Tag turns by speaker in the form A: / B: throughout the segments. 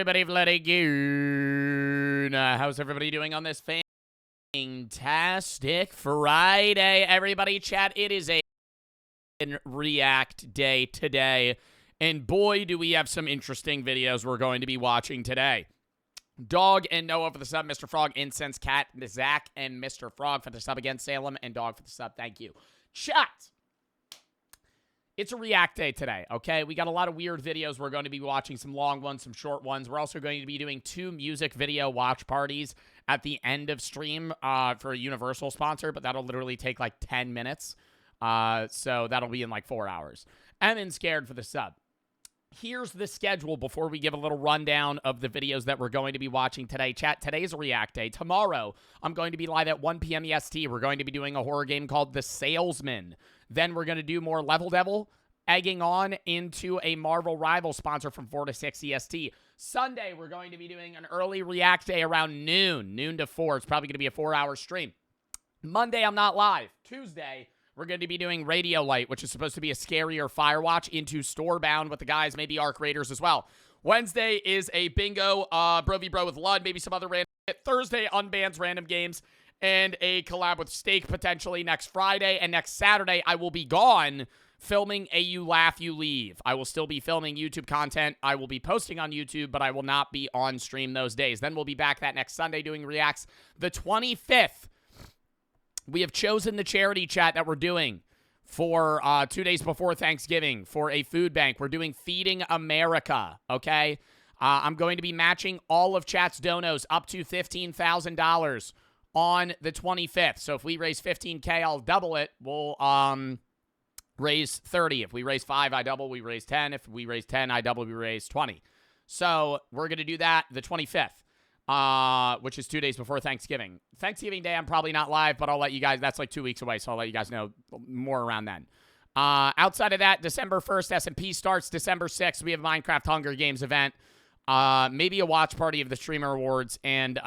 A: everybody? Bloody goon. How's everybody doing on this fantastic Friday, everybody? Chat, it is a React day today, and boy, do we have some interesting videos we're going to be watching today. Dog and Noah for the sub, Mr. Frog, Incense Cat, Zach, and Mr. Frog for the sub again, Salem, and Dog for the sub. Thank you. Chat. It's a React day today, okay? We got a lot of weird videos. We're going to be watching some long ones, some short ones. We're also going to be doing 2 music video watch parties at the end of stream for a Universal sponsor, but that'll literally take like 10 minutes. So that'll be in like 4 hours. And then Scared for the sub. Here's the schedule before we give a little rundown of the videos that we're going to be watching today. Chat, today's a React day. Tomorrow, I'm going to be live at 1 p.m. EST. We're going to be doing a horror game called The Salesman. Then we're going to do more Level Devil, egging on into a Marvel Rival sponsor from 4 to 6 EST. Sunday, we're going to be doing an early React day around noon to 4. It's probably going to be a 4-hour stream. Monday, I'm not live. Tuesday, we're going to be doing Radio Light, which is supposed to be a scarier Firewatch into Storebound with the guys, maybe Arc Raiders as well. Wednesday is a bingo, Bro v Bro with Lud, maybe some other random. Thursday, Unbans Random Games, and a collab with Steak potentially next Friday. And next Saturday, I will be gone filming a You Laugh, You Leave. I will still be filming YouTube content. I will be posting on YouTube, but I will not be on stream those days. Then we'll be back that next Sunday doing Reacts. The 25th, we have chosen the charity chat that we're doing for 2 days before Thanksgiving for a food bank. We're doing Feeding America, okay? I'm going to be matching all of chat's donos up to $15,000 on the 25th. So if we raise $15K, I'll double it. We'll raise 30. If we raise 5, I double. We raise 10. If we raise 10, I double. We raise 20. So we're going to do that the 25th, which is 2 days before Thanksgiving. Thanksgiving Day, I'm probably not live, but I'll let you guys, that's like 2 weeks away, so I'll let you guys know more around then. Outside of that, December 1st, S&P starts. December 6th, we have Minecraft Hunger Games event. Maybe a watch party of the Streamer Awards, and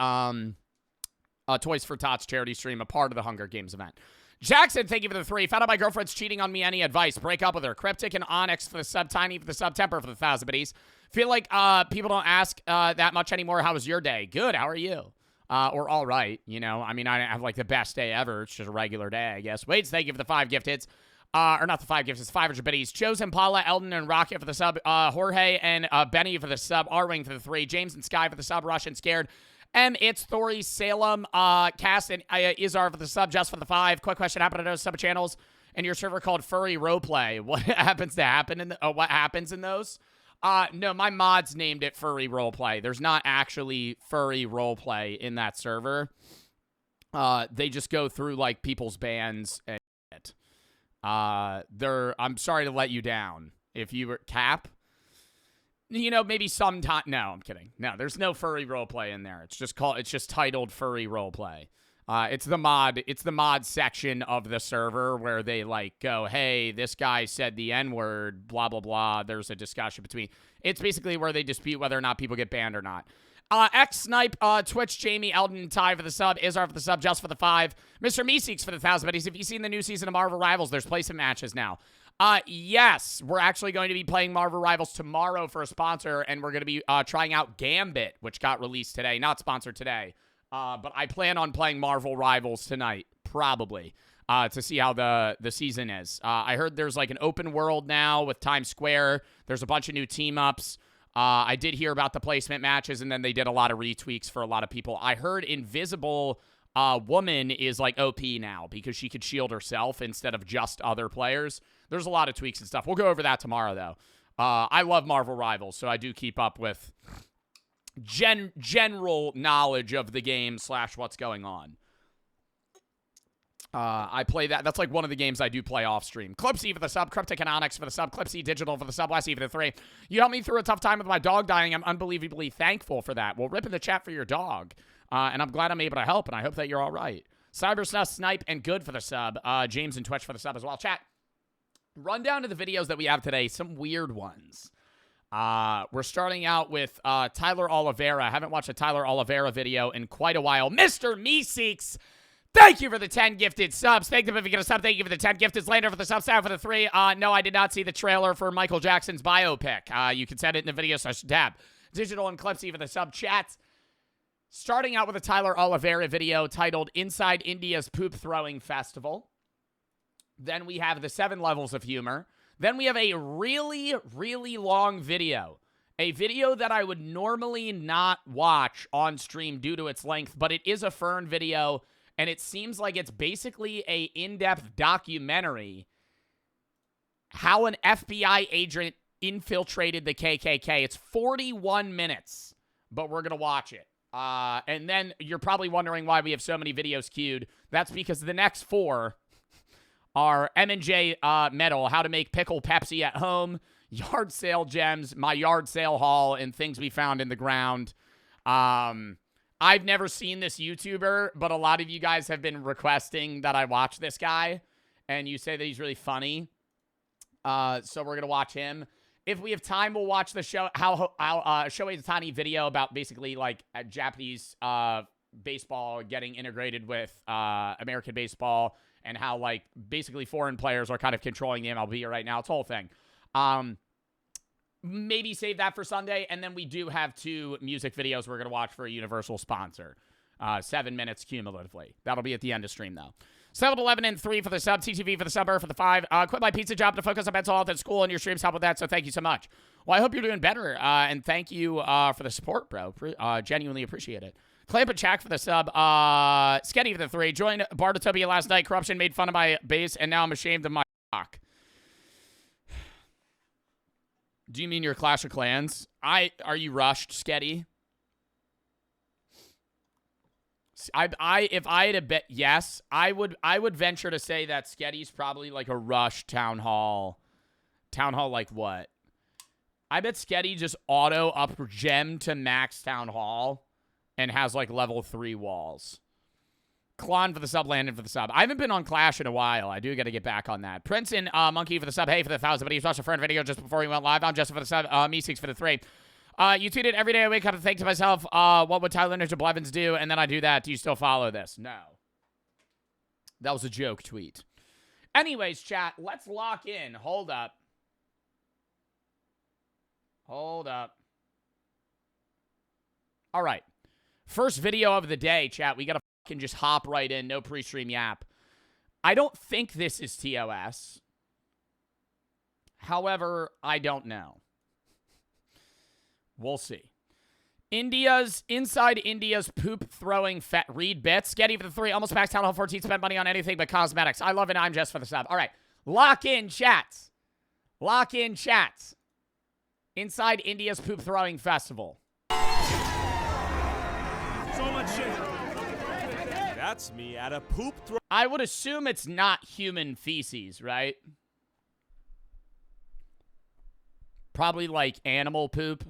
A: Toys for Tots charity stream, a part of the Hunger Games event. Jackson, thank you for the 3. Found out my girlfriend's cheating on me. Any advice? Break up with her. Cryptic and Onyx for the sub. Tiny for the sub. Temper for the 1,000 biddies. Feel like people don't ask that much anymore. How was your day? Good. How are you? Or all right. You know, I mean, I have like the best day ever. It's just a regular day, I guess. Waits, thank you for the 5 gift hits. Or not the 5 gifts, it's 500 biddies. Chosen, Paula, Eldon, and Rocket for the sub. Jorge and Benny for the sub. R-Wing for the 3. James and Sky for the sub. Russian Scared. It's Thori, Salem, Cass, and Izar for the sub, just for the 5. Quick question, happen to those sub channels and your server called Furry Roleplay? What happens to happen in what happens in those? No, my mods named it Furry Roleplay. There's not actually Furry Roleplay in that server. They just go through like people's bans and shit. I'm sorry to let you down. If you were Cap, you know, maybe sometime. No, I'm kidding. No, there's no furry roleplay in there. It's just titled Furry Roleplay. It's the mod section of the server where they like go, hey, this guy said the N-word, blah, blah, blah. There's a discussion between. It's basically where they dispute whether or not people get banned or not. X-Snipe, Twitch, Jamie, Eldon, and Ty for the sub. Izar for the sub, just for the 5. Mr. Meeseeks for the 1,000 buddies. If you've seen the new season of Marvel Rivals, there's placement matches now. Yes, we're actually going to be playing Marvel Rivals tomorrow for a sponsor, and we're going to be trying out Gambit, which got released today. Not sponsored today, but I plan on playing Marvel Rivals tonight, probably, to see how the season is. I heard there's like an open world now with Times Square. There's a bunch of new team-ups. I did hear about the placement matches, and then they did a lot of retweaks for a lot of people. I heard Invisible Woman is like OP now because she could shield herself instead of just other players. There's a lot of tweaks and stuff. We'll go over that tomorrow, though. I love Marvel Rivals, so I do keep up with general knowledge of the game / what's going on. I play that. That's like one of the games I do play off stream. Clipsy for the sub. Cryptic and Onyx for the sub. Clipsy Digital for the sub. Lassie for the 3. You helped me through a tough time with my dog dying. I'm unbelievably thankful for that. Well, rip in the chat for your dog. And I'm glad I'm able to help, and I hope that you're all right. Cybersnuff, Snipe, and Good for the sub. James and Twitch for the sub as well. Chat. Run down to the videos that we have today. Some weird ones. We're starting out with Tyler Oliveira. I haven't watched a Tyler Oliveira video in quite a while. Mr. Meeseeks, thank you for the 10 gifted subs. Thank you if you get a sub. Thank you for the 10 gifted. Lander for the sub. Sarah for the 3. No, I did not see the trailer for Michael Jackson's biopic. You can send it in the video /tab. Digital and Clipsy for the sub chats. Starting out with a Tyler Oliveira video titled Inside India's Poop Throwing Festival. Then we have the 7 levels of humor. Then we have a really, really long video. A video that I would normally not watch on stream due to its length, but it is a Fern video, and it seems like it's basically a in-depth documentary how an FBI agent infiltrated the KKK. It's 41 minutes, but we're going to watch it. And then you're probably wondering why we have so many videos queued. That's because the next 4 are M&J Metal, how to make Pickle Pepsi at home, yard sale gems, my yard sale haul, and things we found in the ground. I've never seen this YouTuber, but a lot of you guys have been requesting that I watch this guy, and you say that he's really funny. So we're going to watch him. If we have time, we'll watch the Shohei Ohtani video about basically like Japanese baseball getting integrated with American baseball and how like basically foreign players are kind of controlling the MLB right now. It's a whole thing. Maybe save that for Sunday. And then we do have 2 music videos we're going to watch for a Universal sponsor. 7 minutes cumulatively. That'll be at the end of stream though. 7-11 and 3 for the sub, TTV for the sub, for the 5. Quit my pizza job to focus on mental health at school, and your streams help with that, so thank you so much. Well, I hope you're doing better, and thank you for the support, bro. Genuinely appreciate it. Clamp and Jack for the sub. Sketty for the 3. Joined Bartolozzi last night. Corruption made fun of my base, and now I'm ashamed of my cock. Do you mean your Clash of Clans? Are you rushed, Sketty? If I had a bet, yes, I would venture to say that Sketty's probably like a rush town hall. Town hall like what? I bet Sketty just auto up gem to max town hall and has like level 3 walls. Klon for the sub, Landon for the sub. I haven't been on Clash in a while. I do got to get back on that. Prince and Monkey for the sub. Hey for the 1,000. But he's watched a friend video just before he went live. I'm Justin for the sub. Me6 for the 3. You tweeted every day I wake up to think to myself, what would Tyler Ninja Blevins do? And then I do that. Do you still follow this? No. That was a joke tweet. Anyways, chat, let's lock in. Hold up. Hold up. All right. First video of the day, chat. We got to fucking just hop right in. No pre-stream yap. I don't think this is TOS. However, I don't know. We'll see. Inside India's poop throwing fat read bits. Getty for the 3. Almost maxed out all 14. Spent money on anything but cosmetics. I love it. I'm just for the sub. All right. Lock in chats. Lock in chats. Inside India's poop throwing festival.
B: So much shit. That's me at a poop throw.
A: I would assume it's not human feces, right? Probably like animal poop.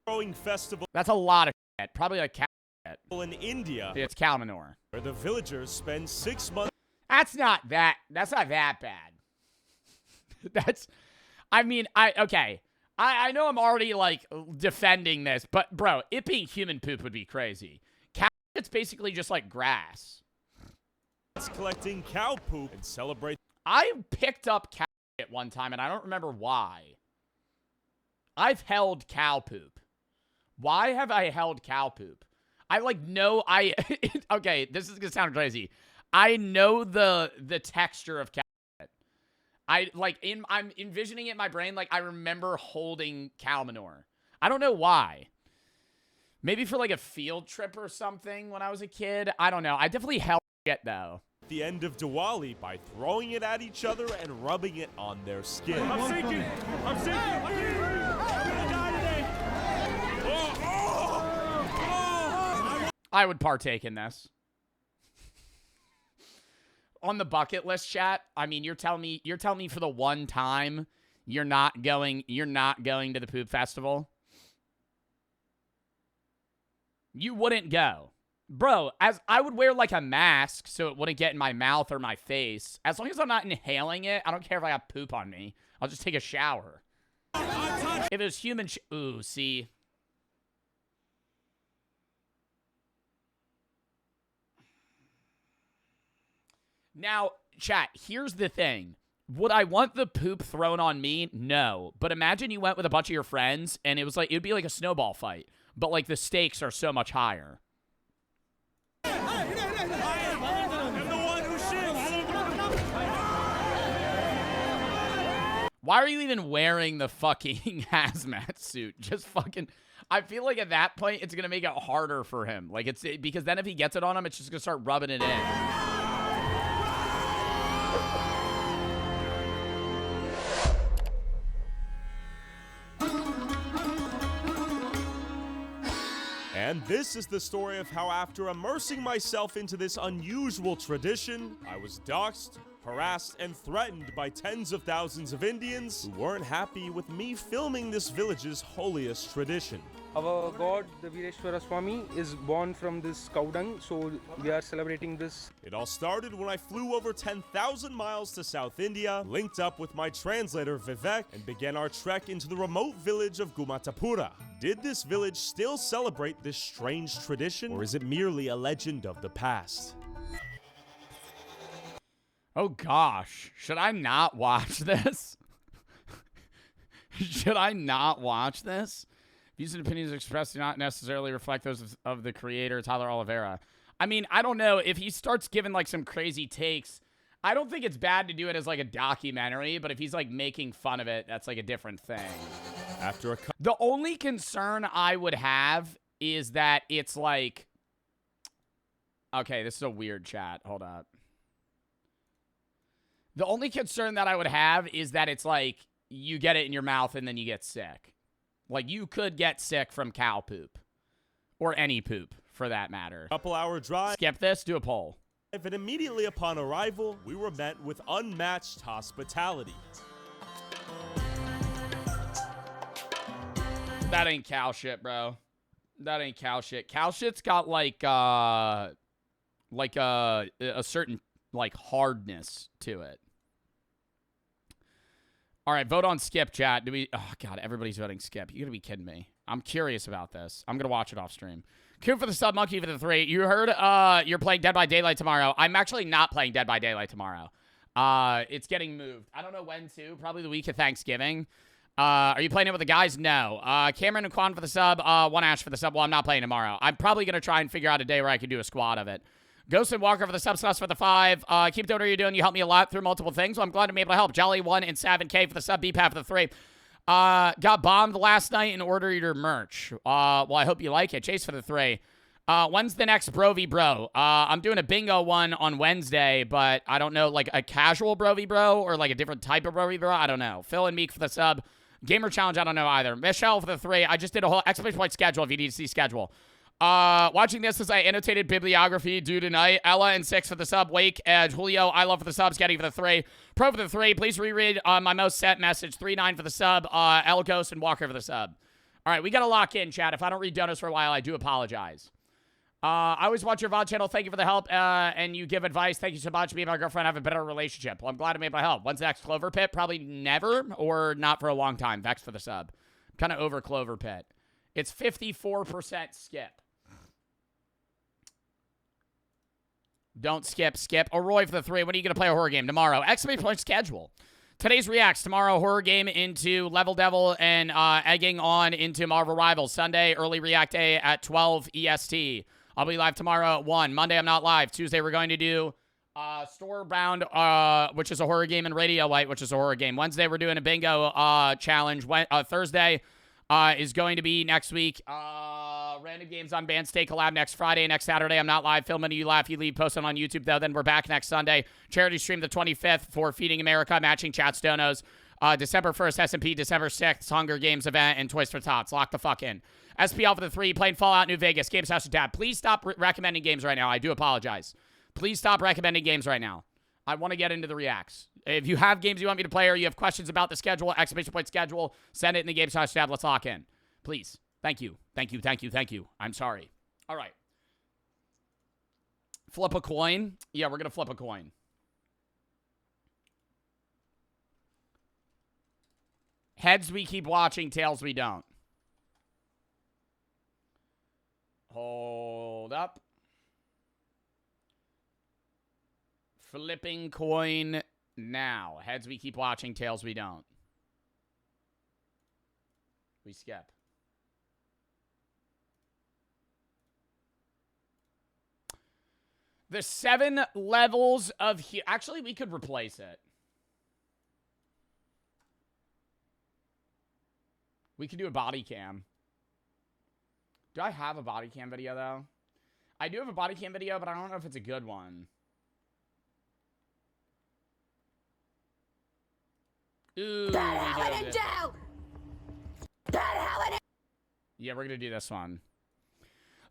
B: Throwing festival.
A: That's a lot of shit. Probably like cow shit.
B: In India.
A: It's cow manure.
B: Where the villagers spend 6 months.
A: That's not that bad. Okay. I know I'm already like defending this, but bro, it being human poop would be crazy. Cow it's basically just like grass.
B: It's collecting cow poop and celebrate.
A: I picked up cow shit one time and I don't remember why. I've held cow poop. Why have I held cow poop? Okay, this is gonna sound crazy. I know the texture of cow shit. I'm envisioning it in my brain like I remember holding cow manure. I don't know why. Maybe for like a field trip or something when I was a kid. I don't know. I definitely held it though.
B: The end of Diwali by throwing it at each other and rubbing it on their skin. I'm sinking. I'm sinking. I'm gonna die today.
A: I would partake in this. On the bucket list, chat. I mean, you're telling me for the one time you're not going to the poop festival. You wouldn't go. Bro, as I would wear like a mask so it wouldn't get in my mouth or my face. As long as I'm not inhaling it, I don't care if I got poop on me. I'll just take a shower. If it was human ooh, see. Now, chat, here's the thing. Would I want the poop thrown on me? No. But imagine you went with a bunch of your friends and it was like, it'd be like a snowball fight. But like the stakes are so much higher.
B: I'm the one who shits.
A: Why are you even wearing the fucking hazmat suit? Just fucking... I feel like at that point, it's going to make it harder for him. Like, because then if he gets it on him, it's just going to start rubbing it in.
B: And this is the story of how after immersing myself into this unusual tradition, I was doxxed, harassed, and threatened by tens of thousands of Indians who weren't happy with me filming this village's holiest tradition.
C: Our god, the Vireshwara Swami, is born from this cow dung, so we are celebrating this.
B: It all started when I flew over 10,000 miles to South India, linked up with my translator Vivek, and began our trek into the remote village of Gumatapura. Did this village still celebrate this strange tradition, or is it merely a legend of the past?
A: Oh gosh, should I not watch this? Should I not watch this? Views and opinions expressed do not necessarily reflect those of the creator, Tyler Oliveira. I mean, I don't know. If he starts giving, like, some crazy takes, I don't think it's bad to do it as, like, a documentary, but if he's, like, making fun of it, that's, like, a different thing. The only concern I would have is that it's, like... Okay, this is a weird chat. Hold up. The only concern that I would have is that it's, like, you get it in your mouth and then you get sick. Like, you could get sick from cow poop. Or any poop, for that matter.
B: Couple-hour drive.
A: Skip this, do a poll.
B: And immediately upon arrival, we were met with unmatched hospitality.
A: That ain't cow shit, bro. That ain't cow shit. Cow shit's got, like a certain, like, hardness to it. All right, vote on skip, chat. Do we... Oh, God, everybody's voting skip. You gotta be kidding me. I'm curious about this. I'm gonna watch it off stream. Coop for the sub, Monkey for the 3. You heard you're playing Dead by Daylight tomorrow. I'm actually not playing Dead by Daylight tomorrow. It's getting moved. I don't know when to. Probably the week of Thanksgiving. Are you playing it with the guys? No. Cameron and Quan for the sub. One Ash for the sub. Well, I'm not playing tomorrow. I'm probably gonna try and figure out a day where I can do a squad of it. Ghost and Walker for the sub, Sus for the 5. Keep doing what you're doing. You helped me a lot through multiple things, so I'm glad to be able to help. Jolly1 and Savin K for the sub, BPAP for the 3. Got bombed last night and ordered your merch. Well, I hope you like it. Chase for the 3. When's the next Bro v Bro? I'm doing a bingo one on Wednesday, but I don't know, like a casual Bro v Bro or like a different type of Bro v Bro. I don't know. Phil and Meek for the sub. Gamer Challenge, I don't know either. Michelle for the 3. I just did a whole exclamation point schedule if you need to see schedule. Watching this as I annotated bibliography due tonight. Ella and 6 for the sub. Wake, Edge, Julio, I love for the subs. Getty for the 3. Pro for the 3. Please reread my most set message. 3-9 for the sub. El Ghost and Walker for the sub. All right, we got to lock in, chat. If I don't read donos for a while, I do apologize. I always watch your VOD channel. Thank you for the help, and you give advice. Thank you so much. Me and my girlfriend have a better relationship. Well, I'm glad I'm able to help. When's the next Clover Pit? Probably never, or not for a long time. Vex for the sub. Kind of over Clover Pit. It's 54% skip. Don't skip. Roy for the 3. When are you going to play a horror game? Tomorrow. Exclamation point schedule. Today's Reacts. Tomorrow, horror game into Level Devil and egging on into Marvel Rivals. Sunday, early React Day at 12 EST. I'll be live tomorrow at 1. Monday, I'm not live. Tuesday, we're going to do Storebound, which is a horror game, and Radio Light, which is a horror game. Wednesday, we're doing a bingo challenge. Thursday is going to be next week. Random Games on Band Stay collab next Friday. Next Saturday, I'm not live. Filming You Laugh, You Leave, posted on YouTube, though. Then we're back next Sunday. Charity stream the 25th for Feeding America, matching Chat's donos. December 1st, S&P. December 6th, Hunger Games event, and Toys for Tots. Lock the fuck in. SPL for the 3, playing Fallout New Vegas. Games House Tab. Please stop recommending games right now. I do apologize. Please stop recommending games right now. I want to get into the reacts. If you have games you want me to play or you have questions about the schedule, exclamation point schedule, send it in the Games House Tab. Let's lock in. Please. Thank you. I'm sorry. All right. Flip a coin. Yeah, we're going to flip a coin. Heads, we keep watching. Tails, we don't. Hold up. Flipping coin Now, heads we keep watching, tails we don't. We skip. The 7 levels of... Actually, we could replace it. We could do a body cam. Do I have a body cam video, though? I do have a body cam video, but I don't know if it's a good one. Ooh, yeah, we're gonna do this one.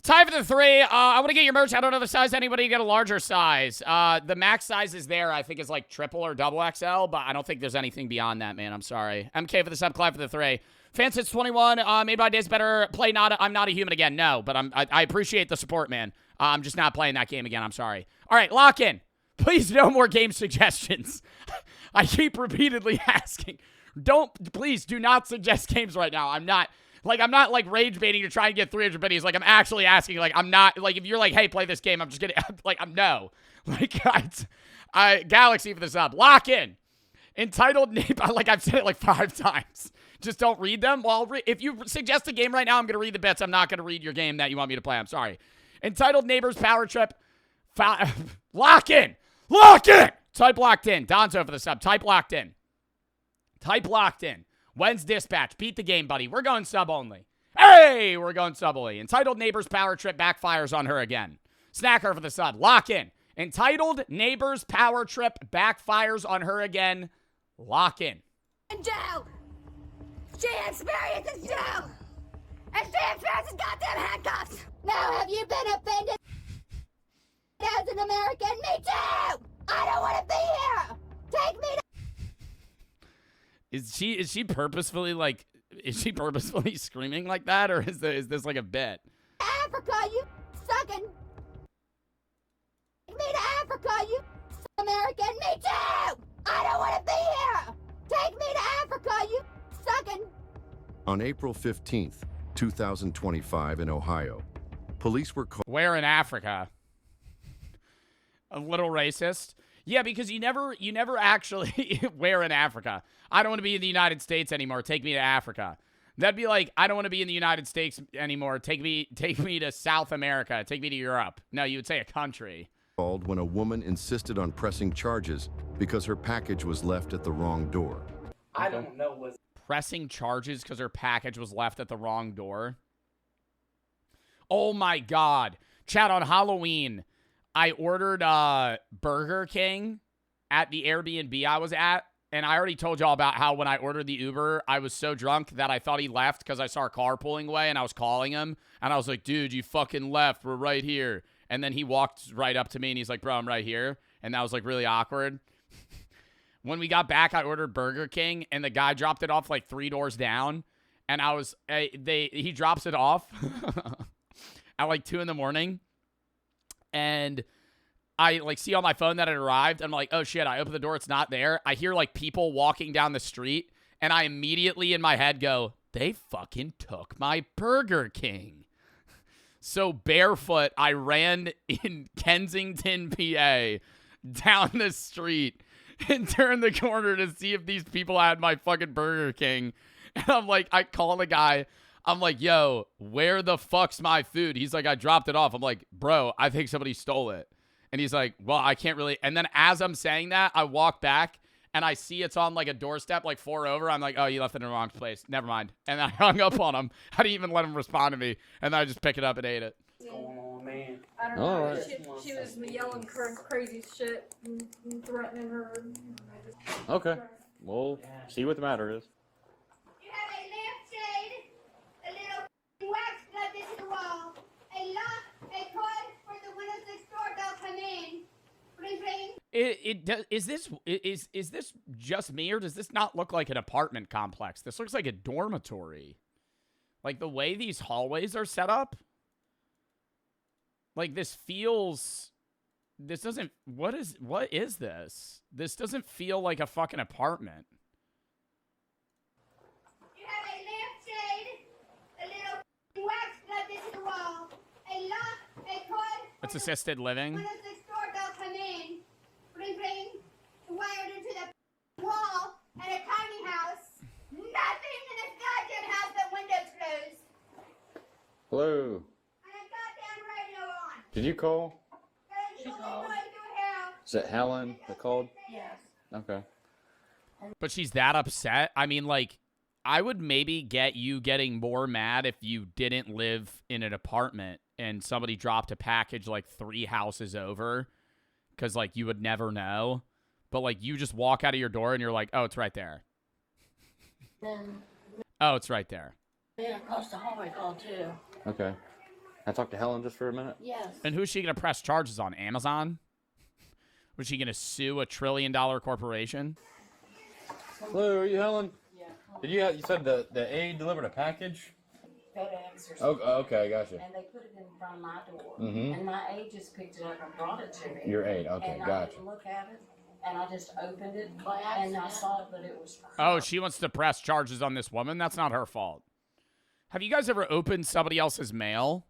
A: Time for the 3. I want to get your merch. I don't know the size. Anybody get a larger size? The max size is there. I think is like triple or double XL, but I don't think there's anything beyond that, man. I'm sorry. MK for the sub, Clive for the 3. Fansits 21. Made my days better. Play not. I'm not a human again. No, but I appreciate the support, man. I'm just not playing that game again. I'm sorry. All right, lock in. Please, no more game suggestions. I keep repeatedly asking. Please do not suggest games right now. I'm not like rage baiting to try and get 300 biddies. Like, I'm actually asking. Like, I'm not, like, if you're like, hey, play this game, I'm just gonna, like, no. Like, Galaxy for this up. Lock in. Entitled name, like, I've said it like 5 times. Just don't read them. Well, if you suggest a game right now, I'm gonna read the bits. I'm not gonna read your game that you want me to play. I'm sorry. Entitled Neighbors Power Trip. Lock in. Lock in. Type locked in. Donzo for the sub. Type locked in. Type locked in. When's dispatch? Beat the game, buddy. We're going sub only. Hey, we're going sub only. Entitled Neighbors Power Trip backfires on her again. Snacker for the sub. Lock in. Entitled Neighbors Power Trip backfires on her again. Lock in.
D: Jail. She experiences jail. And she experiences goddamn handcuffs. Now have you been offended as an American? Me too. I don't want to be here. Take me to...
A: Is she purposefully like, is she purposefully screaming like that, or is this like a bit?
D: Africa, you sucking. Take me to Africa, you American. Me too. I don't want to be here. Take me to Africa, you sucking.
E: On April 15th, 2025 in Ohio, police were called...
A: Where in Africa? A little racist. Yeah, because you never actually where in Africa. I don't want to be in the United States anymore. Take me to Africa. That'd be like, I don't want to be in the United States anymore. Take me to South America. Take me to Europe. No, you would say a country.
E: Called when a woman insisted on pressing charges because her package was left at the wrong door.
F: I don't know what...
A: Pressing charges because her package was left at the wrong door. Oh my God. Chat, on Halloween, I ordered Burger King at the Airbnb I was at. And I already told y'all about how when I ordered the Uber, I was so drunk that I thought he left because I saw a car pulling away and I was calling him. And I was like, dude, you fucking left. We're right here. And then he walked right up to me and he's like, bro, I'm right here. And that was like really awkward. When we got back, I ordered Burger King and the guy dropped it off like 3 doors down. And I was, he drops it off at like 2 in the morning. And I like see on my phone that it arrived. I'm like, oh shit, I open the door, it's not there. I hear like people walking down the street. And I immediately in my head go, they fucking took my Burger King. So barefoot, I ran in Kensington, PA, down the street and turned the corner to see if these people had my fucking Burger King. And I'm like, I call the guy. I'm like, yo, where the fuck's my food? He's like, I dropped it off. I'm like, bro, I think somebody stole it. And he's like, well, I can't really. And then as I'm saying that, I walk back and I see it's on like a doorstep, like 4 over. I'm like, oh, you left it in the wrong place. Never mind. And I hung up on him. I didn't even let him respond to me. And then I just pick it up and ate it.
F: What's going on, man?
G: I don't know. She was yelling crazy shit and threatening her.
H: Okay. We'll see what the matter is.
D: You have a lampshade, a little wax plugged into the wall, a lock, a cord for the windows next door don't come in. Ring, ring.
A: Is this just me, or does this not look like an apartment complex? This looks like a dormitory. Like the way these hallways are set up. Like this feels. This doesn't. What is this? This doesn't feel like a fucking apartment.
D: You have a lampshade, a little wax plugged into the wall, a lock, a cord.
A: It's assisted living.
D: Windows next door don't come in. Ring, ring. Wired into the
H: Hello. Did you call?
G: She called.
H: Is it Helen that called?
G: Yes.
H: Okay.
A: But she's that upset? I mean, like, I would maybe get you getting more mad if you didn't live in an apartment and somebody dropped a package like 3 houses over, because, like, you would never know. But, like, you just walk out of your door and you're like, oh, it's right there.
G: Then
A: Oh, it's right there.
G: man across the hallway called too.
H: Okay. I talked to Helen just for a minute.
G: Yes.
A: And who's she going to press charges on? Amazon? Was she going to sue a $1 trillion corporation?
H: Hello, are you Helen?
G: Yeah.
H: Did you said the aide delivered a package?
G: FedEx or
H: Oh,
G: something.
H: okay, gotcha.
G: And they put it in front of my door.
H: Mhm.
G: And my aide just picked it up and brought it to me.
H: Your aide, okay,
G: and I
H: gotcha.
G: didn't look at it. And I just opened it and I saw that it was for her.
A: Oh, she wants to press charges on this woman? That's not her fault. Have you guys ever opened somebody else's mail?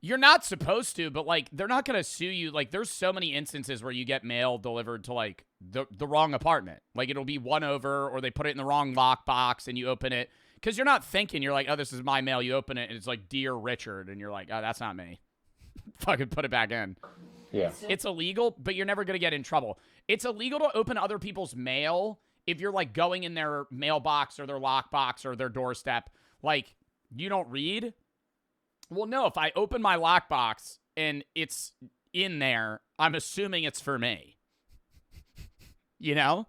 A: You're not supposed to, but, like, they're not going to sue you. Like, there's so many instances where you get mail delivered to, like, the wrong apartment. Like, it'll be one over, or they put it in the wrong lockbox, and you open it. Because you're not thinking. You're like, oh, this is my mail. You open it, and it's like, Dear Richard. And you're like, oh, that's not me. Fucking put it back in.
H: Yeah.
A: It's illegal, but you're never going to get in trouble. It's illegal to open other people's mail if you're, like, going in their mailbox or their lockbox or their doorstep. Like, you don't read? Well, no, if I open my lockbox and it's in there, I'm assuming it's for me. You know?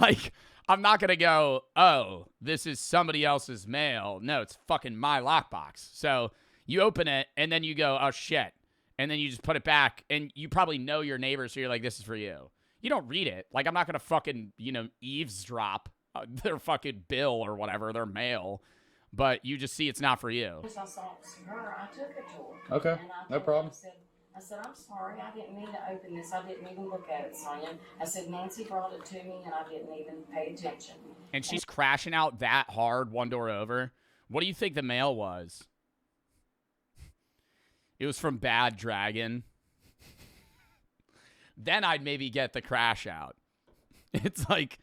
A: Like, I'm not going to go, oh, this is somebody else's mail. No, it's fucking my lockbox. So you open it, and then you go, oh, shit. And then you just put it back, and you probably know your neighbors, so you're like, this is for you. You don't read it. Like, I'm not going to fucking, eavesdrop their fucking bill or whatever, their mail. But you just see it's not for you.
G: Once I saw it was her, I took it to her.
H: Okay,
G: And I
H: no
G: told her,
H: problem.
G: I said, I'm sorry, I didn't mean to open this. I didn't even look at it, Sonia. I said, Nancy brought it to me, and I didn't even pay attention.
A: And she's crashing out that hard, one door over. What do you think the mail was? It was from Bad Dragon. Then I'd maybe get the crash out. It's like,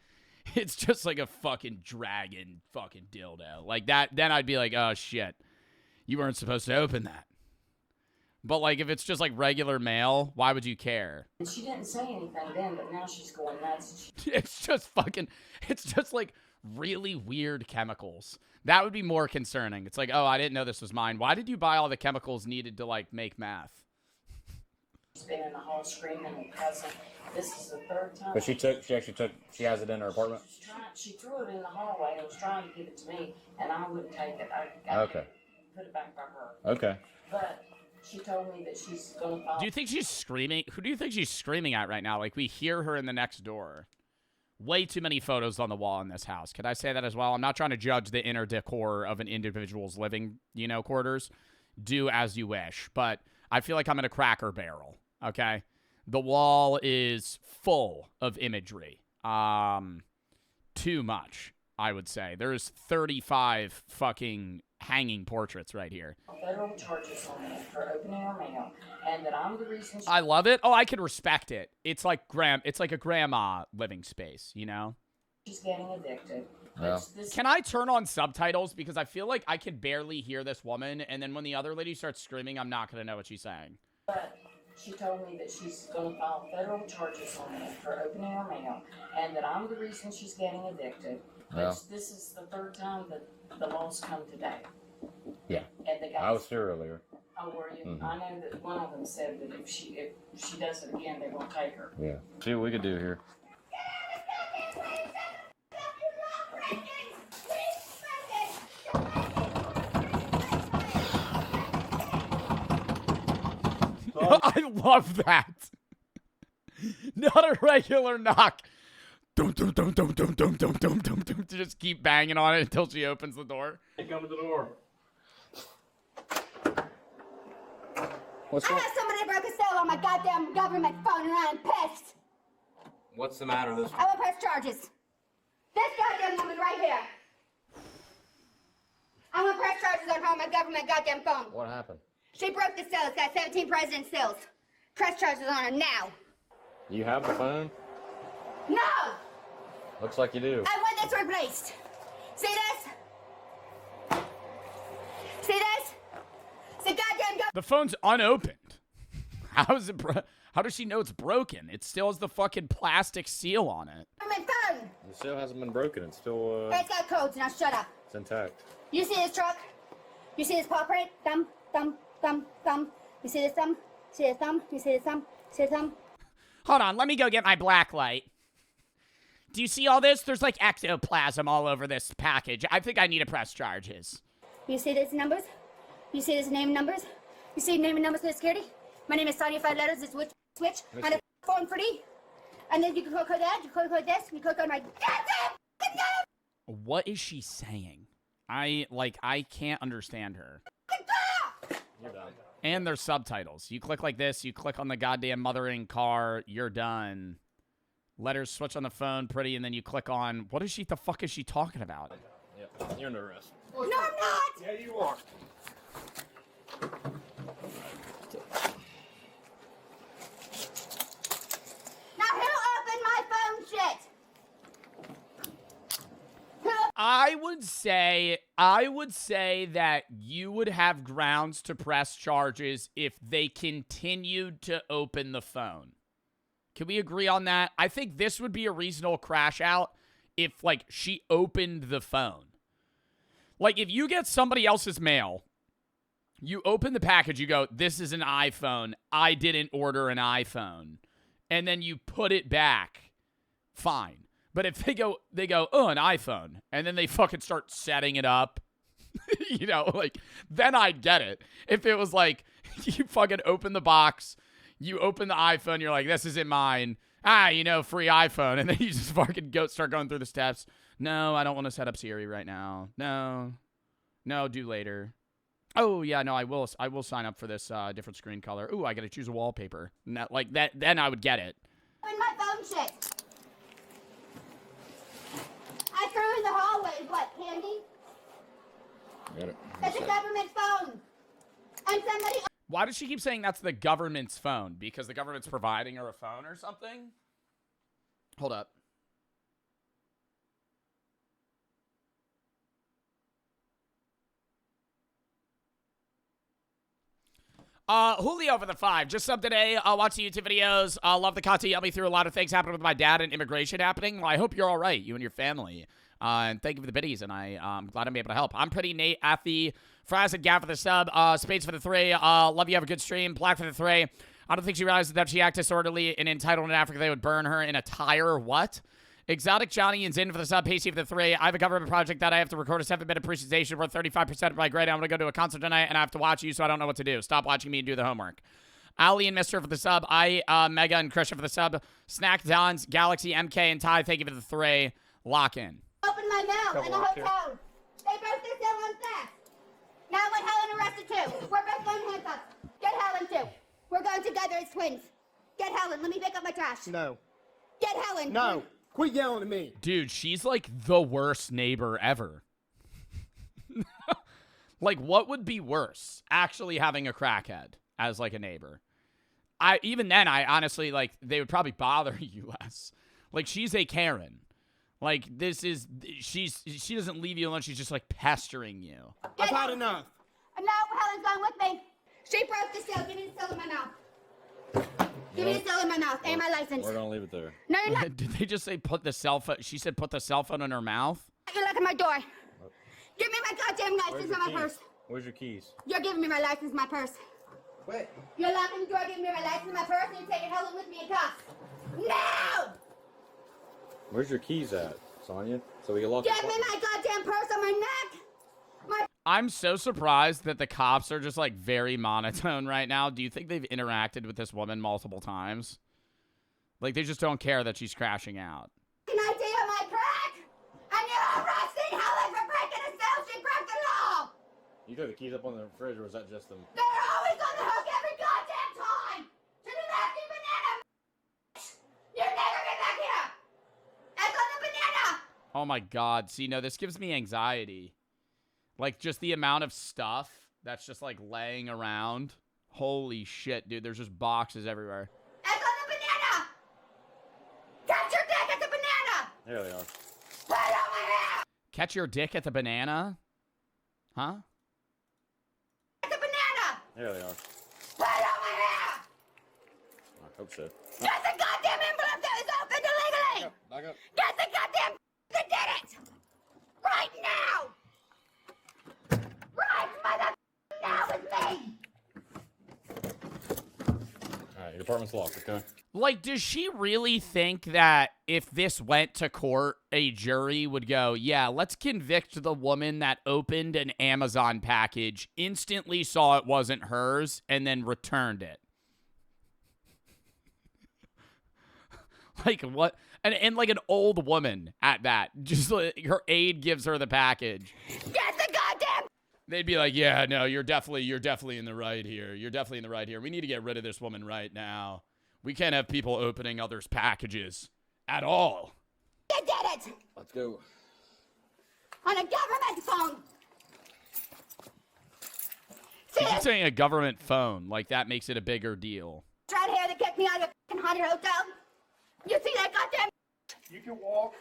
A: it's just like a fucking dragon fucking dildo. Like that, then I'd be like, oh shit, you weren't supposed to open that. But like, if it's just like regular mail, why would you care?
G: And she didn't say anything then, but now she's going nuts.
A: It's just like really weird chemicals. That would be more concerning. It's like, oh, I didn't know this was mine. Why did you buy all the chemicals needed to like make meth?
G: She's been in the hall screaming and cussing. This is the 3rd time.
H: But she has it in her apartment?
G: She threw it in the hallway and was trying to give it to me, and I wouldn't take it. I
H: Okay.
G: put it back by her.
H: Okay.
G: But she told me that she's going to file.
A: Do you think she's screaming? Who do you think she's screaming at right now? Like, we hear her in the next door. Way too many photos on the wall in this house. Could I say that as well? I'm not trying to judge the inner decor of an individual's living, quarters. Do as you wish. But I feel like I'm in a Cracker Barrel, okay? The wall is full of imagery. Too much, I would say. There's 35 fucking hanging portraits right here.
G: Federal charges on me for opening her mail, and that I'm the reason.
A: I love it. Oh, I can respect it. It's like a grandma living space,
G: She's getting addicted.
H: Yeah.
A: Can I turn on subtitles? Because I feel like I can barely hear this woman, and then when the other lady starts screaming, I'm not going to know what she's saying.
G: But she told me that she's going to file federal charges on me for opening her mail, and that I'm the reason she's getting addicted.
H: Yeah.
G: This is the 3rd time that the laws come today.
H: Yeah.
G: And the guys,
H: I was here earlier.
G: oh, were you?
H: Mhm.
G: I know that one of them said that if she does it again, they're going to take her.
H: Yeah. See what we could do here.
A: I love that. Not a regular knock. Dum, dum, dum, dum, dum, dum, dum, dum, dum, dum, to just keep banging on it until she opens the door.
H: Come to the door.
D: I have somebody broke a cell on my goddamn government phone and I'm pissed.
H: What's the matter this
D: I will press charges. This goddamn woman right here. I will press charges on her on my government goddamn phone.
H: What happened?
D: She broke the cell. It's got 17 president seals. Press charges on her now.
H: You have the phone?
D: No!
H: Looks like you do.
D: I want this replaced. See this? See this?
A: The phone's unopened. How is it how does she know it's broken? It still has the fucking plastic seal on it.
D: My phone.
H: It still hasn't been broken. It's still,
D: It's got codes, now shut up.
H: it's intact.
D: You see this truck? You see this paw print? Thumb, thumb, thumb, thumb. You see this thumb? See this thumb? You see this thumb? See this thumb?
A: Hold on, let me go get my black light. Do you see all this? There's like ectoplasm all over this package. I think I need to press charges.
D: You see these numbers? You see this name and numbers? You see name and numbers for the security? My name is Sonia, 5 letters, it's switch, and a phone for D. And then you can click on that, you click on this, you click on my
A: What is she saying? I can't understand her.
H: You're done.
A: And there's subtitles. You click like this, you click on the goddamn mothering car, you're done. Letters switch on the phone, pretty, and then you click on, what is she, the fuck is she talking about?
H: Yep, you're under arrest.
D: No, I'm not!
H: Yeah, you are.
D: Now who opened my phone shit?
A: I would say that you would have grounds to press charges if they continued to open the phone. Can we agree on that? I think this would be a reasonable crash out if, like, she opened the phone. Like, if you get somebody else's mail, you open the package, you go, this is an iPhone. I didn't order an iPhone. And then you put it back. Fine. But if they go, oh, an iPhone. And then they fucking start setting it up. You know, like, then I'd get it. If it was like, you fucking open the box, you open the iPhone, you're like, this isn't mine. Free iPhone. And then you just fucking start going through the steps. No, I don't want to set up Siri right now. No, do later. Oh, yeah, no, I will sign up for this different screen color. Ooh, I got to choose a wallpaper. Not like that, then I would get it.
D: Open my phone shit. I threw in the hallway. What, candy?
H: Got it.
D: It's a government phone. And somebody...
A: Why does she keep saying that's the government's phone? Because the government's providing her a phone or something? Hold up. Julio for the 5. Just sub today. Watch the YouTube videos. Love the content. You helped me through a lot of things happening with my dad and immigration happening. Well, I hope you're all right, you and your family. And thank you for the biddies, and I'm glad I'm able to help. I'm pretty Nate at the Fraz and Gav for the sub. Spades for the 3. Love you. Have a good stream. Black for the 3. I don't think she realizes that she acted disorderly and entitled in Africa. They would burn her in a tire. What? Exotic Johnny and Zin for the sub. Pasty for the 3. I have a government project that I have to record a 7-minute presentation worth 35% of my grade. I'm going to go to a concert tonight, and I have to watch you, so I don't know what to do. Stop watching me and do the homework. Ali and Mister for the sub. Mega and Krisha for the sub. Snack Dons, Galaxy, MK, and Ty, thank you for the 3. Lock in.
D: Open my mail in a hotel. They broke this down on fast. Now I want Helen arrested too. We're both going handcuffs. Get Helen too. We're going together as twins. Get Helen. Let me pick up my trash.
I: No.
D: Get Helen.
I: No. Quit yelling at me.
A: Dude, she's like the worst neighbor ever. Like, what would be worse? Actually having a crackhead as like a neighbor. Even then, I honestly, like, they would probably bother you less. Like, she's a Karen. Like, she doesn't leave you alone. She's just, like, pestering you.
I: I've had enough.
D: No, Helen's going with me. She broke the seal. Give me the seal in my mouth. Give me the seal in my mouth and my license.
H: We're gonna leave it there.
D: No, you're not.
A: Did they just say put the cell phone? She said put the cell phone in her mouth?
D: You look at my door. Give me my goddamn license and my purse.
H: Where's your keys?
D: You're giving me my license and my purse.
I: Quit.
D: You're locking the door, giving me my license and my purse, and you're taking Helen with me in cuffs. No!
H: Where's your keys at, Sonya? So we can lock
D: Give me my goddamn purse on my neck!
A: I'm so surprised that the cops are just, like, very monotone right now. Do you think they've interacted with this woman multiple times? Like, they just don't care that she's crashing out.
D: An idea of my crack? And you're arresting Helen for breaking a cell. She broke the law!
H: You threw the keys up on the fridge, or was that just them?
D: They're always on the hook every goddamn time! To the nasty banana! You never get back here! That's on the banana!
A: Oh, my God. See, no, this gives me anxiety. Like, just the amount of stuff that's just, like, laying around. Holy shit, dude. There's just boxes everywhere.
D: That's on the banana! Catch your dick at the banana!
H: There they are.
D: Put it on my hair!
A: Catch your dick at the banana? Huh?
D: At the banana!
H: There they are.
D: Put it over here!
H: I hope so.
D: Get the goddamn envelope that was opened illegally!
H: Back up.
D: Get the goddamn that did it! Right now! Right, mother now with me!
H: Alright, your apartment's locked, okay?
A: Like, does she really think that if this went to court, a jury would go, yeah, let's convict the woman that opened an Amazon package, instantly saw it wasn't hers, and then returned it? Like, what? And like an old woman at that. Just like her aide gives her the package.
D: Get the goddamn...
A: They'd be like, yeah, no, you're definitely in the right here. You're definitely in the right here. We need to get rid of this woman right now. We can't have people opening others' packages at all.
D: You did it!
H: Let's go.
D: On a government phone! See
A: You keep
D: this
A: saying a government phone, like that makes it a bigger deal.
D: right here that kicked me out of the haunted hotel? You see that goddamn...
I: You can walk.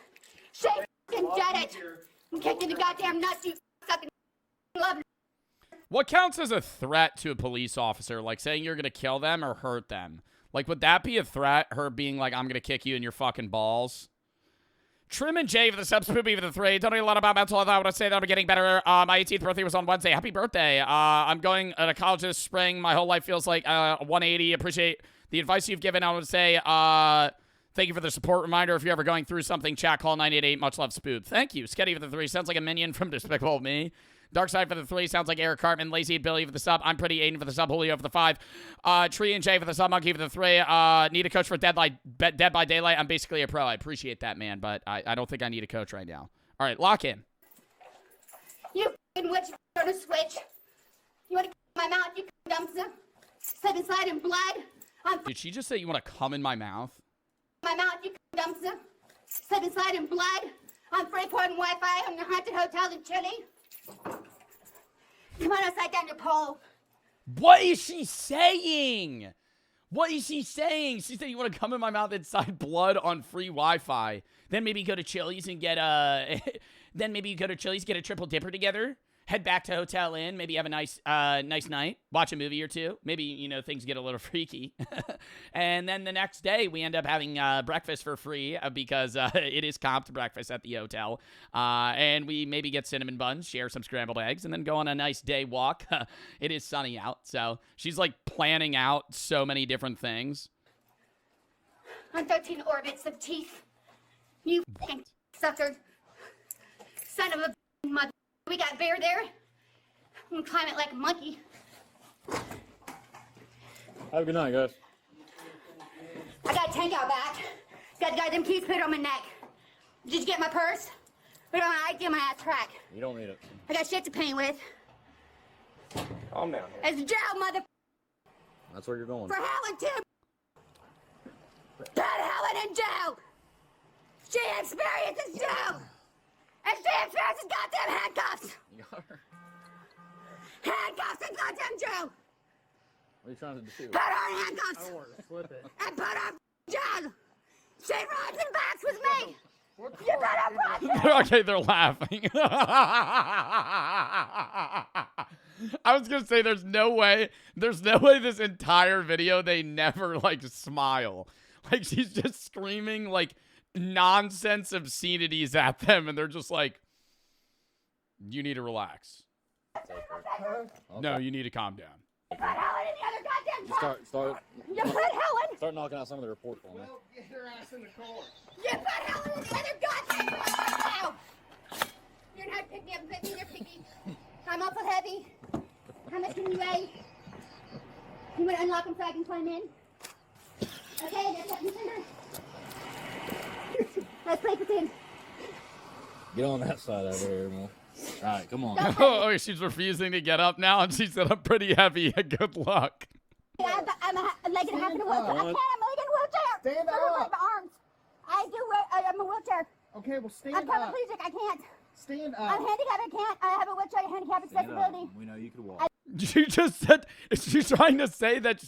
D: She f***ing did it! And kicked in the goddamn nuts, you fucking love...
A: What counts as a threat to a police officer? Like saying you're going to kill them or hurt them? Like, would that be a threat? Her being like, I'm going to kick you in your fucking balls? Trim and Jay for the sub, Spoopy for the 3. Don't know a lot about mental health. I want to say that I'm getting better. My 18th birthday was on Wednesday. Happy birthday. I'm going to college this spring. My whole life feels like 180. Appreciate the advice you've given. I want to say thank you for the support reminder. If you're ever going through something, chat, call 988. Much love, Spoop. Thank you. Sketty for the 3. Sounds like a minion from Despicable Me. Dark Side for the 3. Sounds like Eric Cartman. Lazy Billy for the sub. I'm Pretty Aiden for the sub. Julio for the 5. Tree and Jay for the sub. Monkey for the 3. Need a coach for Dead by Daylight. I'm basically a pro. I appreciate that, man, but I don't think I need a coach right now. All right, lock in.
D: You f***ing witch, on a switch. You want to my mouth, you dumpster? Slip and slide in blood. On
A: Did she just say you want to come in my mouth?
D: my mouth, you dumpster. Slip and slide in blood. On Freeport and Wi-Fi on the haunted hotel in Chile. Come on outside down your pole.
A: What is she saying? What is she saying? She said you want to come in my mouth inside blood on free Wi-Fi. Then maybe go to Chili's and get then maybe you go to Chili's, get a triple dipper together. Head back to Hotel Inn. Maybe have a nice night. Watch a movie or two. Maybe, you know, things get a little freaky. And then the next day, we end up having breakfast for free because it is comped breakfast at the hotel. And we maybe get cinnamon buns, share some scrambled eggs, and then go on a nice day walk. It is sunny out. So she's like planning out so many different things.
D: On 13 orbits of teeth. You f***ing sucker. Son of a mother. We got bear there. I'm gonna climb it like a monkey.
H: Have a good night, guys.
D: I got a tank out back. Got the goddamn keys, put it on my neck. Did you get my purse? Put it on my ID on my ass crack.
H: You don't need it.
D: I got shit to paint with.
C: Calm down.
D: It's jail, mother.
H: That's where you're going.
D: For Helen, too. Put Helen in jail. She experiences jail. And she experiences goddamn handcuffs.
H: You got her.
D: Handcuffs in goddamn jail.
H: What are you trying to do?
D: Put her in handcuffs.
I: I don't want to slip it.
D: And put her in jail. She rides and backs with me. You better run.
A: Okay, they're laughing. I was gonna say there's no way this entire video they never like smile. Like she's just screaming like nonsense obscenities at them and they're just like, you need to relax.
H: Okay.
A: No, you need to calm down.
D: Put Helen in the other goddamn car.
H: Start
D: You put Helen.
H: knocking out some of the reports for me.
I: Well, get your ass in the car.
D: You put Helen in the other goddamn car now. You're gonna have to pick me up and put me in there, Piggy. I'm awful heavy. How much can you weigh? You want to unlock them so I can climb in? Okay, that's up in center. Let's play pretend.
H: Get on that side over here, man. All right, come on.
A: Oh, she's refusing to get up now and she said, I'm pretty heavy. Good luck.
D: I'm like half in a wheelchair. I can't. I'm like in a wheelchair.
I: Stand
D: I don't
I: up.
D: like my arms. I'm a wheelchair.
I: Okay, well, stand
D: I'm
I: up.
D: paraplegic. I can't.
I: Stand
D: I'm
I: up.
D: handicapped. I can't. I have a wheelchair handicap accessibility.
H: We know you can walk.
A: She just said, is she trying to say that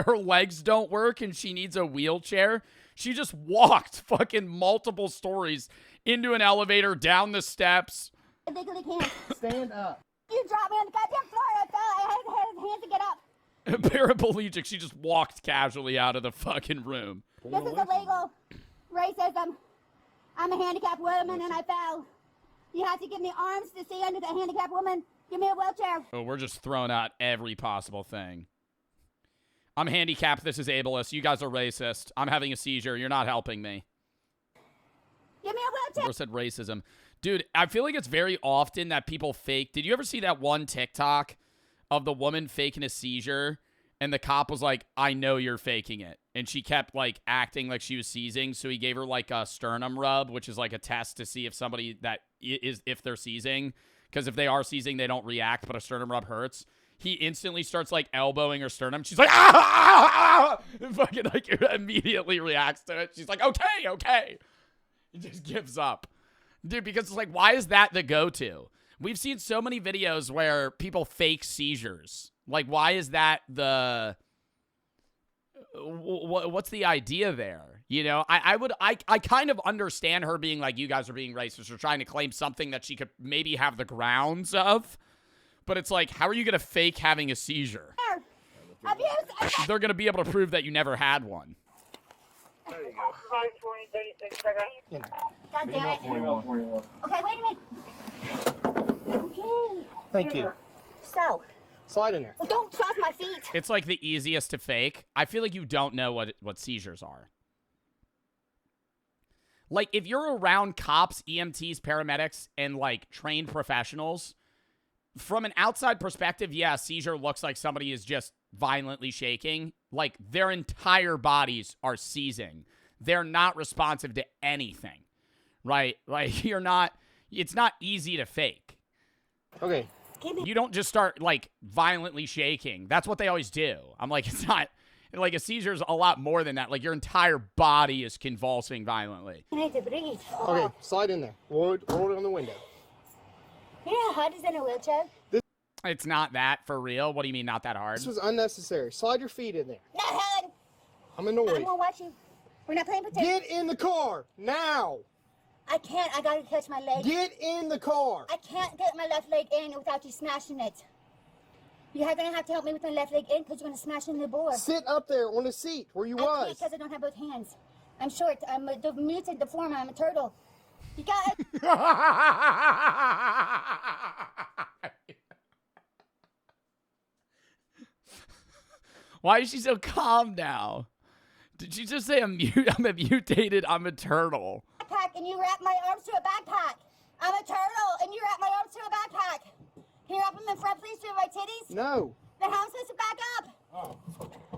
A: her legs don't work and she needs a wheelchair? She just walked fucking multiple stories into an elevator, down the steps.
D: I legally can't.
I: Stand up.
D: You dropped me on the goddamn floor. I fell. I had hands and get up.
A: Paraplegic, she just walked casually out of the fucking room.
D: This is illegal racism. I'm a handicapped woman and I fell. You have to give me arms to see under the handicapped woman. Give me a wheelchair.
A: Oh, we're just throwing out every possible thing. I'm handicapped. This is ableist. You guys are racist. I'm having a seizure. You're not helping me.
D: Give me a wheelchair.
A: Or said racism. Dude, I feel like it's very often that people fake. Did you ever see that one TikTok of the woman faking a seizure? And the cop was like, I know you're faking it. And she kept, like, acting like she was seizing. So he gave her, like, a sternum rub, which is, like, a test to see if somebody that is, if they're seizing. Because if they are seizing, they don't react, but a sternum rub hurts. He instantly starts, like, elbowing her sternum. She's like, ah! And fucking, like, immediately reacts to it. She's like, okay. He just gives up. Dude, because it's like, why is that the go-to? We've seen so many videos where people fake seizures. Like, why is that the... What's the idea there? You know, I kind of understand her being like, you guys are being racist or trying to claim something that she could maybe have the grounds of. But it's like, how are you going to fake having a seizure?
D: Abuse.
A: They're going to be able to prove that you never had one.
I: There you go.
D: 520, 36, God damn it.
I: 41.
D: Okay, wait a minute. Okay.
C: Thank you.
D: So,
C: Slide in there.
D: don't trust my feet.
A: It's like the easiest to fake. I feel like you don't know what seizures are. Like, if you're around cops, EMTs, paramedics, and, like, trained professionals, from an outside perspective, yeah, seizure looks like somebody is just violently shaking. Like, their entire bodies are seizing. They're not responsive to anything, right? Like, it's not easy to fake.
C: Okay.
A: You don't just start, like, violently shaking. That's what they always do. I'm like, it's not, like, a seizure is a lot more than that. Like, your entire body is convulsing violently.
D: I need to breathe.
C: Okay, slide in there. Roll it on the window.
D: You know how hard is in a wheelchair?
A: It's not that for real. What do you mean not that hard?
C: This was unnecessary. Slide your feet in there.
D: No, Helen.
C: I'm annoyed.
D: I'm gonna watch you. We're not playing pretend.
C: Get in the car now.
D: I can't. I gotta catch my leg.
C: Get in the car.
D: I can't get my left leg in without you smashing it. You're gonna have to help me with my left leg in because you're gonna smash in the board.
C: Sit up there on the seat where you
D: I
C: was.
D: can't because I don't have both hands. I'm short. I'm a mutant deformer. I'm a turtle. You got it.
A: Why is she so calm now? Did she just say I'm a mutated, I'm a turtle?
D: Backpack and you wrap my arms to a backpack. I'm a turtle and you wrap my arms to a backpack. Can you wrap them in front, please, to my titties?
C: No.
D: Then how am I supposed to back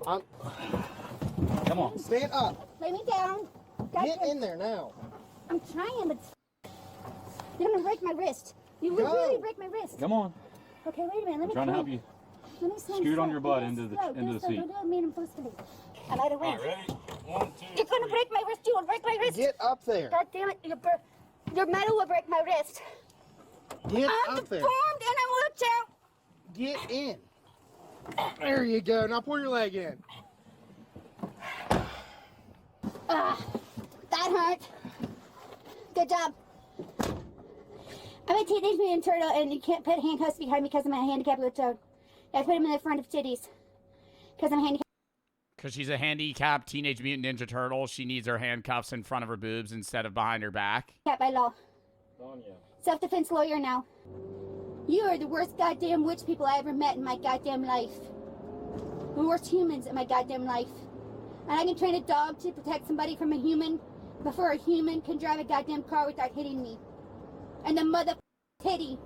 D: up?
H: Come on.
C: Stand up.
D: Lay me down.
C: Get in there now.
D: I'm trying, but you're gonna break my wrist. You would
C: Go.
D: really break my wrist.
H: Come on.
D: Okay, wait a minute. Let me
H: Trying to
D: try.
H: help you.
D: Let me stand
H: Scoot on
D: slow.
H: your butt
D: Do
H: into
D: this
H: the
D: slow.
H: into
D: Do
H: the
D: this slow.
H: seat.
D: Don't do it mean I'm supposed to be. I light away.
I: Ready? 1, 2.
D: You're gonna break my wrist. You will break my wrist.
C: Get up there.
D: God damn it. Your metal will break my wrist.
C: Get
D: I'm
C: up there.
D: deformed in a wheelchair.
C: Get in. There you go. Now pull your leg in.
D: That hurt. Good job. I'm a teenage mutant turtle, and you can't put handcuffs behind me because I'm a handicapped wheelchair. I put them in the front of titties because I'm handicapped.
A: Because she's a handicapped Teenage Mutant Ninja Turtle, she needs her handcuffs in front of her boobs instead of behind her back.
D: By law.
H: Sonia.
D: Self-defense lawyer now. You are the worst goddamn witch people I ever met in my goddamn life. The worst humans in my goddamn life. And I can train a dog to protect somebody from a human before a human can drive a goddamn car without hitting me. And the mother titty.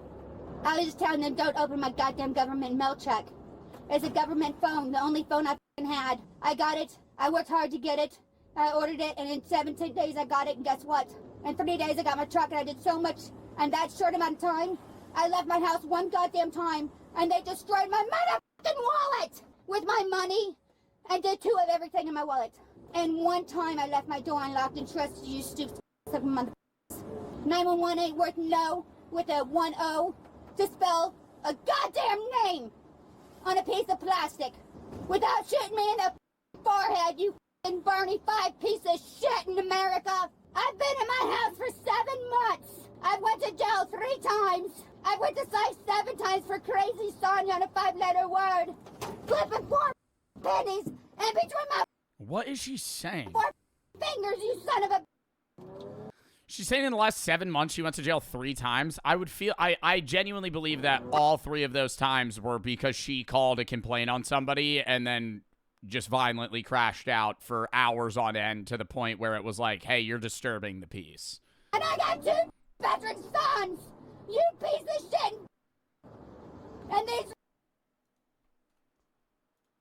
D: I was just telling them don't open my goddamn government mail check. It's a government phone, the only phone I had. I got it. I worked hard to get it. I ordered it, and in 17 days I got it, and guess what? In 3 days I got my truck, and I did so much in that short amount of time. I left my house one goddamn time, and they destroyed my motherfucking wallet with my money, and did 2 of everything in my wallet. And one time I left my door unlocked and trusted you stupid motherfuckers. 911 ain't worth no with a 1-0 to spell a goddamn name on a piece of plastic without shooting me in the forehead, you f***ing Barney 5 piece of shit in America. I've been in my house for 7 months. I went to jail 3 times. I went to psych 7 times for crazy Sonia on a 5-letter word. flipping 4 pennies in between my
A: What is she saying?
D: 4 fingers, you son of a...
A: She's saying in the last 7 months she went to jail 3 times. I genuinely believe that all 3 of those times were because she called a complaint on somebody and then just violently crashed out for hours on end to the point where it was like, hey, you're disturbing the peace.
D: And I got 2 veteran sons, you piece of shit. And these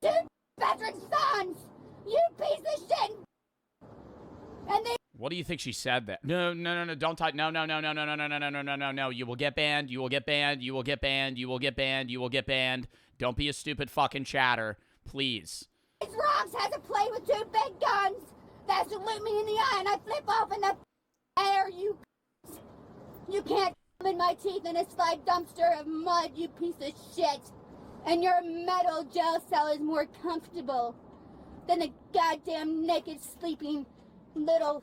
D: 2 veteran sons, you piece of shit. And they...
A: What do you think she said that? No, don't type. No. You will get banned. You will get banned. You will get banned. You will get banned. You will get banned. Don't be a stupid fucking chatter, please.
D: These rocks has a plane with 2 big guns that salute me in the eye, and I flip off in the air. You can't come in my teeth in a slide dumpster of mud, you piece of shit. And your metal jail cell is more comfortable than the goddamn naked sleeping little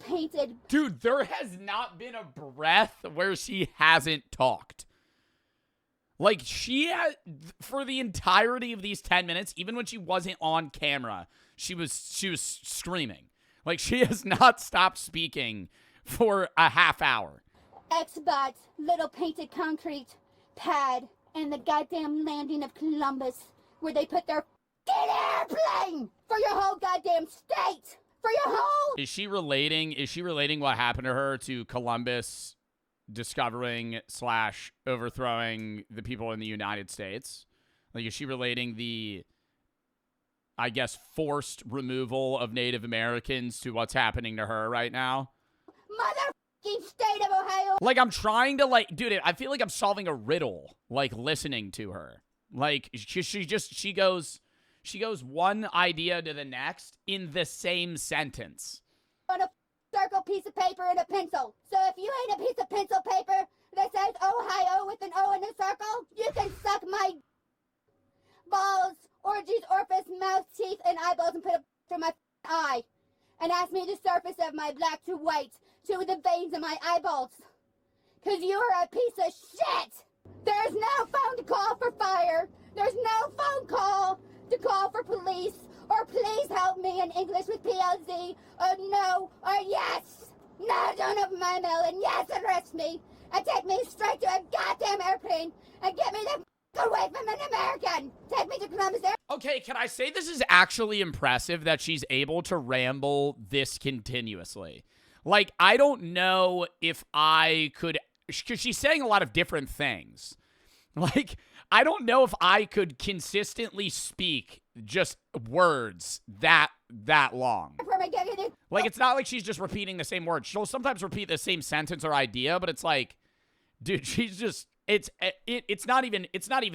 D: painted...
A: Dude, there has not been a breath where she hasn't talked. Like, she had, for the entirety of these 10 minutes, even when she wasn't on camera, she was screaming. Like, she has not stopped speaking for a half hour.
D: Xbox, little painted concrete pad, and the goddamn landing of Columbus, where they put their airplane for your whole goddamn state. For your whole...
A: Is she relating what happened to her to Columbus discovering / overthrowing the people in the United States? Like, is she relating the, I guess, forced removal of Native Americans to what's happening to her right now?
D: Motherfucking state of Ohio.
A: Like, I'm trying to, like, dude, I feel like I'm solving a riddle, like, listening to her. Like, she goes one idea to the next in the same sentence.
D: On a circle piece of paper and a pencil. So if you ain't a piece of pencil paper that says Ohio with an O in a circle, you can suck my balls, orgies, orifice, mouth, teeth, and eyeballs and put it through my eye. And ask me the surface of my black to white to the veins of my eyeballs. Cause you are a piece of shit. There's no phone to call for fire. There's no phone call to call for police, or please help me in English with PLZ, or no, or yes. No, don't open my mail, and yes, arrest me, and take me straight to a goddamn airplane, and get me the f*** away from an American. Take me to Columbus Air.
A: Okay, can I say this is actually impressive that she's able to ramble this continuously? Like, I don't know if I could, because she's saying a lot of different things. Like, I don't know if I could consistently speak just words that long. Like, it's not like she's just repeating the same word. She'll sometimes repeat the same sentence or idea, but it's like, dude, she's just, it's not even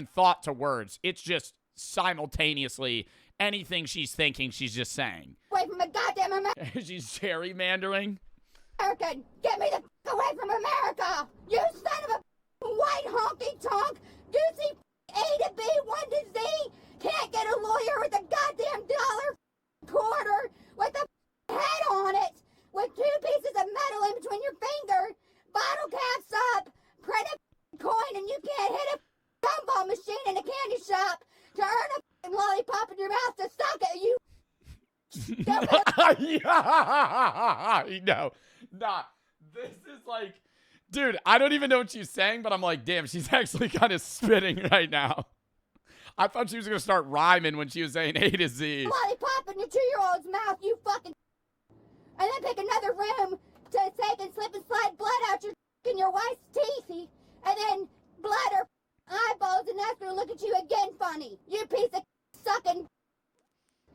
A: thought to words. It's just simultaneously anything she's thinking, she's just saying.
D: Away from a goddamn American.
A: She's gerrymandering.
D: American, get me the f*** away from America. You son of a white honky tonk, goosey A to B, 1 to Z. Can't get a lawyer with a goddamn dollar quarter with a head on it, with 2 pieces of metal in between your finger, bottle caps up, print a coin, and you can't hit a gumball machine in a candy shop to earn a lollipop in your mouth to suck it, you stupid.
A: Yeah, no, nah, this is like, dude, I don't even know what she's saying, but I'm like, damn, she's actually kind of spitting right now. I thought she was going to start rhyming when she was saying A to Z.
D: Lollipop in your 2-year-old's mouth, you fucking... And then pick another room to take and slip and slide blood out your wife's teeth. And then blood or eyeballs, and that's going to look at you again funny. You piece of sucking...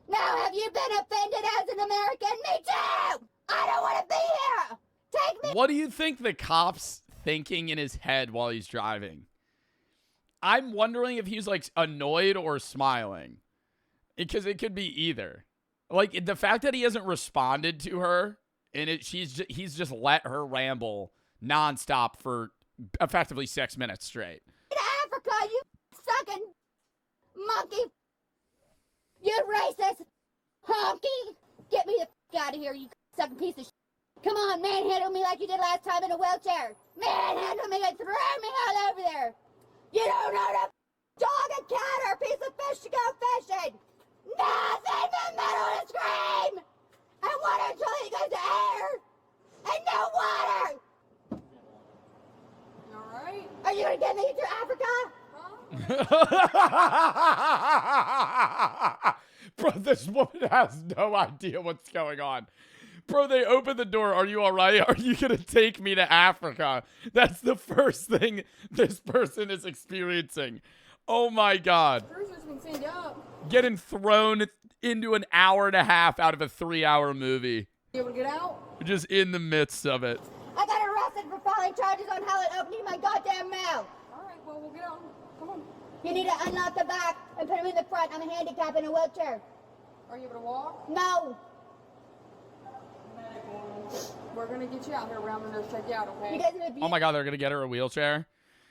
D: Now, have you been offended as an American? Me too! I don't want to be here! Take me...
A: What do you think the cop's thinking in his head while he's driving? I'm wondering if he's, like, annoyed or smiling. Because it could be either. Like, the fact that he hasn't responded to her, and he's just let her ramble nonstop for effectively 6 minutes straight.
D: In Africa, you sucking monkey. You racist honky. Get me the f*** out of here, you sucking piece of shit. Come on, manhandle me like you did last time in a wheelchair. Manhandle me and throw me all over there. You don't know to dog a cat or a piece of fish to go mouth in the middle of the scream! And water until he goes to air! And no water!
G: Alright?
D: Are you gonna get me to Africa?
A: Bro, this woman has no idea what's going on. Bro, they open the door. Are you all right? Are you going to take me to Africa? That's the first thing this person is experiencing. Oh, my God.
G: Cruisers can send you up.
A: Getting thrown into an hour and a half out of a 3-hour movie.
G: You able to get out?
A: Just in the midst of it.
D: I got arrested for filing charges on hell and opening my goddamn mouth!
G: Alright, well, we'll get out. Come on.
D: You need to unlock the back and put him in the front. I'm handicapped in a wheelchair.
G: Are you able to walk?
D: No!
G: We're gonna get you out here. We're gonna check you out, okay?
D: You guys have
A: Oh, my God, they're going to get her a wheelchair.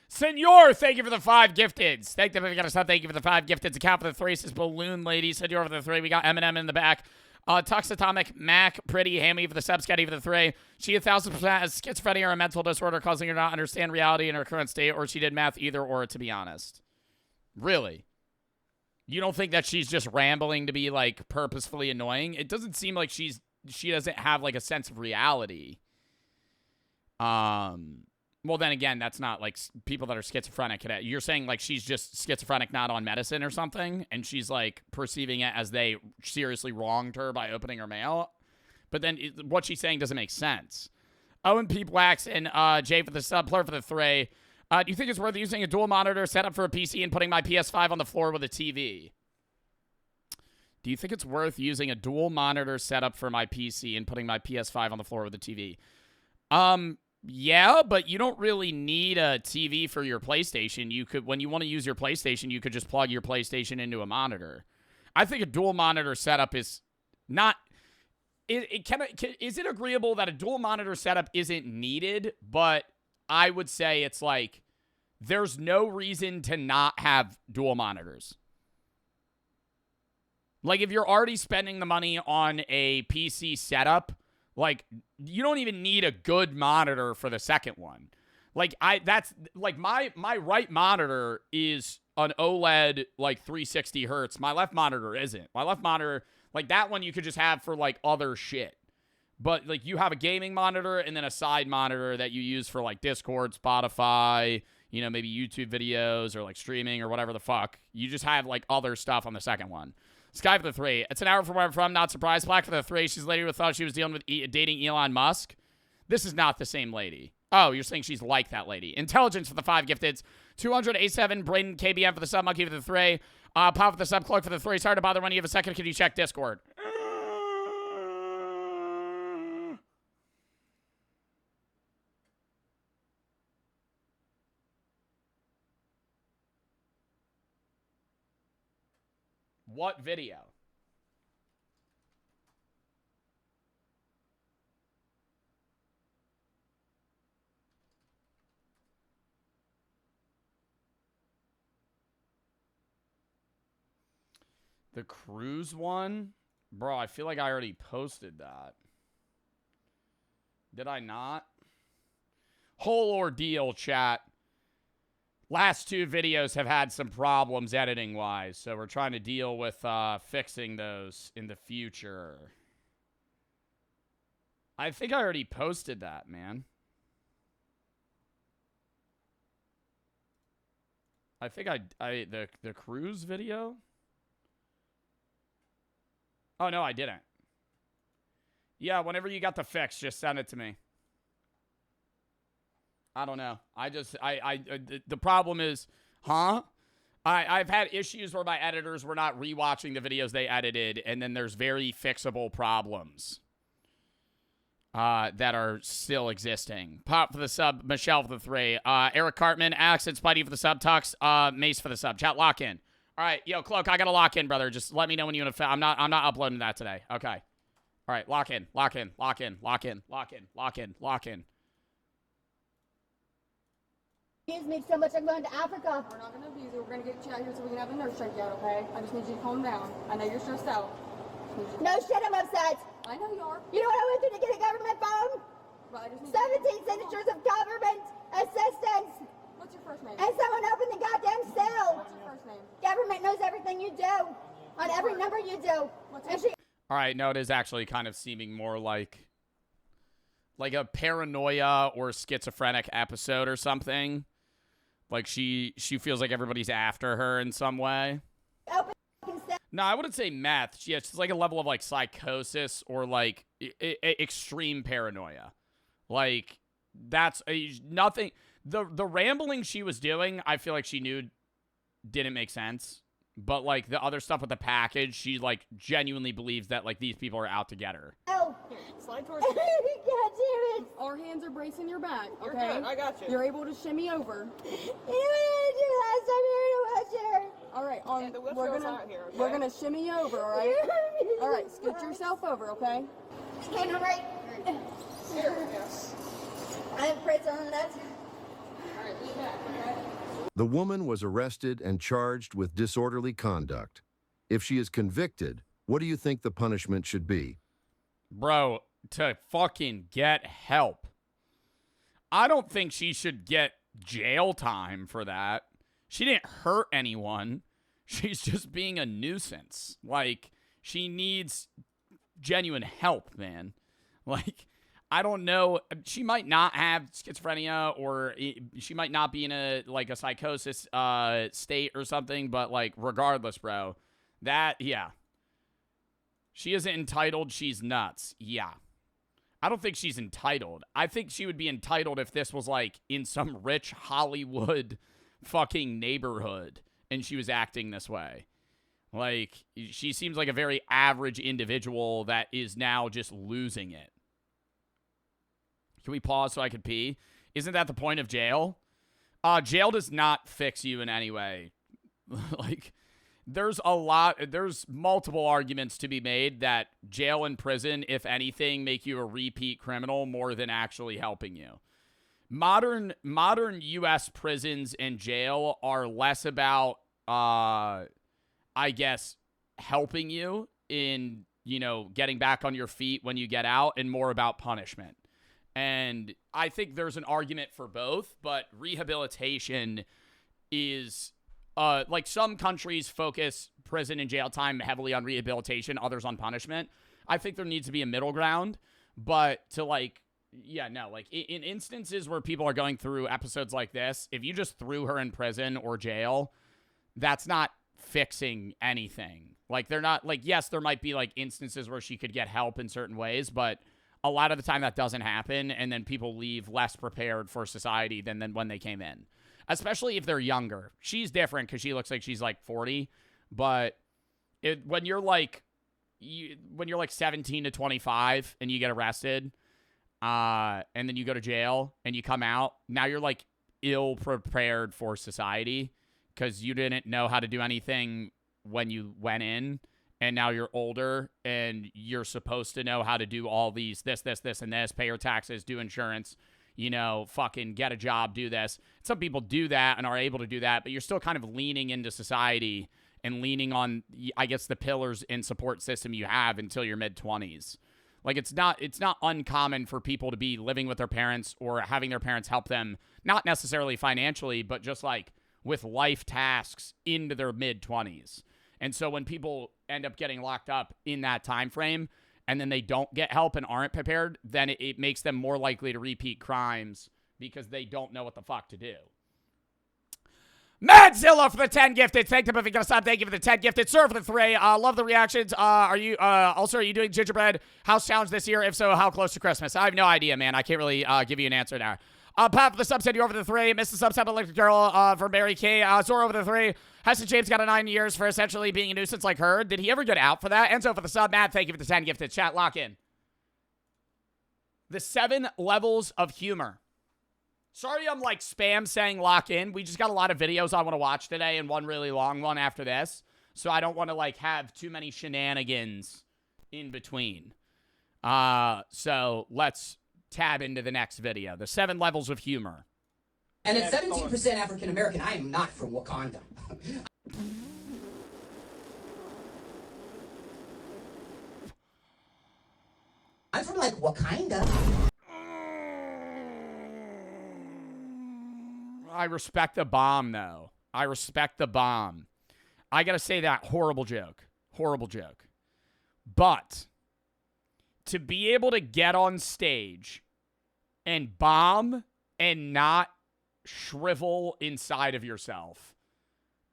A: Senor, thank you for the 5 gifteds. Thank you for the 5 gifteds. Account for the 3 says Balloon Lady. Senor for the 3. We got Eminem in the back. Tux Atomic, Mac, Pretty, Hammy for the sub, Scotty for the 3. She 1,000% has schizophrenia or a mental disorder causing her to not understand reality in her current state, or she did math either or, to be honest. Really? You don't think that she's just rambling to be, like, purposefully annoying? It doesn't seem like she doesn't have, like, a sense of reality. Well, then again, that's not, like, people that are schizophrenic. You're saying, like, she's just schizophrenic, not on medicine or something, and she's, like, perceiving it as they seriously wronged her by opening her mail? But then what she's saying doesn't make sense. Owen P. Blacks and Jay for the sub, Plur for the 3. Do you think it's worth using a dual monitor setup for a PC and putting my PS5 on the floor with a TV? Do you think it's worth using a dual monitor setup for my PC and putting my PS5 on the floor with a TV? Yeah, but you don't really need a TV for your PlayStation. You could, when you want to use your PlayStation, you could just plug your PlayStation into a monitor. I think a dual monitor setup is not. Is it agreeable that a dual monitor setup isn't needed? But I would say it's like there's no reason to not have dual monitors. Like, if you're already spending the money on a PC setup, like, you don't even need a good monitor for the second one. Like, that's, like, my right monitor is an OLED, like, 360 hertz. My left monitor isn't. My left monitor, like, that one you could just have for, like, other shit. But, like, you have a gaming monitor and then a side monitor that you use for, like, Discord, Spotify, you know, maybe YouTube videos or, like, streaming or whatever the fuck. You just have, like, other stuff on the second one. Sky for the 3. It's an hour from where I'm from. Not surprised. Black for the 3. She's a lady who thought she was dealing with dating Elon Musk. This is not the same lady. Oh, you're saying she's like that lady. Intelligence for the 5 gifteds. 287. Braden KBM for the sub. Monkey for the 3. Pop for the sub. Clark for the 3. Sorry to bother when you have a second. Can you check Discord? What video? The cruise one? Bro, I feel like I already posted that. Did I not? Whole ordeal, chat. Last 2 videos have had some problems editing-wise, so we're trying to deal with fixing those in the future. I think I already posted that, man. I think the cruise video? Oh, no, I didn't. Yeah, whenever you got the fix, just send it to me. I don't know. The problem is, I've had issues where my editors were not rewatching the videos they edited, and then there's very fixable problems that are still existing. Pop for the sub, Michelle for the 3, Eric Cartman, Alex and Spidey for the sub, Tux, Mace for the sub. Chat, lock in. All right, yo, Cloak, I gotta lock in, brother. Just let me know when you want to. I'm not uploading that today. Okay. All right, lock in.
D: Abuse me so much I'm going to Africa.
G: We're not gonna abuse you. We're gonna get you out here so we can have a nurse check you out, okay? I just need you to calm down. I know you're stressed out.
D: No shit, I'm upset.
G: I know you are.
D: You know what I went through to get a government phone?
G: But I just need
D: 17 signatures of government assistance.
G: What's your first name?
D: And someone opened the goddamn cell.
G: What's your first name?
D: Government knows everything you do. on every number you do. And she
A: All right, no, it is actually kind of seeming more like a paranoia or schizophrenic episode or something. Like she feels like everybody's after her in some way.
D: opens that
A: No, I wouldn't say meth. She has like a level of like psychosis or like extreme paranoia. Like that's nothing. The rambling she was doing, I feel like she knew didn't make sense. But like the other stuff with the package, she like genuinely believes that like these people are out to get her.
D: oh.
J: Slide towards
D: God
J: me.
D: damn it.
J: Our hands are bracing your back,
F: You're
J: okay?
F: good, I got you.
J: You're able to shimmy over.
D: You know what I did last time you were in a wheelchair?
J: All right,
F: Yeah, the wheelchair's out here, okay?
J: we're gonna shimmy over, all right? All right, scoot yourself over, okay?
D: Stand on right.
F: Here, yes.
D: I'm prison on that.
F: All right, lean back, okay?
E: The woman was arrested and charged with disorderly conduct. If she is convicted, what do you think the punishment should be?
A: Bro, to fucking get help. I don't think she should get jail time for that. She didn't hurt anyone. She's just being a nuisance. Like, she needs genuine help, man. Like, I don't know. She might not have schizophrenia or she might not be in a psychosis state or something, but like regardless, bro, yeah. She isn't entitled. She's nuts. Yeah. I don't think she's entitled. I think she would be entitled if this was like in some rich Hollywood fucking neighborhood and she was acting this way. Like, she seems like a very average individual that is now just losing it. Can we pause so I could pee? Isn't that the point of jail? Jail does not fix you in any way. Like, there's multiple arguments to be made that jail and prison, if anything, make you a repeat criminal more than actually helping you. Modern U.S. prisons and jail are less about, I guess, helping you in, getting back on your feet when you get out and more about punishment. And I think there's an argument for both, but rehabilitation is, like some countries focus prison and jail time heavily on rehabilitation, others on punishment. I think there needs to be a middle ground, but to in instances where people are going through episodes like this, if you just threw her in prison or jail, that's not fixing anything. Like, they're not, like, yes, there might be like instances where she could get help in certain ways, but a lot of the time that doesn't happen, and then people leave less prepared for society than when they came in. Especially if they're younger. She's different because she looks like she's like 40, but when you're like 17 to 25 and you get arrested, and then you go to jail and you come out, now you're like ill prepared for society because you didn't know how to do anything when you went in. And now you're older, and you're supposed to know how to do all these, this, and this, pay your taxes, do insurance, fucking get a job, do this. Some people do that and are able to do that, but you're still kind of leaning into society and leaning on, I guess, the pillars and support system you have until your mid-20s. Like, it's not uncommon for people to be living with their parents or having their parents help them, not necessarily financially, but just like with life tasks into their mid-20s. And so when people end up getting locked up in that time frame and then they don't get help and aren't prepared, then it makes them more likely to repeat crimes because they don't know what the fuck to do. Madzilla for the 10 gifted. Thank you for Thank you for the 10 gifted. Sir for the 3. Love the reactions. Are you doing gingerbread house challenge this year? If so, how close to Christmas? I have no idea, man. I can't really give you an answer now. Pat for the subset, you over the 3. Mr. Subset, Electric Girl for Mary Kay. Zora over the 3. Heston James got a 9 years for essentially being a nuisance like her. Did he ever get out for that? Enzo for the sub. Matt, thank you for the 10 gifted. Chat, lock in. The 7 levels of humor. Sorry I'm like spam saying lock in. We just got a lot of videos I want to watch today and one really long one after this. So I don't want to like have too many shenanigans in between. So let's tab into the next video. The 7 levels of humor.
K: And at 17% African American, I am not from Wakanda. I'm from like Wakanda.
A: I respect the bomb though. I respect the bomb. I gotta say that horrible joke. Horrible joke. But to be able to get on stage and bomb and not shrivel inside of yourself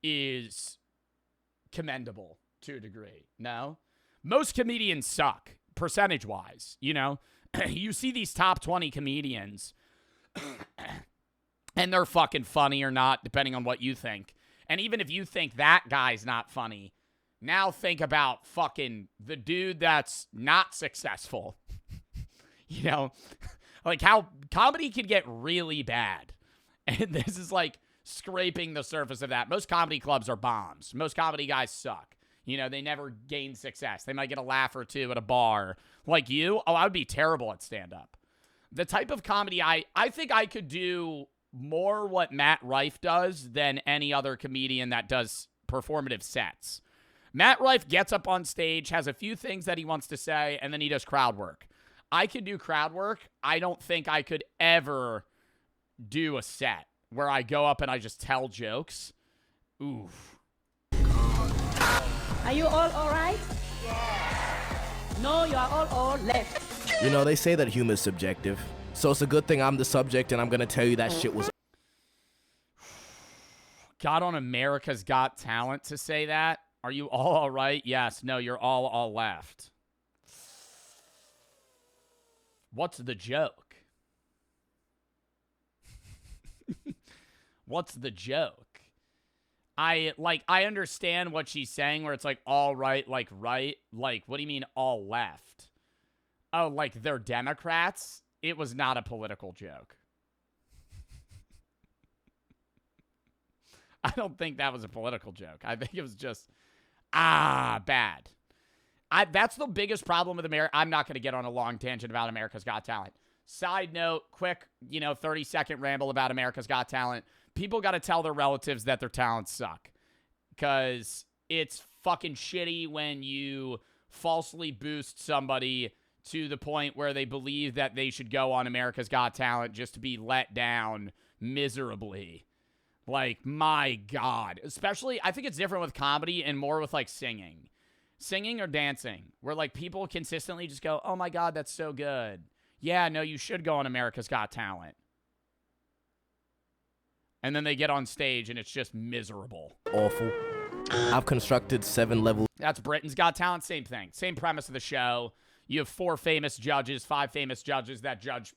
A: is commendable to a degree. No? Most comedians suck, percentage-wise, you know? You see these top 20 comedians, and they're fucking funny or not, depending on what you think. And even if you think that guy's not funny, now think about fucking the dude that's not successful. You know? Like how comedy can get really bad. And this is like scraping the surface of that. Most comedy clubs are bombs. Most comedy guys suck. You know, they never gain success. They might get a laugh or two at a bar. Like you, I would be terrible at stand-up. The type of comedy I think I could do more what Matt Rife does than any other comedian that does performative sets. Matt Rife gets up on stage, has a few things that he wants to say, and then he does crowd work. I could do crowd work. I don't think I could ever do a set where I go up and I just tell jokes. Oof.
K: Are you all right? Yeah. No, you are all left.
L: You know, they say that humor is subjective. So it's a good thing I'm the subject and I'm going to tell you that shit was...
A: Got on America's Got Talent to say that? Are you all right? Yes. No, you're all left. What's the joke? What's the joke? I understand what she's saying where it's like all right, like right. Like, what do you mean all left? Oh, like they're Democrats? It was not a political joke. I don't think that was a political joke. I think it was just, bad. That's the biggest problem with America. I'm not going to get on a long tangent about America's Got Talent. Side note, quick, 30-second ramble about America's Got Talent. People got to tell their relatives that their talents suck. Because it's fucking shitty when you falsely boost somebody to the point where they believe that they should go on America's Got Talent just to be let down miserably. Like, my God. Especially, I think it's different with comedy and more with, like, singing. Singing or dancing. Where, like, people consistently just go, oh, my God, that's so good. Yeah, no, you should go on America's Got Talent. And then they get on stage and it's just miserable.
L: Awful. I've constructed 7 levels.
A: That's Britain's Got Talent. Same thing. Same premise of the show. You have 4 famous judges, 5 famous judges that judge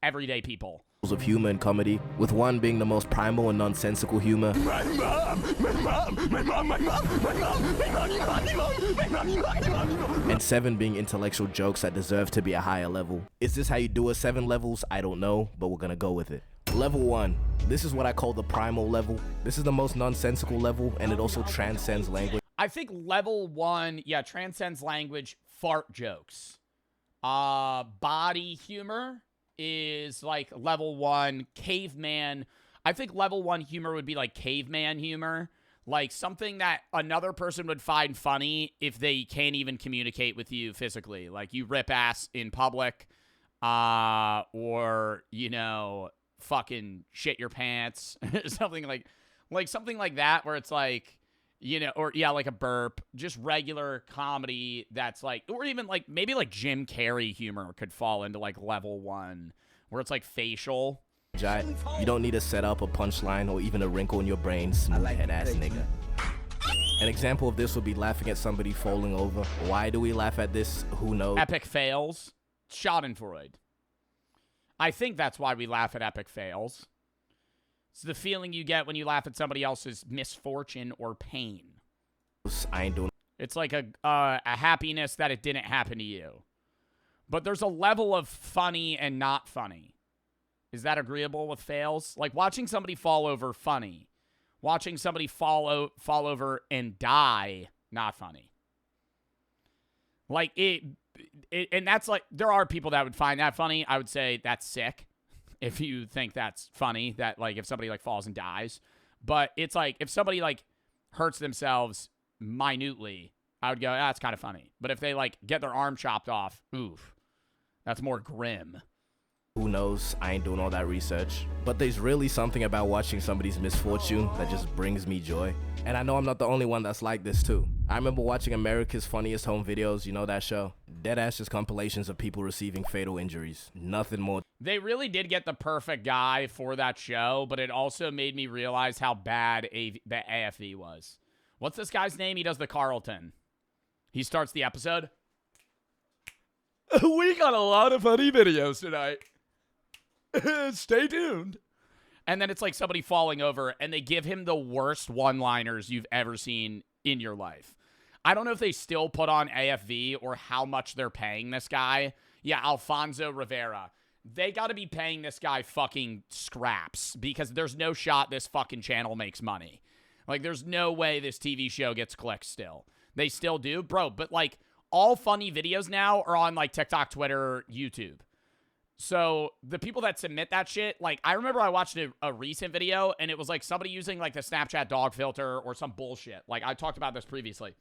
A: everyday people.
L: Of humor and comedy, with one being the most primal and nonsensical humor. And 7 being intellectual jokes that deserve to be a higher level. Is this how you do a 7 levels? I don't know, but we're gonna go with it. Level 1. This is what I call the primal level. This is the most nonsensical level, and it also transcends language.
A: I think level 1, transcends language, fart jokes. Body humor is like level 1. Caveman. I think level 1 humor would be like caveman humor. Like something that another person would find funny if they can't even communicate with you physically. Like you rip ass in public, or, fucking shit your pants. something like that where it's like, like a burp, just regular comedy that's like, or even like maybe like Jim Carrey humor could fall into like level 1 where it's like facial.
L: You don't need to set up a punchline or even a wrinkle in your brain, smooth head ass nigga. An example of this would be laughing at somebody falling over. Why do we laugh at this? Who knows?
A: Epic fails. Schadenfreude. I think that's why we laugh at epic fails. It's the feeling you get when you laugh at somebody else's misfortune or pain.
L: I ain't doing.
A: It's like a happiness that it didn't happen to you. But there's a level of funny and not funny. Is that agreeable with fails? Like watching somebody fall over, funny. Watching somebody fall over and die, not funny. Like and that's like, there are people that would find that funny. I would say that's sick. If you think that's funny, that like if somebody like falls and dies. But it's like if somebody like hurts themselves minutely, I would go, that's kind of funny. But if they like get their arm chopped off, oof, that's more grim.
L: Who knows? I ain't doing all that research. But there's really something about watching somebody's misfortune that just brings me joy. And I know I'm not the only one that's like this too. I remember watching America's Funniest Home Videos, you know that show? Deadass just compilations of people receiving fatal injuries. Nothing more.
A: They really did get the perfect guy for that show, but it also made me realize how bad the AFV was. What's this guy's name? He does the Carlton. He starts the episode. We got a lot of funny videos tonight. Stay tuned. And then it's like somebody falling over, and they give him the worst one-liners you've ever seen in your life. I don't know if they still put on AFV or how much they're paying this guy. Yeah, Alfonso Rivera. They got to be paying this guy fucking scraps because there's no shot this fucking channel makes money. Like, there's no way this TV show gets clicks still. They still do? Bro, but, like, all funny videos now are on, like, TikTok, Twitter, YouTube. So the people that submit that shit, like, I remember I watched a recent video, and it was, like, somebody using, like, the Snapchat dog filter or some bullshit. Like, I talked about this previously.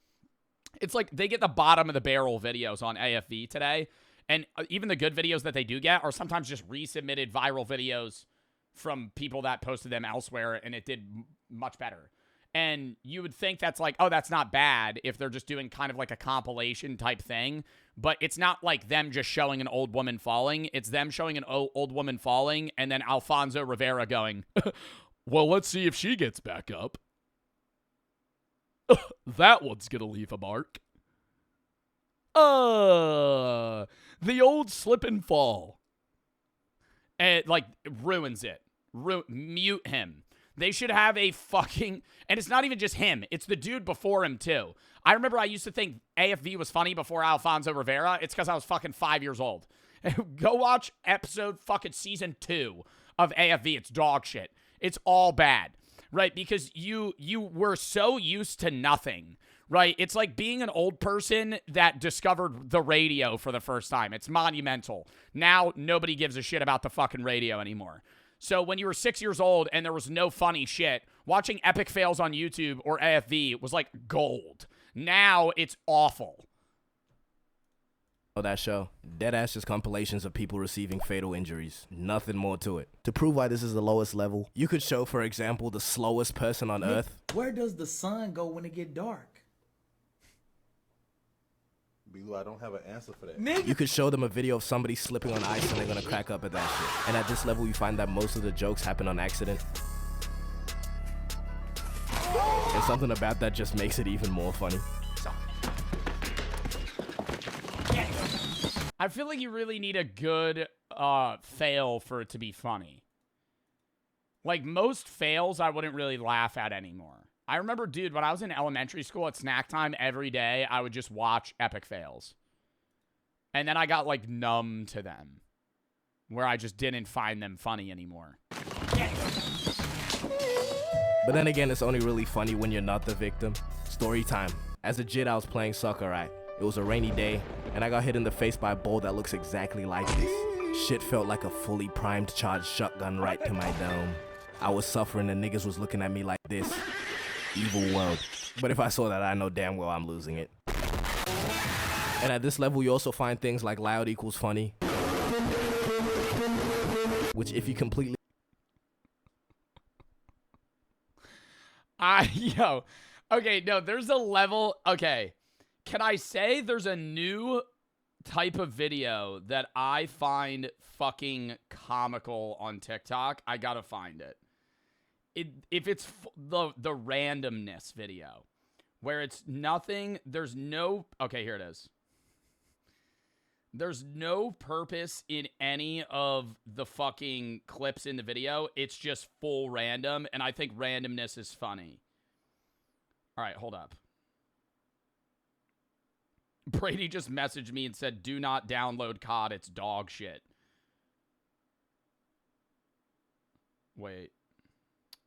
A: It's like they get the bottom of the barrel videos on AFV today, and even the good videos that they do get are sometimes just resubmitted viral videos from people that posted them elsewhere, and it did much better. And you would think that's like, oh, that's not bad if they're just doing kind of like a compilation type thing. But it's not like them just showing an old woman falling. It's them showing an old woman falling and then Alfonso Rivera going, well, let's see if she gets back up. That one's going to leave a mark. The old slip and fall. And, like, ruins it. Mute him. They should have a fucking... And it's not even just him. It's the dude before him, too. I remember I used to think AFV was funny before Alfonso Rivera. It's because I was fucking 5 years old. Go watch episode fucking season 2 of AFV. It's dog shit. It's all bad, right? Because you were so used to nothing, right? It's like being an old person that discovered the radio for the first time. It's monumental. Now nobody gives a shit about the fucking radio anymore. So when you were 6 years old and there was no funny shit, watching epic fails on YouTube or AFV was like gold. Now it's awful.
L: Oh, that show. Deadass just compilations of people receiving fatal injuries. Nothing more to it. To prove why this is the lowest level, you could show, for example, the slowest person on Earth.
M: Where does the sun go when it get dark?
N: Blue, I don't have an answer for that.
M: Nigga.
L: You could show them a video of somebody slipping on ice and they're gonna crack up at that shit. And at this level, you find that most of the jokes happen on accident. And something about that just makes it even more funny.
A: I feel like you really need a good fail for it to be funny. Like, most fails I wouldn't really laugh at anymore. I remember, dude, when I was in elementary school at snack time every day, I would just watch epic fails. And then I got, like, numb to them. Where I just didn't find them funny anymore.
L: But then again, it's only really funny when you're not the victim. Story time. As a kid, I was playing soccer, right? It was a rainy day, and I got hit in the face by a ball that looks exactly like this. Shit felt like a fully primed charged shotgun right to my dome. I was suffering and niggas was looking at me like this. Evil world. But if I saw that, I know damn well I'm losing it. And at this level, you also find things like loud equals funny. Which if you completely...
A: Yo. Okay, no, there's a level... Okay. Can I say there's a new type of video that I find fucking comical on TikTok? I gotta find it. If it's the randomness video, where it's nothing, there's no... Okay, here it is. There's no purpose in any of the fucking clips in the video. It's just full random, and I think randomness is funny. All right, hold up. Brady just messaged me and said, do not download COD, it's dog shit. Wait.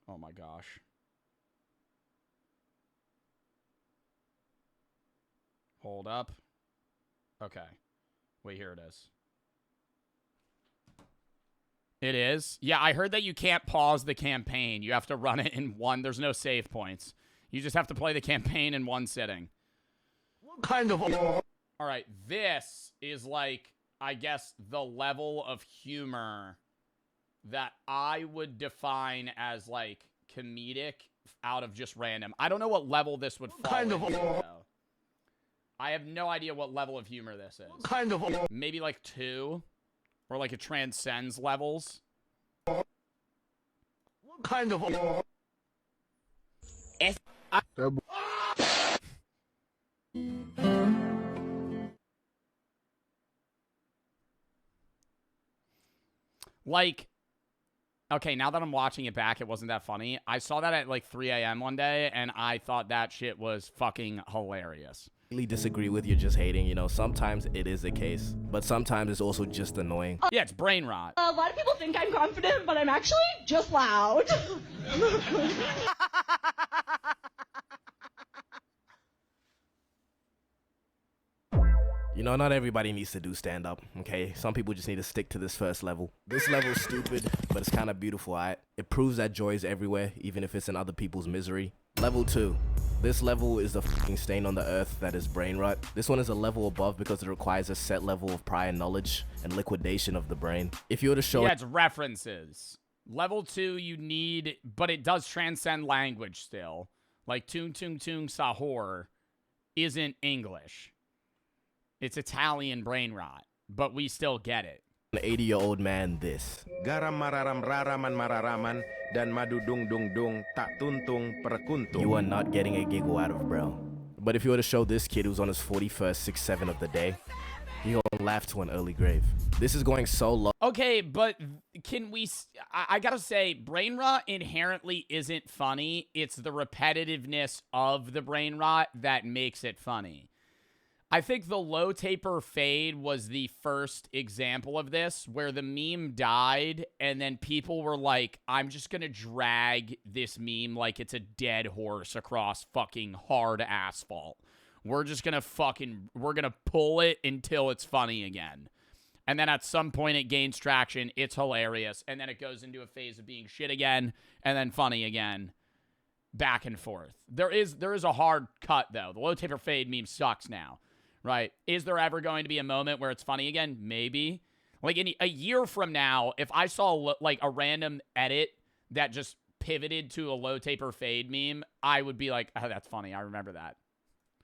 A: Oh my gosh. Hold up. Okay. Wait, here it is. It is? Yeah, I heard that you can't pause the campaign. You have to run it in one. There's no save points. You just have to play the campaign in one sitting.
I: What kind of...
A: All right, this is like, I guess, the level of humor that I would define as, like, comedic out of just random. I don't know what level this would fall into, though. I have no idea what level of humor this is.
I: Kind of.
A: Maybe like 2, or like it transcends levels.
I: Kind of.
A: Like, okay, now that I'm watching it back, it wasn't that funny. I saw that at like 3 a.m. one day, and I thought that shit was fucking hilarious.
L: Really disagree with you, just hating. You know, sometimes it is the case, but sometimes it's also just annoying.
A: Yeah, it's brain rot.
K: A lot of people think I'm confident, but I'm actually just loud.
L: You know, not everybody needs to do stand-up, okay? Some people just need to stick to this first level. This level's stupid, but it's kind of beautiful, alright? It proves that joy is everywhere, even if it's in other people's misery. Level 2. This level is the fucking stain on the earth that is brain rot. This one is a level above because it requires a set level of prior knowledge and liquidation of the brain. If you were to show...
A: Yeah, it's references. Level 2 you need, but it does transcend language still. Like Tung Tung Tung Sahur isn't English. It's Italian brain rot, but we still get it.
L: An 80-year-old man this.
O: Garam mararam raraman mararaman dan madu dung dung dung tak tuntung perkuntung.
L: You are not getting a giggle out of bro. But if you were to show this kid who's on his 41st 6-7 of the day, he'll laugh to an early grave. This is going so low.
A: Okay, but can we... I gotta say, brain rot inherently isn't funny. It's the repetitiveness of the brain rot that makes it funny. I think the low taper fade was the first example of this, where the meme died, and then people were like, I'm just gonna drag this meme like it's a dead horse across fucking hard asphalt. We're just gonna we're gonna pull it until it's funny again. And then at some point it gains traction, it's hilarious, and then it goes into a phase of being shit again, and then funny again. Back and forth. There is a hard cut, though. The low taper fade meme sucks now. Right. Is there ever going to be a moment where it's funny again? Maybe. Like in a year from now, if I saw like a random edit that just pivoted to a low taper fade meme, I would be like, oh, that's funny. I remember that.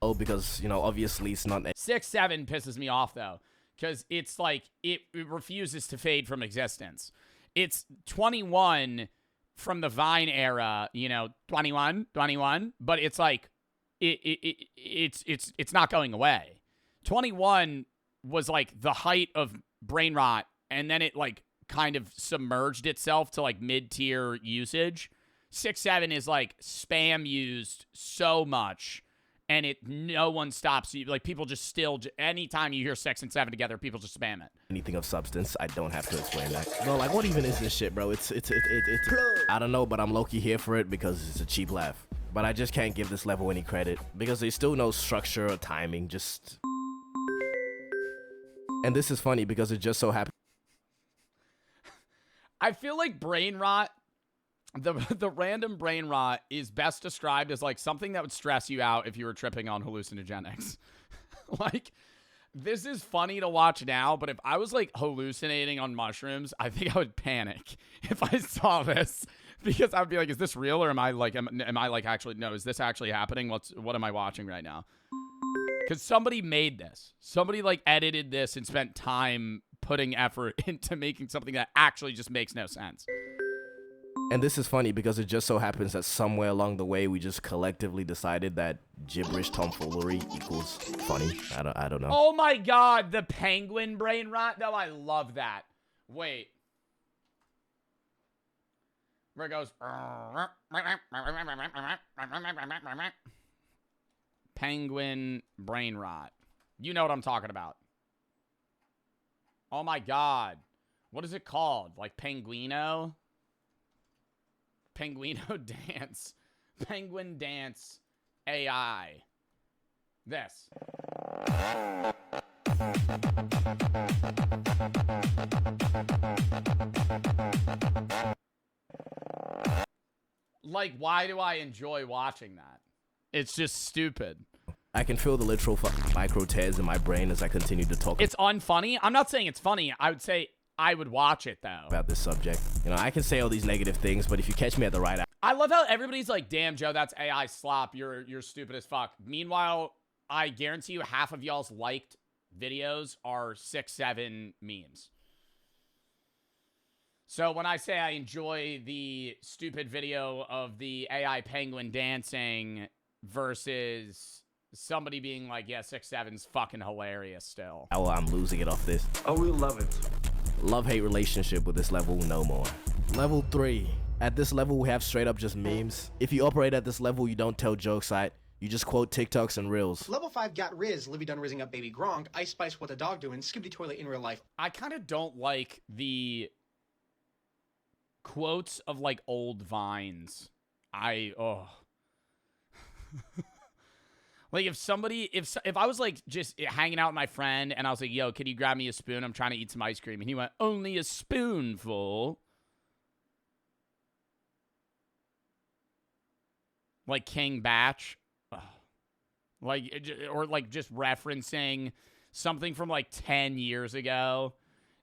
L: Oh, because, you know, obviously it's not...
A: 6-7 pisses me off, though, because it's like it refuses to fade from existence. It's 21 from the Vine era, you know, 21, but it's like it's not going away. 21 was like the height of brain rot, and then it like kind of submerged itself to like mid-tier usage. 6-7 is like spam used so much, and no one stops you. Like people just still, anytime you hear 6 and 7 together, people just spam it.
L: Anything of substance, I don't have to explain that. No, like what even is this shit, bro? It's I don't know, but I'm low-key here for it because it's a cheap laugh. But I just can't give this level any credit because there's still no structure or timing, just... And this is funny because it just so happens.
A: I feel like brain rot, the random brain rot is best described as like something that would stress you out if you were tripping on hallucinogenics. Like, this is funny to watch now, but if I was like hallucinating on mushrooms, I think I would panic if I saw this. Because I would be like, is this real, or am I like actually, no, is this actually happening? What am I watching right now? Because somebody made this. Somebody like edited this and spent time putting effort into making something that actually just makes no sense.
L: And this is funny because it just so happens that somewhere along the way we just collectively decided that gibberish tomfoolery equals funny. I don't know.
A: Oh my god, the penguin brain rot? No, I love that. Wait. Where it goes. Penguin brain rot. You know what I'm talking about. Oh my god. What is it called? Like Penguino? Penguino dance. Penguin dance AI. This. Like, why do I enjoy watching that? It's just stupid.
L: I can feel the literal micro tears in my brain as I continue to talk.
A: It's unfunny. I'm not saying it's funny. I would say I would watch it, though.
L: About this subject. You know, I can say all these negative things, but if you catch me at the right hour.
A: I love how everybody's like, damn, Joe, that's AI slop. You're stupid as fuck. Meanwhile, I guarantee you half of y'all's liked videos are 6-7 memes. So when I say I enjoy the stupid video of the AI penguin dancing versus somebody being like, yeah, 6-7's fucking hilarious still.
L: Oh, I'm losing it off this.
I: Oh, we love it.
L: Love-hate relationship with this level, no more. Level 3. At this level, we have straight up just memes. If you operate at this level, you don't tell jokes, right? You just quote TikToks and Reels.
P: Level 5 got Riz, Livy done rizzing up baby Gronk, Ice Spice what the dog doing, Skibbity toilet in real life.
A: I kind of don't like the quotes of like old vines. Like if somebody, if I was like just hanging out with my friend and I was like, yo, can you grab me a spoon? I'm trying to eat some ice cream. And he went, only a spoonful. Like King Batch. Ugh. Like, or like just referencing something from like 10 years ago.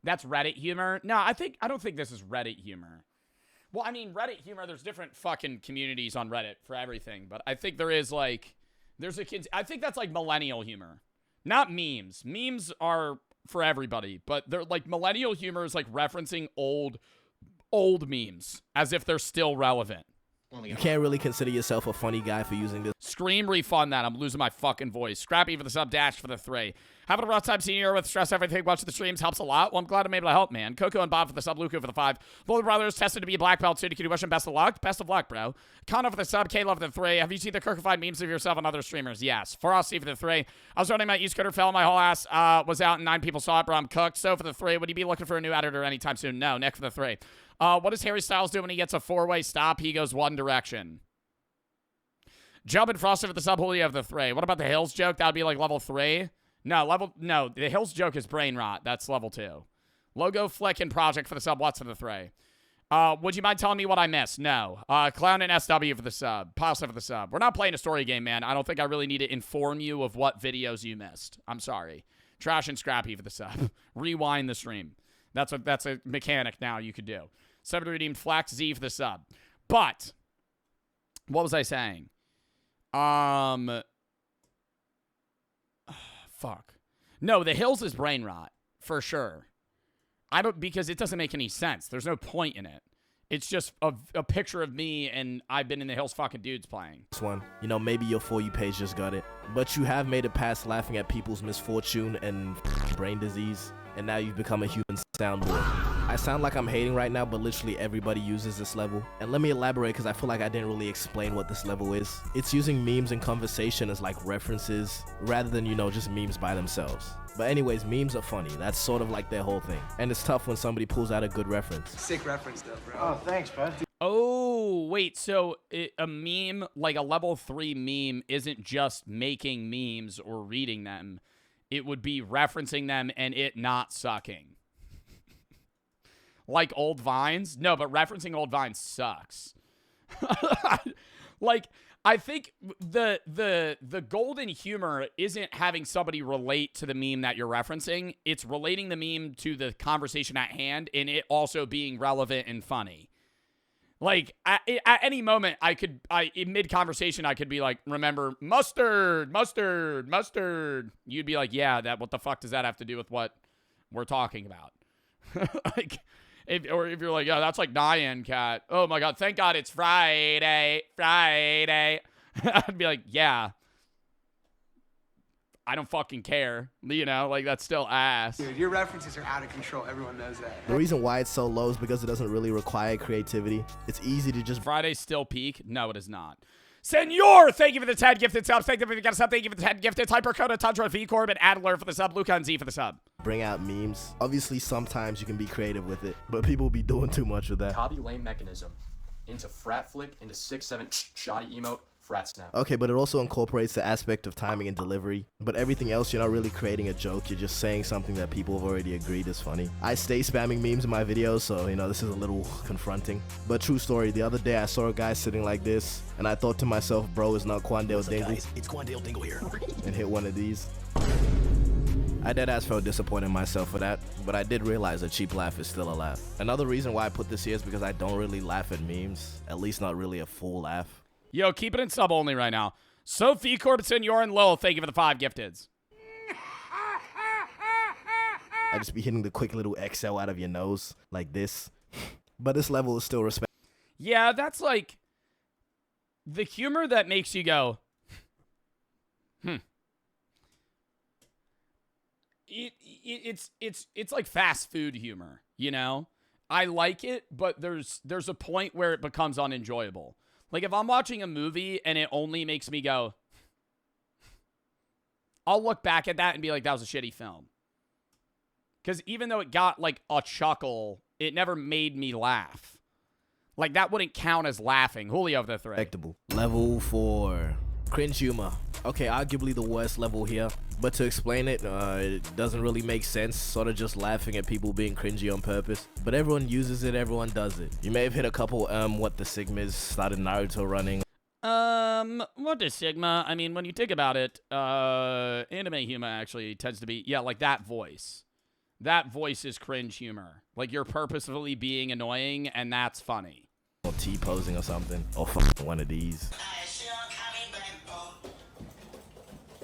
A: That's Reddit humor. No, I don't think this is Reddit humor. Well, I mean, Reddit humor, there's different fucking communities on Reddit for everything. But I think there is like, I think that's like millennial humor. Not memes. Memes are for everybody. But they're like, millennial humor is like referencing old memes as if they're still relevant.
L: You can't really consider yourself a funny guy for using this.
A: Scream refund that. I'm losing my fucking voice. Scrappy for the sub, Dash for the 3. Having a rough time senior with stress, everything. Watching the streams helps a lot. Well, I'm glad I'm able to help, man. Coco and Bob for the sub, Luca for the 5. Both brothers tested to be a black belt soon. Can you wish him best of luck? Best of luck, bro. Connor for the sub, Kayla for the 3. Have you seen the Kirkified memes of yourself and other streamers? Yes. Frosty for the 3. I was running my e-scooter, fell, my whole ass was out and 9 people saw it, bro. I'm cooked. So for the 3. Would you be looking for a new editor anytime soon? No. Nick for the 3. What does Harry Styles do when he gets a 4-way stop? He goes one direction. Jump and Frosted for the sub, Julio of the 3. What about the Hills joke? That would be like level 3. No, the Hills joke is brain rot. That's level 2. Logo Flick and Project for the sub, What's for the 3. Would you mind telling me what I missed? No. Clown and SW for the sub. Pasta for the sub. We're not playing a story game, man. I don't think I really need to inform you of what videos you missed. I'm sorry. Trash and Scrappy for the sub. Rewind the stream. That's a mechanic now you could do. Sub redeemed Flax Z for the sub. But what was I saying? Fuck. No, the Hills is brain rot for sure. Because it doesn't make any sense. There's no point in it. It's just a picture of me and I've been in the Hills fucking dudes playing.
L: This one, you know, maybe your For You page just got it, but you have made it past laughing at people's misfortune and brain disease, and now you've become a human soundboard. I sound like I'm hating right now, but literally everybody uses this level. And let me elaborate because I feel like I didn't really explain what this level is. It's using memes and conversation as like references rather than, you know, just memes by themselves. But anyways, memes are funny. That's sort of like their whole thing. And it's tough when somebody pulls out a good reference.
P: Sick reference though, bro.
I: Oh, thanks, bud.
A: Oh, wait. So a meme, like a level 3 meme, isn't just making memes or reading them. It would be referencing them and it not sucking. Like old vines? No, but referencing old vines sucks. Like, I think the golden humor isn't having somebody relate to the meme that you're referencing. It's relating the meme to the conversation at hand and it also being relevant and funny. Like, at any moment, in mid-conversation, I could be like, remember, mustard. You'd be like, yeah, what the fuck does that have to do with what we're talking about? Like, if you're like, yeah, that's like Nyan Cat. Oh my God, thank God it's Friday. I'd be like, yeah. I don't fucking care. You know, like that's still ass.
P: Dude, your references are out of control. Everyone knows that.
L: The reason why it's so low is because it doesn't really require creativity. It's easy to just...
A: Friday's still peak? No, it is not. Senor, thank you for the 10 gifted subs. Thank you for the sub. Thank you for the 10 gifted. Hypercoda, Tundra, V Corb, and Adler for the sub. Luca and Z for the sub.
L: Bring out memes. Obviously, sometimes you can be creative with it, but people will be doing too much with that.
Q: Copy lane mechanism into frat flick into 6-7 shoddy emote.
L: Okay, but it also incorporates the aspect of timing and delivery. But everything else, you're not really creating a joke. You're just saying something that people have already agreed is funny. I stay spamming memes in my videos, so, you know, this is a little confronting. But true story, the other day I saw a guy sitting like this, and I thought to myself, bro, it's not Quandale Dingle.
I: It's Quandale Dingle here.
L: And hit one of these. I deadass felt disappointed in myself for that, but I did realize a cheap laugh is still a laugh. Another reason why I put this here is because I don't really laugh at memes, at least not really a full laugh.
A: Yo, keep it in sub only right now. Sophie Corbison, Yoren Lowell, thank you for the 5 gifteds.
L: I just be hitting the quick little exhale out of your nose like this. But this level is still respect.
A: Yeah, that's like the humor that makes you go, It's like fast food humor, you know? I like it, but there's a point where it becomes unenjoyable. Like if I'm watching a movie and it only makes me go, I'll look back at that and be like, that was a shitty film. Because even though it got like a chuckle, it never made me laugh. Like that wouldn't count as laughing. Julio the threat.
L: Respectable. Level 4. Cringe humor. Okay, arguably the worst level here. But to explain it, it doesn't really make sense. Sort of just laughing at people being cringy on purpose. But everyone uses it, everyone does it. You may have hit a couple, what the Sigmas started Naruto running.
A: What is Sigma? I mean, when you think about it, anime humor actually tends to be, yeah, like that voice. That voice is cringe humor. Like you're purposefully being annoying and that's funny.
L: Or T-posing or something. Or one of these.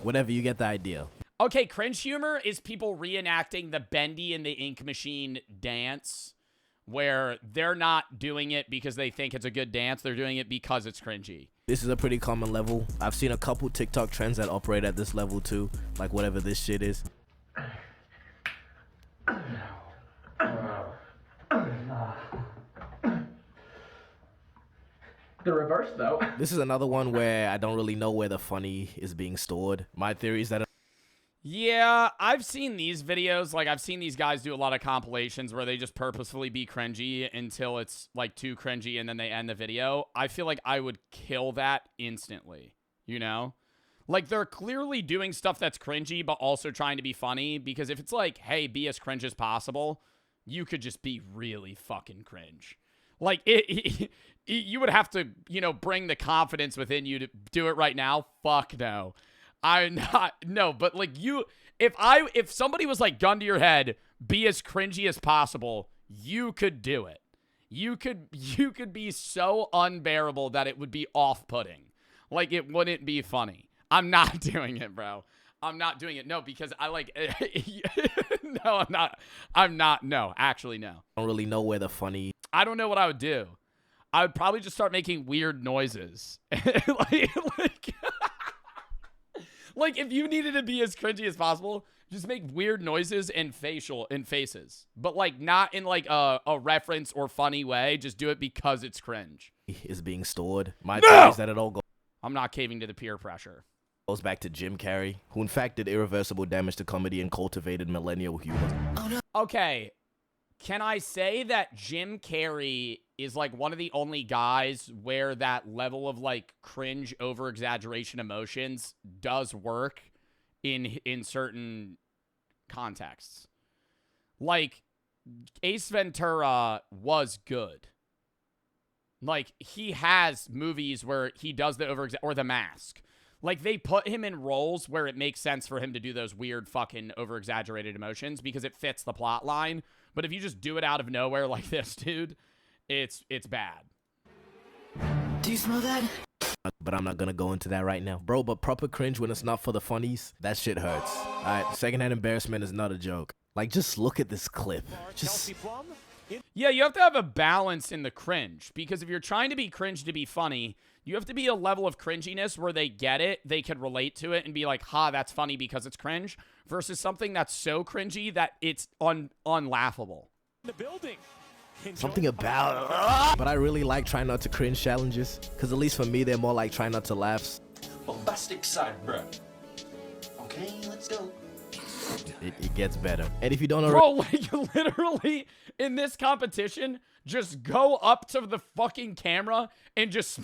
L: Whatever, you get the idea.
A: Okay, cringe humor is people reenacting the Bendy and the Ink Machine dance where they're not doing it because they think it's a good dance. They're doing it because it's cringy.
L: This is a pretty common level. I've seen a couple TikTok trends that operate at this level too. Like whatever this shit is.
I: The reverse, though.
L: This is another one where I don't really know where the funny is being stored. My theory is that...
A: Yeah, I've seen these videos. Like, I've seen these guys do a lot of compilations where they just purposefully be cringy until it's, like, too cringy and then they end the video. I feel like I would kill that instantly, you know? Like, they're clearly doing stuff that's cringy but also trying to be funny because if it's like, hey, be as cringe as possible, you could just be really fucking cringe. Like, you would have to, you know, bring the confidence within you to do it right now. Fuck no. I'm not, no, but like if somebody was like, gun to your head, be as cringy as possible, you could do it. You could be so unbearable that it would be off-putting. Like, it wouldn't be funny. I'm not doing it, bro. I'm not doing it. No, because I like, no, I'm not. No, actually, no.
L: I don't really know where the funny...
A: I don't know what I would do. I would probably just start making weird noises. Like if you needed to be as cringy as possible, just make weird noises and faces. But like not in like a reference or funny way. Just do it because it's cringe.
L: Is being stored. My theory is that it all goes...
A: I'm not caving to the peer pressure.
L: Goes back to Jim Carrey, who in fact did irreversible damage to comedy and cultivated millennial humor.
A: Oh, no. Okay. Can I say that Jim Carrey is like one of the only guys where that level of like cringe over exaggeration emotions does work in certain contexts? Like Ace Ventura was good. Like he has movies where he does the or The Mask. Like, they put him in roles where it makes sense for him to do those weird fucking over-exaggerated emotions because it fits the plot line. But if you just do it out of nowhere like this, dude, it's bad.
L: Do you smell that? But I'm not gonna go into that right now. Bro, but proper cringe when it's not for the funnies, that shit hurts. Alright, secondhand embarrassment is not a joke. Like, just look at this clip. Just...
A: Yeah, you have to have a balance in the cringe. Because if you're trying to be cringe to be funny... You have to be a level of cringiness where they get it, they can relate to it, and be like, ha, that's funny because it's cringe, versus something that's so cringy that it's unlaughable.
B: The building.
L: Something about... But I really like trying not to cringe challenges, because at least for me, they're more like trying not to laugh.
Q: Bombastic side, bro. Okay, let's go.
L: It gets better. And if you don't
A: already... Bro, like, literally, in this competition... Just go up to the fucking camera and just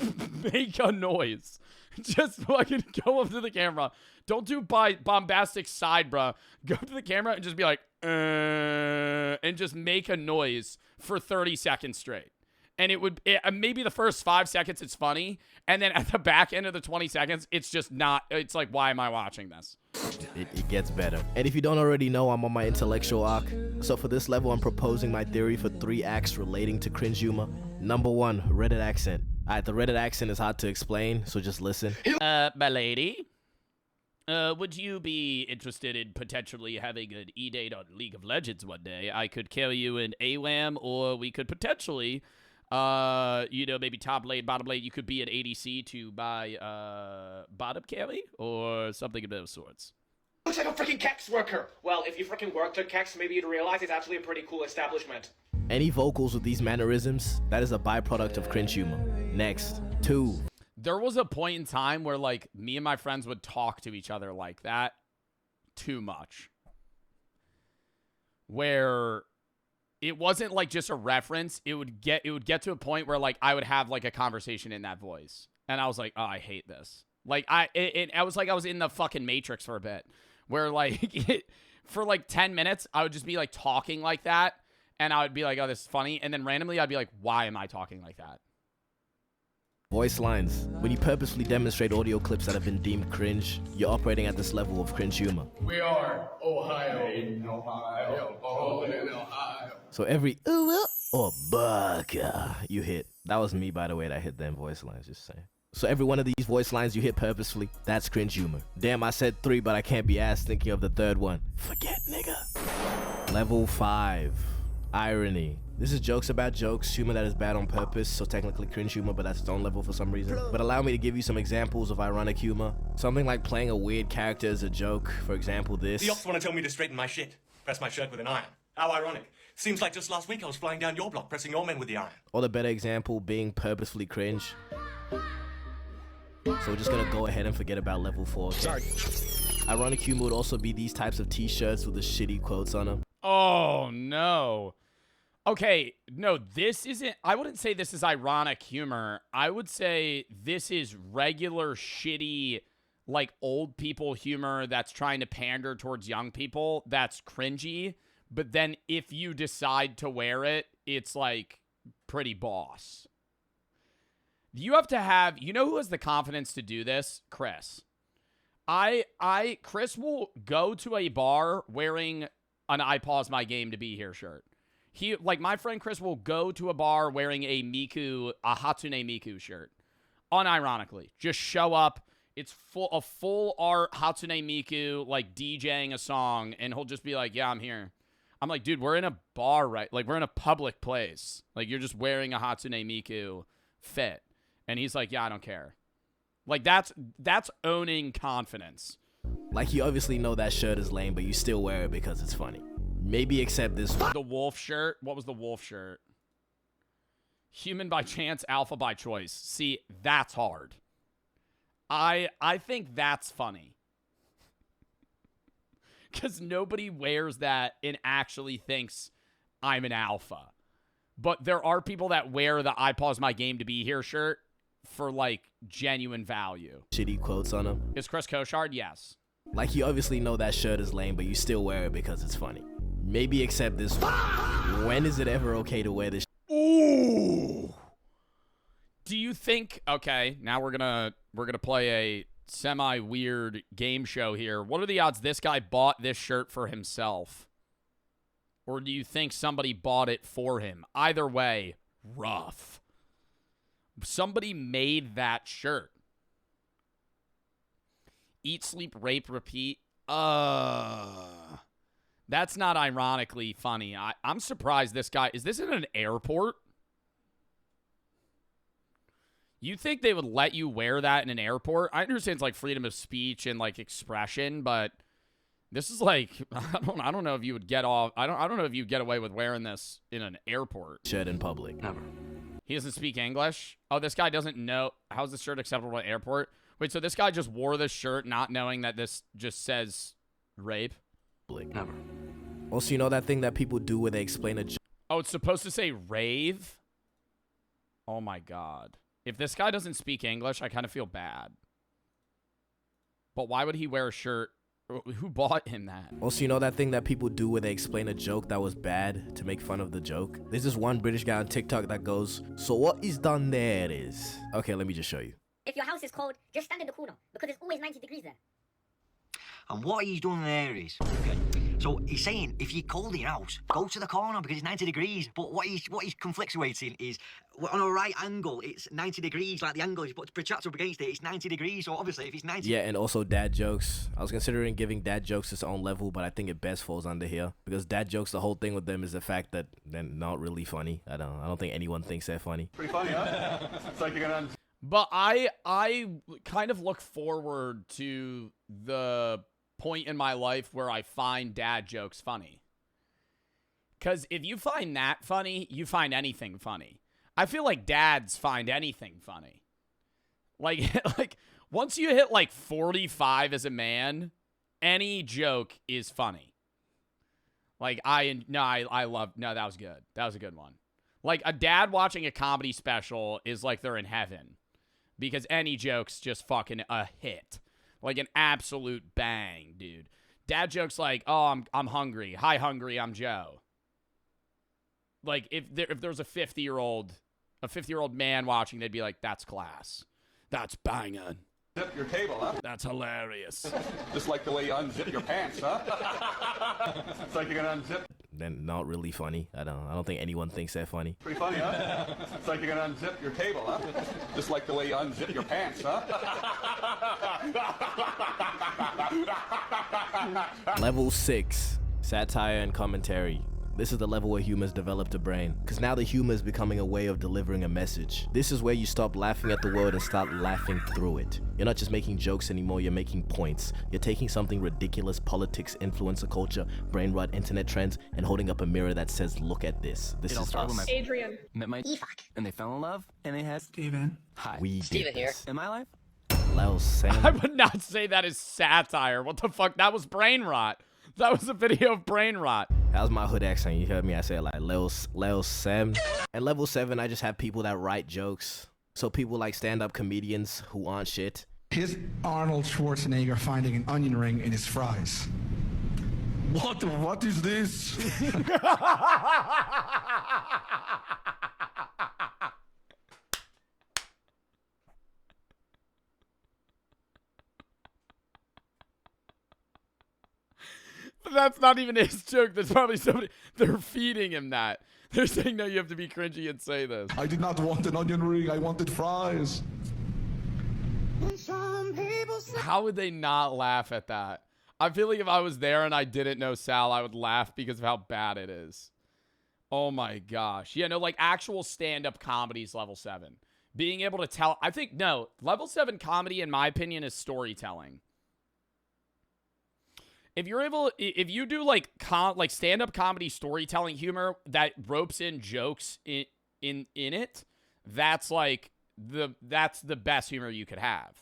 A: make a noise. Just fucking go up to the camera. Don't do bombastic side, bruh. Go up to the camera and just be like, and just make a noise for 30 seconds straight. And maybe the first 5 seconds it's funny, and then at the back end of the 20 seconds, it's just not, it's like, why am I watching this?
L: It gets better. And if you don't already know, I'm on my intellectual arc. So for this level, I'm proposing my theory for 3 acts relating to cringe humor. Number 1, Reddit accent. Alright, the Reddit accent is hard to explain, so just listen.
A: My lady, would you be interested in potentially having an E-date on League of Legends one day? I could carry you in AWAM, or we could potentially, you know, maybe top lane, bottom lane. You could be an ADC to buy bottom carry or something of those sorts.
P: Looks like a freaking Kex worker. Well, if you freaking worked at Kex, maybe you'd realize it's actually a pretty cool establishment.
L: Any vocals with these mannerisms, that is a byproduct of cringe humor. Next, 2.
A: There was a point in time where, like, me and my friends would talk to each other like that too much. Where it wasn't like just a reference. It would get to a point where, like, I would have like a conversation in that voice, and I was like, oh, I hate this. Like, I was like I was in the fucking Matrix for a bit, where like for like 10 minutes I would just be like talking like that, and I would be like, oh, this is funny, and then randomly I'd be like, why am I talking like that?
L: Voice lines. When you purposefully demonstrate audio clips that have been deemed cringe, you're operating at this level of cringe humor.
I: We are Ohio. In Ohio. Oh, in Ohio.
L: So every ooh or baka you hit. That was me, by the way, that hit them voice lines, just saying. So every one of these voice lines you hit purposefully, that's cringe humor. Damn, I said 3, but I can't be asked thinking of the third one. Forget, nigga. Level 5. Irony. This is jokes about jokes, humor that is bad on purpose, so technically cringe humor, but that's its own level for some reason. But allow me to give you some examples of ironic humor. Something like playing a weird character as a joke. For example, this.
R: The ops want to tell me to straighten my shit. Press my shirt with an iron. How ironic. Seems like just last week I was flying down your block, pressing your men with the iron.
L: Or the better example being purposefully cringe. So we're just gonna go ahead and forget about level 4. Okay? Sorry. Ironic humor would also be these types of t-shirts with the shitty quotes on them.
A: Oh, no. Okay, no, this isn't... I wouldn't say this is ironic humor. I would say this is regular shitty, like, old people humor that's trying to pander towards young people. That's cringy. But then if you decide to wear it, it's, like, pretty boss. You have to have... You know who has the confidence to do this? Chris. Chris will go to a bar wearing an I Pause My Game to Be Here shirt. He, like, my friend Chris will go to a bar wearing a Hatsune Miku shirt. Unironically. Just show up. It's a full art Hatsune Miku, like, DJing a song, and he'll just be like, yeah, I'm here. I'm like, dude, we're in a bar, right? Like, we're in a public place. Like, you're just wearing a Hatsune Miku fit. And he's like, yeah, I don't care. Like, that's owning confidence.
L: Like, you obviously know that shirt is lame, but you still wear it because it's funny. Maybe except this one.
A: The wolf shirt? What was the wolf shirt? Human by chance, alpha by choice. See, that's hard. I think that's funny. Because nobody wears that and actually thinks I'm an alpha. But there are people that wear the I Pause My Game to Be Here shirt for, like, genuine value.
L: Shitty quotes on them.
A: Is Chris Koshard? Yes.
L: Like, you obviously know that shirt is lame, but you still wear it because it's funny. Maybe except this one. When is it ever okay to wear this?
A: Ooh. Do you think... Okay, now we're gonna play a semi-weird game show here. What are the odds this guy bought this shirt for himself? Or do you think somebody bought it for him? Either way, rough. Somebody made that shirt. Eat, sleep, rape, repeat. That's not ironically funny. I'm surprised this guy... Is this in an airport? You think they would let you wear that in an airport? I understand it's like freedom of speech and like expression, but this is like... I don't know if you would get off... I don't know if you get away with wearing this in an airport.
L: Shirt in public.
H: Never.
A: He doesn't speak English? Oh, this guy doesn't know... How is this shirt acceptable at an airport? Wait, so this guy just wore this shirt not knowing that this just says rape?
H: Never.
L: Also, you know that thing that people do where they explain a joke?
A: Oh, it's supposed to say rave? Oh my god. If this guy doesn't speak English, I kind of feel bad. But why would he wear a shirt? Who bought him that?
L: Also, you know that thing that people do where they explain a joke that was bad to make fun of the joke? There's this one British guy on TikTok that goes, so what is done there is... Okay, let me just show you.
S: If your house is cold, just stand in the corner, because it's always 90 degrees there.
T: And what he's done there is, okay,
S: So he's saying, if you're cold in your house, go to the corner because it's 90 degrees. But what he's conflictuating is, on a right angle, it's 90 degrees, like the angle is protracted up against it, it's 90 degrees. So obviously, if it's 90...
L: Yeah, and also dad jokes. I was considering giving dad jokes its own level, but I think it best falls under here. Because dad jokes, the whole thing with them is the fact that they're not really funny. I don't think anyone thinks they're funny.
I: Pretty funny, huh? It's like you're gonna...
A: But I kind of look forward to the point in my life where I find dad jokes funny. Because if you find that funny, you find anything funny. I feel like dads find anything funny. Like once you hit like 45 as a man, any joke is funny. Like that was good. That was a good one. Like a dad watching a comedy special is like they're in heaven. Because any joke's just fucking a hit. Like an absolute bang, dude. Dad jokes like, oh, I'm hungry. Hi, hungry, I'm Joe. Like, if there's a 50-year-old man watching, they'd be like, that's class. That's banging.
I: Zip your table, huh?
A: That's hilarious.
I: Just like the way you unzip your pants, huh? It's like you're gonna unzip.
L: They're not really funny. I don't think anyone thinks they're funny.
I: Pretty funny, huh? It's like you're gonna unzip your table, huh? Just like the way you unzip your pants, huh?
L: Level 6, satire and commentary. This is the level where humor's developed a brain. Because now the humor is becoming a way of delivering a message. This is where you stop laughing at the world and start laughing through it. You're not just making jokes anymore, you're making points. You're taking something ridiculous, politics, influencer culture, brain rot, internet trends, and holding up a mirror that says, look at this. This is us.
F: Adrian.
T: Met my and they fell in love and they had Steven. Hi.
L: We
T: Steven
L: did
T: here.
L: this.
T: In my life?
L: Lel Sam.
A: I would not say that is satire. What the fuck? That was brain rot. That was a video of brain rot.
L: That was my hood accent. You heard me? I said like Lel Sam. And level 7, I just have people that write jokes. So people like stand-up comedians who aren't shit.
U: Here's Arnold Schwarzenegger finding an onion ring in his fries. What is this?
A: But that's not even his joke. There's probably somebody, they're feeding him that. They're saying, no, you have to be cringy and say this.
U: I did not want an onion ring, I wanted fries.
A: How would they not laugh at that? I feel like if I was there and I didn't know Sal, I would laugh because of how bad it is. Oh my gosh. Yeah, no, like actual stand-up comedies level 7. Being able to tell, I think, no, level 7 comedy, in my opinion, is storytelling. If you do like stand-up comedy storytelling humor that ropes in jokes in it, that's like that's the best humor you could have.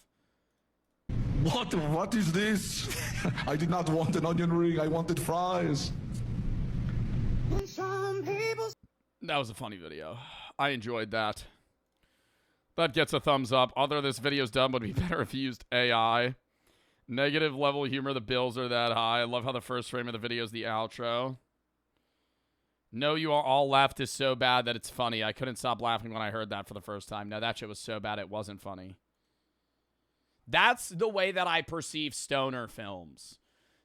U: What is this? I did not want an onion ring, I wanted fries.
A: That was a funny video. I enjoyed that. That gets a thumbs up. Although this video's done, would be better if you used AI. Negative level humor, the bills are that high. I love how the first frame of the video is the outro. No, you are all left is so bad that it's funny. I couldn't stop laughing when I heard that for the first time. No, that shit was so bad it wasn't funny. That's the way that I perceive stoner films.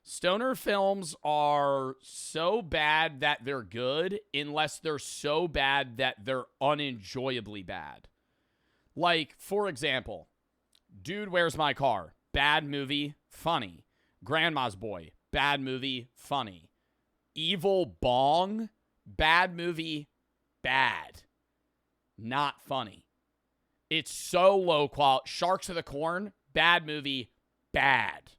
A: Stoner films are so bad that they're good unless they're so bad that they're unenjoyably bad. Like, for example, Dude, Where's My Car? Bad movie, funny. Grandma's Boy, bad movie, funny. Evil Bong, bad movie, bad. Not funny. It's so low quality. Sharks of the Corn, bad movie, bad.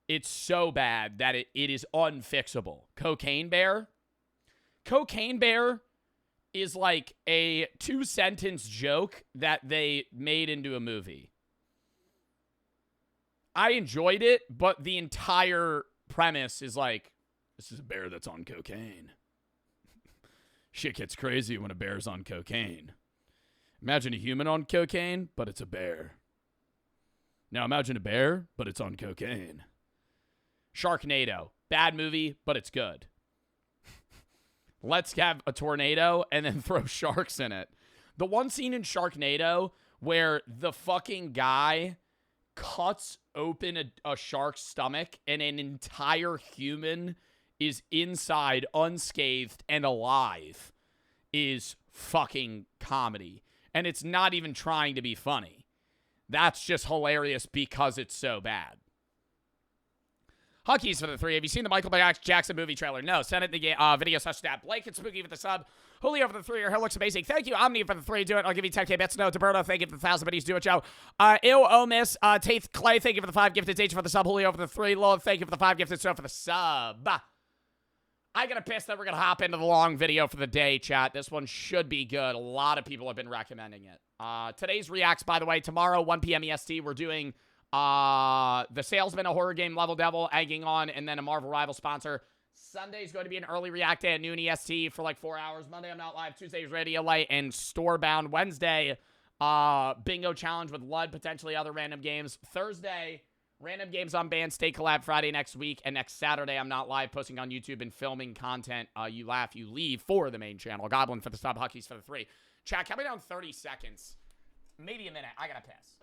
A: It's so bad that it is unfixable. Cocaine Bear? Cocaine Bear is like a 2-sentence joke that they made into a movie. I enjoyed it, but the entire premise is like, this is a bear that's on cocaine. Shit gets crazy when a bear's on cocaine. Imagine a human on cocaine, but it's a bear. Now imagine a bear, but it's on cocaine. Sharknado. Bad movie, but it's good. Let's have a tornado and then throw sharks in it. The one scene in Sharknado where the fucking guy cuts open a shark's stomach and an entire human is inside unscathed and alive is fucking comedy. And it's not even trying to be funny. That's just hilarious because it's so bad. Huckies for the 3. Have you seen the Michael Jackson movie trailer? No. Send it in the video session. Blake and Spooky for the sub. Julio for the 3. Your hair looks amazing. Thank you, Omni, for the 3. Do it. I'll give you 10K bets. No, Deberto, thank you for the 1,000 biddies. Do it, Joe. Miss. Taith Clay, thank you for the 5 gifted. H for the sub. Julio for the 3. Love, thank you for the 5 gifted. So for the sub. I gotta piss that we're gonna hop into the long video for the day, chat. This one should be good. A lot of people have been recommending it. Today's reacts, by the way, tomorrow, 1 p.m. EST, we're doing The Salesman, a horror game, Level Devil, egging on, and then a Marvel Rival sponsor. Sunday's going to be an early react day at noon EST for like 4 hours. Monday, I'm not live. Tuesday is Radio Light and Storebound. Wednesday, Bingo Challenge with Lud, potentially other random games. Thursday, random games on Band State collab. Friday next week. And next Saturday, I'm not live, posting on YouTube and filming content. You laugh, you leave for the main channel. Goblin for the sub, Huckies for the 3. Chat, count me down 30 seconds. Maybe a minute. I gotta piss.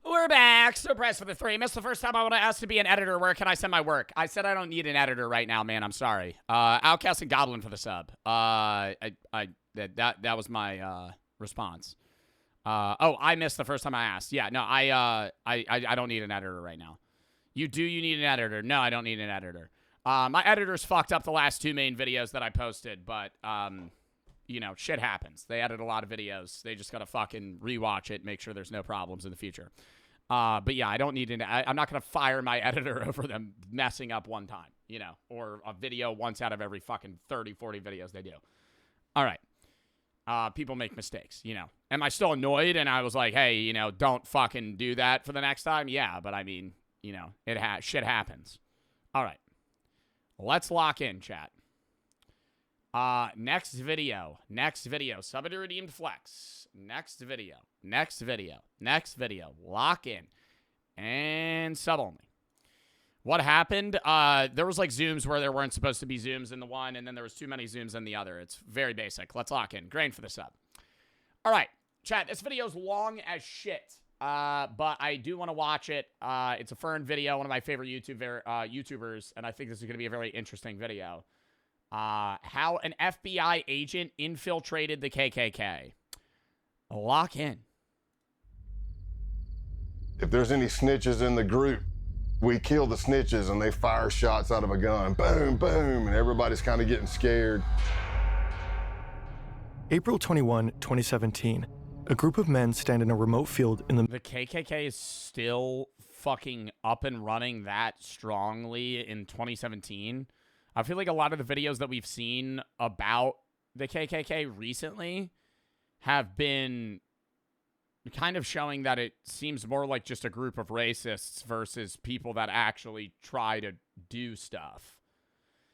A: We're back. So pressed for the 3. Missed the first time I want to ask to be an editor. Where can I send my work? I said I don't need an editor right now, man. I'm sorry. Outcast and Goblin for the sub. That was my response. Oh, I missed the first time I asked. Yeah, no, I don't need an editor right now. You need an editor. No, I don't need an editor. My editors fucked up the last 2 main videos that I posted, but you know, shit happens. They edit a lot of videos. They just gotta fucking rewatch it, make sure there's no problems in the future. But yeah, I don't need I'm not gonna fire my editor over them messing up one time, you know, or a video once out of every fucking 30, 40 videos they do. All right. People make mistakes, you know. Am I still annoyed? And I was like, hey, you know, don't fucking do that for the next time. Yeah, but I mean, you know, shit happens. All right. Let's lock in, chat. Next video. Subsidy redeemed flex. Next video. Lock in. And sub only. What happened? There was like zooms where there weren't supposed to be zooms in the one, and then there was too many zooms in the other. It's very basic. Let's lock in. Grain for the sub. All right, chat. This video's long as shit, but I do want to watch it. It's a Fern video, one of my favorite YouTubers, and I think this is going to be a very interesting video. How an FBI agent infiltrated the KKK. Lock in.
C: If there's any snitches in the group, we kill the snitches and they fire shots out of a gun. Boom, boom, and everybody's kind of getting scared.
V: April 21, 2017. A group of men stand in a remote field in the...
A: The KKK is still fucking up and running that strongly in 2017. I feel like a lot of the videos that we've seen about the KKK recently have been kind of showing that it seems more like just a group of racists versus people that actually try to do stuff.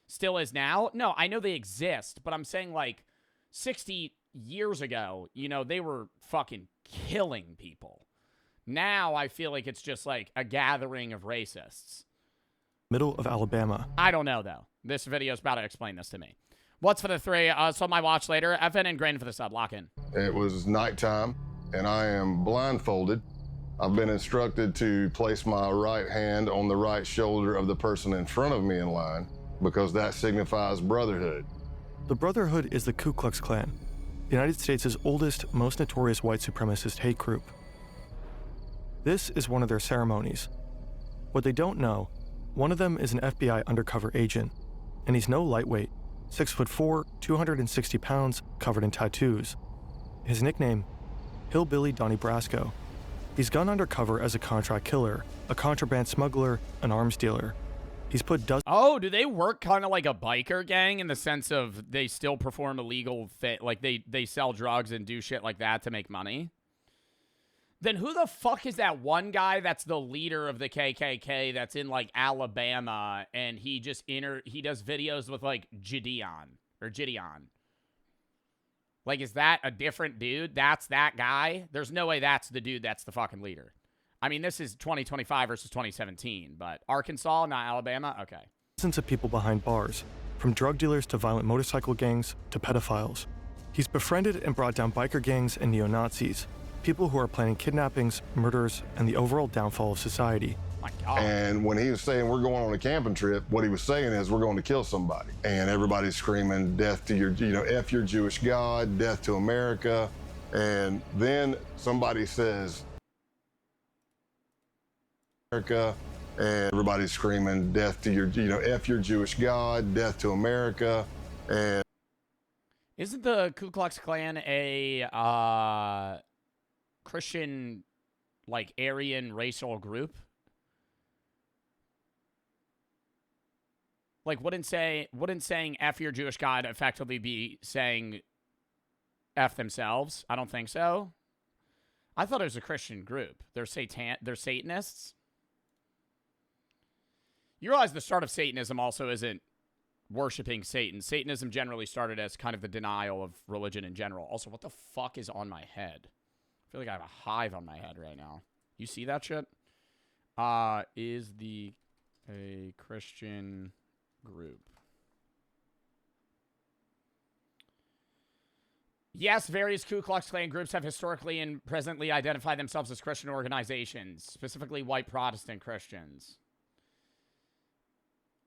A: Still is now? No, I know they exist, but I'm saying like 60 years ago, you know, they were fucking killing people. Now I feel like it's just like a gathering of racists.
V: Middle of Alabama.
A: I don't know, though. This video is about to explain this to me. What's for the three? So my watch later. FN and Grain for the sub. Lock in.
C: It was nighttime, and I am blindfolded. I've been instructed to place my right hand on the right shoulder of the person in front of me in line because that signifies brotherhood.
V: The Brotherhood is the Ku Klux Klan, the United States' oldest, most notorious white supremacist hate group. This is one of their ceremonies. What they don't know, one of them is an FBI undercover agent, and he's no lightweight, 6'4", 260 pounds, covered in tattoos. His nickname, Hillbilly Donnie Brasco. He's gone undercover as a contract killer, a contraband smuggler, an arms dealer. He's put dozens.
A: Oh, do they work kind of like a biker gang in the sense of they still perform illegal like they sell drugs and do shit like that to make money? Then who the fuck is that one guy that's the leader of the KKK that's in like Alabama and he just he does videos with like Gideon? Like, is that a different dude? That's that guy? There's no way that's the dude that's the fucking leader. I mean, this is 2025 versus 2017, but Arkansas, not Alabama? Okay.
V: Dozens of people behind bars, from drug dealers to violent motorcycle gangs to pedophiles. He's befriended and brought down biker gangs and neo-Nazis, people who are planning kidnappings, murders, and the overall downfall of society.
A: My God.
C: And when he was saying we're going on a camping trip, what he was saying is we're going to kill somebody. And everybody's screaming death to your, F your Jewish God, death to America. And then somebody says, America, and everybody's screaming death to your, F your Jewish God, death to America. And
A: isn't the Ku Klux Klan a Christian, like, Aryan racial group? Like, wouldn't saying F your Jewish God effectively be saying F themselves? I don't think so. I thought it was a Christian group. They're Satanists. You realize the start of Satanism also isn't worshiping Satan. Satanism generally started as kind of the denial of religion in general. Also, what the fuck is on my head? I feel like I have a hive on my head right now. You see that shit? Is a Christian group? Yes, various Ku Klux Klan groups have historically and presently identified themselves as Christian organizations, specifically white Protestant Christians.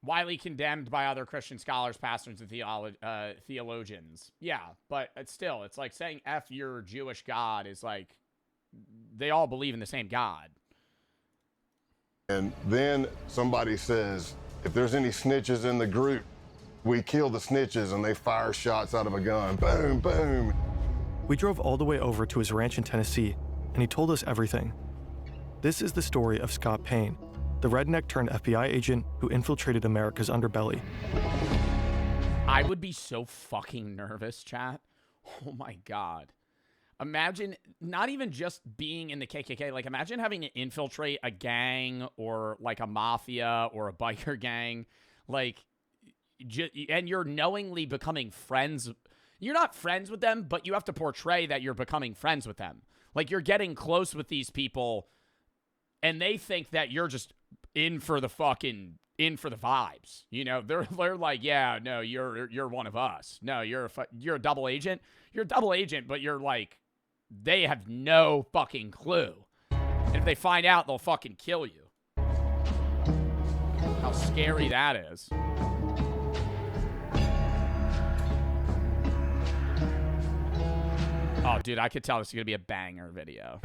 A: Widely condemned by other Christian scholars, pastors, and theologians. Yeah, but it's like saying F your Jewish God is like, they all believe in the same God.
C: And then somebody says, if there's any snitches in the group, we kill the snitches, and they fire shots out of a gun. Boom, boom.
V: We drove all the way over to his ranch in Tennessee, and he told us everything. This is the story of Scott Payne, the redneck turned FBI agent who infiltrated America's underbelly.
A: I would be so fucking nervous, chat. Oh my God. Imagine not even just being in the KKK. Like, imagine having to infiltrate a gang or like a mafia or a biker gang. Like, and you're knowingly becoming friends. You're not friends with them, but you have to portray that you're becoming friends with them. Like, you're getting close with these people, and they think that you're just in for the vibes. You know, they're like, yeah, no, you're one of us. No, you're a double agent. You're a double agent, but you're like, they have no fucking clue. And if they find out, they'll fucking kill you. How scary that is. Oh, dude, I could tell this is going to be a banger video.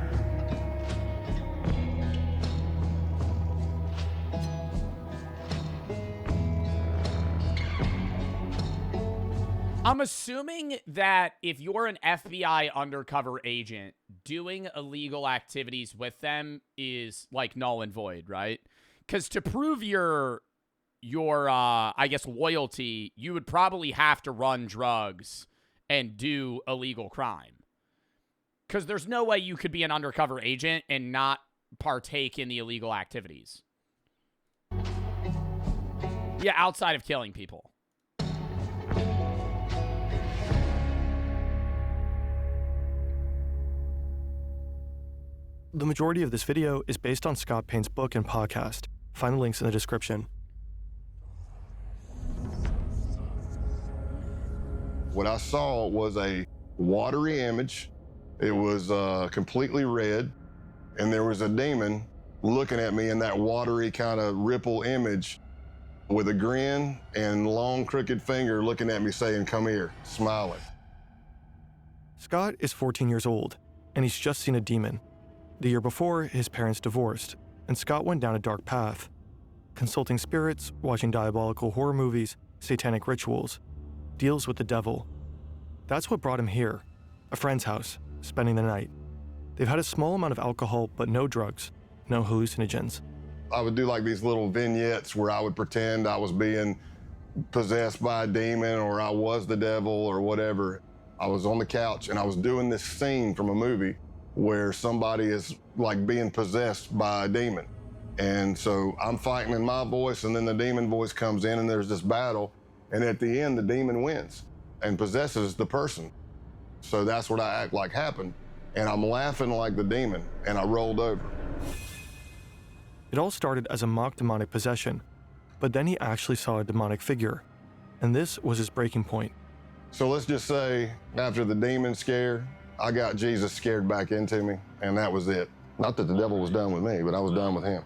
A: I'm assuming that if you're an FBI undercover agent, doing illegal activities with them is like null and void, right? Because to prove you're your, I guess, loyalty, you would probably have to run drugs and do illegal crime. Because there's no way you could be an undercover agent and not partake in the illegal activities. Yeah, outside of killing people.
V: The majority of this video is based on Scott Payne's book and podcast. Find the links in the description.
C: What I saw was a watery image. It was completely red, and there was a demon looking at me in that watery kind of ripple image with a grin and long crooked finger looking at me saying, "Come here," smiling.
V: Scott is 14 years old, and he's just seen a demon. The year before, his parents divorced, and Scott went down a dark path, consulting spirits, watching diabolical horror movies, satanic rituals, deals with the devil. That's what brought him here, a friend's house, spending the night. They've had a small amount of alcohol, but no drugs, no hallucinogens.
C: I would do like these little vignettes where I would pretend I was being possessed by a demon or I was the devil or whatever. I was on the couch and I was doing this scene from a movie where somebody is like being possessed by a demon. And so I'm fighting in my voice, and then the demon voice comes in and there's this battle. And at the end, the demon wins and possesses the person. So that's what I act like happened. And I'm laughing like the demon, and I rolled over.
V: It all started as a mock demonic possession, but then he actually saw a demonic figure, and this was his breaking point.
C: So let's just say after the demon scare, I got Jesus scared back into me, and that was it. Not that the devil was done with me, but I was done with him.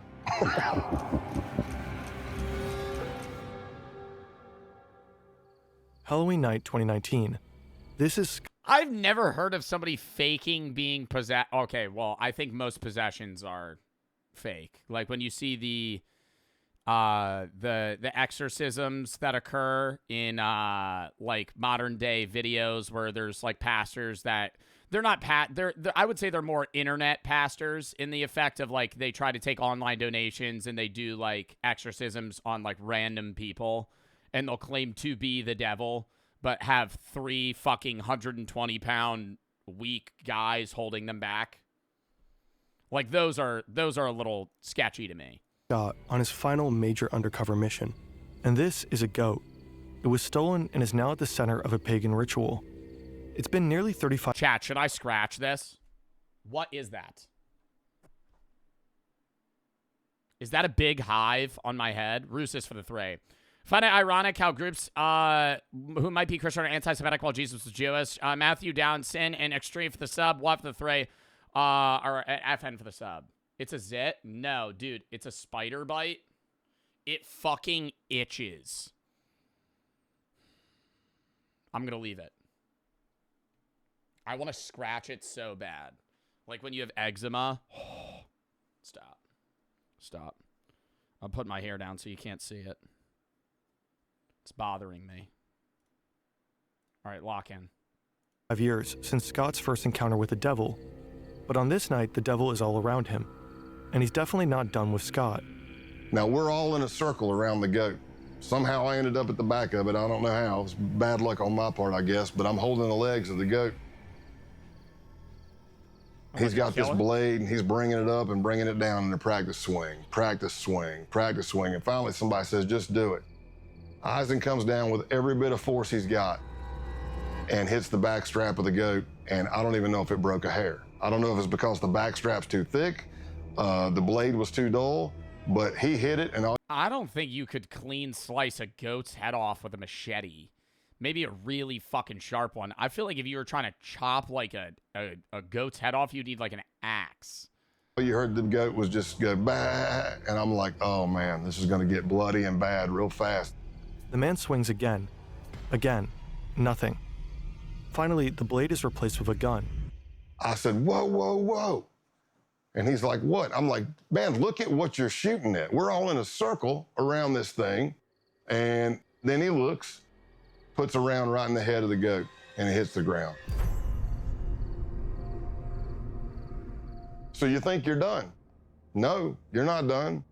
V: Halloween night 2019. This is...
A: I've never heard of somebody faking being possessed. Okay, well, I think most possessions are fake. Like when you see the exorcisms that occur in like modern day videos where there's like pastors that they're not they're I would say they're more internet pastors in the effect of like they try to take online donations and they do like exorcisms on like random people and they'll claim to be the devil but have 3 fucking 120-pound weak guys holding them back. Like those are a little sketchy to me.
V: Scott on his final major undercover mission. And this is a goat. It was stolen and is now at the center of a pagan ritual. It's been nearly 35...
A: Chat, should I scratch this? What is that? Is that a big hive on my head? Roosis for the 3. Find it ironic how groups who might be Christian or anti-Semitic while Jesus was Jewish. Matthew Down, Sin, and Extreme for the sub. What for the 3? Or FN for the sub. It's a zit? No, dude. It's a spider bite. It fucking itches. I'm going to leave it. I want to scratch it so bad. Like when you have eczema. Stop. Stop. I'll put my hair down so you can't see it. It's bothering me. All right, lock in.
V: 5 years since Scott's first encounter with the devil. But on this night, the devil is all around him. And he's definitely not done with Scott.
C: Now, we're all in a circle around the goat. Somehow I ended up at the back of it. I don't know how. It was bad luck on my part, I guess, but I'm holding the legs of the goat. He's got this blade, and he's bringing it up and bringing it down in a practice swing, practice swing, practice swing. And finally, somebody says, just do it. Eisen comes down with every bit of force he's got and hits the back strap of the goat, and I don't even know if it broke a hair. I don't know if it's because the back strap's too thick, the blade was too dull, but he hit it, and
A: I don't think you could clean slice a goat's head off with a machete. Maybe a really fucking sharp one. I feel like if you were trying to chop like a goat's head off, you'd need like an axe.
C: You heard the goat was just go bah, and I'm like, oh man, this is gonna get bloody and bad real fast.
V: The man swings again. Again. Nothing. Finally, the blade is replaced with a gun.
C: I said, whoa, whoa, whoa. And he's like, what? I'm like, man, look at what you're shooting at. We're all in a circle around this thing. And then he looks, puts a round right in the head of the goat, and it hits the ground. So you think you're done? No, you're not done.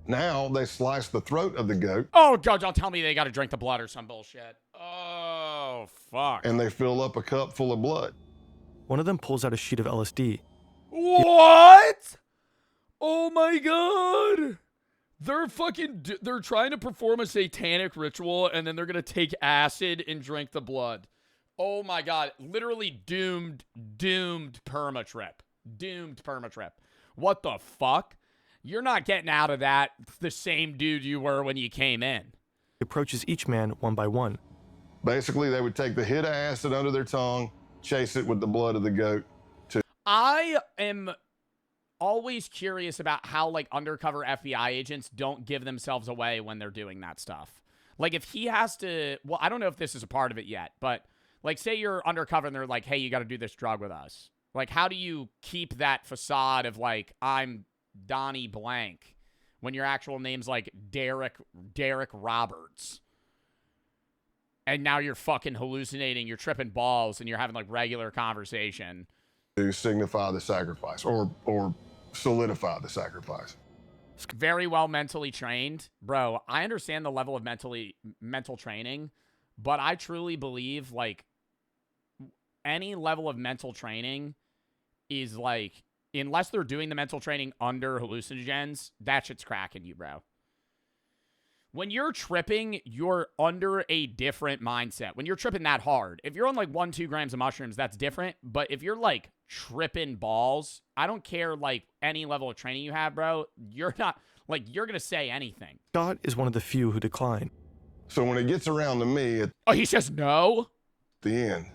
C: Now they slice the throat of the goat.
A: Oh, God, don't tell me they got to drink the blood or some bullshit. Oh, fuck.
C: And they fill up a cup full of blood.
V: One of them pulls out a sheet of LSD.
A: What? Oh, my God. They're trying to perform a satanic ritual, and then they're going to take acid and drink the blood. Oh, my God. Literally doomed perma trip. Doomed perma trip. What the fuck? You're not getting out of that the same dude you were when you came in.
V: He approaches each man one by one.
C: Basically, they would take the hit of acid under their tongue, chase it with the blood of the goat.
A: I am always curious about how, like, undercover FBI agents don't give themselves away when they're doing that stuff. Like, if he has to... Well, I don't know if this is a part of it yet, but, like, say you're undercover and they're like, hey, you got to do this drug with us. Like, how do you keep that facade of, like, I'm Donnie Blank when your actual name's like Derek Roberts, and now you're fucking hallucinating, you're tripping balls, and you're having like regular conversation
C: to signify the sacrifice or solidify the sacrifice.
A: Very well mentally trained. Bro, I understand the level of mental training, but I truly believe like any level of mental training is like, unless they're doing the mental training under hallucinogens, that shit's cracking you, bro. When you're tripping, you're under a different mindset. When you're tripping that hard, if you're on like 1-2 grams of mushrooms, that's different. But if you're like tripping balls, I don't care like any level of training you have, bro. You're not like, you're going to say anything.
V: Scott is one of the few who decline.
C: So when it gets around to me,
A: he says no?
C: At the end,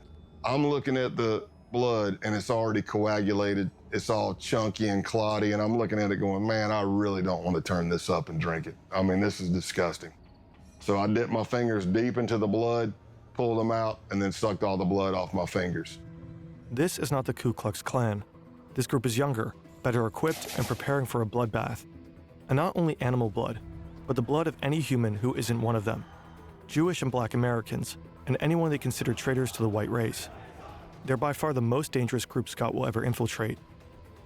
C: I'm looking at the blood and it's already coagulated. It's all chunky and clotty, and I'm looking at it going, man, I really don't want to turn this up and drink it. I mean, this is disgusting. So I dipped my fingers deep into the blood, pulled them out, and then sucked all the blood off my fingers.
V: This is not the Ku Klux Klan. This group is younger, better equipped, and preparing for a bloodbath. And not only animal blood, but the blood of any human who isn't one of them. Jewish and Black Americans, and anyone they consider traitors to the white race. They're by far the most dangerous group Scott will ever infiltrate.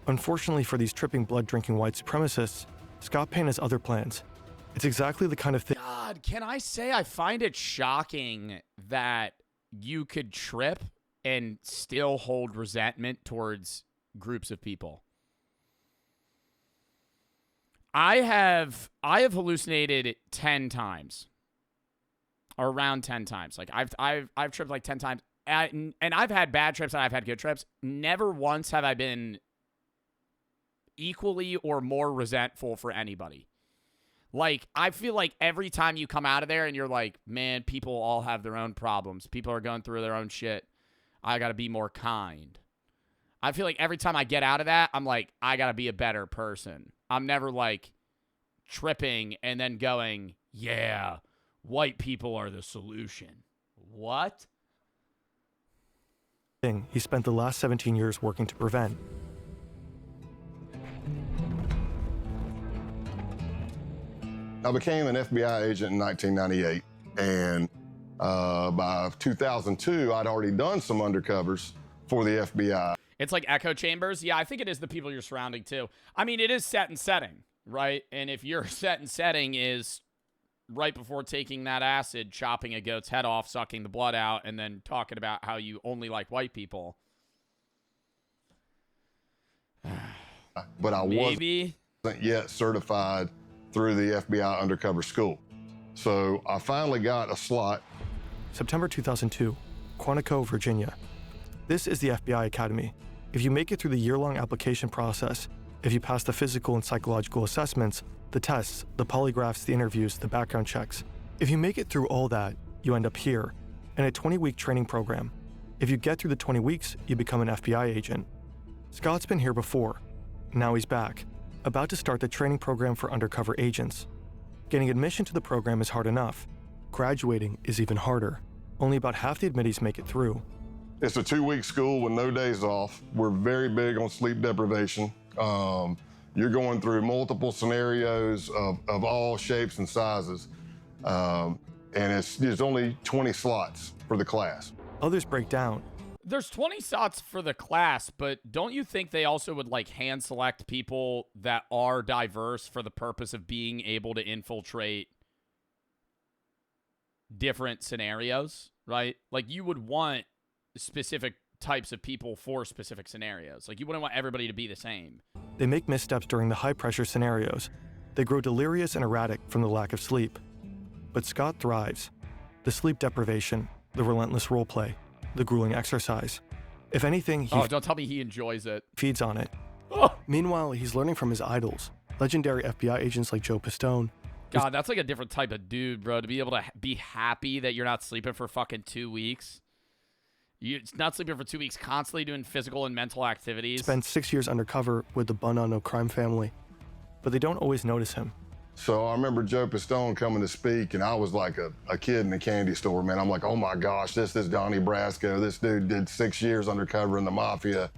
V: Unfortunately for these tripping blood-drinking white supremacists, Scott Payne has other plans. It's exactly the kind of thing...
A: God, can I say I find it shocking that you could trip and still hold resentment towards groups of people. I have hallucinated 10 times. Or around 10 times. Like I've tripped like 10 times. And I've had bad trips and I've had good trips. Never once have I been equally or more resentful for anybody. Like, I feel like every time you come out of there and you're like, man, people all have their own problems. People are going through their own shit. I got to be more kind. I feel like every time I get out of that, I'm like, I got to be a better person. I'm never like tripping and then going, yeah, white people are the solution. What?
V: He spent the last 17 years working to prevent.
C: I became an FBI agent in 1998, and by 2002, I'd already done some undercovers for the FBI.
A: It's like echo chambers. Yeah, I think it is the people you're surrounding, too. I mean, it is set and setting, right? And if your set and setting is right before taking that acid, chopping a goat's head off, sucking the blood out, and then talking about how you only like white people.
C: But I wasn't yet certified through the FBI undercover school. So I finally got a slot.
V: September 2002, Quantico, Virginia. This is the FBI Academy. If you make it through the year-long application process, if you pass the physical and psychological assessments, the tests, the polygraphs, the interviews, the background checks, if you make it through all that, you end up here, in a 20-week training program. If you get through the 20 weeks, you become an FBI agent. Scott's been here before. Now he's back, about to start the training program for undercover agents. Getting admission to the program is hard enough. Graduating is even harder. Only about half the admittees make it through.
C: It's a 2-week school with no days off. We're very big on sleep deprivation. You're going through multiple scenarios of all shapes and sizes. And there's only 20 slots for the class.
V: Others break down.
A: There's 20 slots for the class, but don't you think they also would like hand select people that are diverse for the purpose of being able to infiltrate different scenarios, right? Like you would want specific types of people for specific scenarios. Like you wouldn't want everybody to be the same.
V: They make missteps during the high-pressure scenarios. They grow delirious and erratic from the lack of sleep. But Scott thrives. The sleep deprivation, the relentless roleplay, the grueling exercise. If anything, he
A: don't tell me he enjoys it.
V: Feeds on it.
A: Oh.
V: Meanwhile, he's learning from his idols, legendary FBI agents like Joe Pistone.
A: God, that's like a different type of dude, bro. To be able to be happy that you're not sleeping for fucking 2 weeks. You're not sleeping for 2 weeks, constantly doing physical and mental activities.
V: Spent 6 years undercover with the Bun-On-No Crime family. But they don't always notice him.
C: So I remember Joe Pistone coming to speak, and I was like a kid in a candy store, man. I'm like, oh my gosh, this is Donnie Brasco. This dude did 6 years undercover in the mafia.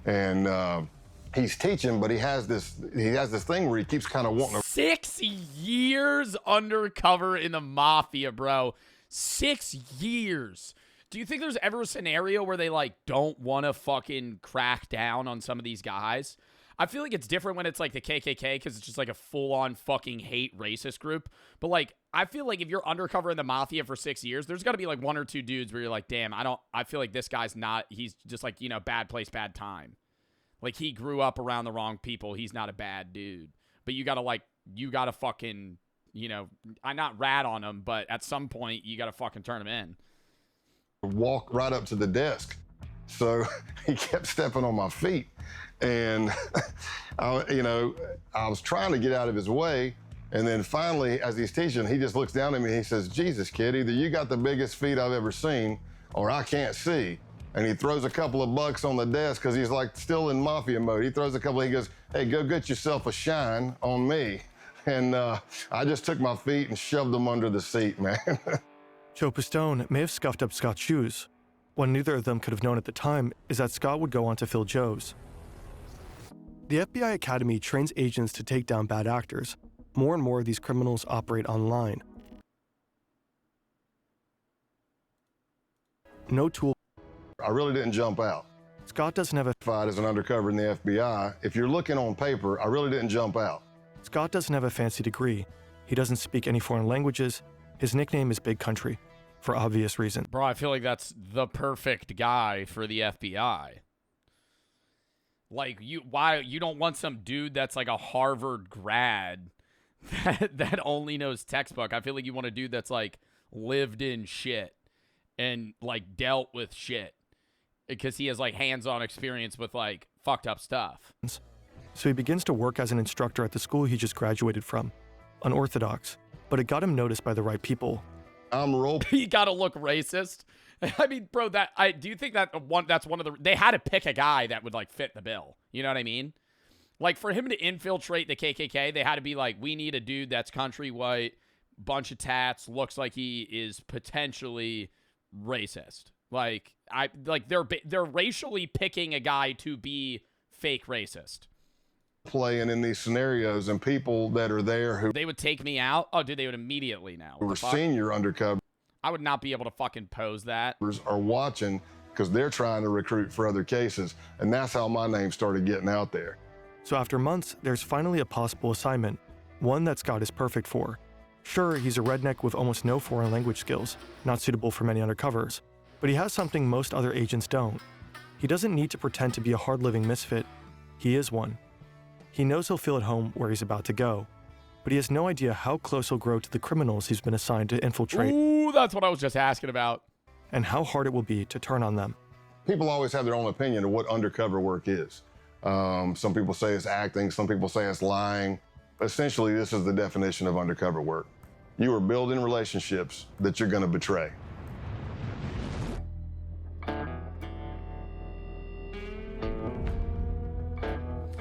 C: And he's teaching, but he has this thing where he keeps kind of wanting to...
A: 6 years undercover in the mafia, bro. 6 years. Do you think there's ever a scenario where they, like, don't want to fucking crack down on some of these guys? I feel like it's different when it's, like, the KKK because it's just, like, a full-on fucking hate racist group. But, like, I feel like if you're undercover in the mafia for 6 years, there's got to be, like, 1 or 2 dudes where you're like, damn, I feel like this guy's not, he's just, like, you know, bad place, bad time. Like, he grew up around the wrong people. He's not a bad dude. But you got to, like, fucking, you know, I not rat on him, but at some point, you got to fucking turn him in.
C: Walk right up to the desk. So he kept stepping on my feet. And, I was trying to get out of his way. And then finally, as he's teaching, he just looks down at me and he says, Jesus, kid, either you got the biggest feet I've ever seen or I can't see. And he throws a couple of bucks on the desk because he's like still in mafia mode. He throws a couple, he goes, hey, go get yourself a shine on me. And I just took my feet and shoved them under the seat, man.
V: Joe Pistone may have scuffed up Scott's shoes. What neither of them could have known at the time is that Scott would go on to fill Joe's. The FBI Academy trains agents to take down bad actors. More and more of these criminals operate online. No tool.
C: I really didn't jump out.
V: Scott doesn't have a
C: fight as an undercover in the FBI. If you're looking on paper, I really didn't jump out.
V: Scott doesn't have a fancy degree. He doesn't speak any foreign languages. His nickname is Big Country, for obvious reasons.
A: Bro, I feel like that's the perfect guy for the FBI. Like, you don't want some dude that's like a Harvard grad that only knows textbook. I feel like you want a dude that's like lived in shit and like dealt with shit because he has like hands-on experience with like fucked up stuff.
V: So he begins to work as an instructor at the school he just graduated from. Unorthodox, but it got him noticed by the right people.
A: He gotta look racist. I mean, bro, do you think that's one of the, they had to pick a guy that would like fit the bill. You know what I mean? Like for him to infiltrate the KKK, they had to be like, we need a dude that's country white, bunch of tats, looks like he is potentially racist. Like they're racially picking a guy to be fake racist.
C: Playing in these scenarios and people that are there who
A: they would take me out. Oh, dude, they would immediately now.
C: Who were senior undercover.
A: I would not be able to fucking pose that.
C: Are watching because they're trying to recruit for other cases, and that's how my name started getting out there.
V: So after months, there's finally a possible assignment, one that Scott is perfect for. Sure, he's a redneck with almost no foreign language skills, not suitable for many undercovers, but he has something most other agents don't. He doesn't need to pretend to be a hard-living misfit. He is one. He knows he'll feel at home where he's about to go, but he has no idea how close he'll grow to the criminals he's been assigned to infiltrate.
A: Ooh, that's what I was just asking about.
V: And how hard it will be to turn on them.
C: People always have their own opinion of what undercover work is. Some people say it's acting, some people say it's lying. Essentially, this is the definition of undercover work. You are building relationships that you're going to betray.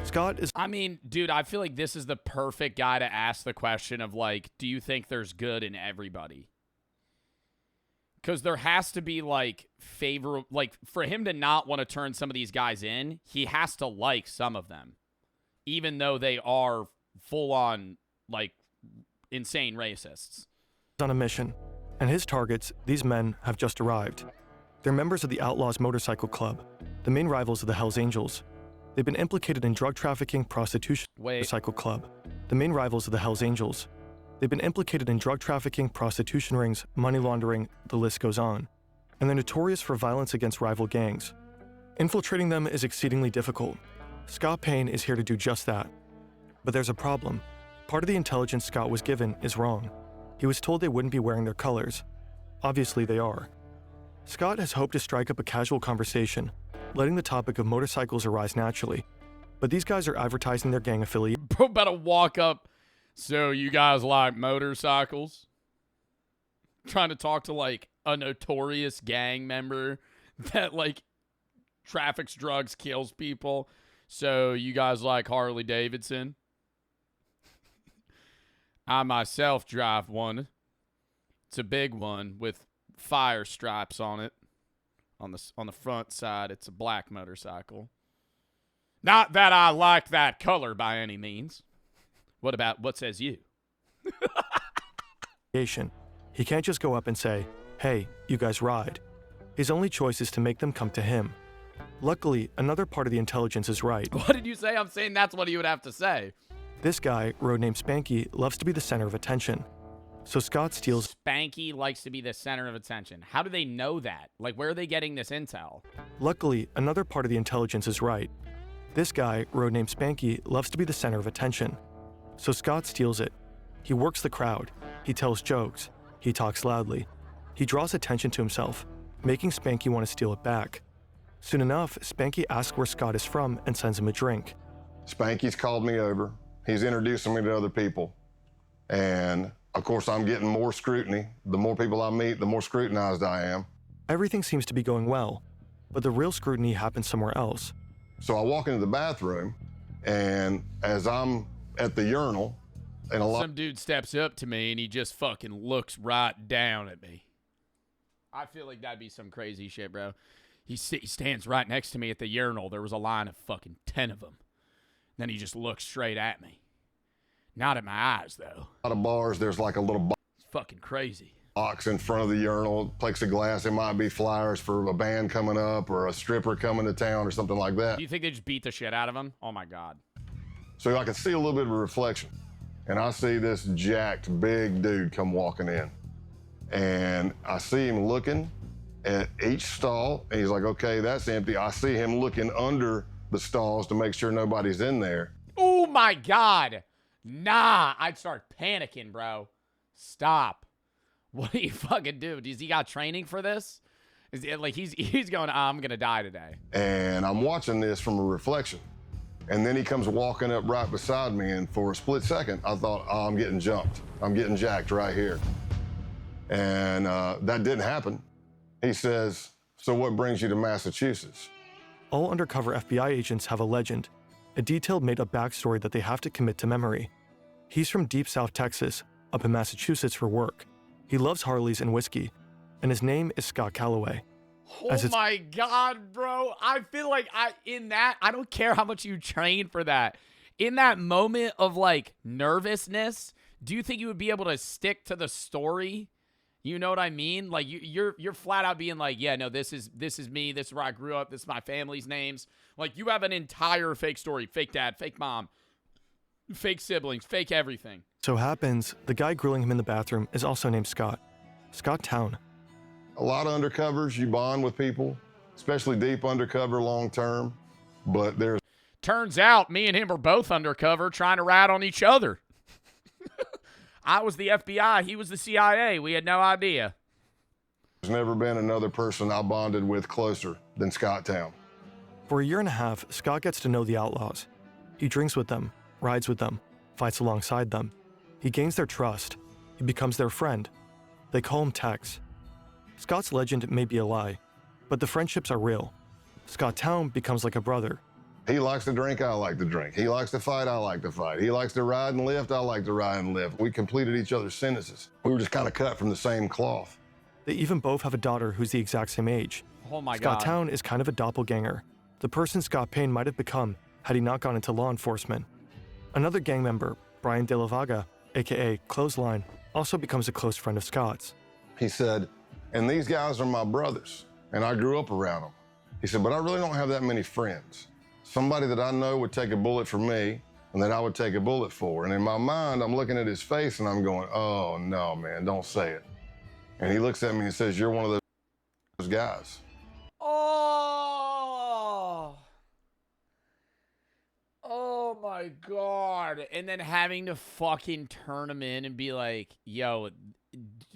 V: Scott is...
A: I mean, dude, I feel like this is the perfect guy to ask the question of, like, do you think there's good in everybody? Because there has to be, like, for him to not want to turn some of these guys in, he has to like some of them. Even though they are full-on, like, insane racists.
V: On a mission, and his targets, these men, have just arrived. They're members of the Outlaws Motorcycle Club, the main rivals of the Hells Angels. They've been implicated in drug trafficking, prostitution, Motorcycle Club, the main rivals of the Hells Angels. They've been implicated in drug trafficking, prostitution rings, money laundering, the list goes on. And they're notorious for violence against rival gangs. Infiltrating them is exceedingly difficult. Scott Payne is here to do just that. But there's a problem. Part of the intelligence Scott was given is wrong. He was told they wouldn't be wearing their colors. Obviously they are. Scott has hoped to strike up a casual conversation, letting the topic of motorcycles arise naturally. But these guys are advertising their gang affiliate.
A: Bro, about to walk up. So you guys like motorcycles? Trying to talk to like a notorious gang member that like traffics drugs, kills people. So you guys like Harley Davidson? I myself drive one. It's a big one with fire stripes on it. On the front side, it's a black motorcycle. Not that I like that color by any means. What says you?
V: He can't just go up and say, "Hey, you guys ride." His only choice is to make them come to him. Luckily, another part of the intelligence is right.
A: What did you say? I'm saying that's what he would have to say.
V: This guy, road named Spanky, loves to be the center of attention. So Scott steals.
A: Spanky likes to be the center of attention. How do they know that? Like, where are they getting this intel?
V: Luckily, another part of the intelligence is right. This guy, road named Spanky, loves to be the center of attention. So Scott steals it. He works the crowd. He tells jokes. He talks loudly. He draws attention to himself, making Spanky want to steal it back. Soon enough, Spanky asks where Scott is from and sends him a drink.
C: Spanky's called me over. He's introducing me to other people. And of course, I'm getting more scrutiny. The more people I meet, the more scrutinized I am.
V: Everything seems to be going well, but the real scrutiny happens somewhere else.
C: So I walk into the bathroom, and as I'm at the urinal, and
A: some dude steps up to me and he just fucking looks right down at me. I feel like that'd be some crazy shit, bro. He stands right next to me at the urinal. There was a line of fucking 10 of them. Then he just looks straight at me. Not at my eyes, though.
C: A lot of bars, there's like a little
A: it's fucking crazy
C: box in front of the urinal, plexiglass. It might be flyers for a band coming up or a stripper coming to town or something like that.
A: Do you think they just beat the shit out of him? Oh, my God.
C: So I can see a little bit of a reflection. And I see this jacked, big dude come walking in. And I see him looking at each stall, and he's like, okay, that's empty. I see him looking under the stalls to make sure nobody's in there.
A: Oh, my God. Nah, I'd start panicking, bro. Stop. What do you fucking do? Does he got training for this? Is it like he's going, I'm going to die today?
C: And I'm watching this from a reflection. And then he comes walking up right beside me, and for a split second, I thought, oh, I'm getting jumped. I'm getting jacked right here. And that didn't happen. He says, so what brings you to Massachusetts?
V: All undercover FBI agents have a legend, a detailed made-up backstory that they have to commit to memory. He's from deep South Texas, up in Massachusetts for work. He loves Harleys and whiskey, and his name is Scott Calloway.
A: Oh my God, bro. I feel like I don't care how much you train for that. In that moment of like nervousness, do you think you would be able to stick to the story? You know what I mean? Like you're flat out being like, yeah, no, this is me. This is where I grew up. This is my family's names. Like you have an entire fake story, fake dad, fake mom, fake siblings, fake everything.
V: So happens, the guy grilling him in the bathroom is also named Scott. Scott Town.
C: A lot of undercovers, you bond with people, especially deep undercover long term, but there's...
A: Turns out me and him are both undercover trying to rat on each other. I was the FBI, he was the CIA. We had no idea.
C: There's never been another person I bonded with closer than Scott Town.
V: For a year and a half, Scott gets to know the outlaws. He drinks with them, rides with them, fights alongside them. He gains their trust. He becomes their friend. They call him Tex. Scott's legend may be a lie, but the friendships are real. Scott Town becomes like a brother.
C: He likes to drink, I like to drink. He likes to fight, I like to fight. He likes to ride and lift, I like to ride and lift. We completed each other's sentences. We were just kind of cut from the same cloth.
V: They even both have a daughter who's the exact same age.
A: Oh my
V: Scott
A: God.
V: Town is kind of a doppelganger, the person Scott Payne might have become had he not gone into law enforcement. Another gang member, Brian De La Vaga, aka Clothesline, also becomes a close friend of Scott's.
C: He said, and these guys are my brothers. and I grew up around them. He said, but I really don't have that many friends. Somebody that I know would take a bullet for me and that I would take a bullet for. And in my mind, I'm looking at his face and I'm going, oh, no, man, don't say it. And he looks at me and says, you're one of those guys.
A: Oh my God. And then having to fucking turn him in and be like, yo,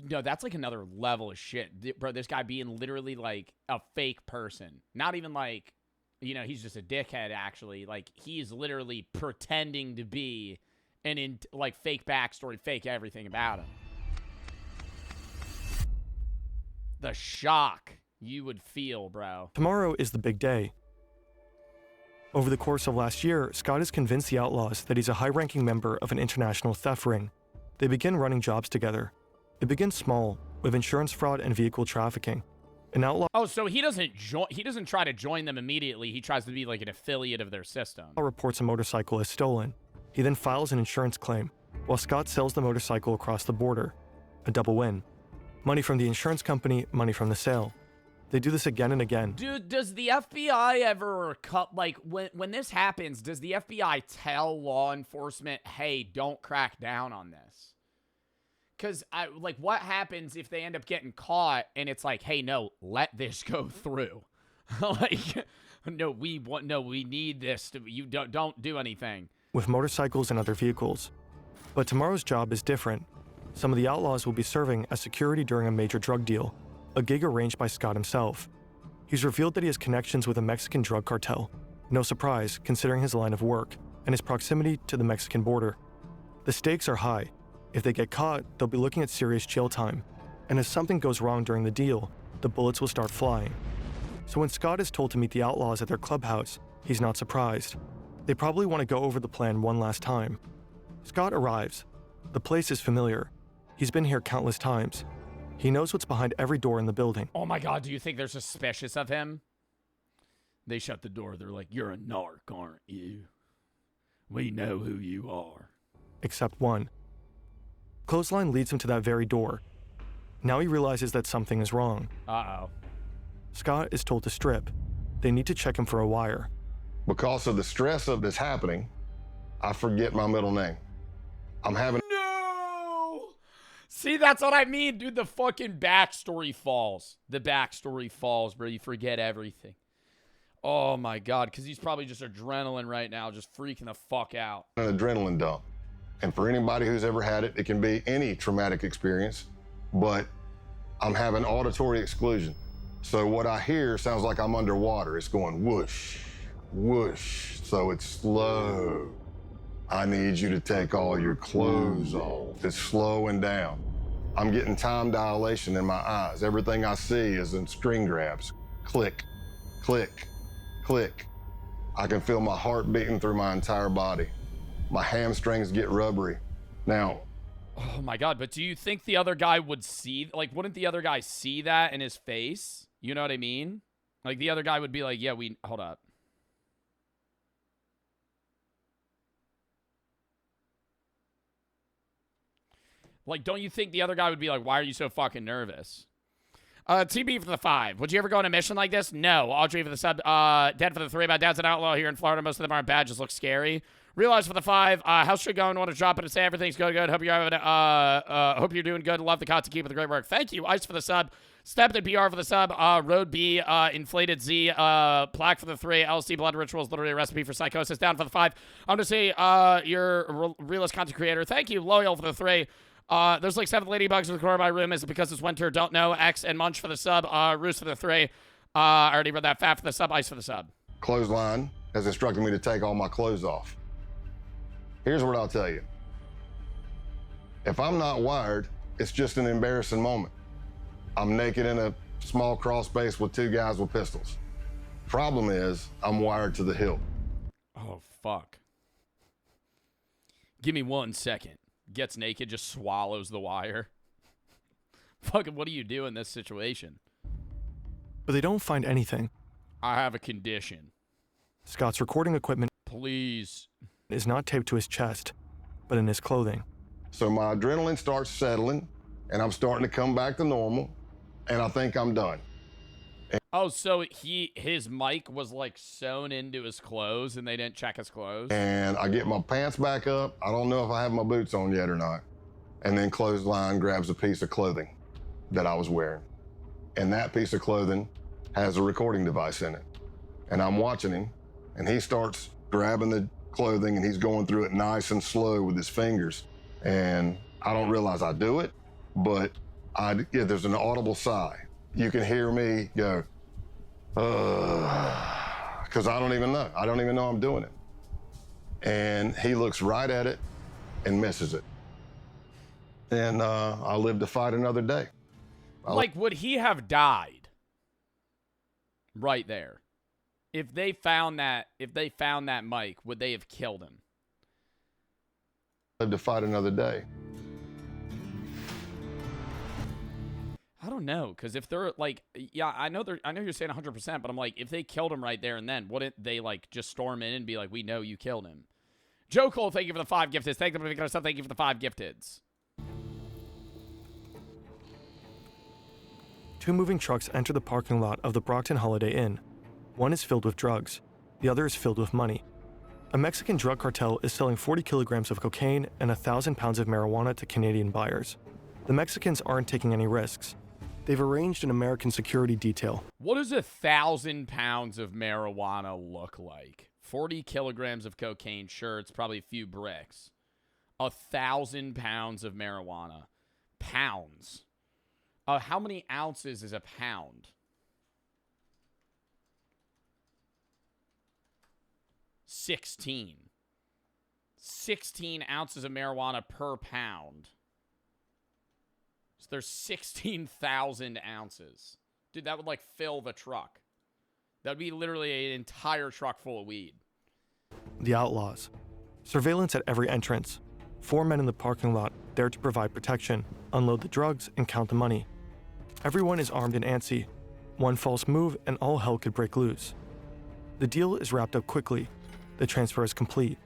A: no, that's like another level of shit. Bro, this guy being literally like a fake person. Not even like, you know, he's just a dickhead, actually. Like, he's literally pretending to be like fake backstory, fake everything about him. The shock you would feel, bro.
V: Tomorrow is the big day. Over the course of last year, Scott has convinced the Outlaws that he's a high-ranking member of an international theft ring. They begin running jobs together. It begins small, with insurance fraud and vehicle trafficking. An outlaw—
A: Oh, so he doesn't try to join them immediately. He tries to be like an affiliate of their system.
V: reports a motorcycle as stolen. He then files an insurance claim, while Scott sells the motorcycle across the border. A double win. Money from the insurance company, money from the sale. They do this again and again.
A: Dude, does the FBI ever cut, like, when this happens, does the FBI tell law enforcement, hey, don't crack down on this? Because, like, what happens if they end up getting caught and it's like, hey, no, let this go through? Like, no, we need this. You don't do anything.
V: With motorcycles and other vehicles. But tomorrow's job is different. Some of the Outlaws will be serving as security during a major drug deal, a gig arranged by Scott himself. He's revealed that he has connections with a Mexican drug cartel. No surprise, considering his line of work and his proximity to the Mexican border. The stakes are high. If they get caught, they'll be looking at serious jail time. And if something goes wrong during the deal, the bullets will start flying. So when Scott is told to meet the Outlaws at their clubhouse, he's not surprised. They probably want to go over the plan one last time. Scott arrives. The place is familiar. He's been here countless times. He knows what's behind every door in the building.
A: Oh my God, do you think they're suspicious of him? They shut the door. They're like, you're a narc, aren't you? We know who you are.
V: Except one. Clothesline leads him to that very door. Now he realizes that something is wrong.
A: Uh-oh.
V: Scott is told to strip. They need to check him for a wire.
C: Because of the stress of this happening, I forget my middle name. I'm having—
A: No! See, that's what I mean, dude. The fucking backstory falls. The backstory falls, bro. You forget everything. Oh, my God. Because he's probably just adrenaline right now, just freaking the fuck out.
C: an adrenaline dump. And for anybody who's ever had it, it can be any traumatic experience, but I'm having auditory exclusion. So what I hear sounds like I'm underwater. It's going whoosh, whoosh. So it's slow. I need you to take all your clothes off. It's slowing down. I'm getting time dilation in my eyes. Everything I see is in string grabs. Click, click, click. I can feel my heart beating through my entire body. My hamstrings get rubbery. Now,
A: oh my God, but do you think the other guy would see, like, wouldn't the other guy see that in his face? You know what I mean? Like, the other guy would be like, yeah, hold up. Like, don't you think the other guy would be like, why are you so fucking nervous? TB for the 5. Would you ever go on a mission like this? No. Audrey for the sub. Dead for the 3. My dad's an outlaw here in Florida. Most of them aren't bad, just look scary. Realize for the 5. How's shit going? Want to drop it and say everything's going good. Hope you're having hope you're doing good. Love the content. Keep up the great work. Thank you. Ice for the sub. Stepped in PR for the sub. Road B. Inflated Z. Plaque for the 3. LC Blood Rituals. Literally a recipe for psychosis. Down for the 5. I'm going to say you're a realist content creator. Thank you. Loyal for the 3. There's like 7 ladybugs in the corner of my room. Is it because it's winter? Don't know. X and Munch for the sub. Roos for the 3. I already read that. Fat for the sub. Ice for the sub.
C: Clothesline has instructed me to take all my clothes off. Here's what I'll tell you. If I'm not wired, it's just an embarrassing moment. I'm naked in a small crawl space with 2 guys with pistols. Problem is, I'm wired to the hilt.
A: Oh, fuck. Give me 1 second. Gets naked, just swallows the wire. Fucking, what do you do in this situation?
V: But they don't find anything.
A: I have a condition.
V: Scott's recording equipment,
A: please,
V: is not taped to his chest, but in his clothing.
C: So my adrenaline starts settling, and I'm starting to come back to normal, and I think I'm done.
A: Oh, so his mic was like sewn into his clothes and they didn't check his clothes?
C: And I get my pants back up. I don't know if I have my boots on yet or not. And then Clothesline grabs a piece of clothing that I was wearing. And that piece of clothing has a recording device in it. And I'm watching him, and he starts grabbing the clothing and he's going through it nice and slow with his fingers. And I don't realize I do it, but there's an audible sigh. You can hear me go, because I don't even know. I don't even know I'm doing it. And he looks right at it and misses it. And I live to fight another day.
A: Like, would he have died right there? If they found that mic, would they have killed him?
C: Live to fight another day.
A: I don't know, because if they're like, yeah, I know you're saying 100%, but I'm like, if they killed him right there and then, wouldn't they like just storm in and be like, we know you killed him? Joe Cole, thank you for the 5 gifteds. Thank you for picking us up. Thank you for the 5 gifteds.
V: 2 moving trucks enter the parking lot of the Brockton Holiday Inn. One is filled with drugs. The other is filled with money. A Mexican drug cartel is selling 40 kilograms of cocaine and 1,000 pounds of marijuana to Canadian buyers. The Mexicans aren't taking any risks. They've arranged an American security detail.
A: What does 1,000 pounds of marijuana look like? 40 kilograms of cocaine, sure, it's probably a few bricks. 1,000 pounds of marijuana. Pounds. How many ounces is a pound? 16. 16 ounces of marijuana per pound. So there's 16,000 ounces. Dude, that would like fill the truck. That would be literally an entire truck full of weed.
V: The outlaws. Surveillance at every entrance. 4 men in the parking lot there to provide protection, unload the drugs, and count the money. Everyone is armed and antsy. One false move and all hell could break loose. The deal is wrapped up quickly. The transfer is complete.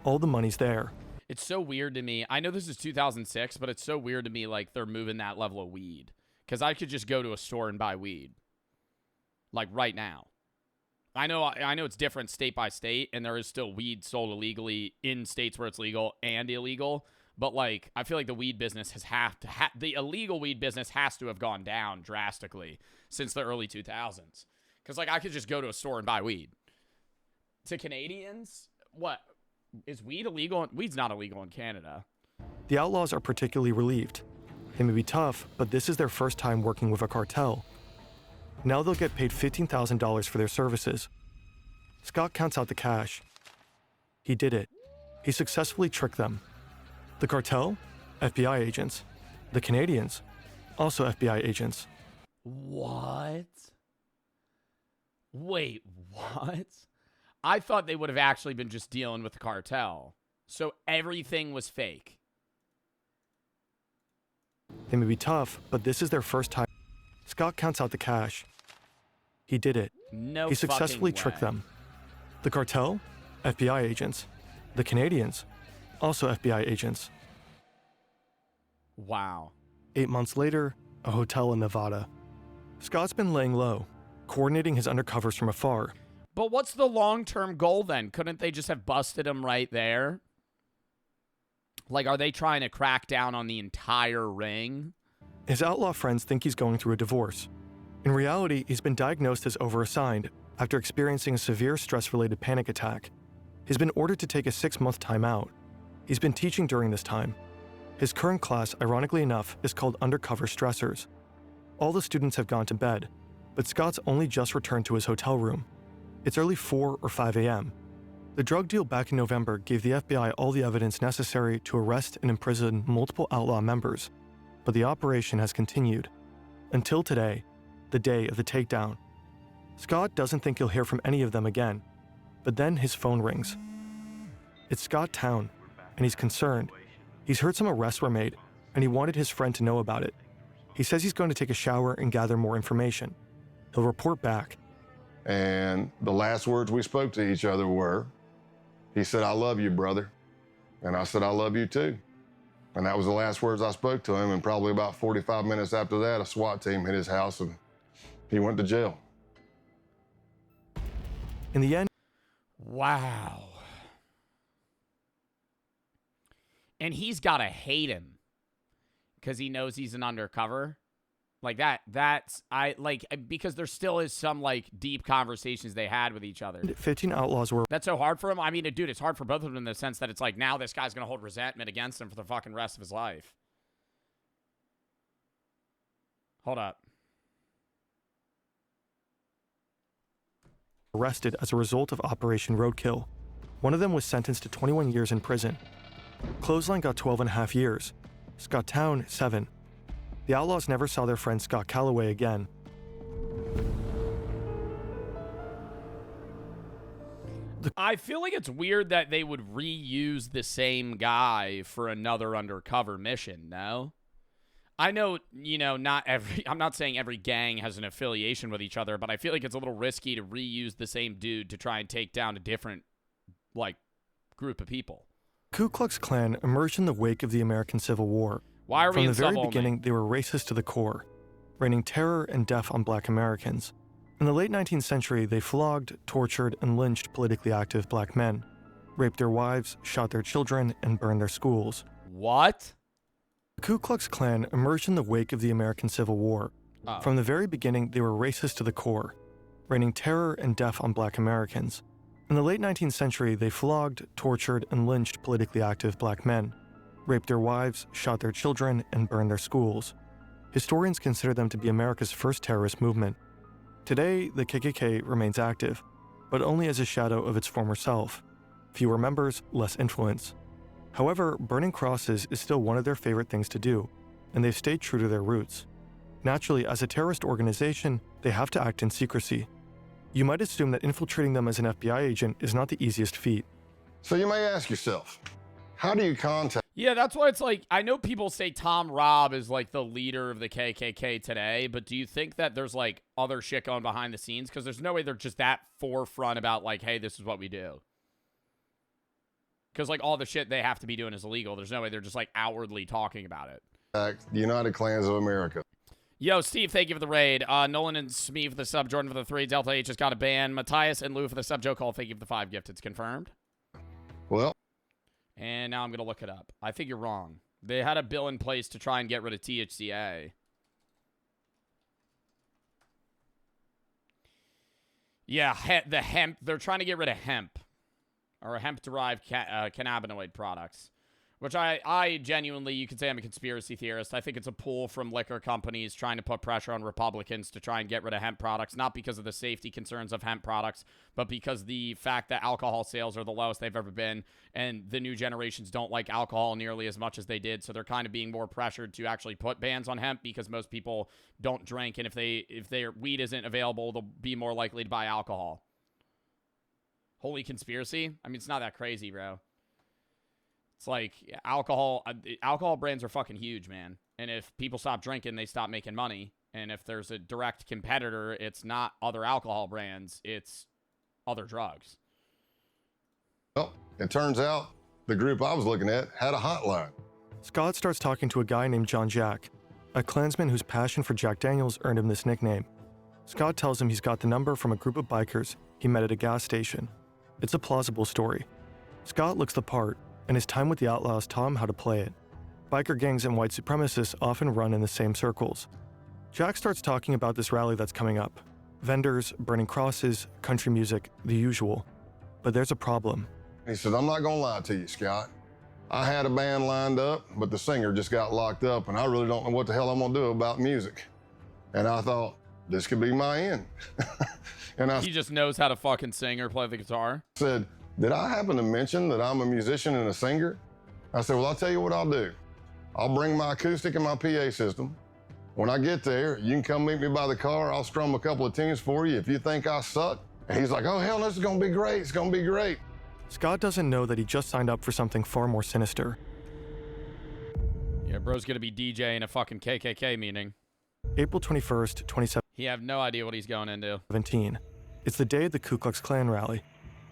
V: All the money's there.
A: It's so weird to me. I know this is 2006, but it's so weird to me like they're moving that level of weed. Because I could just go to a store and buy weed. Like right now. I know it's different state by state, and there is still weed sold illegally in states where it's legal and illegal. But like, I feel like the weed business the illegal weed business has to have gone down drastically since the early 2000s. Because like, I could just go to a store and buy weed. To Canadians, what? Is weed illegal? Weed's not illegal in Canada.
V: The outlaws are particularly relieved. They may be tough, but this is their first time working with a cartel. Now they'll get paid $15,000 for their services. Scott counts out the cash. He did it. He successfully tricked them. The cartel? FBI agents. The Canadians? Also FBI agents.
A: What? Wait, what? I thought they would have actually been just dealing with the cartel. So everything was fake.
V: They may be tough, but this is their first time. Scott counts out the cash. He did it.
A: No
V: He successfully
A: fucking
V: tricked
A: way.
V: them. The cartel? FBI agents. The Canadians? Also FBI agents.
A: Wow.
V: 8 months later, a hotel in Nevada. Scott's been laying low, coordinating his undercovers from afar.
A: But what's the long-term goal then? Couldn't they just have busted him right there? Like, are they trying to crack down on the entire ring?
V: His outlaw friends think he's going through a divorce. In reality, he's been diagnosed as overassigned after experiencing a severe stress-related panic attack. He's been ordered to take a 6-month timeout. He's been teaching during this time. His current class, ironically enough, is called Undercover Stressors. All the students have gone to bed, but Scott's only just returned to his hotel room. It's early 4 or 5 a.m. The drug deal back in November gave the FBI all the evidence necessary to arrest and imprison multiple outlaw members, but the operation has continued. Until today, the day of the takedown. Scott doesn't think he'll hear from any of them again, but then his phone rings. It's Scott Town, and he's concerned. He's heard some arrests were made, and he wanted his friend to know about it. He says he's going to take a shower and gather more information. He'll report back.
C: And the last words we spoke to each other were, he said, "I love you, brother." And I said, "I love you too." And that was the last words I spoke to him. And probably about 45 minutes after that, a SWAT team hit his house and he went to jail.
V: In the end,
A: wow. And he's got to hate him because he knows he's an undercover. Like because there still is some like deep conversations they had with each other.
V: 15 outlaws were...
A: That's so hard for him. I mean, dude, it's hard for both of them in the sense that it's like now this guy's going to hold resentment against him for the fucking rest of his life. Hold up.
V: Arrested as a result of Operation Roadkill. One of them was sentenced to 21 years in prison. Clothesline got 12.5 years. Scott Town, 7. The Outlaws never saw their friend Scott Calloway again.
A: I feel like it's weird that they would reuse the same guy for another undercover mission, no? I know, I'm not saying every gang has an affiliation with each other, but I feel like it's a little risky to reuse the same dude to try and take down a different, group of people.
V: Ku Klux Klan emerged in the wake of the American Civil War.
A: Why are we in
V: From the very
A: sub-only?
V: beginning, they were racist to the core, raining terror and death on black Americans. In the late 19th century, they flogged, tortured, and lynched politically active black men, raped their wives, shot their children, and burned their schools.
A: What?
V: The Ku Klux Klan emerged in the wake of the American Civil War.
A: Oh.
V: From the very beginning, they were racist to the core, raining terror and death on black Americans. In the late 19th century, they flogged, tortured, and lynched politically active black men, raped their wives, shot their children, and burned their schools. Historians consider them to be America's first terrorist movement. Today, the KKK remains active, but only as a shadow of its former self. Fewer members, less influence. However, burning crosses is still one of their favorite things to do, and they've stayed true to their roots. Naturally, as a terrorist organization, they have to act in secrecy. You might assume that infiltrating them as an FBI agent is not the easiest feat.
C: So you may ask yourself, how do you contact...
A: Yeah, that's why it's like, I know people say Tom Robb is like the leader of the KKK today, but do you think that there's like other shit going behind the scenes? Because there's no way they're just that forefront about like, hey, this is what we do. Because like all the shit they have to be doing is illegal. There's no way they're just like outwardly talking about it.
C: The United Klans of America.
A: Yo, Steve, thank you for the raid. Nolan and Smee for the sub, Jordan for the 3, Delta H just got a ban. Matthias and Lou for the sub, Joe Cole, thank you for the 5 gift. It's confirmed.
C: Well.
A: And now I'm going to look it up. I think you're wrong. They had a bill in place to try and get rid of THCA. Yeah, the hemp. They're trying to get rid of hemp. Or hemp-derived cannabinoid products. Which I genuinely, you could say I'm a conspiracy theorist. I think it's a pull from liquor companies trying to put pressure on Republicans to try and get rid of hemp products. Not because of the safety concerns of hemp products, but because the fact that alcohol sales are the lowest they've ever been. And the new generations don't like alcohol nearly as much as they did. So they're kind of being more pressured to actually put bans on hemp because most people don't drink. And if their weed isn't available, they'll be more likely to buy alcohol. Holy conspiracy? I mean, it's not that crazy, bro. It's like alcohol brands are fucking huge, man. And if people stop drinking, they stop making money. And if there's a direct competitor, it's not other alcohol brands, it's other drugs.
C: Well, it turns out the group I was looking at had a hotline.
V: Scott starts talking to a guy named John Jack, a Klansman whose passion for Jack Daniels earned him this nickname. Scott tells him he's got the number from a group of bikers he met at a gas station. It's a plausible story. Scott looks the part, and his time with the Outlaws taught him how to play it. Biker gangs and white supremacists often run in the same circles. Jack starts talking about this rally that's coming up. Vendors, burning crosses, country music, the usual. But there's a problem.
C: He said, I'm not gonna lie to you, Scott. I had a band lined up, but the singer just got locked up, and I really don't know what the hell I'm gonna do about music. And I thought, this could be my end. And
A: he just knows how to fucking sing or play the guitar.
C: Said, did I happen to mention that I'm a musician and a singer? I said, well, I'll tell you what I'll do. I'll bring my acoustic and my PA system. When I get there, you can come meet me by the car. I'll strum a couple of tunes for you if you think I suck. And he's like, oh, hell, this is gonna be great. It's gonna be great.
V: Scott doesn't know that he just signed up for something far more sinister.
A: Yeah, bro's gonna be DJing a fucking KKK meeting.
V: April 21st, 2017.
A: He have no idea what he's going into.
V: It's the day of the Ku Klux Klan rally.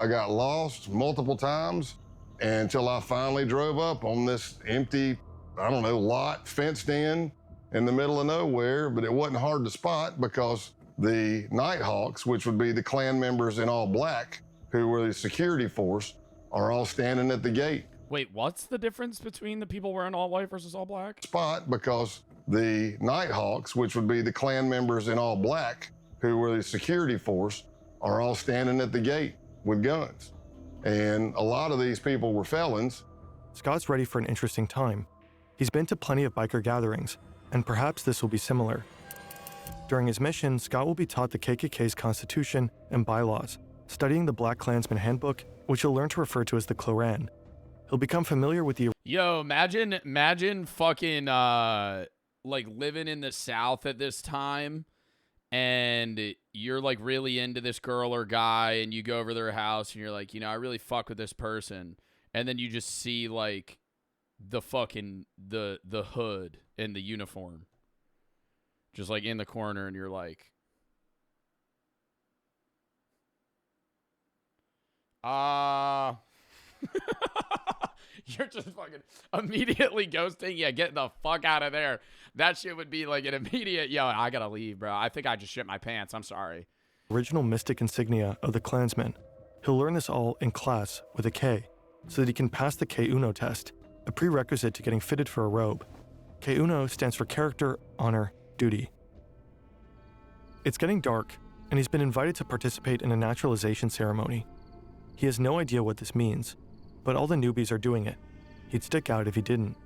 C: I got lost multiple times until I finally drove up on this empty, I don't know, lot fenced in the middle of nowhere, but it wasn't hard to spot because the Nighthawks, which would be the Klan members in all black, who were the security force, are all standing at the gate.
A: Wait, what's the difference between the people wearing all white versus all black?
C: Spot, because the Nighthawks, which would be the Klan members in all black, who were the security force, are all standing at the gate with guns. And a lot of these people were felons.
V: Scott's ready for an interesting time. He's been to plenty of biker gatherings, and perhaps this will be similar. During his mission, Scott will be taught the KKK's constitution and bylaws, studying the Black Klansman Handbook, which he'll learn to refer to as the Kloran. He'll become familiar with the...
A: Yo, imagine fucking, like, living in the South at this time, and you're, like, really into this girl or guy, and you go over to their house, and you're like, you know, I really fuck with this person. And then you just see, like, the fucking, the hood and the uniform. Just, like, in the corner, and you're like... You're just fucking immediately ghosting. Yeah, get the fuck out of there. That shit would be like an immediate, yo, I gotta leave, bro. I think I just shit my pants. I'm sorry.
V: Original mystic insignia of the Klansmen. He'll learn this all in class with a K, so that he can pass the K-Uno test, a prerequisite to getting fitted for a robe. K-Uno stands for character, honor, duty. It's getting dark, and he's been invited to participate in a naturalization ceremony. He has no idea what this means, but all the newbies are doing it. He'd stick out if he didn't.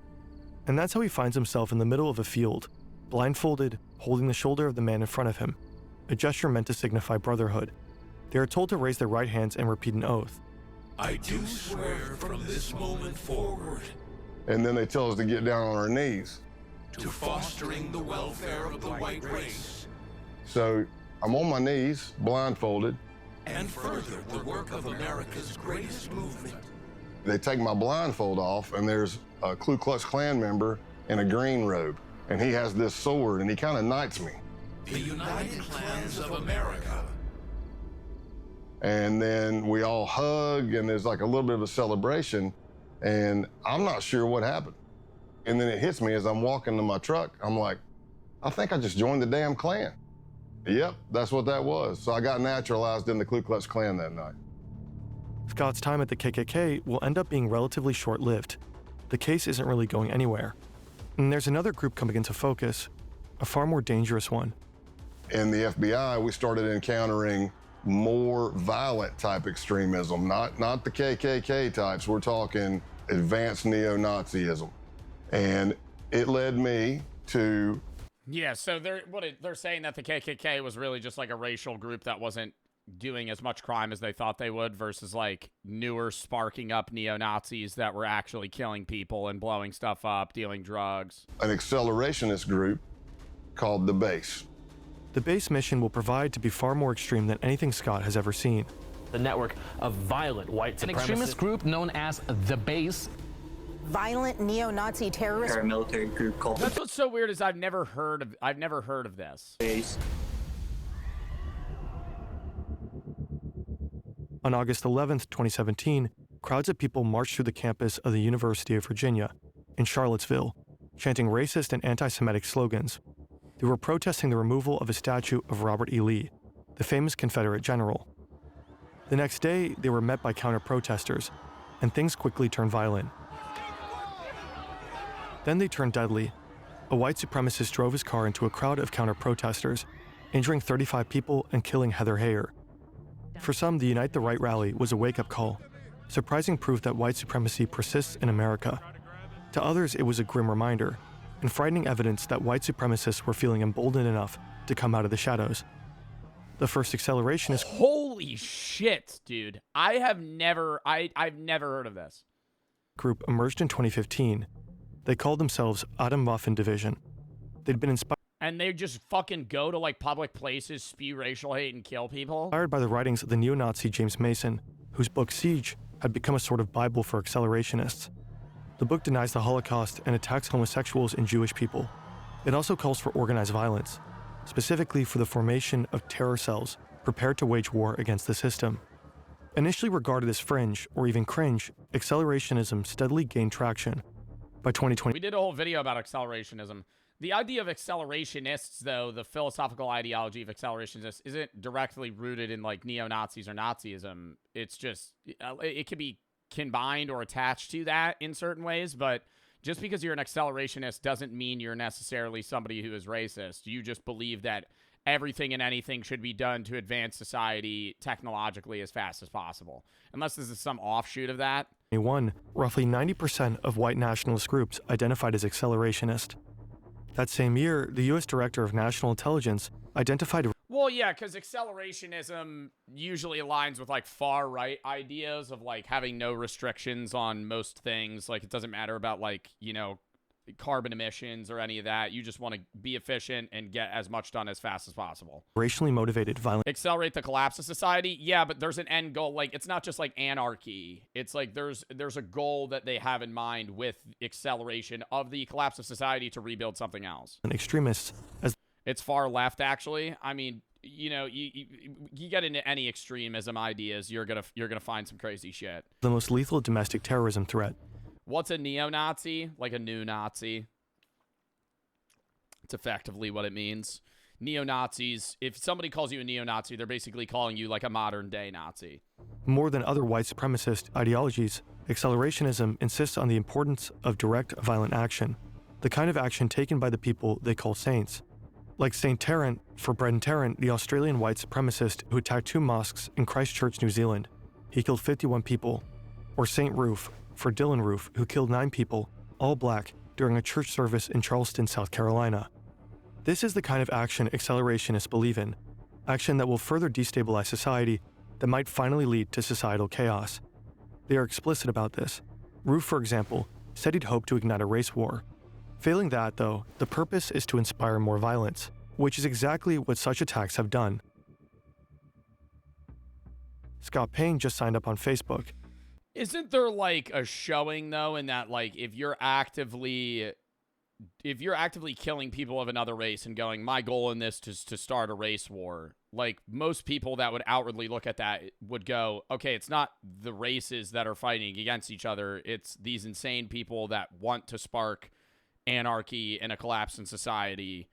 V: And that's how he finds himself in the middle of a field, blindfolded, holding the shoulder of the man in front of him, a gesture meant to signify brotherhood. They are told to raise their right hands and repeat an oath.
G: I do swear from this moment forward.
C: And then they tell us to get down on our knees.
G: To fostering the welfare of the white race.
C: So I'm on my knees, blindfolded.
G: And further the work of America's greatest movement.
C: They take my blindfold off, and there's a Ku Klux Klan member in a green robe, and he has this sword, and he kind of knights me.
G: The United Klans of America.
C: And then we all hug, and there's like a little bit of a celebration, and I'm not sure what happened. And then it hits me as I'm walking to my truck. I'm like, I think I just joined the damn Klan. Yep, that's what that was. So I got naturalized in the Ku Klux Klan that night.
V: Scott's time at the KKK will end up being relatively short-lived. The case isn't really going anywhere. And there's another group coming into focus, a far more dangerous one.
C: In the FBI, we started encountering more violent type extremism, not the KKK types. We're talking advanced neo-Nazism. And it led me to...
A: Yeah, so they're saying that the KKK was really just like a racial group that wasn't doing as much crime as they thought they would versus like newer sparking up neo-Nazis that were actually killing people and blowing stuff up, dealing drugs.
C: An accelerationist group called the Base.
V: The Base mission will provide to be far more extreme than anything Scott has ever seen.
J: The network of violent white supremacists. An extremist group known as the Base.
W: Violent neo-Nazi terrorist
S: paramilitary group called.
A: That's what's so weird is I've never heard of this.
S: Base.
V: On August 11th, 2017, crowds of people marched through the campus of the University of Virginia in Charlottesville, chanting racist and anti-Semitic slogans. They were protesting the removal of a statue of Robert E. Lee, the famous Confederate general. The next day, they were met by counter-protesters, and things quickly turned violent. Then they turned deadly. A white supremacist drove his car into a crowd of counter-protesters, injuring 35 people and killing Heather Heyer. For some, the Unite the Right rally was a wake-up call, surprising proof that white supremacy persists in America. To others, it was a grim reminder, and frightening evidence that white supremacists were feeling emboldened enough to come out of the shadows. The first accelerationist...
A: Holy shit, dude. I've never heard of this.
V: ...group emerged in 2015. They called themselves Atomwaffen Division. They'd been inspired...
A: And they just fucking go to, like, public places, spew racial hate, and kill people?
V: Inspired by the writings of the neo-Nazi James Mason, whose book Siege had become a sort of Bible for accelerationists. The book denies the Holocaust and attacks homosexuals and Jewish people. It also calls for organized violence, specifically for the formation of terror cells prepared to wage war against the system. Initially regarded as fringe, or even cringe, accelerationism steadily gained traction. By 2020...
A: We did a whole video about accelerationism. The idea of accelerationists, though, the philosophical ideology of accelerationists, isn't directly rooted in like neo-Nazis or Nazism. It's just, it can be combined or attached to that in certain ways, but just because you're an accelerationist doesn't mean you're necessarily somebody who is racist. You just believe that everything and anything should be done to advance society technologically as fast as possible. Unless this is some offshoot of that.
V: Roughly 90% of white nationalist groups identified as accelerationist. That same year, the U.S. Director of National Intelligence identified...
A: Well, yeah, because accelerationism usually aligns with, like, far-right ideas of, like, having no restrictions on most things. Like, it doesn't matter about, like, you know, carbon emissions or any of that. You just want to be efficient and get as much done as fast as possible.
V: Racially motivated violent...
A: Accelerate the collapse of society? Yeah, but there's an end goal. Like, it's not just, like, anarchy. It's, like, there's a goal that they have in mind with acceleration of the collapse of society to rebuild something else.
V: And extremists as...
A: It's far left, actually. I mean, you know, you get into any extremism ideas, you're gonna find some crazy shit.
V: The most lethal domestic terrorism threat.
A: What's a neo-Nazi? Like a new Nazi. It's effectively what it means. Neo-Nazis, if somebody calls you a neo-Nazi, they're basically calling you like a modern-day Nazi.
V: More than other white supremacist ideologies, accelerationism insists on the importance of direct violent action, the kind of action taken by the people they call saints. Like St. Tarrant, for Brenton Tarrant, the Australian white supremacist who attacked 2 mosques in Christchurch, New Zealand. He killed 51 people. Or St. Roof, for Dylan Roof, who killed 9 people, all black, during a church service in Charleston, South Carolina. This is the kind of action accelerationists believe in, action that will further destabilize society, that might finally lead to societal chaos. They are explicit about this. Roof, for example, said he'd hoped to ignite a race war. Failing that, though, the purpose is to inspire more violence, which is exactly what such attacks have done. Scott Payne just signed up on Facebook.
A: Isn't there like a showing though in that like if you're actively killing people of another race and going, my goal in this is to start a race war, like most people that would outwardly look at that would go, okay, it's not the races that are fighting against each other, it's these insane people that want to spark anarchy and a collapse in society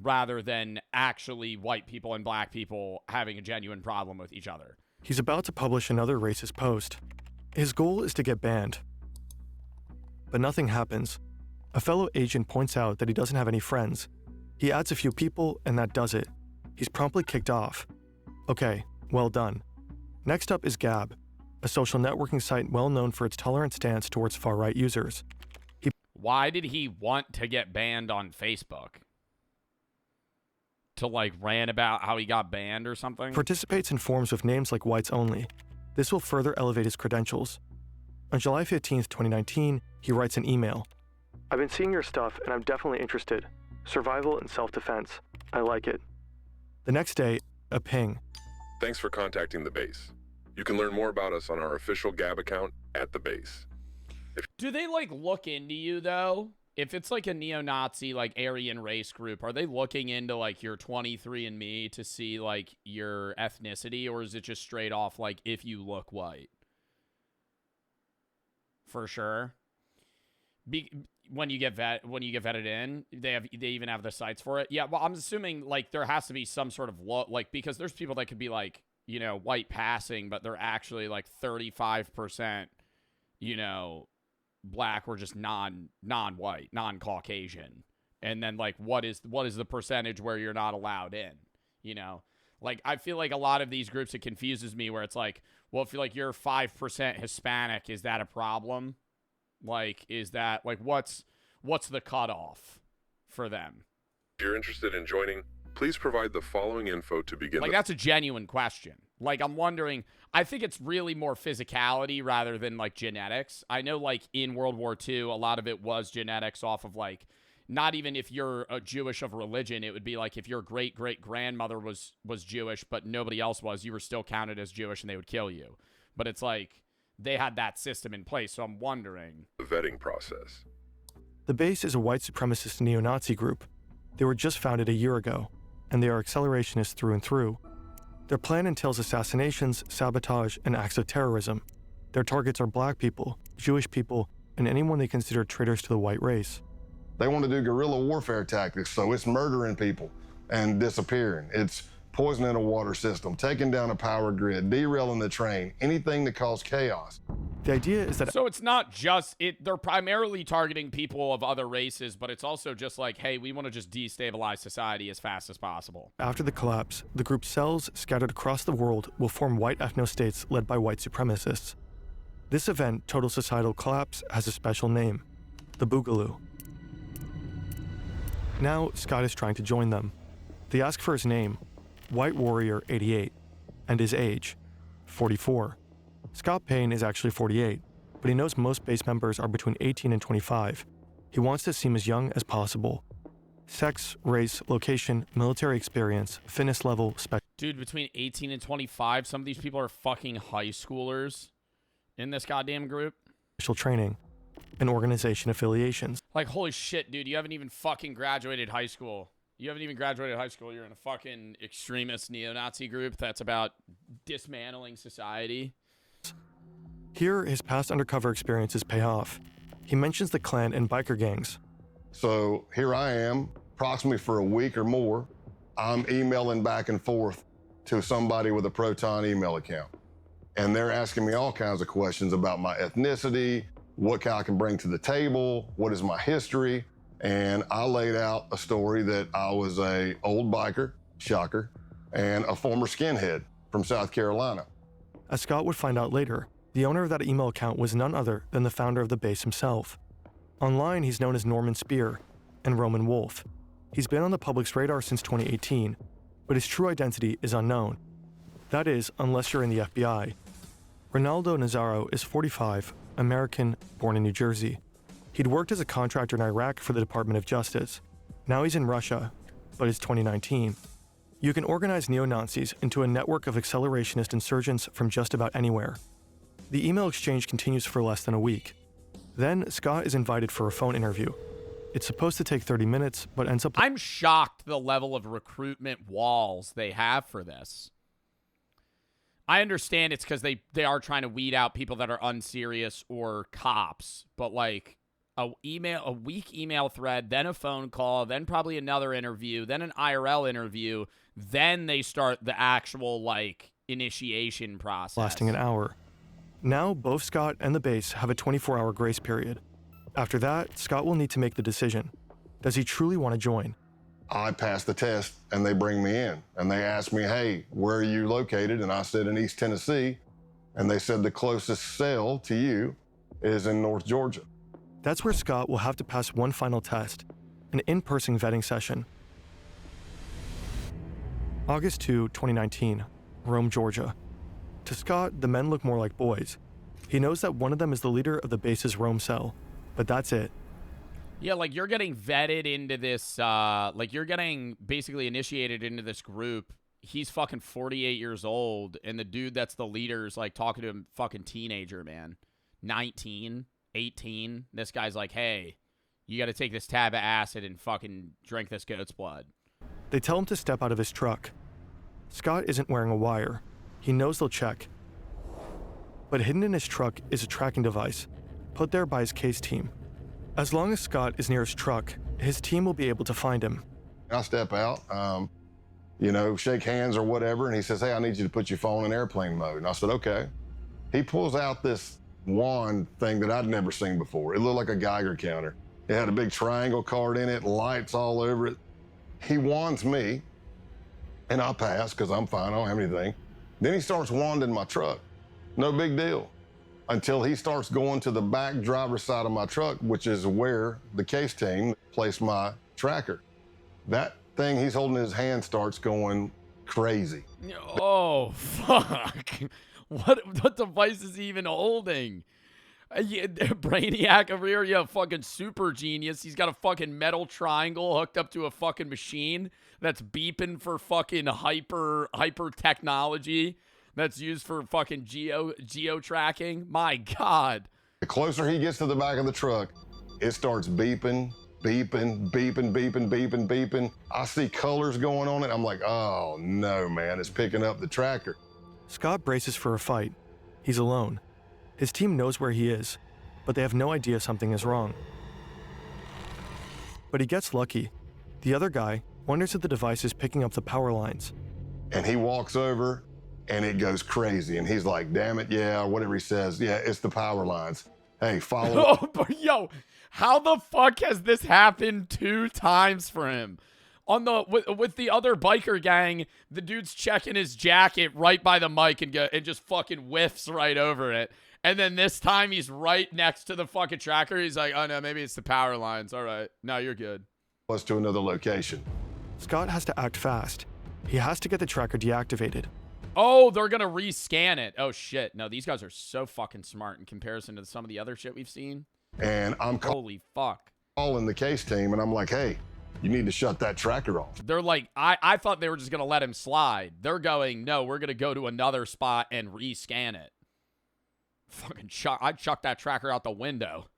A: rather than actually white people and black people having a genuine problem with each other.
V: He's about to publish another racist post. His goal is to get banned. But nothing happens. A fellow agent points out that he doesn't have any friends. He adds a few people and that does it. He's promptly kicked off. Okay, well done. Next up is Gab, a social networking site well known for its tolerant stance towards far-right users.
A: Why did he want to get banned on Facebook? To like rant about how he got banned or something?
V: Participates in forums with names like Whites Only. This will further elevate his credentials. On July 15th, 2019, he writes an email. I've been seeing your stuff and I'm definitely interested. Survival and self-defense. I like it. The next day, a ping.
D: Thanks for contacting the base. You can learn more about us on our official Gab account at the base.
A: Do they like look into you though? If it's like a neo-Nazi like Aryan race group, are they looking into like your 23andMe to see like your ethnicity, or is it just straight off like if you look white? For sure. When you get vetted in, they even have the sites for it. Yeah, well, I'm assuming like there has to be some sort of like, because there's people that could be like, you know, white passing, but they're actually like 35%, you know, black or just non-white, non-Caucasian. And then like what is the percentage where you're not allowed in, you know? Like I feel like a lot of these groups, it confuses me where it's like, well, if you're 5% Hispanic, is that a problem? Like is that like what's the cutoff for them?
D: If you're interested in joining, please provide the following info to begin.
A: Like that's a genuine question. Like I'm wondering, I think it's really more physicality rather than like genetics. I know like in World War II, a lot of it was genetics off of like, not even if you're a Jewish of religion, it would be like if your great-great-grandmother was Jewish, but nobody else was, you were still counted as Jewish and they would kill you. But it's like they had that system in place, so I'm wondering.
D: The vetting process.
V: The base is a white supremacist neo-Nazi group. They were just founded a year ago, and they are accelerationists through and through. Their plan entails assassinations, sabotage, and acts of terrorism. Their targets are black people, Jewish people, and anyone they consider traitors to the white race.
C: They want to do guerrilla warfare tactics, so it's murdering people and disappearing. It's poisoning a water system, taking down a power grid, derailing the train, anything that causes chaos.
V: The idea is that...
A: So it's not just... They're primarily targeting people of other races, but it's also just like, hey, we want to just destabilize society as fast as possible.
V: After the collapse, the group's cells scattered across the world will form white ethno-states led by white supremacists. This event, total societal collapse, has a special name, the Boogaloo. Now, Scott is trying to join them. They ask for his name, White Warrior 88, and his age, 44. Scott Payne is actually 48, but he knows most base members are between 18 and 25. He wants to seem as young as possible. Sex, race, location, military experience, fitness level,
A: Dude, between 18 and 25, some of these people are fucking high schoolers in this goddamn group.
V: Special training, and organization affiliations.
A: Like, holy shit, dude, you haven't even fucking graduated high school. You haven't even graduated high school. You're in a fucking extremist neo-Nazi group that's about dismantling society.
V: Here, his past undercover experiences pay off. He mentions the Klan and biker gangs.
C: So here I am, approximately for a week or more, I'm emailing back and forth to somebody with a Proton email account. And they're asking me all kinds of questions about my ethnicity, what I can bring to the table, what is my history. And I laid out a story that I was a old biker, shocker, and a former skinhead from South Carolina.
V: As Scott would find out later, the owner of that email account was none other than the founder of the base himself. Online, he's known as Norman Spear and Roman Wolf. He's been on the public's radar since 2018, but his true identity is unknown. That is, unless you're in the FBI. Ronaldo Nazaro is 45, American, born in New Jersey. He'd worked as a contractor in Iraq for the Department of Justice. Now he's in Russia, but it's 2019. You can organize neo-Nazis into a network of accelerationist insurgents from just about anywhere. The email exchange continues for less than a week. Then, Scott is invited for a phone interview. It's supposed to take 30 minutes, but ends up...
A: I'm shocked the level of recruitment walls they have for this. I understand it's because they are trying to weed out people that are unserious or cops, but like a weak email thread, then a phone call, then probably another interview, then an IRL interview, then they start the actual like initiation process.
V: Lasting an hour. Now, both Scott and the base have a 24-hour grace period. After that, Scott will need to make the decision. Does he truly want to join?
C: I passed the test, and they bring me in. And they asked me, hey, where are you located? And I said, in East Tennessee. And they said the closest cell to you is in North Georgia.
V: That's where Scott will have to pass one final test, an in-person vetting session. August 2, 2019, Rome, Georgia. To Scott, the men look more like boys. He knows that one of them is the leader of the base's Rome cell, but that's it.
A: Yeah, like you're getting vetted into this, like you're getting basically initiated into this group. He's fucking 48 years old, and the dude that's the leader's like talking to a fucking teenager, man. 19, 18. This guy's like, hey, you got to take this tab of acid and fucking drink this goat's blood.
V: They tell him to step out of his truck. Scott isn't wearing a wire. He knows they'll check. But hidden in his truck is a tracking device, put there by his case team. As long as Scott is near his truck, his team will be able to find him.
C: I step out, shake hands or whatever, and he says, hey, I need you to put your phone in airplane mode. And I said, okay. He pulls out this wand thing that I'd never seen before. It looked like a Geiger counter. It had a big triangle card in it, lights all over it. He wands me, and I pass because I'm fine, I don't have anything. Then he starts wanding my truck. No big deal. Until he starts going to the back driver's side of my truck, which is where the case team placed my tracker. That thing he's holding in his hand starts going crazy.
A: Oh, fuck. What device is he even holding? Brainiac over here, yeah, fucking super genius. He's got a fucking metal triangle hooked up to a fucking machine that's beeping for fucking hyper technology that's used for fucking geo tracking. My God.
C: The closer he gets to the back of the truck, it starts beeping, beeping, beeping, beeping, beeping, beeping. I see colors going on it. I'm like, oh no, man, it's picking up the tracker.
V: Scott braces for a fight. He's alone. His team knows where he is, but they have no idea something is wrong. But he gets lucky. The other guy wonders if the device is picking up the power lines.
C: And he walks over and it goes crazy. And he's like, damn it, yeah, or whatever he says. Yeah, it's the power lines. Hey, follow.
A: Oh, but yo, how the fuck has this happened 2 times for him? On the with the other biker gang, the dude's checking his jacket right by the mic and just fucking whiffs right over it. And then this time he's right next to the fucking tracker. He's like, oh no, maybe it's the power lines. All right, no, you're good.
C: Us to another location.
V: Scott has to act fast. He has to get the tracker deactivated.
A: Oh, they're gonna rescan it. Oh shit, no, these guys are so fucking smart in comparison to some of the other shit we've seen.
C: And I'm
A: holy fuck.
C: Calling the case team, and I'm like, hey, you need to shut that tracker off.
A: They're like, I thought they were just going to let him slide. They're going, no, we're going to go to another spot and rescan it. Fucking I'd chuck that tracker out the window.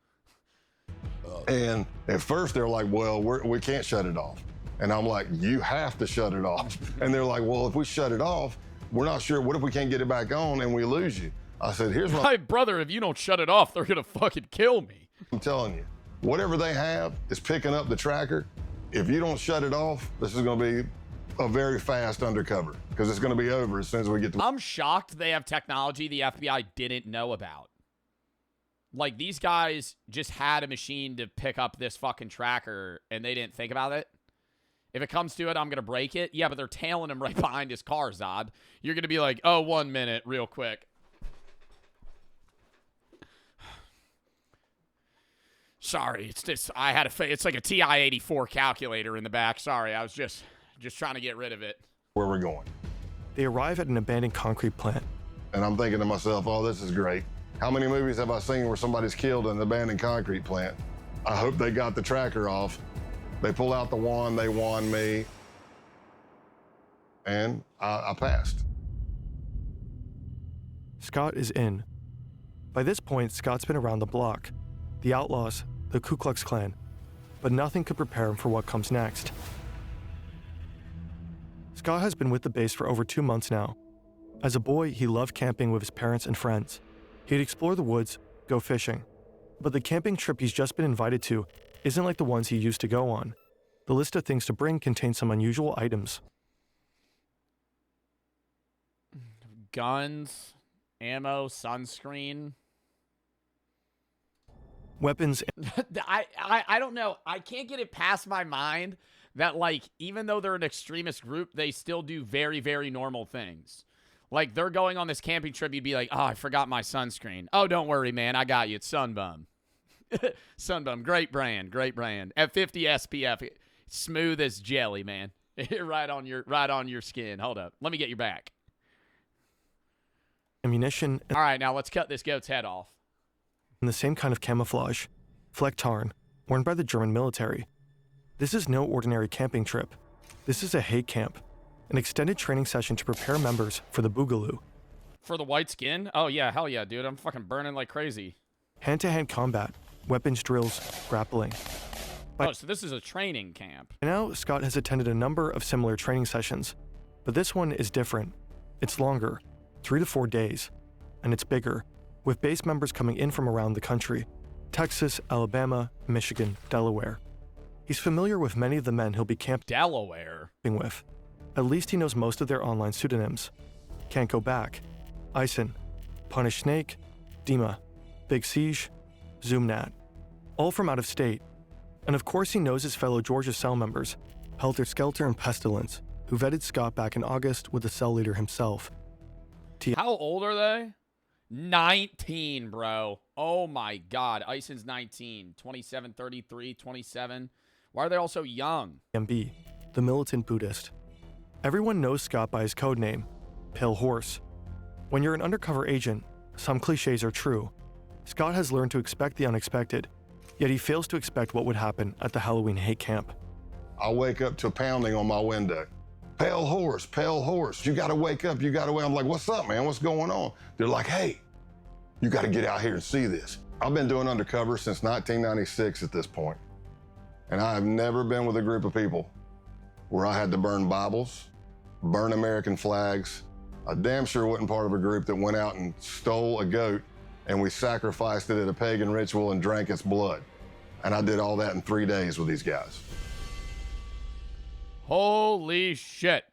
C: And at first they're like, well, we can't shut it off. And I'm like, you have to shut it off. And they're like, well, if we shut it off, we're not sure. What if we can't get it back on and we lose you? I said, here's what
A: my brother, if you don't shut it off, they're going to fucking kill me.
C: I'm telling you, whatever they have is picking up the tracker. If you don't shut it off, this is going to be a very fast undercover because it's going to be over as soon as we get to.
A: I'm shocked they have technology the FBI didn't know about. Like, these guys just had a machine to pick up this fucking tracker and they didn't think about it. If it comes to it, I'm going to break it. Yeah, but they're tailing him right behind his car, Zod. You're going to be like, oh, 1 minute, real quick. Sorry, it's just I had it's like a TI-84 calculator in the back. Sorry, I was just trying to get rid of it.
C: Where we're going.
V: They arrive at an abandoned concrete plant.
C: And I'm thinking to myself, oh, this is great. How many movies have I seen where somebody's killed in an abandoned concrete plant? I hope they got the tracker off. They pull out the wand, they wand me, and I passed.
V: Scott is in. By this point, Scott's been around the block. The outlaws, the Ku Klux Klan, but nothing could prepare him for what comes next. Scott has been with the base for over 2 months now. As a boy, he loved camping with his parents and friends. He'd explore the woods, go fishing. But the camping trip he's just been invited to isn't like the ones he used to go on. The list of things to bring contains some unusual items.
A: Guns, ammo, sunscreen.
V: Weapons.
A: I don't know. I can't get it past my mind that, like, even though they're an extremist group, they still do very, very normal things. Like, they're going on this camping trip, you'd be like, oh, I forgot my sunscreen. Oh, don't worry, man. I got you. It's Sunbum. Sunbum. Great brand. Great brand. At 50 SPF. Smooth as jelly, man. right on your skin. Hold up. Let me get your back.
V: Ammunition.
A: All right, now let's cut this goat's head off.
V: And the same kind of camouflage, Flecktarn, worn by the German military. This is no ordinary camping trip. This is a hate camp, an extended training session to prepare members for the Boogaloo.
A: For the white skin? Oh yeah, hell yeah, dude. I'm fucking burning like crazy.
V: Hand-to-hand combat, weapons drills, grappling.
A: Oh, so this is a training camp.
V: By now, Scott has attended a number of similar training sessions, but this one is different. It's longer, 3 to 4 days, and it's bigger, with base members coming in from around the country: Texas, Alabama, Michigan, Delaware. He's familiar with many of the men he'll be camping
A: Delaware
V: with. At least he knows most of their online pseudonyms: Can't Go Back, Ison, Punish Snake, Dima, Big Siege, Zoomnat, all from out of state. And of course he knows his fellow Georgia cell members, Helter Skelter and Pestilence, who vetted Scott back in August with the cell leader himself.
A: How old are they? 19, bro. Oh my God. Ison's 19. 27, 33, 27. Why are they all so young?
V: MB, the militant Buddhist. Everyone knows Scott by his code name, Pale Horse. When you're an undercover agent, some cliches are true. Scott has learned to expect the unexpected, yet he fails to expect what would happen at the Halloween hate camp.
C: I wake up to pounding on my window. Pale horse, you gotta wake up, you gotta wake up. I'm like, what's up, man? What's going on? They're like, hey, you gotta get out here and see this. I've been doing undercover since 1996 at this point, and I have never been with a group of people where I had to burn Bibles, burn American flags. I damn sure wasn't part of a group that went out and stole a goat and we sacrificed it at a pagan ritual and drank its blood. And I did all that in 3 days with these guys.
A: Holy shit.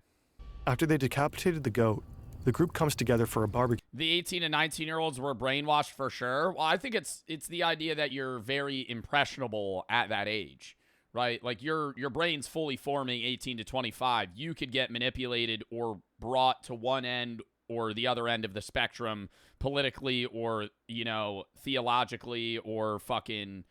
V: After they decapitated the goat, the group comes together for a barbecue.
A: The 18 and 19-year-olds were brainwashed for sure. Well, I think it's the idea that you're very impressionable at that age, right? Like your brain's fully forming 18 to 25. You could get manipulated or brought to one end or the other end of the spectrum politically or, you know, theologically or fucking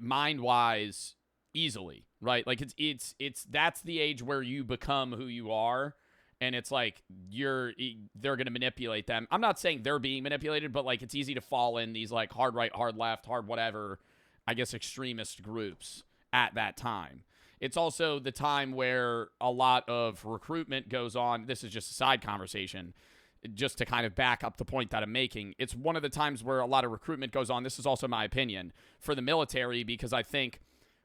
A: mind-wise easily, right? Like it's that's the age where you become who you are. And it's like they're going to manipulate them. I'm not saying they're being manipulated, but like it's easy to fall in these like hard right, hard left, hard whatever, I guess extremist groups at that time. It's also the time where a lot of recruitment goes on. This is just a side conversation, just to kind of back up the point that I'm making. It's one of the times where a lot of recruitment goes on. This is also my opinion for the military, because I think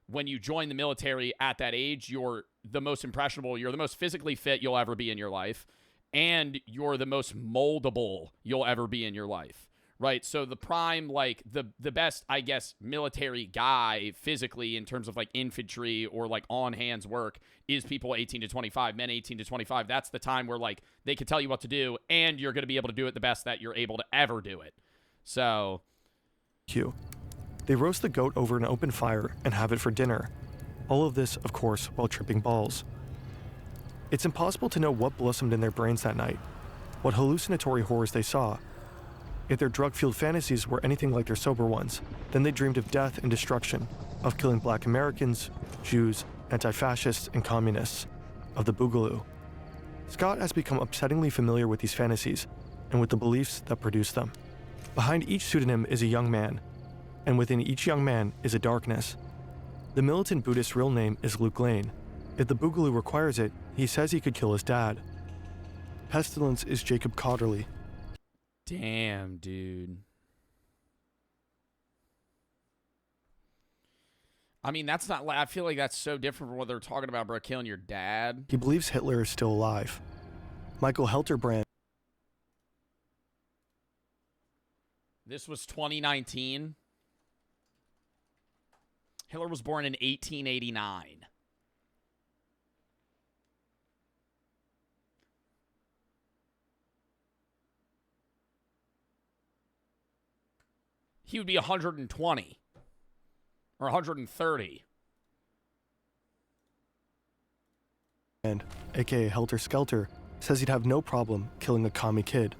A: when you join the military at that age, you're the most impressionable, you're the most physically fit you'll ever be in your life, and you're the most moldable you'll ever be in your life, right? So the prime, like the best, I guess, military guy physically in terms of like infantry or like on hands work is people 18 to 25, men 18 to 25. That's the time where like they can tell you what to do and you're going to be able to do it the best that you're able to ever do it. So
V: they roast the goat over an open fire and have it for dinner. All of this, of course, while tripping balls. It's impossible to know what blossomed in their brains that night, what hallucinatory horrors they saw. If their drug-fueled fantasies were anything like their sober ones, then they dreamed of death and destruction, of killing Black Americans, Jews, anti-fascists, and communists, of the Boogaloo. Scott has become upsettingly familiar with these fantasies and with the beliefs that produce them. Behind each pseudonym is a young man, and within each young man is a darkness. The militant Buddhist's real name is Luke Lane. If the Boogaloo requires it, he says he could kill his dad. Pestilence is Jacob Cotterly.
A: Damn, dude. I mean, that's not, I feel like that's so different from what they're talking about, bro, killing your dad.
V: He believes Hitler is still alive. Michael Helterbrand.
A: This was 2019. Hitler was born in 1889. He would be 120 or 130.
V: And, aka Helter Skelter, says he'd have no problem killing a commie kid.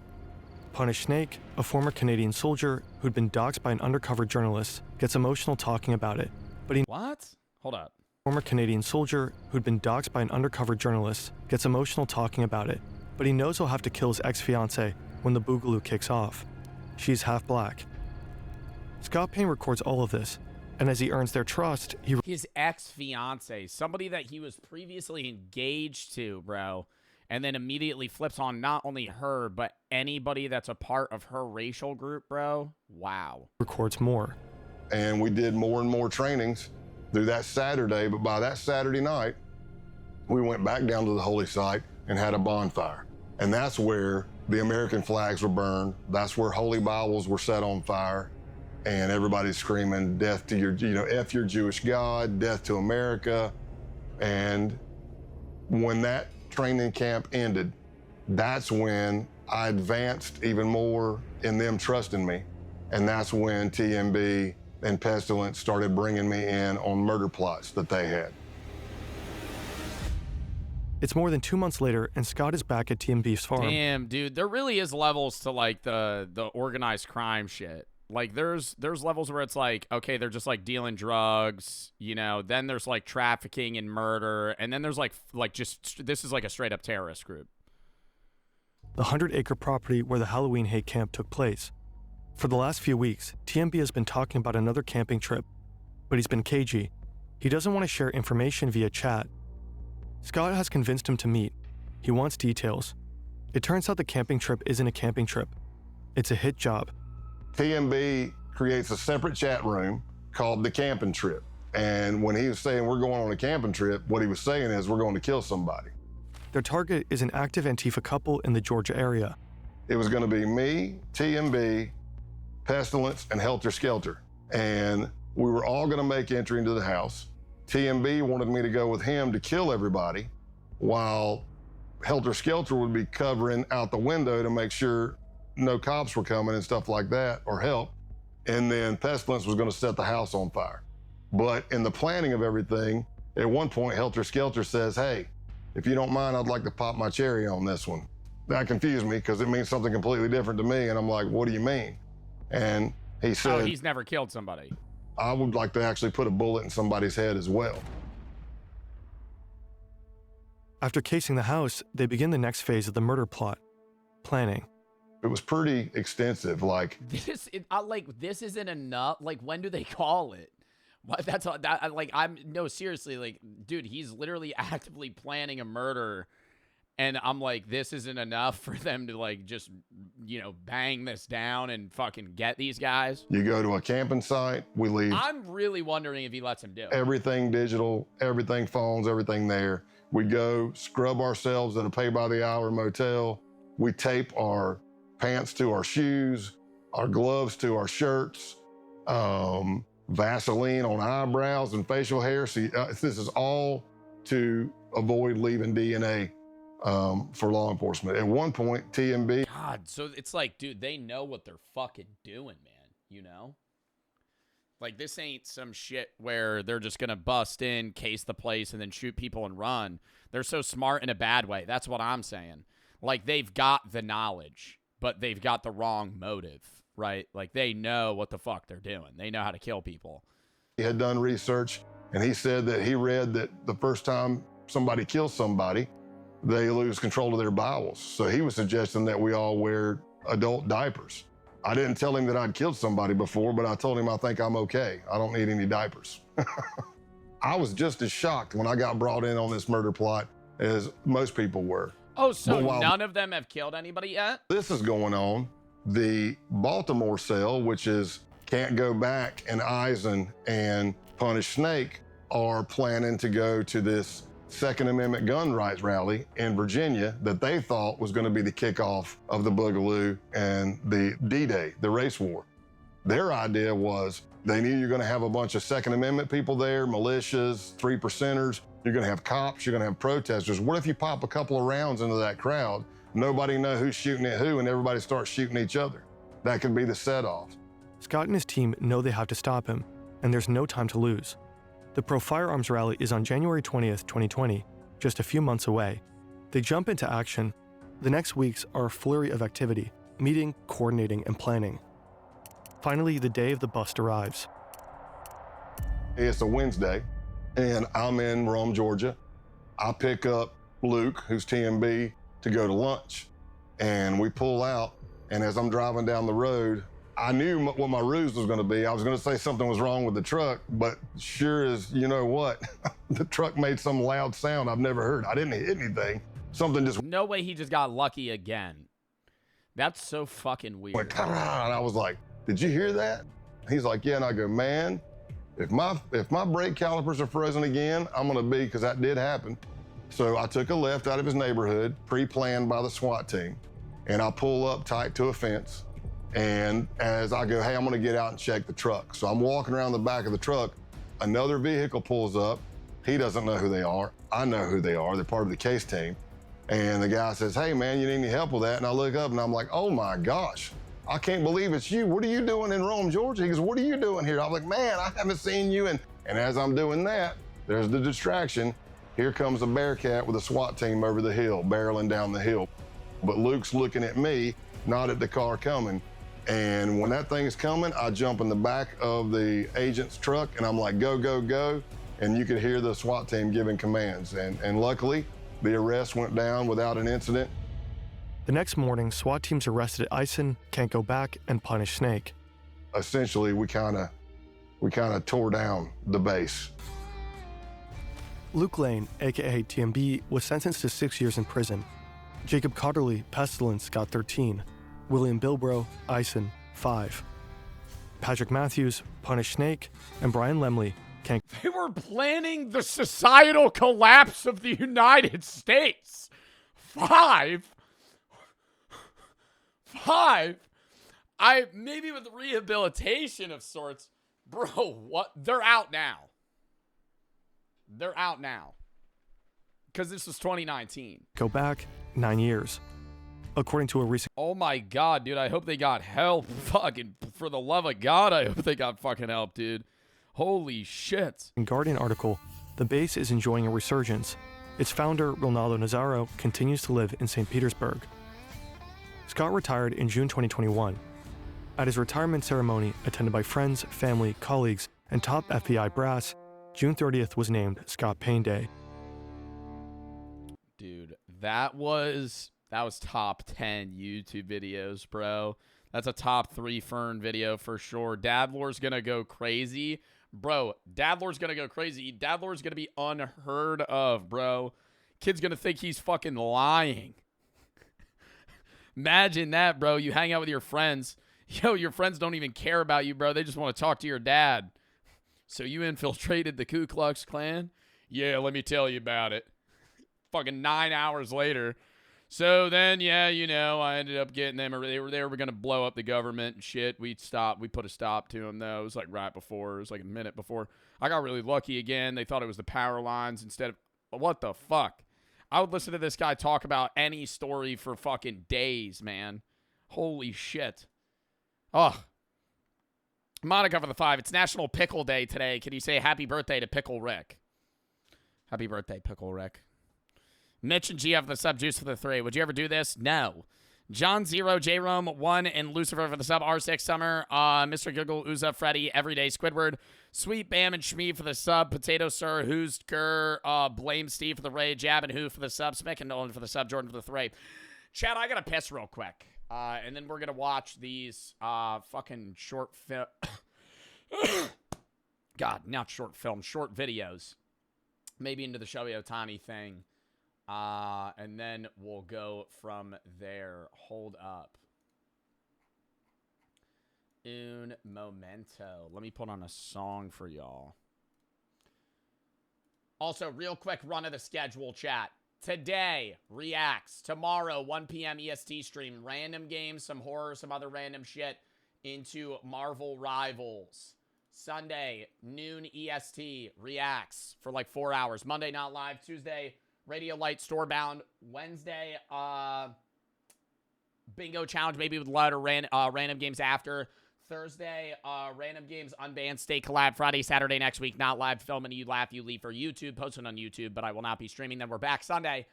V: Punish Snake, a former Canadian soldier who'd been doxxed by an undercover journalist, gets emotional talking about it. But he
A: What? Hold up.
V: Former Canadian soldier who'd been doxxed by an undercover journalist gets emotional talking about it, but he knows he'll have to kill his ex-fiancée when the Boogaloo kicks off. She's half black. Scott Payne records all of this, and as he earns their trust,
A: his ex-fiancée, somebody that he was previously engaged to, bro, and then immediately flips on not only her, but anybody that's a part of her racial group, bro. Wow.
V: Records more.
C: And we did more and more trainings through that Saturday, but by that Saturday night, we went back down to the holy site and had a bonfire. And that's where the American flags were burned. That's where holy Bibles were set on fire. And everybody's screaming, death to your, F your Jewish God, death to America. And when that training camp ended, that's when I advanced even more in them trusting me. And that's when TMB and Pestilence started bringing me in on murder plots that they had.
V: It's more than 2 months later, and Scott is back at TMB's farm.
A: Damn, dude, there really is levels to like the organized crime shit. Like there's levels where it's like, okay, they're just like dealing drugs, then there's like trafficking and murder, and then there's like just this is like a straight up terrorist group.
V: The 100-acre property where the Halloween hate camp took place. For the last few weeks, TMB has been talking about another camping trip, but he's been cagey. He doesn't want to share information via chat. Scott has convinced him to meet. He wants details. It turns out the camping trip isn't a camping trip. It's a hit job.
C: TMB creates a separate chat room called the camping trip. And when he was saying we're going on a camping trip, what he was saying is we're going to kill somebody.
V: Their target is an active Antifa couple in the Georgia area.
C: It was going to be me, TMB, Pestilence, and Helter Skelter. And We were all gonna make entry into the house. TMB wanted me to go with him to kill everybody, while Helter Skelter would be covering out the window to make sure no cops were coming and stuff like that, or help. And then Pestilence was gonna set the house on fire. But in the planning of everything, at one point, Helter Skelter says, hey, if you don't mind, I'd like to pop my cherry on this one. That confused me because it means something completely different to me. And I'm like, what do you mean? And he said,
A: oh, he's never killed somebody.
C: I would like to actually put a bullet in somebody's head as well.
V: After casing the house, they begin the next phase of the murder plot, planning.
C: It was pretty extensive. Like
A: this isn't enough. Like, when do they call it? What? That's all. That like no, seriously. Like, dude, he's literally actively planning a murder, and I'm like, this isn't enough for them to like just bang this down and fucking get these guys.
C: You go to a camping site. We leave.
A: I'm really wondering if he lets him do it.
C: Everything digital, everything phones, everything there. We go scrub ourselves at a pay-by-the-hour motel. We tape our pants to our shoes, our gloves to our shirts, Vaseline on eyebrows and facial hair. See, this is all to avoid leaving DNA for law enforcement. At one point, TMB.
A: God, so it's like, dude, they know what they're fucking doing, man. Like, this ain't some shit where they're just gonna bust in, case the place, and then shoot people and run. They're so smart in a bad way. That's what I'm saying. Like, they've got the knowledge, but they've got the wrong motive, right? Like, they know what the fuck they're doing. They know how to kill people.
C: He had done research, and he said that he read that the first time somebody kills somebody, they lose control of their bowels. So he was suggesting that we all wear adult diapers. I didn't tell him that I'd killed somebody before, but I told him I think I'm okay. I don't need any diapers. I was just as shocked when I got brought in on this murder plot as most people were.
A: Oh, so none of them have killed anybody yet?
C: This is going on. The Baltimore cell, which is Can't Go Back, and Eisen and Punish Snake, are planning to go to this Second Amendment gun rights rally in Virginia that they thought was going to be the kickoff of the Boogaloo and the D-Day, the race war. Their idea was they knew you're going to have a bunch of Second Amendment people there, militias, 3%ers. You're going to have cops, you're going to have protesters. What if you pop a couple of rounds into that crowd, nobody know who's shooting at who, and everybody starts shooting each other? That could be the set-off.
V: Scott and his team know they have to stop him, and there's no time to lose. The Pro Firearms Rally is on January 20th, 2020, just a few months away. They jump into action. The next weeks are a flurry of activity, meeting, coordinating, and planning. Finally, the day of the bust arrives.
C: It's a Wednesday, and I'm in Rome, Georgia. I pick up Luke, who's TMB, to go to lunch. And we pull out, and as I'm driving down the road, I knew what my ruse was going to be. I was going to say something was wrong with the truck, but sure as you know what, the truck made some loud sound I've never heard. I didn't hit anything. Something just...
A: No way he just got lucky again. That's so fucking weird.
C: Went, and I was like, did you hear that? He's like, yeah, and I go, man, if my brake calipers are frozen again, I'm going to be, because that did happen. So I took a left out of his neighborhood, pre-planned by the SWAT team, and I pull up tight to a fence. And as I go, hey, I'm gonna get out and check the truck. So I'm walking around the back of the truck. Another vehicle pulls up. He doesn't know who they are. I know who they are. They're part of the case team. And the guy says, hey, man, you need any help with that? And I look up and I'm like, oh my gosh, I can't believe it's you. What are you doing in Rome, Georgia? He goes, what are you doing here? I'm like, man, I haven't seen you. And as I'm doing that, there's the distraction. Here comes a Bearcat with a SWAT team over the hill, barreling down the hill. But Luke's looking at me, not at the car coming. And when that thing's coming, I jump in the back of the agent's truck and I'm like, go, go, go. And you could hear the SWAT team giving commands. And luckily, the arrest went down without an incident.
V: The next morning, SWAT teams arrested Eisen, Can't Go Back, and Punish Snake.
C: Essentially, we kind of tore down the base.
V: Luke Lane, aka TMB, was sentenced to 6 years in prison. Jacob Cotterly, Pestilence, got 13. William Bilbro, Eisen, 5. Patrick Matthews, Punish Snake, and Brian Lemley, Can't...
A: They were planning the societal collapse of the United States. 5? Maybe with rehabilitation of sorts, Bro, what? They're out now. They're out now. Because this was 2019.
V: Go back 9 years. According to a recent...
A: Oh my God, dude. I hope they got help. Fucking, for the love of God, I hope they got fucking help, dude. Holy shit.
V: Guardian article, the base is enjoying a resurgence. Its founder, Ronaldo Nazzaro, continues to live in St. Petersburg. Scott retired in June 2021. At his retirement ceremony, attended by friends, family, colleagues, and top FBI brass, June 30th was named Scott Payne Day.
A: Dude, that was top 10 YouTube videos, bro. That's a top 3 Fern video for sure. Dadlor's gonna go crazy. Bro, Dadlor's gonna go crazy. Dadlor's gonna be unheard of, bro. Kid's gonna think he's fucking lying. Imagine that, bro. You hang out with your friends. Yo, your friends don't even care about you, bro. They just want to talk to your dad. So you infiltrated the Ku Klux Klan? Yeah, let me tell you about it. Fucking 9 hours later. So then, yeah, you know, I ended up getting them. They were going to blow up the government and shit. We put a stop to them, though. It was like right before. It was like a minute before. I got really lucky again. They thought it was the power lines instead of... What the fuck? I would listen to this guy talk about any story for fucking days, man. Holy shit. Ugh. Monica for the 5. It's National Pickle Day today. Can you say happy birthday to Pickle Rick? Happy birthday, Pickle Rick. Mitch and GF for the sub, Juice for the 3. Would you ever do this? No. John 0, J Rome 1, and Lucifer for the sub, R6 Summer, Mr. Google, Uza, Freddy, Everyday Squidward, Sweet Bam and Shmee for the sub, Potato Sir, Who's Gur, Blame Steve for the raid, Jab and Who for the sub, Smick and Nolan for the sub, Jordan for the 3. Chad, I gotta piss real quick. And then we're gonna watch these fucking short film. God, not short film, short videos. Maybe into the Shohei Ohtani thing. And then we'll go from there. Hold up. Un momento. Let me put on a song for y'all. Also, real quick run of the schedule, chat. Today, Reacts. Tomorrow, 1 p.m. EST stream. Random games, some horror, some other random shit into Marvel Rivals. Sunday, noon EST. Reacts for like 4 hours. Monday, not live. Tuesday, Radio Light Storebound. Wednesday, Bingo Challenge, maybe with a lot of random games after. Thursday, random games, unbanned, stay collab. Friday, Saturday next week, not live filming. You laugh, you leave for YouTube, posting on YouTube, but I will not be streaming. Then we're back Sunday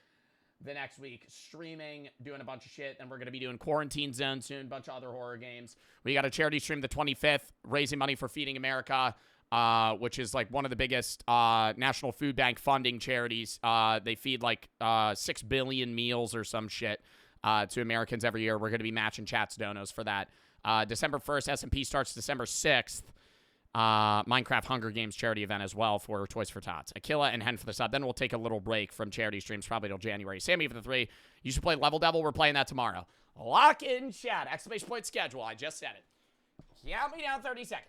A: the next week, streaming, doing a bunch of shit. And we're going to be doing Quarantine Zone soon, bunch of other horror games. We got a charity stream the 25th, raising money for Feeding America, which is like one of the biggest National Food Bank funding charities. They feed like 6 billion meals or some shit to Americans every year. We're going to be matching chats donos for that. December 1st, S&P starts December 6th. Minecraft Hunger Games charity event as well for Toys for Tots. Aquila and Hen for the sub. Then we'll take a little break from charity streams probably till January. Sammy for the 3. You should play Level Devil. We're playing that tomorrow. Lock in chat. Exclamation point schedule. I just said it. Count me down 30 seconds.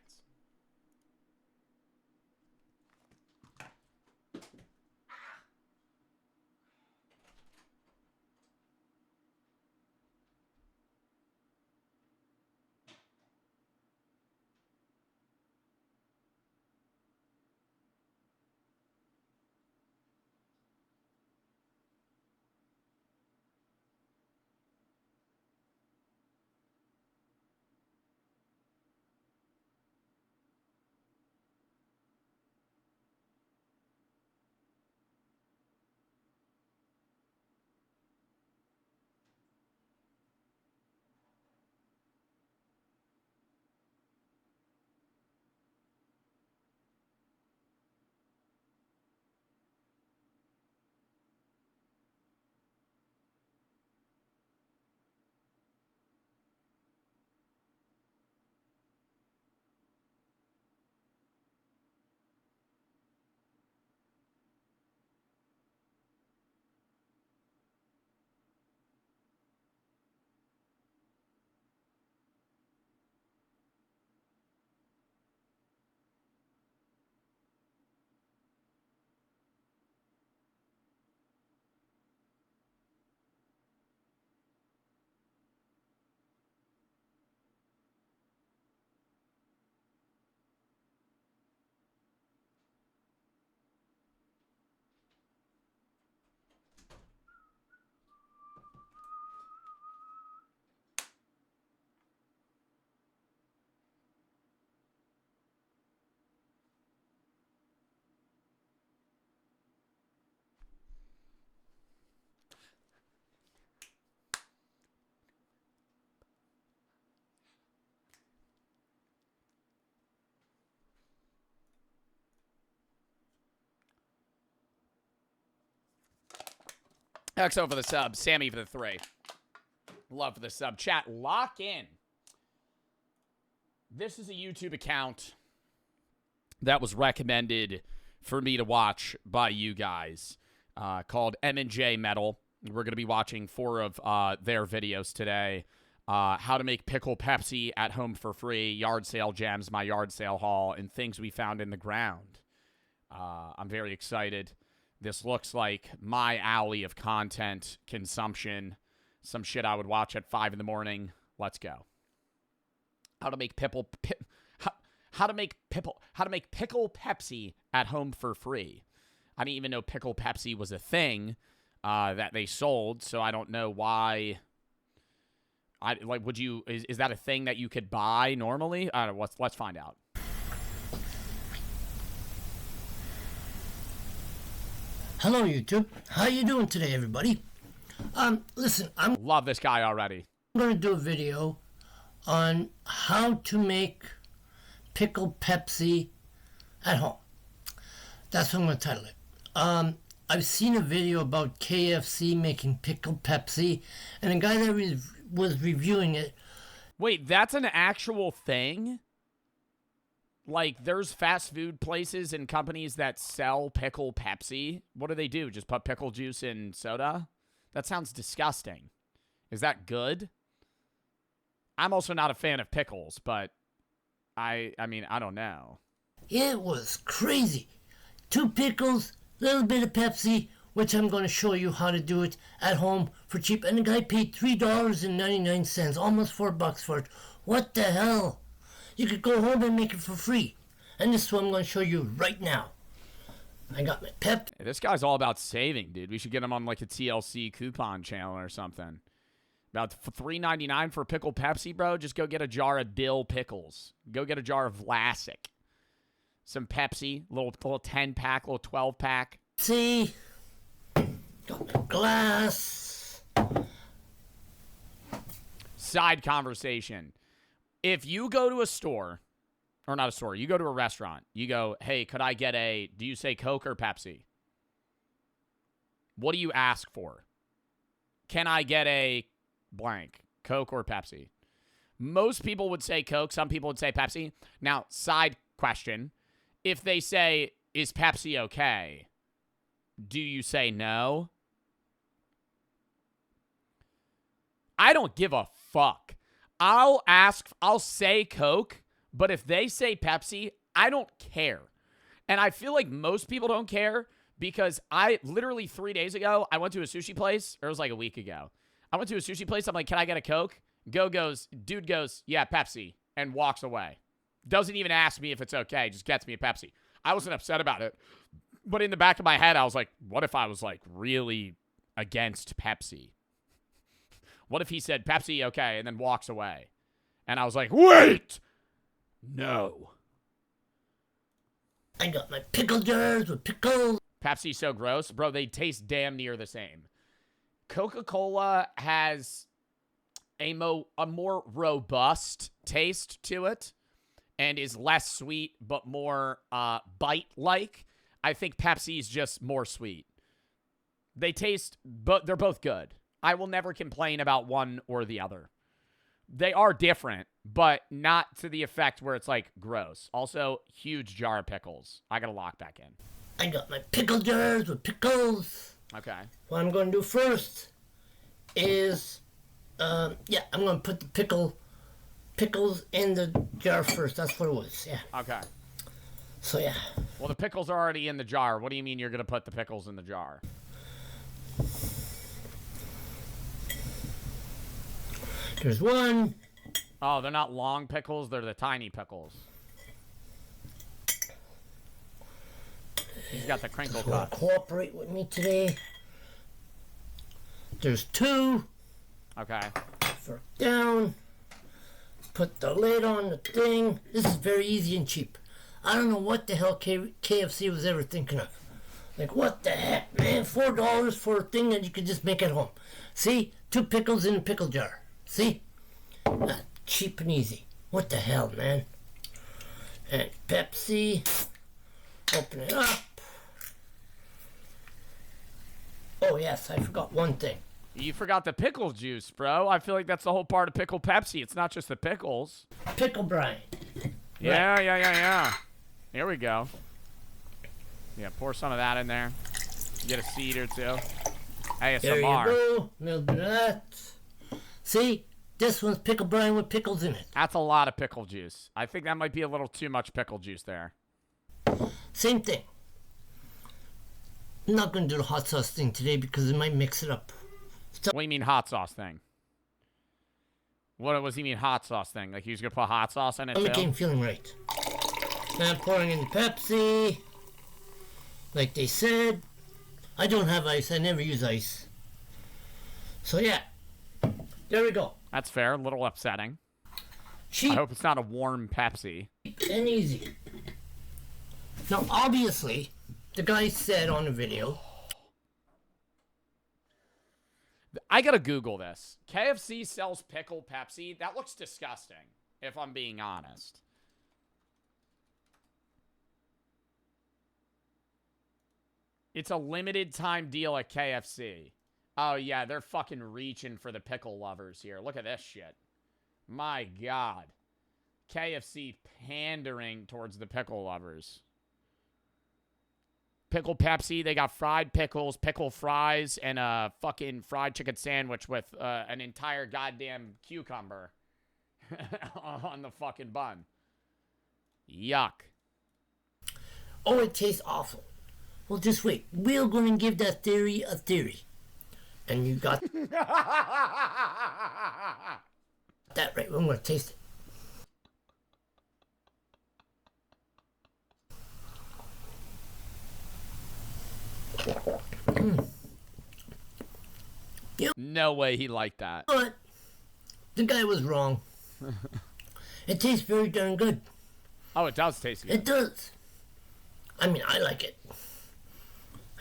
A: XO for the sub. Sammy for the 3. Love for the sub. Chat, lock in. This is a YouTube account that was recommended for me to watch by you guys called M&J Metal. We're going to be watching 4 of their videos today. How to make pickle Pepsi at home for free, yard sale gems, my yard sale haul, and things we found in the ground. I'm very excited. This looks like my alley of content consumption. Some shit I would watch at 5 in the morning. Let's go. How to make pickle Pepsi at home for free. I didn't even know pickle Pepsi was a thing that they sold, so I don't know why. Is that a thing that you could buy normally? I don't know. Let's find out.
E: Hello, YouTube. How you doing today, everybody? Listen,
A: love this guy already.
E: I'm going to do a video on how to make pickle Pepsi at home. That's what I'm going to title it. I've seen a video about KFC making pickle Pepsi, and a guy that was reviewing it.
A: Wait, that's an actual thing? Like, there's fast food places and companies that sell pickle Pepsi? What do they do? Just put pickle juice in soda? That sounds disgusting. Is that good? I'm also not a fan of pickles, but I mean, I don't know.
E: It was crazy. 2 pickles, little bit of Pepsi, which I'm going to show you how to do it at home for cheap. And the guy paid $3.99, almost $4 for it. What the hell? You could go home and make it for free. And this is what I'm going to show you right now. I got my Pepsi.
A: Hey, this guy's all about saving, dude. We should get him on like a TLC coupon channel or something. About $3.99 for pickle Pepsi, bro. Just go get a jar of dill pickles. Go get a jar of Vlasic. Some Pepsi, little 10-pack, little 12-pack.
E: See? Got my glass.
A: Side conversation. If you go to a store, or not a store, you go to a restaurant. You go, hey, could I get do you say Coke or Pepsi? What do you ask for? Can I get a blank, Coke or Pepsi? Most people would say Coke. Some people would say Pepsi. Now, side question. If they say, is Pepsi okay? Do you say no? I don't give a fuck. I'll say Coke, but if they say Pepsi, I don't care. And I feel like most people don't care because I literally 3 days ago, I went to a sushi place, or it was like a week ago. I went to a sushi place. I'm like, can I get a Coke? Dude goes, yeah, Pepsi, and walks away. Doesn't even ask me if it's okay. Just gets me a Pepsi. I wasn't upset about it. But in the back of my head, I was like, what if I was like really against Pepsi? What if he said Pepsi, okay, and then walks away? And I was like, wait! No.
E: I got my pickle jars with pickles.
A: Pepsi's so gross. Bro, they taste damn near the same. Coca-Cola has a more robust taste to it and is less sweet but more bite-like. I think Pepsi's just more sweet. They taste, but they're both good. I will never complain about one or the other. They are different, but not to the effect where it's like gross. Also, huge jar of pickles. I gotta lock back in.
E: I got my pickle jars with pickles.
A: Okay.
E: What I'm going to do first is, I'm going to put the pickles in the jar first. That's what it was, yeah.
A: Okay.
E: So, yeah.
A: Well, the pickles are already in the jar. What do you mean you're going to put the pickles in the jar?
E: There's one.
A: Oh, they're not long pickles. They're the tiny pickles. He's got the crinkle cut.
E: Cooperate with me today. There's 2.
A: Okay.
E: Fork down. Put the lid on the thing. This is very easy and cheap. I don't know what the hell KFC was ever thinking of. Like, what the heck, man? $4 for a thing that you could just make at home. See? 2 pickles in a pickle jar. See? Cheap and easy. What the hell, man? And Pepsi. Open it up. Oh, yes, I forgot one thing.
A: You forgot the pickle juice, bro. I feel like that's the whole part of Pickle Pepsi. It's not just the pickles.
E: Pickle brine.
A: Yeah. Here we go. Yeah, pour some of that in there. Get a seed or two. ASMR.
E: There you go. A little bit of that. See? This one's pickle brine with pickles in it.
A: That's a lot of pickle juice. I think that might be a little too much pickle juice there.
E: Same thing. I'm not going to do the hot sauce thing today because it might mix it up.
A: What do you mean hot sauce thing? What does he mean hot sauce thing? Like he was going to put hot sauce in it
E: I'm
A: too?
E: getting feeling right. Now I'm pouring in the Pepsi. Like they said. I don't have ice. I never use ice. So yeah. There we go.
A: That's fair. A little upsetting.
E: Cheap.
A: I hope it's not a warm Pepsi.
E: And easy. Now, obviously, the guy said on the video.
A: I gotta Google this. KFC sells pickle Pepsi. That looks disgusting, if I'm being honest. It's a limited time deal at KFC. Oh, yeah, they're fucking reaching for the pickle lovers here. Look at this shit. My God. KFC pandering towards the pickle lovers. Pickle Pepsi, they got fried pickles, pickle fries, and a fucking fried chicken sandwich with an entire goddamn cucumber on the fucking bun. Yuck.
E: Oh, it tastes awful. Well, just wait. We're going to give that theory a theory. And you got that right. I'm going to taste it. Yep.
A: No way he liked that.
E: But the guy was wrong. It tastes very darn good.
A: Oh, it does taste good.
E: It does. I mean, I like it.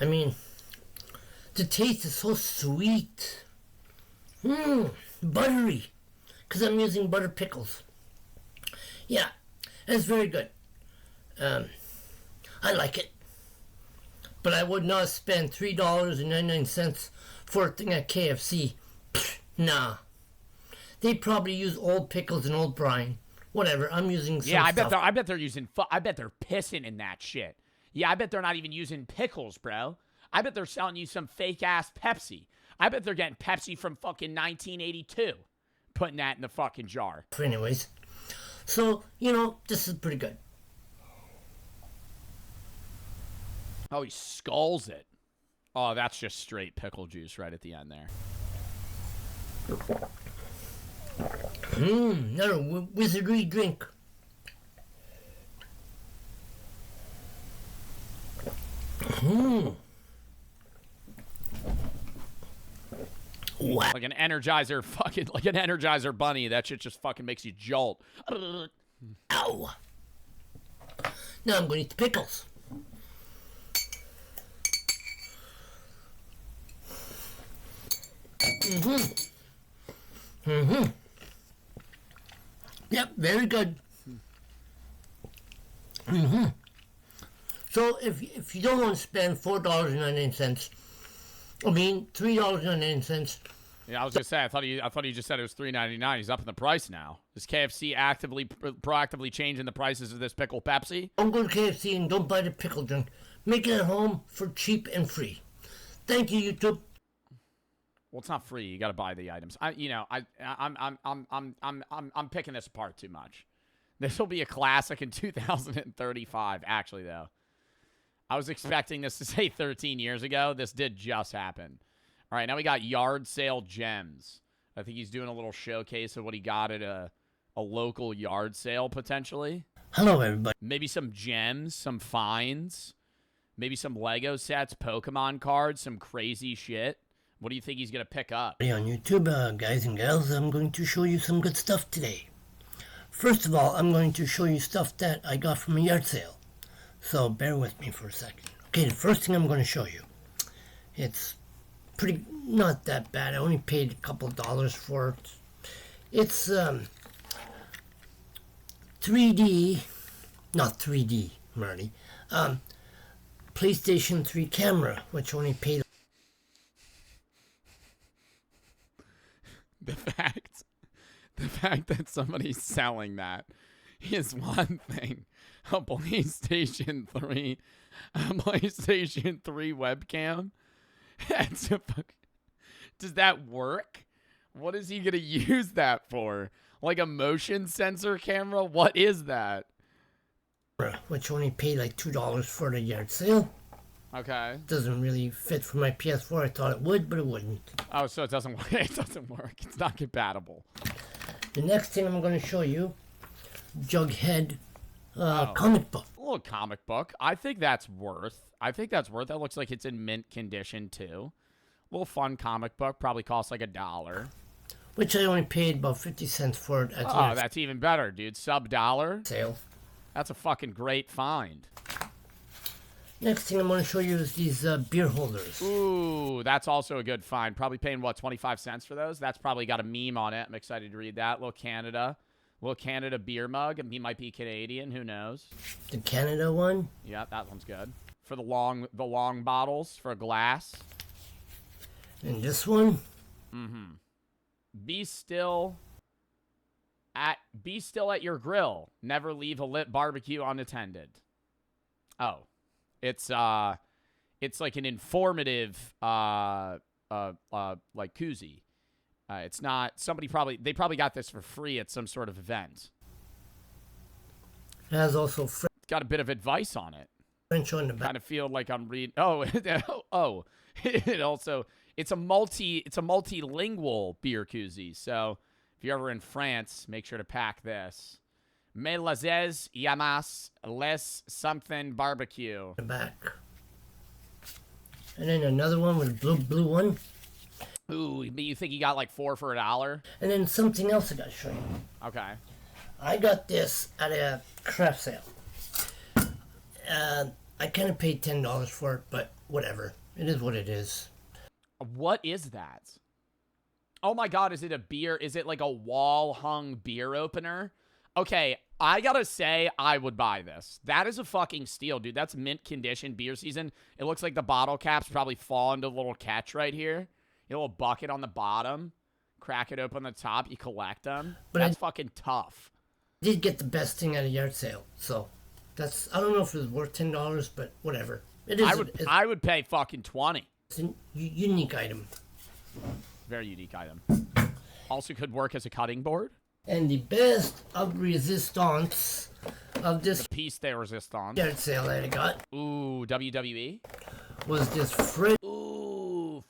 E: I mean, the taste is so sweet. Buttery. Because I'm using butter pickles. Yeah, it's very good. I like it. But I would not spend $3.99 for a thing at KFC. Nah. They probably use old pickles and old brine. Whatever, I'm using some
A: I
E: stuff.
A: bet they're using I bet they're pissing in that shit. Yeah, I bet they're not even using pickles, bro. I bet they're selling you some fake-ass Pepsi. I bet they're getting Pepsi from fucking 1982. Putting that in the fucking jar.
E: Anyways. So, you know, this is pretty good.
A: Oh, he skulls it. Oh, that's just straight pickle juice right at the end there.
E: Another wizardry drink. Wow.
A: Like an Energizer fucking, like an Energizer bunny. That shit just fucking makes you jolt.
E: Ow. Now I'm going to eat the pickles. Yep, very good. So if you don't want to spend $4.99, I mean $3.99.
A: Yeah, I was gonna say I thought he just said it was $3.99. He's upping the price now. Is KFC actively proactively changing the prices of this pickle Pepsi?
E: Don't go to KFC and don't buy the pickle drink. Make it at home for cheap and free. Thank you, YouTube.
A: Well, it's not free. You got to buy the items. I'm picking this apart too much. This will be a classic in 2035. Actually, though, I was expecting this to say 13 years ago. This did just happen. All right, now we got yard sale gems. I think he's doing a little showcase of what he got at a local yard sale potentially.
E: Hello, everybody.
A: Maybe some gems, some finds, maybe some Lego sets, Pokemon cards, some crazy shit. What do you think he's going to pick up?
E: Hey, on YouTube, guys and gals, I'm going to show you some good stuff today. First of all, I'm going to show you stuff that I got from a yard sale. So bear with me for a second. Okay, the first thing I'm going to show you. It's pretty, not that bad. I only paid a couple dollars for it. It's 3D, not 3D, Marty. PlayStation 3 camera, which only paid
A: fact that somebody's selling that is one thing. A PlayStation 3 webcam. That's a does that work? What is he gonna use that for? Like a motion sensor camera? What is that?
E: Which only paid like $2 for the yard sale.
A: Okay.
E: Doesn't really fit for my PS4. I thought it would, but it wouldn't.
A: Oh, so it doesn't work. It doesn't work. It's not compatible.
E: The next thing I'm going to show you, Jughead comic book.
A: A little comic book. I think that's worth. That looks like it's in mint condition too. A little fun comic book. Probably costs like $1.
E: Which I only paid about 50 cents for it.
A: Oh, that's even better, dude. Sub-$1
E: sale.
A: That's a fucking great find.
E: Next thing I'm going to show you is these beer holders.
A: Ooh, that's also a good find. Probably paying, what, 25 cents for those? That's probably got a meme on it. I'm excited to read that. Little Canada beer mug. And he might be Canadian. Who knows?
E: The Canada one?
A: Yeah, that one's good. For the long bottles for a glass.
E: And this one?
A: Mm-hmm. Be still at your grill. Never leave a lit barbecue unattended. Oh. It's like an informative like koozie. It's not they probably got this for free at some sort of event.
E: It has also
A: It's got a bit of advice on it.
E: French on the back.
A: Kind of feel like I'm reading. Oh, it's a multilingual beer koozie. So if you're ever in France, make sure to pack this. Me lazes llamas les something barbecue.
E: The back. And then another one with a blue one.
A: Ooh, you think you got like 4 for $1?
E: And then something else I got to show you.
A: Okay.
E: I got this at a craft sale. I kind of paid $10 for it, but whatever. It is what it is.
A: What is that? Oh my God, is it a beer? Is it like a wall-hung beer opener? Okay, I gotta say, I would buy this. That is a fucking steal, dude. That's mint condition beer season. It looks like the bottle caps probably fall into a little catch right here. A little bucket on the bottom. Crack it open on the top. You collect them. But that's fucking tough.
E: I did get the best thing at a yard sale, so that's. I don't know if it was worth $10, but whatever. It is.
A: I would pay fucking $20.
E: It's a unique item.
A: Very unique item. Also could work as a cutting board.
E: And the best of resistance of this
A: piece de resistance
E: yard sale that I got.
A: Ooh, WWE?
E: Was this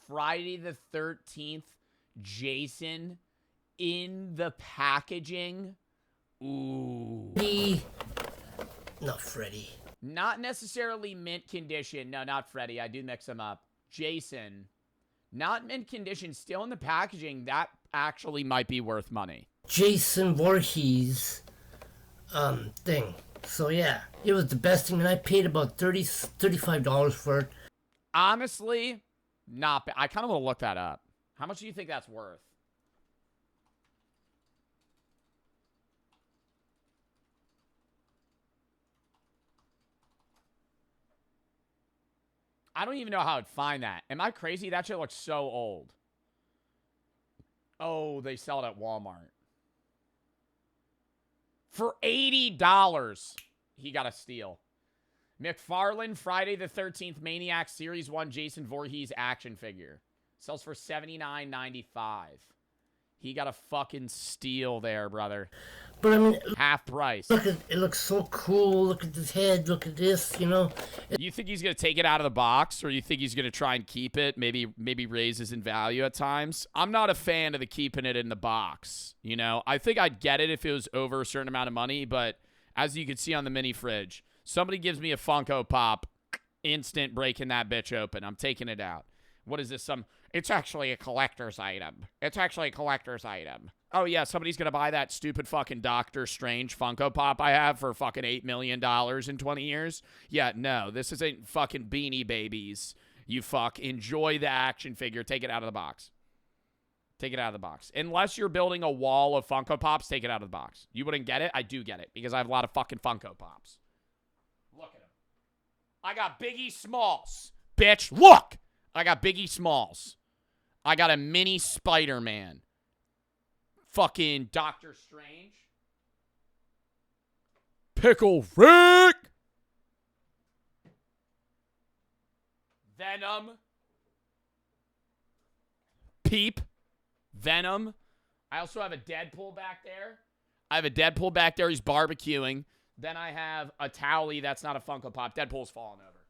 A: Friday the 13th Jason in the packaging. Ooh.
E: Not Freddy.
A: Not necessarily mint condition. No, not Freddy. I do mix them up. Jason. Not mint condition. Still in the packaging. That actually might be worth money.
E: Jason Voorhees thing. So yeah, it was the best thing, and I paid about $35 for it.
A: Honestly, not bad. I kind of want to look that up. How much do you think that's worth? I don't even know how I'd find that. Am I crazy? That shit looks so old. Oh, they sell it at Walmart. For $80, he got a steal. McFarlane, Friday the 13th, Maniac Series 1 Jason Voorhees action figure. Sells for $79.95. He got a fucking steal there, brother.
E: But I mean,
A: half price.
E: Look at it, looks so cool. Look at his head. Look at this. You know.
A: You think he's gonna take it out of the box, or you think he's gonna try and keep it? Maybe raises in value at times. I'm not a fan of the keeping it in the box. You know, I think I'd get it if it was over a certain amount of money. But as you can see on the mini fridge, somebody gives me a Funko Pop, instant breaking that bitch open. I'm taking it out. What is this? It's actually a collector's item. It's actually a collector's item. Oh, yeah, somebody's going to buy that stupid fucking Doctor Strange Funko Pop I have for fucking $8 million in 20 years? Yeah, no, this isn't fucking Beanie Babies. You fuck. Enjoy the action figure. Take it out of the box. Take it out of the box. Unless you're building a wall of Funko Pops, take it out of the box. You wouldn't get it? I do get it because I have a lot of fucking Funko Pops. Look at them. I got Biggie Smalls. Bitch, look! I got Biggie Smalls. I got a mini Spider-Man. Fucking Doctor Strange. Pickle Rick. Venom. Peep. Venom. I also have a Deadpool back there. He's barbecuing. Then I have a Towley. That's not a Funko Pop. Deadpool's falling over.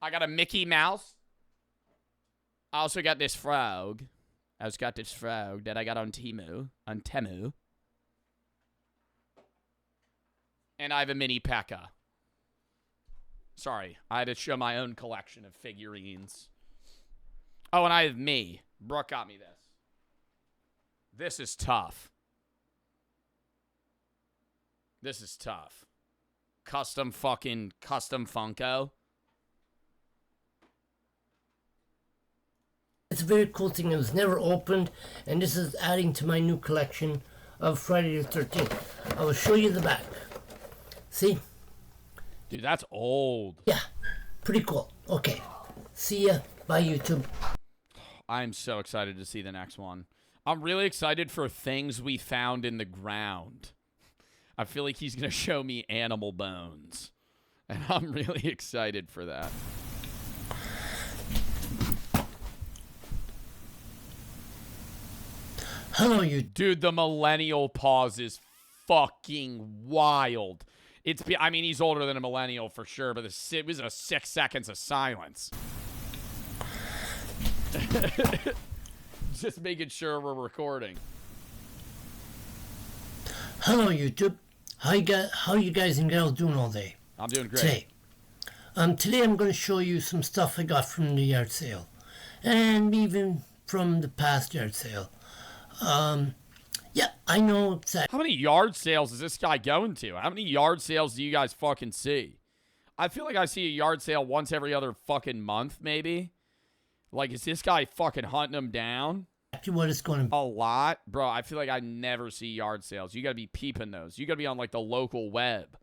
A: I got a Mickey Mouse. I also got this frog. That I got on Temu. And I have a mini P.E.K.K.A. Sorry, I had to show my own collection of figurines. Oh, and I have me. Brooke got me this. This is tough. Custom Funko.
E: It's a very cool thing. It was never opened, and this is adding to my new collection of Friday the 13th. I will show you the back. See?
A: Dude, that's old.
E: Yeah, pretty cool. Okay, see ya. Bye, YouTube.
A: I'm so excited to see the next one. I'm really excited for things we found in the ground. I feel like he's going to show me animal bones. And I'm really excited for that.
E: Hello, you.
A: Dude, the millennial pause is fucking wild. I mean, he's older than a millennial for sure, but it was a 6 seconds of silence. Just making sure we're recording.
E: Hello, YouTube. How you guys and gals doing all day?
A: I'm doing great.
E: Today I'm going to show you some stuff I got from the yard sale, and even from the past yard sale. Yeah, I know that.
A: How many yard sales is this guy going to? How many yard sales do you guys fucking see? I feel like I see a yard sale once every other fucking month, maybe. Like, is this guy fucking hunting them down?
E: What is going to be
A: a lot? Bro, I feel like I never see yard sales. You got to be peeping those. You got to be on, like, the local web.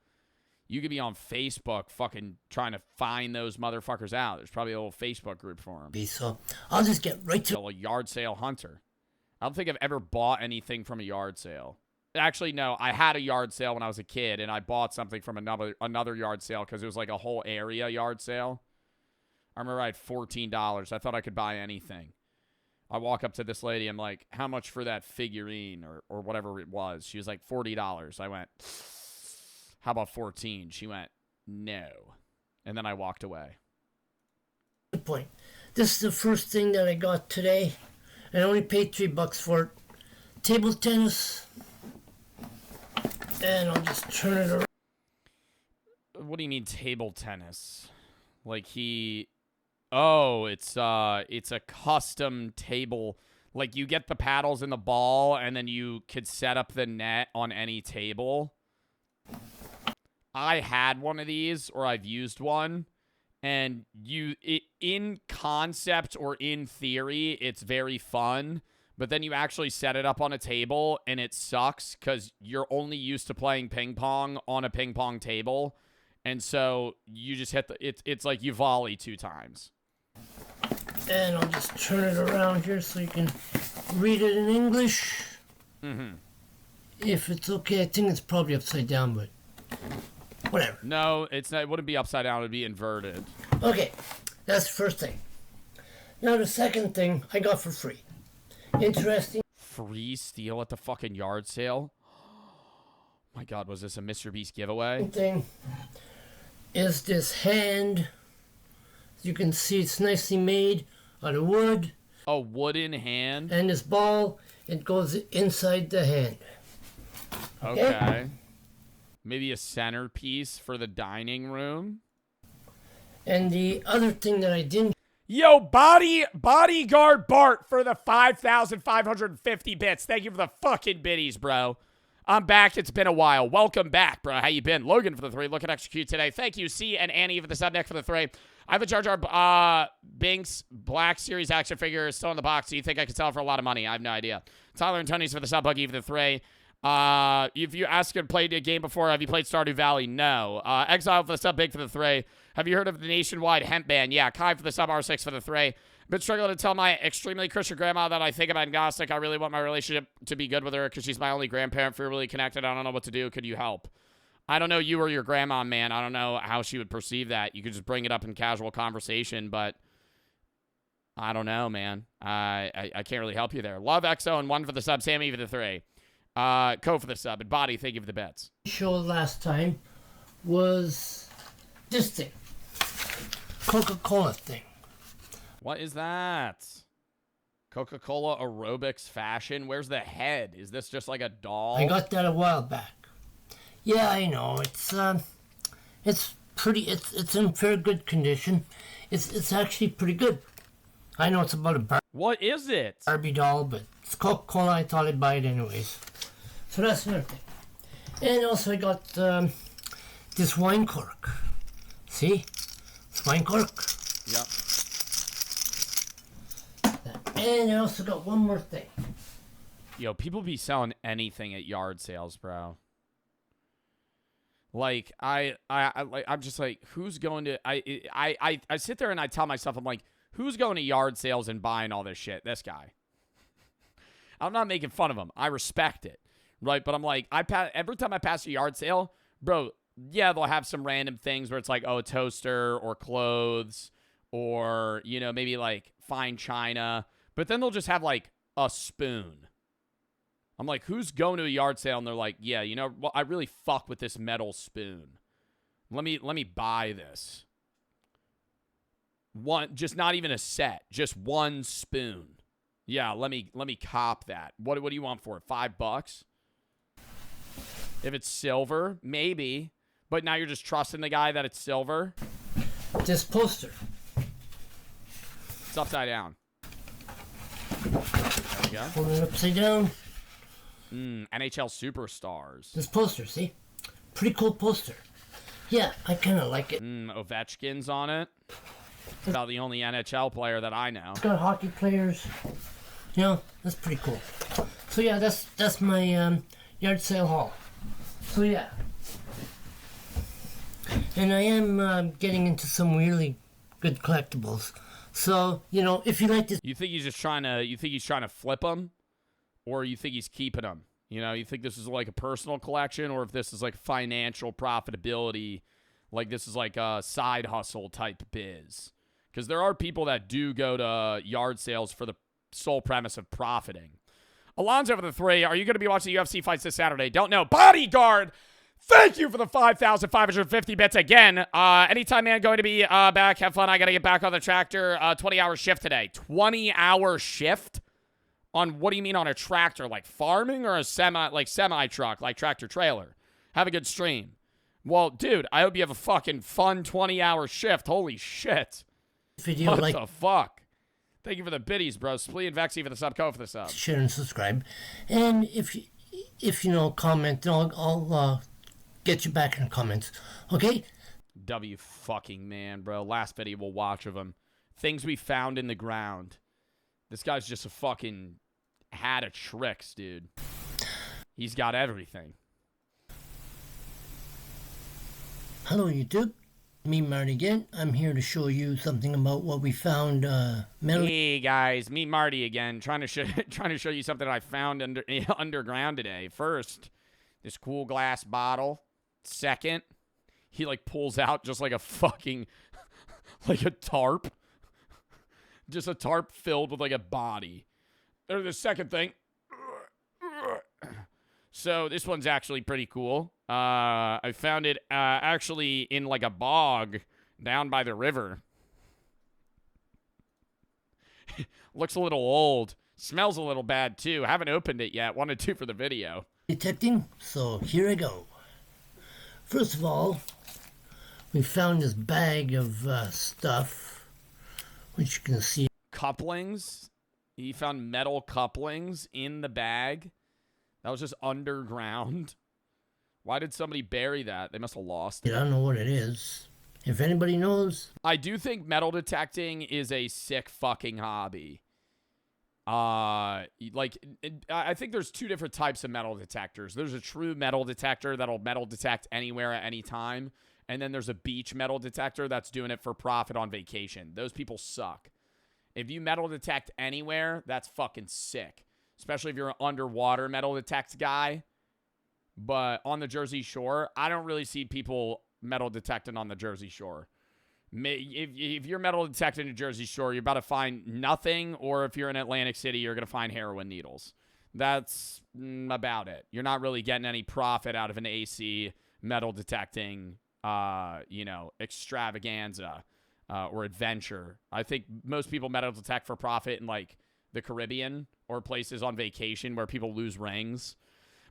A: You could be on Facebook fucking trying to find those motherfuckers out. There's probably a little Facebook group for them.
E: So, I'll just get right to
A: a yard sale hunter. I don't think I've ever bought anything from a yard sale. Actually, no. I had a yard sale when I was a kid, and I bought something from another yard sale because it was like a whole area yard sale. I remember I had $14. I thought I could buy anything. I walk up to this lady. I'm like, how much for that figurine or whatever it was? She was like, $40. I went, how about 14? She went, no. And then I walked away.
E: Good point. This is the first thing that I got today. And I only paid $3 for it. Table tennis. And I'll just turn it around.
A: What do you mean table tennis? Like oh, it's a custom table. Like you get the paddles and the ball, and then you could set up the net on any table. I had one of these, or I've used one. And in concept or in theory, it's very fun. But then you actually set it up on a table, and it sucks because you're only used to playing ping pong on a ping pong table. And so you just hit it's like you volley 2 times.
E: And I'll just turn it around here so you can read it in English.
A: Mm-hmm.
E: If it's okay, I think it's probably upside down, but whatever.
A: No, it's not. It wouldn't be upside down. It would be inverted.
E: Okay, that's the first thing. Now the second thing I got for free. Interesting.
A: Free steal at the fucking yard sale? My God, was this a Mr. Beast giveaway?
E: Thing is this hand. As you can see, it's nicely made out of wood.
A: A wooden hand?
E: And this ball, it goes inside the hand.
A: Okay. Maybe a centerpiece for the dining room.
E: And the other thing that I didn't...
A: Yo, Bodyguard Bart for the 5,550 bits. Thank you for the fucking biddies, bro. I'm back. It's been a while. Welcome back, bro. How you been? Logan for the 3. Look at execute today. Thank you. C and Annie for the sub neck for the 3. I have a Jar Jar Binks Black Series action figure still in the box. Do you think I could sell it for a lot of money? I have no idea. Tyler and Tony's for the sub buggy for the 3. If you asked to play a game before, have you played Stardew Valley? No. Exile for the sub big for the 3. Have you heard of the nationwide hemp ban? Yeah. Kai for the sub R6 for the 3. Been struggling to tell my extremely Christian grandma that I think I'm agnostic. I really want my relationship to be good with her because she's my only grandparent. Feel really connected. I don't know what to do. Could you help? I don't know you or your grandma, man. I don't know how she would perceive that. You could just bring it up in casual conversation, but I don't know, man. I can't really help you there. Love XO and 1 for the sub. Sammy for the 3. Co for the sub. And Body, thank you for the bets.
E: Show last time was this thing. Coca-Cola thing.
A: What is that? Coca-Cola aerobics fashion? Where's the head? Is this just like a doll?
E: I got that a while back. Yeah, I know. It's pretty. It's in very good condition. It's actually pretty good. I know it's about a
A: What is it?
E: Barbie doll, but it's Coca-Cola. I thought I'd buy it anyways. So that's another thing. And also I got this wine cork. See? It's wine cork.
A: Yep.
E: And I also got one more thing.
A: Yo, people be selling anything at yard sales, bro. Like, I'm just like, who's going to, I sit there and I tell myself, I'm like, who's going to yard sales and buying all this shit? This guy. I'm not making fun of him. I respect it, right? But I'm like, every time I pass a yard sale, bro, yeah, they'll have some random things where it's like, oh, a toaster or clothes or, you know, maybe like fine china. But then they'll just have like a spoon. I'm like, who's going to a yard sale? And they're like, yeah, you know, well, I really fuck with this metal spoon. Let me buy this. One, just not even a set, just one spoon. Yeah, let me cop that. What do you want for it? $5? If it's silver, maybe. But now you're just trusting the guy that it's silver.
E: This poster.
A: It's upside down. There we go.
E: Hold it upside down.
A: NHL Superstars.
E: This poster, see? Pretty cool poster. Yeah, I kind of like it.
A: Ovechkin's on it. About the only NHL player that I know.
E: It's got hockey players. You know, that's pretty cool. So yeah, that's my yard sale haul. So yeah. And I am getting into some really good collectibles. So, you know, if you like this...
A: You think he's just trying to flip them? Or you think he's keeping them? You know, you think this is like a personal collection, or if this is like financial profitability, like this is like a side hustle type biz. Because there are people that do go to yard sales for the sole premise of profiting. Alonzo for the 3. Are you going to be watching UFC fights this Saturday? Don't know. Bodyguard, thank you for the 5,550 bits again. Anytime, man, going to be back. Have fun. I got to get back on the tractor. 20-hour shift today. 20-hour shift? On what do you mean on a tractor? Like farming or a semi truck, like tractor trailer? Have a good stream. Well, dude, I hope you have a fucking fun 20-hour shift. Holy shit.
E: Video
A: what
E: like
A: the fuck? Thank you for the biddies, bro. Splee and Vexy for the sub, Co for the sub.
E: Share and subscribe. And if you know, comment, I'll get you back in the comments. Okay?
A: W fucking man, bro. Last video we'll watch of him. Things we found in the ground. This guy's just a fucking hat of tricks, dude. He's got everything.
E: Hello, YouTube. Me, Marty again. I'm here to show you something about what we found.
A: Hey guys, me Marty again. Trying to show you something I found underground today. First, this cool glass bottle. Second, he like pulls out just like a fucking like a tarp. Just a tarp filled with like a body. There's the second thing. So this one's actually pretty cool. I found it actually in like a bog down by the river. Looks a little old. Smells a little bad too. Haven't opened it yet. Wanted to for the video.
E: Detecting. So here I go. First of all, we found this bag of stuff, which you can see.
A: Couplings. He found metal couplings in the bag. That was just underground. Why did somebody bury that? They must have lost it.
E: I don't know what it is. If anybody knows.
A: I do think metal detecting is a sick fucking hobby. I think there's two different types of metal detectors. There's a true metal detector that'll metal detect anywhere at any time. And then there's a beach metal detector that's doing it for profit on vacation. Those people suck. If you metal detect anywhere, that's fucking sick. Especially if you're an underwater metal detect guy. But on the Jersey Shore, I don't really see people metal detecting on the Jersey Shore. If you're metal detecting in Jersey Shore, you're about to find nothing, or if you're in Atlantic City, you're going to find heroin needles. That's about it. You're not really getting any profit out of an AC metal detecting, extravaganza or adventure. I think most people metal detect for profit in, like, the Caribbean or places on vacation where people lose rings.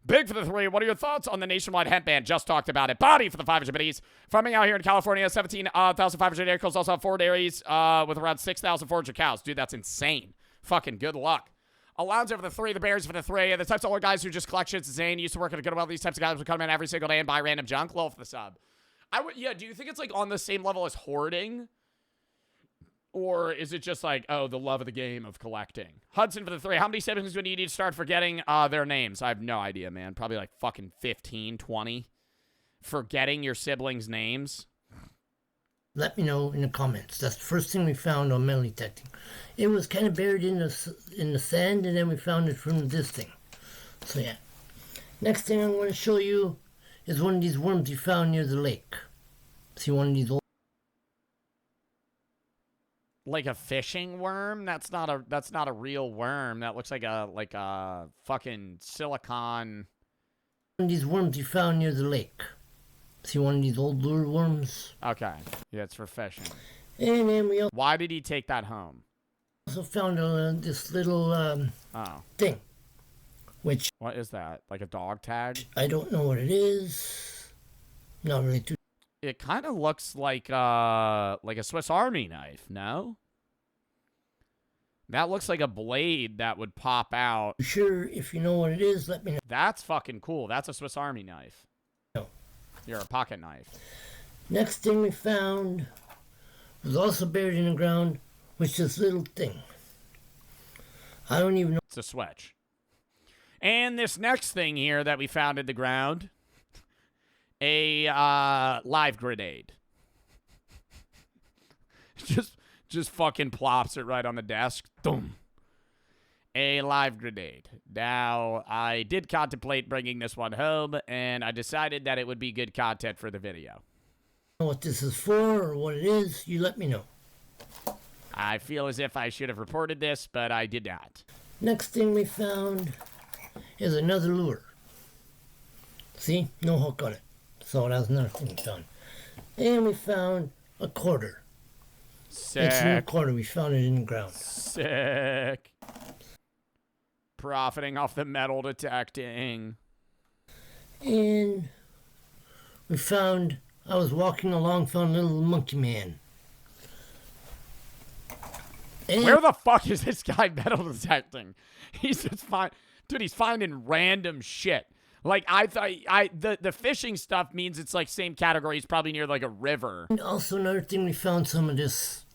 A: Big for the 3. What are your thoughts on the nationwide hemp ban? Just talked about it. Body for the 500 biddies. Farming out here in California, 17,500 acres. Also have 4 dairies with around 6,400 cows. Dude, that's insane. Fucking good luck. Alonzo for the 3. The Bears for the 3. The types of old guys who just collect shit. Zane used to work at a Goodwill. These types of guys would come in every single day and buy random junk. Low for the sub. Do you think it's like on the same level as hoarding? Or is it just like, oh, the love of the game of collecting? Hudson for the 3. How many siblings do you need to start forgetting their names? I have no idea, man. Probably like fucking 15, 20. Forgetting your siblings' names?
E: Let me know in the comments. That's the first thing we found on metal detecting. It was kind of buried in the sand, and then we found it from this thing. So yeah. Next thing I'm going to show you is one of these worms we found near the lake. See one of these old...
A: Like a fishing worm? That's not a real worm. That looks like a fucking silicon.
E: One of these worms you found near the lake. See one of these old lure worms?
A: Okay. Yeah, it's for fishing.
E: And then we
A: Why did he take that home?
E: also found this little thing. Which...
A: What is that? Like a dog tag?
E: I don't know what it is. Not really too...
A: It kind of looks like a Swiss Army knife, no? That looks like a blade that would pop out.
E: Sure, if you know what it is, let me know.
A: That's fucking cool. That's a Swiss Army knife.
E: No.
A: You're a pocket knife.
E: Next thing we found was also buried in the ground, was this little thing. I don't even know.
A: It's a switch. And this next thing here that we found in the ground... A live grenade. just fucking plops it right on the desk. Boom. A live grenade. Now, I did contemplate bringing this one home, and I decided that it would be good content for the video.
E: What this is for or what it is, you let me know.
A: I feel as if I should have reported this, but I did not.
E: Next thing we found is another lure. See? No hook on it. So that was another thing we found. And we found a quarter.
A: Sick.
E: It's a new quarter. We found it in the ground.
A: Sick. Profiting off the metal detecting.
E: And we found, I was walking along, found a little monkey man. And
A: where the fuck is this guy metal detecting? He's just dude, he's finding random shit. Like, I thought, the fishing stuff means it's, like, same category. It's probably near, like, a river.
E: And also another thing, we found some of this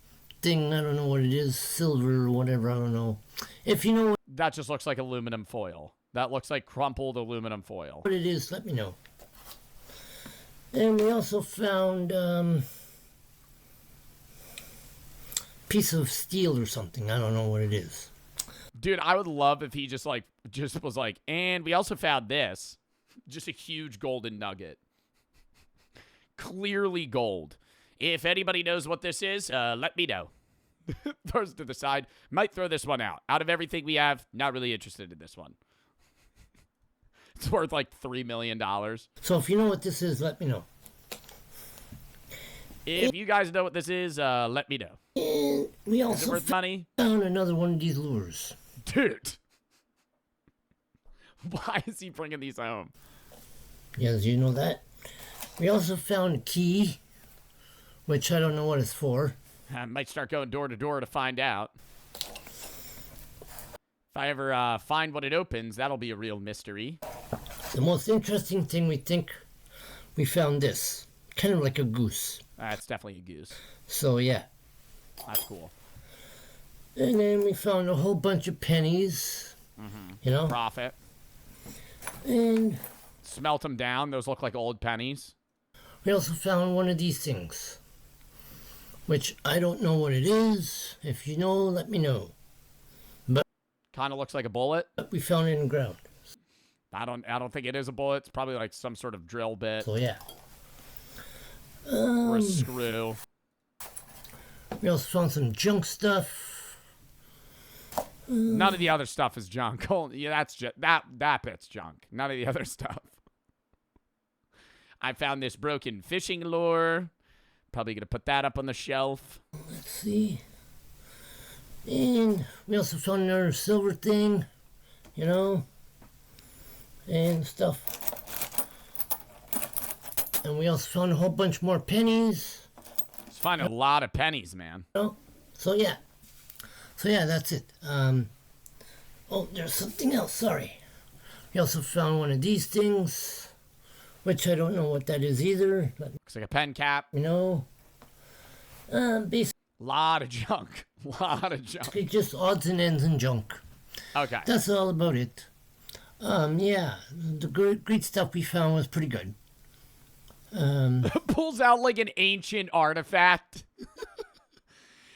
E: thing. I don't know what it is. Silver or whatever. I don't know. If you know what...
A: That just looks like aluminum foil. That looks like crumpled aluminum foil.
E: What it is, let me know. And we also found, piece of steel or something. I don't know what it is.
A: Dude, I would love if he just was like, and we also found this. Just a huge golden nugget. Clearly gold. If anybody knows what this is, let me know. Throws to the side. Might throw this one out. Out of everything we have, not really interested in this one. It's worth like $3 million.
E: So if you know what this is, let me know.
A: If you guys know what this is, let me know.
E: And we also
A: is it worth money?
E: Found another one of these lures.
A: Dude. Why is he bringing these home?
E: Yes, you know that. We also found a key, which I don't know what it's for.
A: I might start going door to door to find out. If I ever find what it opens, that'll be a real mystery.
E: The most interesting thing we think, we found this. Kind of like a goose.
A: That's definitely a goose.
E: So, yeah.
A: That's cool.
E: And then we found a whole bunch of pennies.
A: Mm-hmm.
E: You know?
A: Profit.
E: And...
A: smelt them down. Those look like old pennies.
E: We also found one of these things. which I don't know what it is. If you know, let me know. But
A: kind of looks like a bullet.
E: We found it in the ground.
A: I don't think it is a bullet. It's probably like some sort of drill bit.
E: So yeah.
A: Or a screw.
E: We also found some junk stuff.
A: None of the other stuff is junk. Yeah, that's just that bit's junk. None of the other stuff. I found this broken fishing lure. Probably gonna put that up on the shelf.
E: Let's see. And we also found another silver thing, you know, and stuff. And we also found a whole bunch more pennies.
A: Let's find a lot of pennies, man.
E: So yeah. That's it. Oh, there's something else. Sorry. We also found one of these things, which I don't know what that is either.
A: Looks like a pen cap.
E: You know. Basically.
A: Lot of junk.
E: Basically just odds and ends and junk.
A: Okay.
E: That's all about it. Yeah, the great stuff we found was pretty good.
A: Pulls out like an ancient artifact.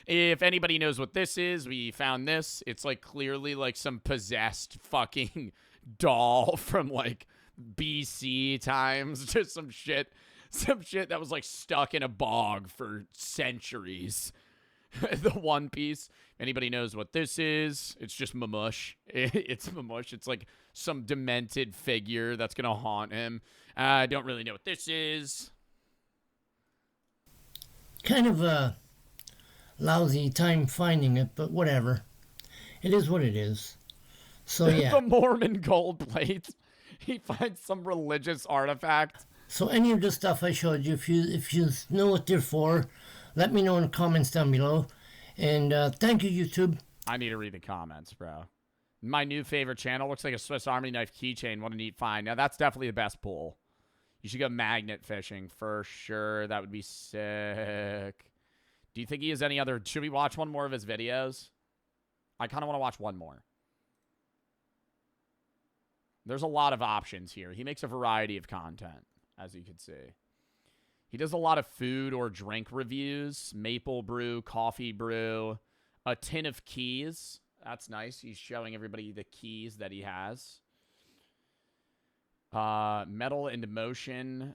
A: If anybody knows what this is, we found this. It's like clearly like some possessed fucking doll from like BC times. Just some shit that was like stuck in a bog for centuries. The One Piece. Anybody knows what this is? It's just Mamush. It's Mamush. It's like some demented figure that's gonna haunt him. I don't really know what this is.
E: Kind of a lousy time finding it, but whatever. It is what it is. So yeah.
A: The Mormon gold plate. He finds some religious artifact.
E: So any of the stuff I showed you, if you know what they're for, let me know in the comments down below. And thank you, YouTube.
A: I need to read the comments, bro. My new favorite channel looks like a Swiss Army knife keychain. What a neat find. Now, that's definitely the best pull. You should go magnet fishing for sure. That would be sick. Do you think he has any other... Should we watch one more of his videos? I kind of want to watch one more. There's a lot of options here. He makes a variety of content, as you can see. He does a lot of food or drink reviews. Maple brew, coffee brew, a tin of keys. That's nice. He's showing everybody the keys that he has. Metal into motion.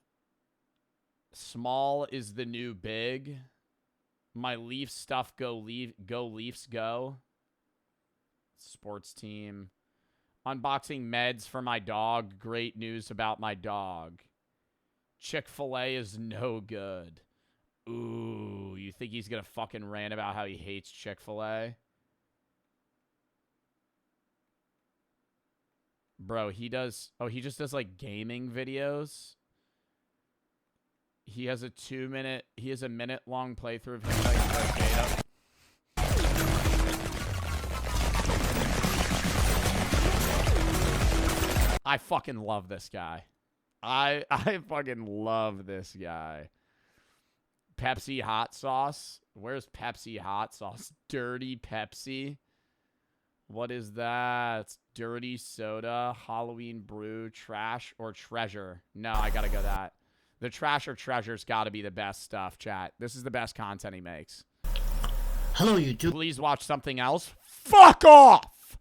A: Small is the new big. My Leaf stuff, go Leafs go. Sports team. Unboxing meds for my dog. Great news about my dog. Chick-fil-A is no good. Ooh, you think he's gonna fucking rant about how he hates Chick-fil-A? Bro, he does... Oh, he just does, like, gaming videos? He has a 2-minute... He has a minute-long playthrough of him playing Arcade. I fucking love this guy. I fucking love this guy. Pepsi hot sauce. Where's Pepsi hot sauce? Dirty Pepsi. What is that? It's dirty soda, Halloween brew, trash, or treasure. No, I gotta go that. The trash or treasure's gotta be the best stuff, chat. This is the best content he makes.
E: Hello, YouTube.
A: Please watch something else. Fuck off!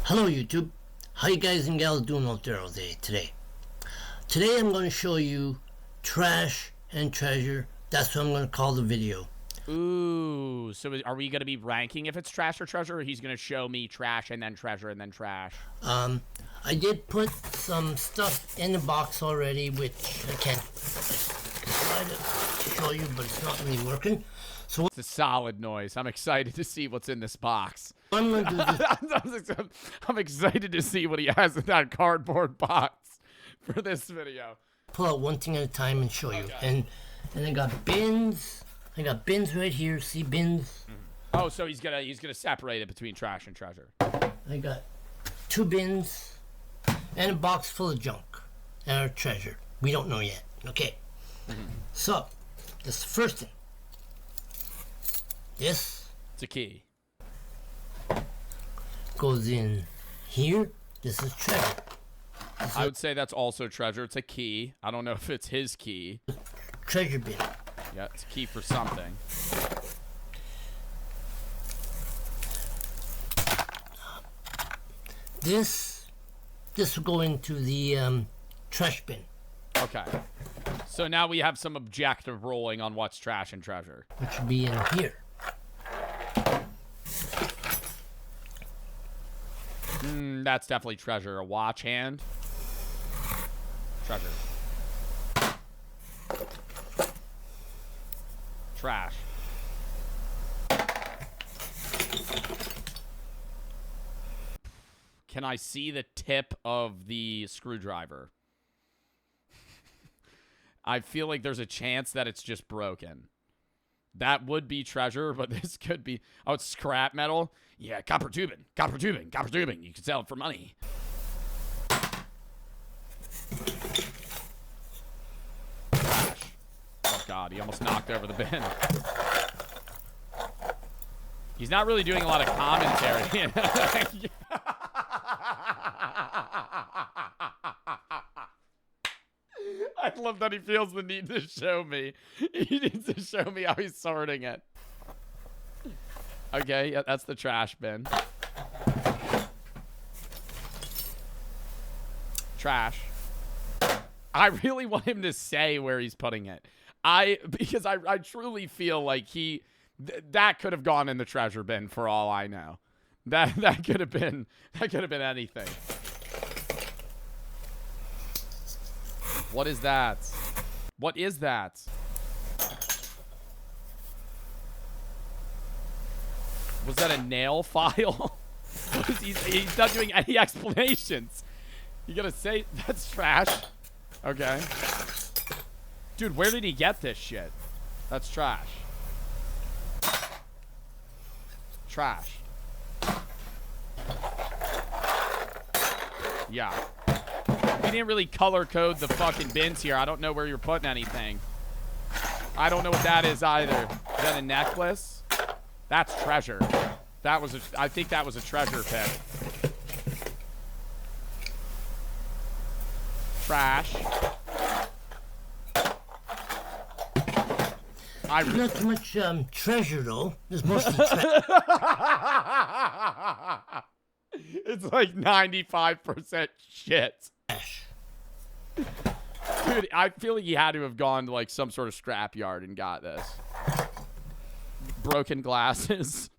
E: Hello, YouTube. How you guys and gals doing out there all day today? Today I'm going to show you trash and treasure. That's what I'm going to call the video.
A: Ooh, so are we going to be ranking if it's trash or treasure, or he's going to show me trash and then treasure and then trash?
E: I did put some stuff in the box already, which I can't try to show you, but it's not really working. So
A: it's a solid noise. I'm excited to see what's in this box.
E: I'm
A: excited to see what he has in that cardboard box for this video.
E: Pull out one thing at a time and show you. And I got bins. I got bins right here. See bins?
A: Oh, so he's gonna separate it between trash and treasure.
E: I got 2 bins and a box full of junk and our treasure. We don't know yet. Okay. So this is the first thing. This.
A: It's a key.
E: Goes in here. This is treasure.
A: I would say that's also treasure. It's a key. I don't know if it's his key.
E: Treasure bin.
A: Yeah, it's key for something.
E: This will go into the trash bin.
A: Okay. So now we have some objective rolling on what's trash and treasure.
E: Which would be in here.
A: That's definitely treasure. A watch hand. Treasure. Trash. Can I see the tip of the screwdriver? I feel like there's a chance that it's just broken. That would be treasure, but this could be... Oh, it's scrap metal? Yeah, copper tubing. Copper tubing. Copper tubing. You can sell it for money. Trash. Oh, God. He almost knocked over the bin. He's not really doing a lot of commentary. I love that he feels the need to show me. He needs to show me how he's sorting it. Okay, yeah, that's the trash bin. Trash. I really want him to say where he's putting it. Because I truly feel like that could have gone in the treasure bin for all I know. That could have been anything. What is that? What is that? Was that a nail file? He's not doing any explanations. You gotta say that's trash. Okay. Dude, where did he get this shit? That's trash. Trash. Yeah. We didn't really color code the fucking bins here. I don't know where you're putting anything. I don't know what that is either. Is that a necklace? That's treasure. I think that was a treasure pick. Trash.
E: There's not too much treasure, though. There's mostly treasure.
A: It's like 95% shit. Dude, I feel like he had to have gone to like some sort of scrapyard and got this. Broken glasses.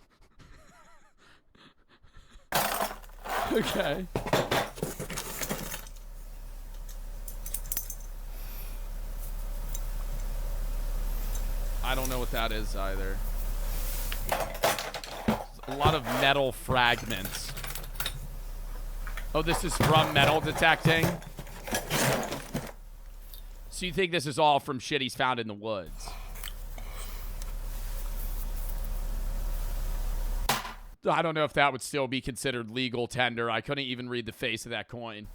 A: Okay. I don't know what that is either. A lot of metal fragments. Oh, this is from metal detecting? So you think this is all from shit he's found in the woods? I don't know if that would still be considered legal tender. I couldn't even read the face of that coin.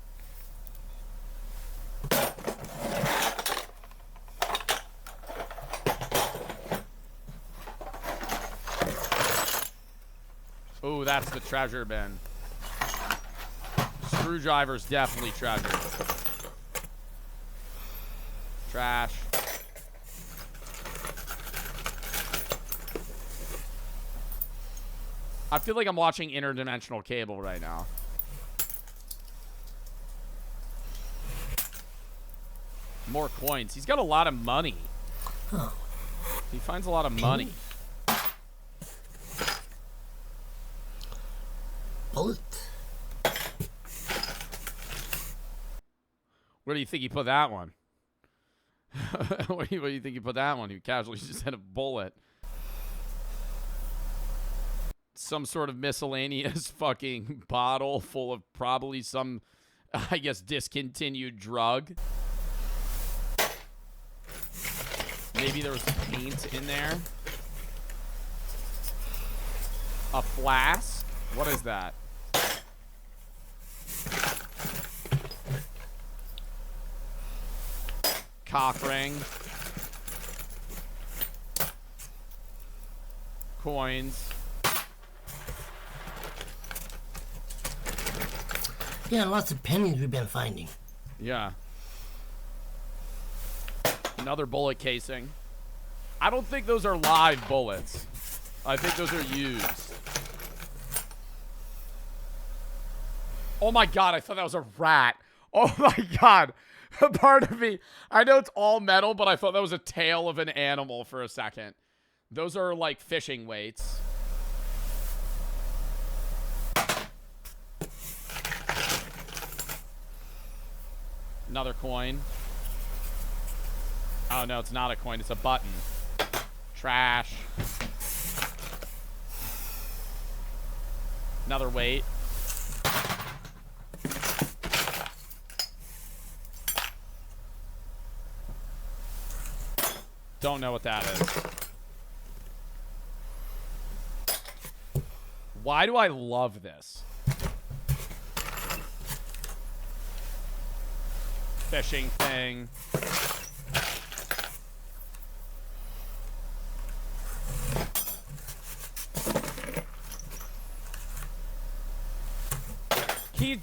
A: Oh, that's the treasure bin. Screwdriver's definitely treasure. Trash. I feel like I'm watching interdimensional cable right now. More coins. He's got a lot of money.
E: Huh.
A: He finds a lot of money.
E: Bullet.
A: Where do you think he put that one? Where do you think he put that one? He casually just had a bullet. Some sort of miscellaneous fucking bottle full of probably some, I guess, discontinued drug. Maybe there was paint in there. A flask? What is that? Cock ring. Coins.
E: Yeah, lots of pennies we've been finding.
A: Yeah. Another bullet casing. I don't think those are live bullets. I think those are used. Oh my god, I thought that was a rat. Oh my god. A part of me, I know it's all metal, but I thought that was a tail of an animal for a second. Those are like fishing weights. Another coin. Oh no, it's not a coin, it's a button. Trash. Another weight. Don't know what that is. Why do I love this? Fishing thing.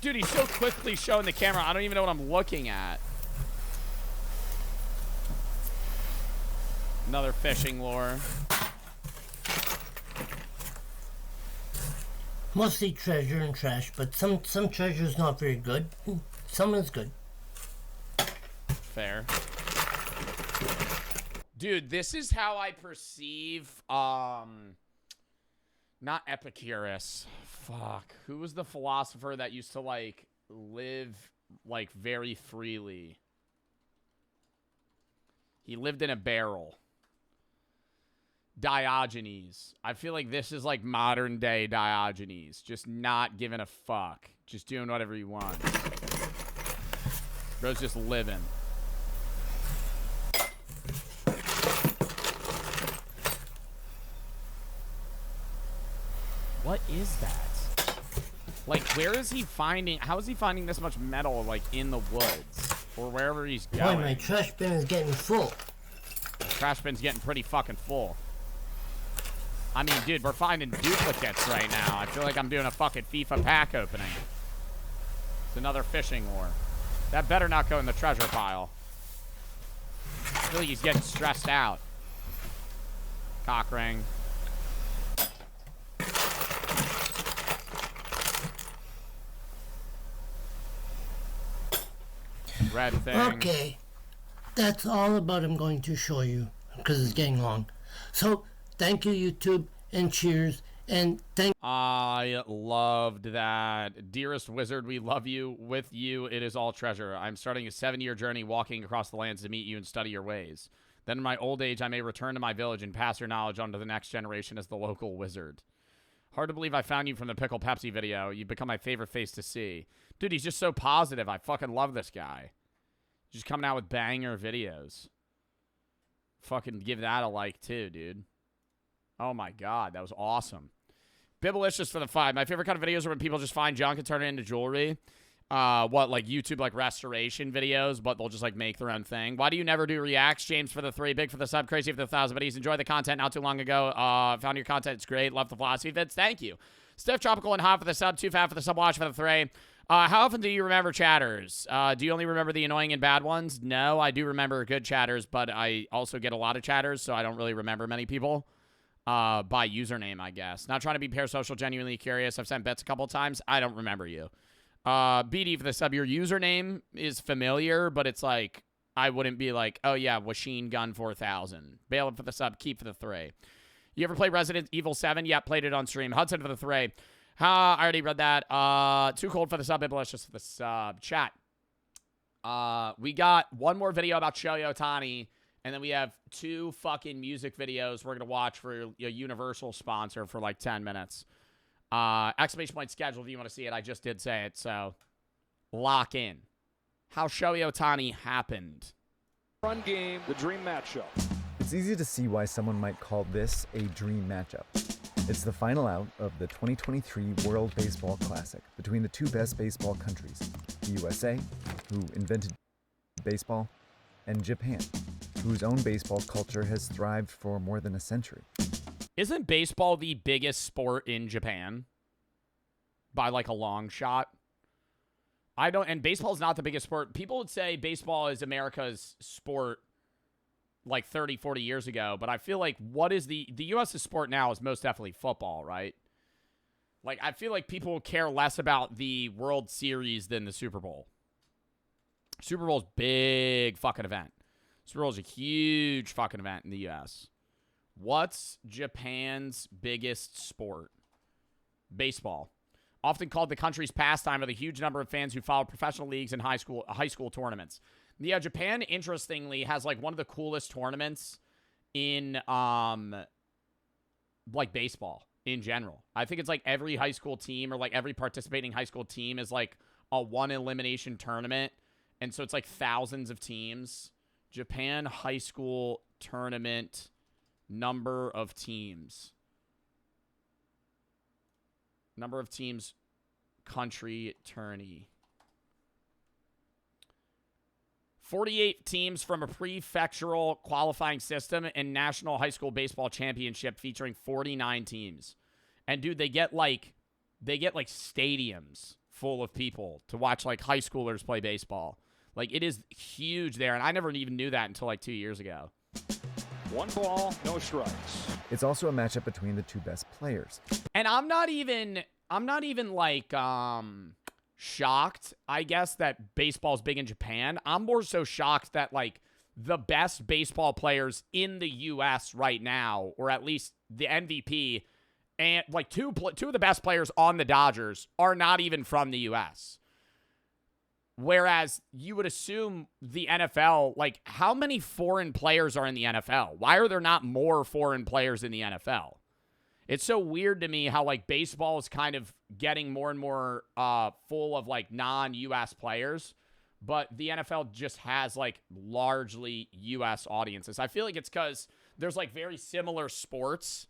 A: Dude, he's so quickly showing the camera. I don't even know what I'm looking at. Another fishing lure.
E: Mostly treasure and trash, but some treasure is not very good. Some is good.
A: Fair. Dude, this is how I perceive, not Epicurus. Fuck. Who was the philosopher that used to, like, live, like, very freely? He lived in a barrel. Diogenes. I feel like this is like modern day Diogenes. Just not giving a fuck. Just doing whatever he wants. Bro's just living. What is that? Like, where is he finding... How is he finding this much metal, like, in the woods? Or wherever he's going?
E: Boy, my trash bin is getting full.
A: The trash bin's getting pretty fucking full. I mean, dude, we're finding duplicates right now. I feel like I'm doing a fucking FIFA pack opening. It's another fishing lure. That better not go in the treasure pile. I feel like he's getting stressed out. Cock ring. Red thing.
E: Okay. That's all about I'm going to show you, because it's getting long. So, thank you, YouTube, and cheers, and thank...
A: I loved that. Dearest wizard, we love you. With you, it is all treasure. I'm starting a 7-year journey walking across the lands to meet you and study your ways. Then in my old age, I may return to my village and pass your knowledge on to the next generation as the local wizard. Hard to believe I found you from the Pickle Pepsi video. You've become my favorite face to see. Dude, he's just so positive. I fucking love this guy. Just coming out with banger videos. Fucking give that a like, too, dude. Oh, my God. That was awesome. Bibblicious for the 5. My favorite kind of videos are when people just find junk and turn it into jewelry. Like YouTube, like, restoration videos, but they'll just, like, make their own thing. Why do you never do reacts? James for the 3. Big for the sub. Crazy for the 1,000. But he's enjoyed the content not too long ago. Found your content. It's great. Love the philosophy vids. Thank you. Stiff, Tropical, and Hot for the sub. Too Fat for the sub. Watch for the 3. How often do you remember chatters? Do you only remember the annoying and bad ones? No, I do remember good chatters, but I also get a lot of chatters, so I don't really remember many people. By username, I guess. Not trying to be parasocial, genuinely curious. I've sent bets a couple times. I don't remember you. BD for the sub. Your username is familiar, but it's like, I wouldn't be like, oh yeah, Washeen Gun 4000. Bailiff for the sub. Keep for the 3. You ever play Resident Evil 7? Yeah, played it on stream. Hudson for the 3. I already read that. Too cold for the sub. Bibblicious for the sub. Chat. We got one more video about Shohei Ohtani, and then we have 2 fucking music videos we're going to watch for a Universal sponsor for like 10 minutes. Exclamation point schedule if you want to see it. I just did say it, so lock in. How Shohei Ohtani happened.
K: Run game, the dream matchup.
M: It's easy to see why someone might call this a dream matchup. It's the final out of the 2023 World Baseball Classic between the 2 best baseball countries, the USA, who invented baseball, and Japan, whose own baseball culture has thrived for more than a century.
A: Isn't baseball the biggest sport in Japan? By like a long shot? And baseball is not the biggest sport. People would say baseball is America's sport like 30, 40 years ago, but I feel like what is the U.S.'s sport now is most definitely football, right? Like, I feel like people care less about the World Series than the Super Bowl. Super Bowl's big fucking event. Super Bowl's a huge fucking event in the U.S. What's Japan's biggest sport? Baseball. Often called the country's pastime with a huge number of fans who follow professional leagues and high school tournaments. Yeah, Japan, interestingly, has, like, one of the coolest tournaments in, like, baseball in general. I think it's, like, every high school team or, like, every participating high school team is, like, a one-elimination tournament. And so it's, like, thousands of teams. Japan high school tournament number of teams. Number of teams, country tourney. 48 teams from a prefectural qualifying system and National High School Baseball Championship featuring 49 teams. And dude, they get like stadiums full of people to watch like high schoolers play baseball. Like, it is huge there, and I never even knew that until like 2 years ago.
K: 1 ball, no strikes.
M: It's also a matchup between the two best players.
A: And I'm not even like shocked, I guess, that baseball's big in Japan. I'm more so shocked that like the best baseball players in the US right now, or at least the MVP, and like two of the best players on the Dodgers are not even from the US. Whereas you would assume the NFL, like, how many foreign players are in the NFL? Why are there not more foreign players in the NFL? It's so weird to me how, like, baseball is kind of getting more and more full of, like, non-U.S. players, but the NFL just has, like, largely U.S. audiences. I feel like it's because there's, like, very similar sports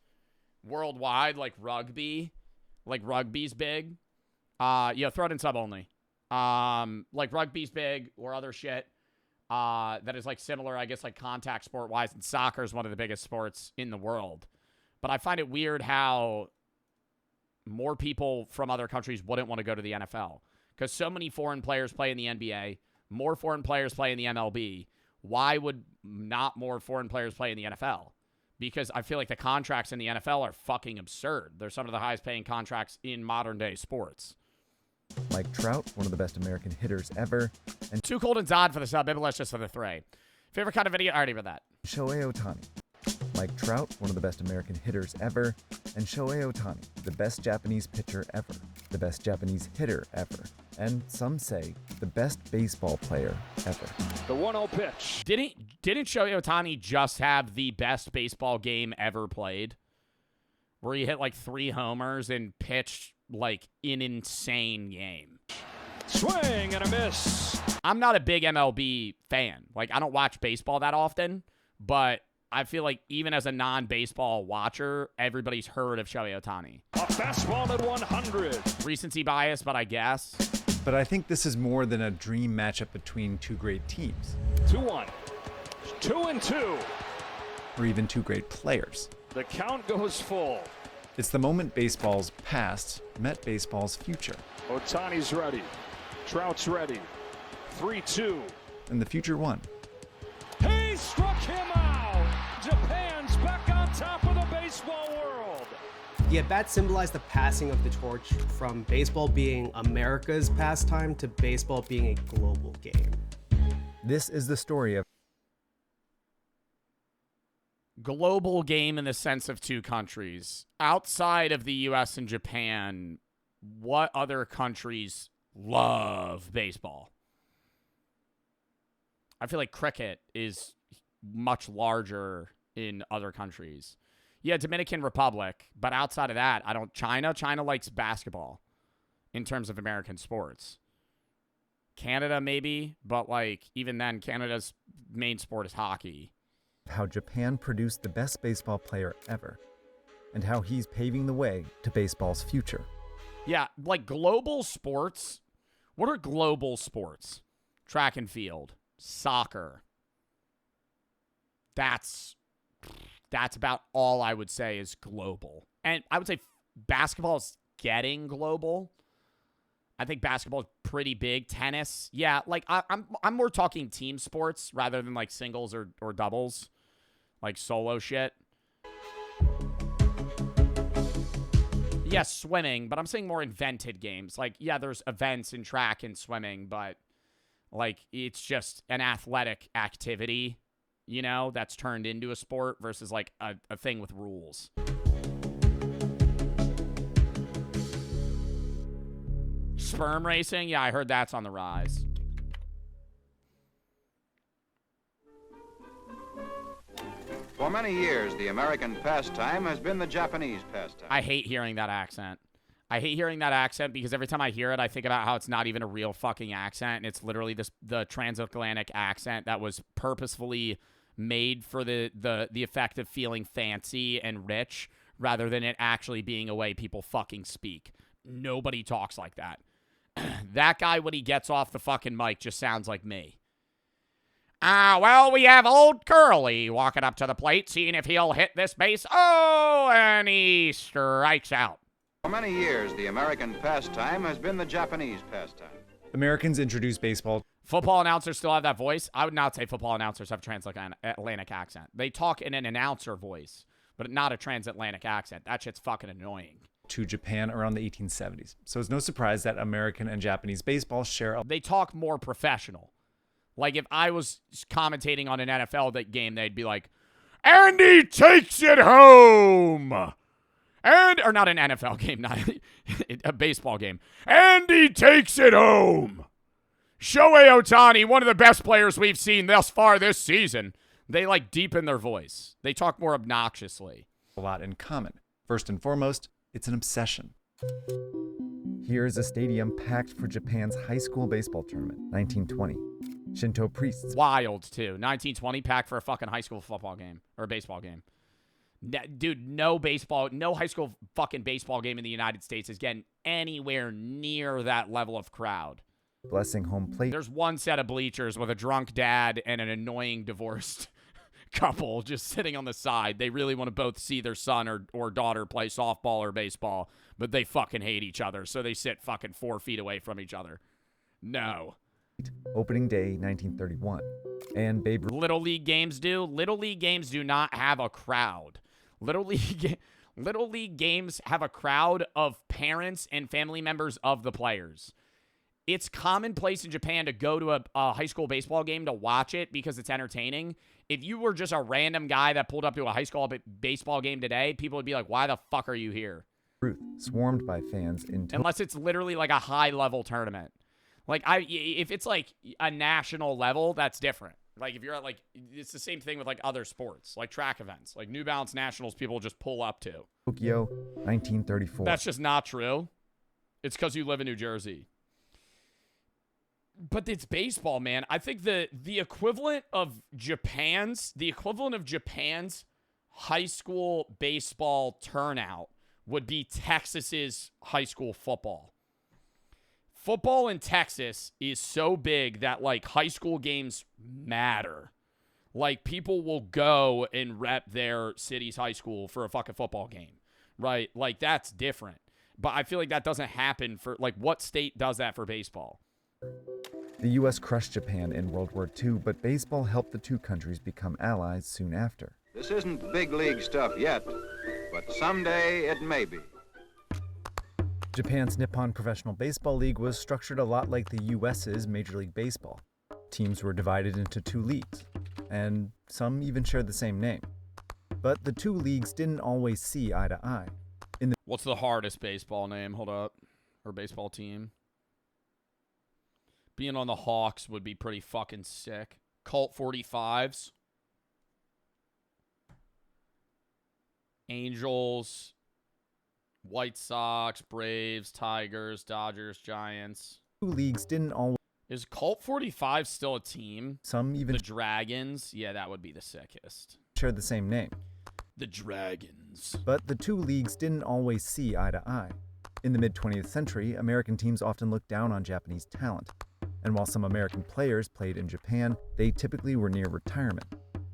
A: worldwide, like rugby. Like, rugby's big. Throw it in sub only. Like rugby's big or other shit that is like similar, I guess, like contact sport wise, and soccer is one of the biggest sports in the world. But I find it weird how more people from other countries wouldn't want to go to the NFL because so many foreign players play in the NBA, more foreign players play in the MLB. Why would not more foreign players play in the NFL? Because I feel like the contracts in the NFL are fucking absurd. They're some of the highest paying contracts in modern day sports.
M: Mike Trout, one of the best American hitters ever. And
A: Too Cold and Zod for the sub. Maybe let's just for the three. Favorite kind of video? I already read that.
M: Shohei Ohtani. Mike Trout, one of the best American hitters ever. And Shohei Ohtani, the best Japanese pitcher ever. The best Japanese hitter ever. And some say the best baseball player ever.
K: The 1-0 pitch.
A: Didn't Shohei Ohtani just have the best baseball game ever played? Where he hit like 3 homers and pitched like an insane game.
K: Swing and a miss.
A: I'm not a big MLB fan. Like, I don't watch baseball that often, but I feel like even as a non-baseball watcher, everybody's heard of Shohei Ohtani.
K: A fastball at 100.
A: Recency bias, but I guess.
M: But I think this is more than a dream matchup between two great teams.
K: 2-1. 2-2.
M: Or even two great players.
K: The count goes full.
M: It's the moment baseball's past met baseball's future.
K: Ohtani's ready. Trout's ready. 3-2.
M: And the future won.
K: He struck him out! Japan's back on top of the baseball world.
B: The at-bat symbolized the passing of the torch from baseball being America's pastime to baseball being a global game.
M: This is the story of
A: global game in the sense of two countries. Outside of the U.S. and Japan, what other countries love baseball? I feel like cricket is much larger in other countries. Yeah, Dominican Republic, but outside of that, I don't. China likes basketball in terms of American sports. Canada maybe, but like even then, Canada's main sport is hockey.
M: How Japan produced the best baseball player ever, and how he's paving the way to baseball's future.
A: Yeah, like global sports. What are global sports? Track and field, soccer. That's about all I would say is global. And I would say basketball is getting global. I think basketball is pretty big. Tennis, yeah, like I'm more talking team sports rather than like singles or doubles. Like solo shit. Yes, swimming, but I'm saying more invented games. Like, yeah, there's events in track and swimming, but like it's just an athletic activity, you know, that's turned into a sport versus like a thing with rules. Sperm racing? Yeah, I heard that's on the rise.
N: For many years, the American pastime has been the Japanese pastime.
A: I hate hearing that accent. I hate hearing that accent because every time I hear it, I think about how it's not even a real fucking accent. And it's literally the transatlantic accent that was purposefully made for the effect of feeling fancy and rich rather than it actually being a way people fucking speak. Nobody talks like that. That guy, when he gets off the fucking mic, just sounds like me. Well, we have old Curly walking up to the plate, seeing if he'll hit this base. Oh, and he strikes out.
N: For many years, the American pastime has been the Japanese pastime.
M: Americans introduced baseball.
A: Football announcers still have that voice? I would not say football announcers have a transatlantic accent. They talk in an announcer voice, but not a transatlantic accent. That shit's fucking annoying.
M: To Japan around the 1870s. So it's no surprise that American and Japanese baseball share.
A: They talk more professional. Like if I was commentating on an NFL game, they'd be like, and he takes it home. Or not an NFL game, not a baseball game. And he takes it home. Shohei Ohtani, one of the best players we've seen thus far this season. They like deepen their voice. They talk more obnoxiously.
M: A lot in common. First and foremost, it's an obsession. Here is a stadium packed for Japan's high school baseball tournament, 1920. Shinto priests.
A: Wild, too. 1920 packed for a fucking high school football game or a baseball game. Dude, no high school fucking baseball game in the United States is getting anywhere near that level of crowd.
M: Blessing home plate.
A: There's one set of bleachers with a drunk dad and an annoying divorced couple just sitting on the side. They really want to both see their son or daughter play softball or baseball, but they fucking hate each other, so they sit fucking 4 feet away from each other. No.
M: Opening day, 1931. And Babe Ruth.
A: Little League games do? Little League games do not have a crowd. Little League games have a crowd of parents and family members of the players. It's commonplace in Japan to go to a high school baseball game to watch it because it's entertaining. If you were just a random guy that pulled up to a high school baseball game today, people would be like, why the fuck are you here?
M: Ruth, swarmed by fans
A: unless it's literally like a high-level tournament. Like, if it's like a national level, that's different. Like, if you're at, like, it's the same thing with, like, other sports, like track events. Like, New Balance Nationals, people just pull up to.
M: Tokyo, 1934.
A: That's just not true. It's because you live in New Jersey. But it's baseball, man. I think the equivalent of Japan's high school baseball turnout would be Texas's high school football. Football in Texas is so big that, like, high school games matter. Like, people will go and rep their city's high school for a fucking football game, right? Like, that's different. But I feel like that doesn't happen for, like, what state does that for baseball?
M: The U.S. crushed Japan in World War II, but baseball helped the two countries become allies soon after.
N: This isn't big league stuff yet, but someday it may be.
M: Japan's Nippon Professional Baseball League was structured a lot like the U.S.'s Major League Baseball. Teams were divided into 2 leagues, and some even shared the same name. But the 2 leagues didn't always see eye to eye.
A: What's the hardest baseball name? Hold up. Or baseball team? Being on the Hawks would be pretty fucking sick. Colt 45s. Angels. White Sox, Braves, Tigers, Dodgers, Giants.
M: 2 leagues didn't always...
A: Is Colt 45 still a team?
M: Some even...
A: The Dragons? Yeah, that would be the sickest.
M: Share the same name.
A: The Dragons.
M: But the 2 leagues didn't always see eye to eye. In the mid-20th century, American teams often looked down on Japanese talent. And while some American players played in Japan, they typically were near retirement.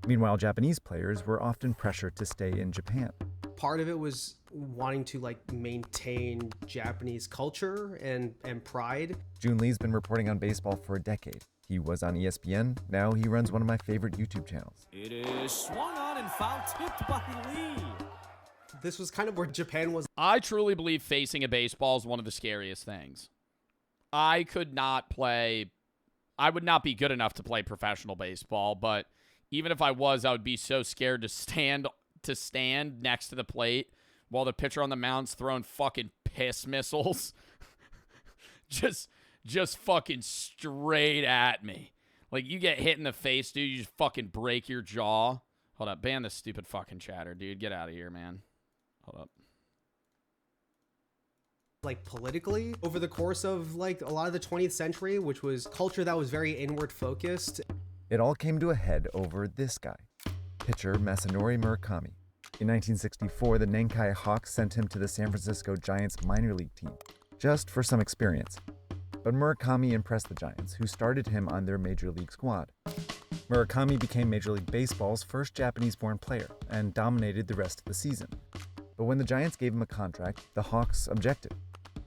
M: Meanwhile, Japanese players were often pressured to stay in Japan.
B: part of it was wanting to like maintain Japanese culture and pride.
M: Jun Lee's been reporting on baseball for a decade. He was on ESPN. Now he runs one of my favorite YouTube channels.
K: It is swung on and foul tipped by Lee.
B: This was kind of where Japan was.
A: I truly believe facing a baseball is one of the scariest things. I could not play. I would not be good enough to play professional baseball, but even if I was, I would be so scared to stand next to the plate while the pitcher on the mound's throwing fucking piss missiles. just fucking straight at me. Like, you get hit in the face, dude, you just fucking break your jaw. Hold up, ban this stupid fucking chatter, dude. Get out of here, man. Hold up.
B: Like politically over the course of like a lot of the 20th century, which was culture that was very inward focused.
M: It all came to a head over this guy, pitcher Masanori Murakami. In 1964, the Nankai Hawks sent him to the San Francisco Giants minor league team, just for some experience. But Murakami impressed the Giants, who started him on their major league squad. Murakami became Major League Baseball's first Japanese-born player and dominated the rest of the season. But when the Giants gave him a contract, the Hawks objected.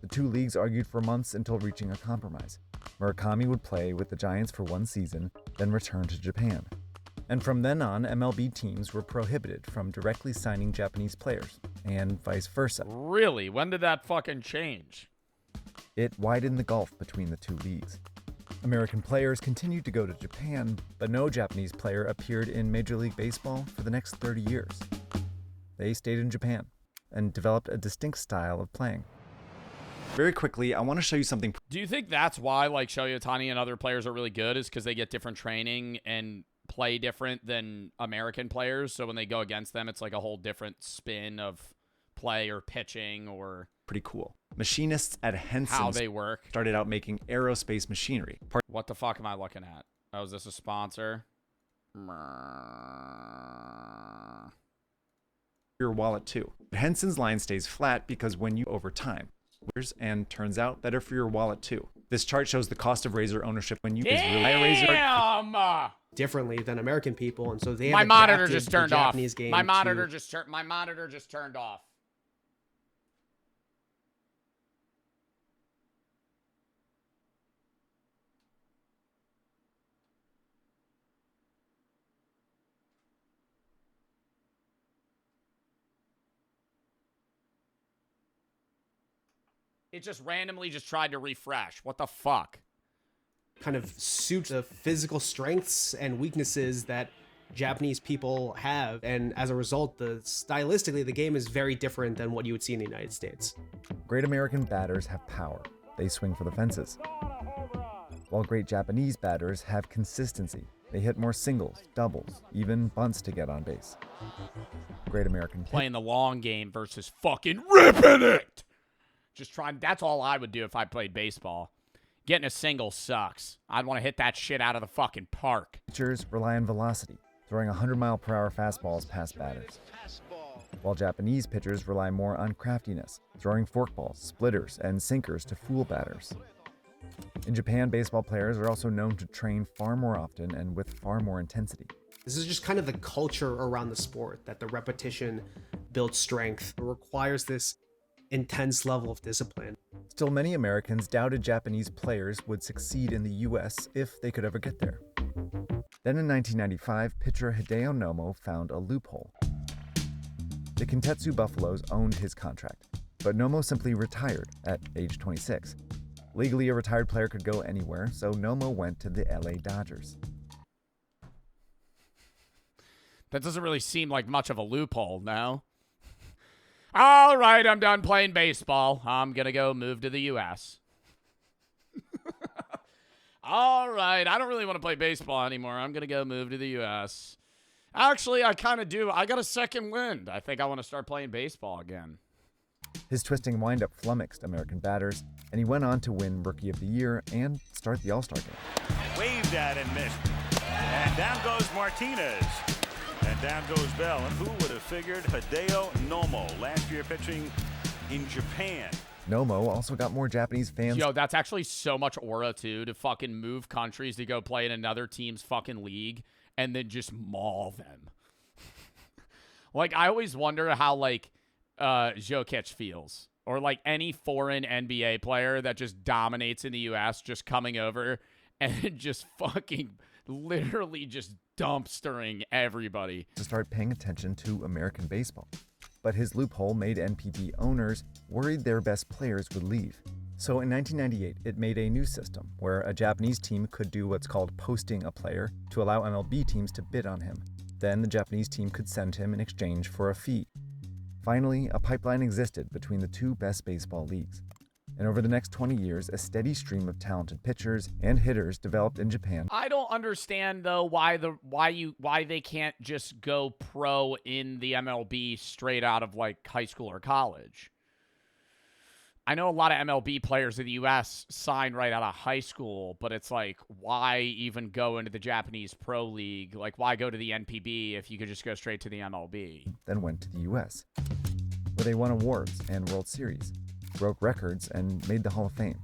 M: The two leagues argued for months until reaching a compromise. Murakami would play with the Giants for one season, then return to Japan. And from then on, MLB teams were prohibited from directly signing Japanese players, and vice versa.
A: Really? When did that fucking change?
M: It widened the gulf between the two leagues. American players continued to go to Japan, but no Japanese player appeared in Major League Baseball for the next 30 years. They stayed in Japan and developed a distinct style of playing. Very quickly, I want to show you something.
A: Do you think that's why, like, Shohei Ohtani and other players are really good, is because they get different training and play different than American players? So when they go against them, it's like a whole different spin of play or pitching or...
M: Pretty cool. Machinists at Henson
A: how they work.
M: Started out making aerospace machinery.
A: What the fuck am I looking at? Oh, is this a sponsor?
M: Your wallet too. Henson's line stays flat because when you over time, and turns out better for your wallet too. This chart shows the cost of razor ownership when you
A: Damn!
B: Differently than American people, and so they
A: My
B: have
A: monitor
B: adapted
A: just
B: the
A: turned off.
B: Japanese game
A: My monitor
B: to-
A: just turned off. It just randomly just tried to refresh. What the fuck?
B: kind of suit the physical strengths and weaknesses that Japanese people have, and as a result, stylistically, the game is very different than what you would see in the United States.
M: Great American batters have power. They swing for the fences. While great Japanese batters have consistency. They hit more singles, doubles, even bunts to get on base. Great American
A: playing the long game versus fucking ripping it. Just trying. That's all I would do if I played baseball. Getting a single sucks. I'd want to hit that shit out of the fucking park.
M: Pitchers rely on velocity, throwing 100-mile-per-hour fastballs past batters. While Japanese pitchers rely more on craftiness, throwing forkballs, splitters, and sinkers to fool batters. In Japan, baseball players are also known to train far more often and with far more intensity.
B: This is just kind of the culture around the sport, that the repetition builds strength. It requires this intense level of discipline.
M: Still, many Americans doubted Japanese players would succeed in the U.S. if they could ever get there. Then in 1995, pitcher Hideo Nomo found a loophole. The Kintetsu Buffaloes owned his contract, but Nomo simply retired at age 26. Legally, a retired player could go anywhere, so Nomo went to the LA Dodgers.
A: That doesn't really seem like much of a loophole, no? All right, I'm done playing baseball. I'm going to go move to the U.S. All right, I don't really want to play baseball anymore. I'm going to go move to the U.S. Actually, I kind of do. I got a second wind. I think I want to start playing baseball again.
M: His twisting windup flummoxed American batters, and he went on to win Rookie of the Year and start the All-Star game.
O: Waved at and missed. And down goes Martinez. And down goes Bell. And who would have figured Hideo Nomo, last year pitching in Japan.
M: Nomo also got more Japanese fans.
A: Yo, that's actually so much aura, too, to fucking move countries to go play in another team's fucking league and then just maul them. Like, I always wonder how, like, Jokic feels, or like any foreign NBA player that just dominates in the U.S. just coming over and just fucking literally just dumpstering everybody.
M: To start paying attention to American baseball. But his loophole made NPB owners worried their best players would leave. So in 1998, it made a new system where a Japanese team could do what's called posting a player to allow MLB teams to bid on him. Then the Japanese team could send him in exchange for a fee. Finally, a pipeline existed between the two best baseball leagues. And over the next 20 years, a steady stream of talented pitchers and hitters developed in Japan.
A: I don't understand though why they can't just go pro in the MLB straight out of like high school or college. I know a lot of MLB players in the U.S. sign right out of high school, but it's like, why even go into the Japanese Pro League? Like, why go to the NPB if you could just go straight to the MLB?
M: Then went to the U.S., where they won awards and World Series, broke records, and made the Hall of Fame,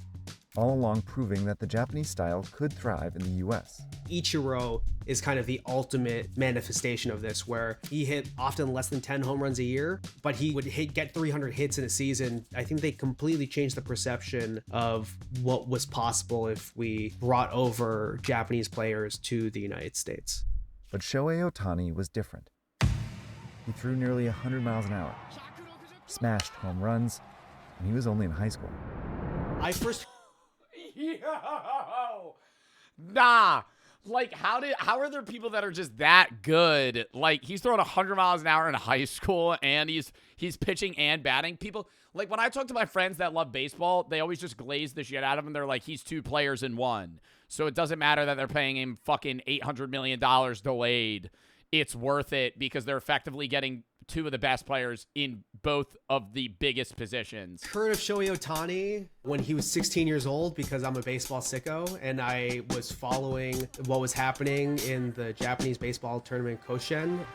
M: all along proving that the Japanese style could thrive in the U.S.
B: Ichiro is kind of the ultimate manifestation of this, where he hit often less than 10 home runs a year, but he would get 300 hits in a season. I think they completely changed the perception of what was possible if we brought over Japanese players to the United States.
M: But Shohei Ohtani was different. He threw nearly 100 miles an hour, smashed home runs, and he was only in high school.
A: Yo! Nah. Like, how are there people that are just that good? Like, he's throwing 100 miles an hour in high school, and he's pitching and batting. People, like, when I talk to my friends that love baseball, they always just glaze the shit out of him. They're like, he's two players in one. So it doesn't matter that they're paying him fucking $800 million delayed. It's worth it because they're effectively getting two of the best players in both of the biggest positions.
B: Heard of Shohei Ohtani when he was 16 years old because I'm a baseball sicko and I was following what was happening in the Japanese baseball tournament Koshien.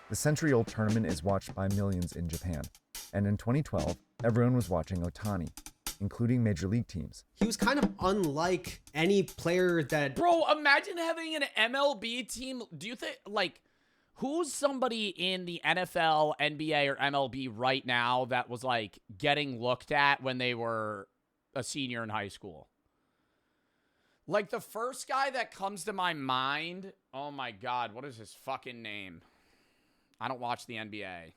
M: The century-old tournament is watched by millions in Japan, and in 2012, everyone was watching Ohtani, including major league teams.
B: He was kind of unlike any player that...
A: Bro, imagine having an MLB team. Do you think, like, who's somebody in the NFL, NBA, or MLB right now that was, like, getting looked at when they were a senior in high school? Like, the first guy that comes to my mind, oh my God, what is his fucking name? I don't watch the NBA.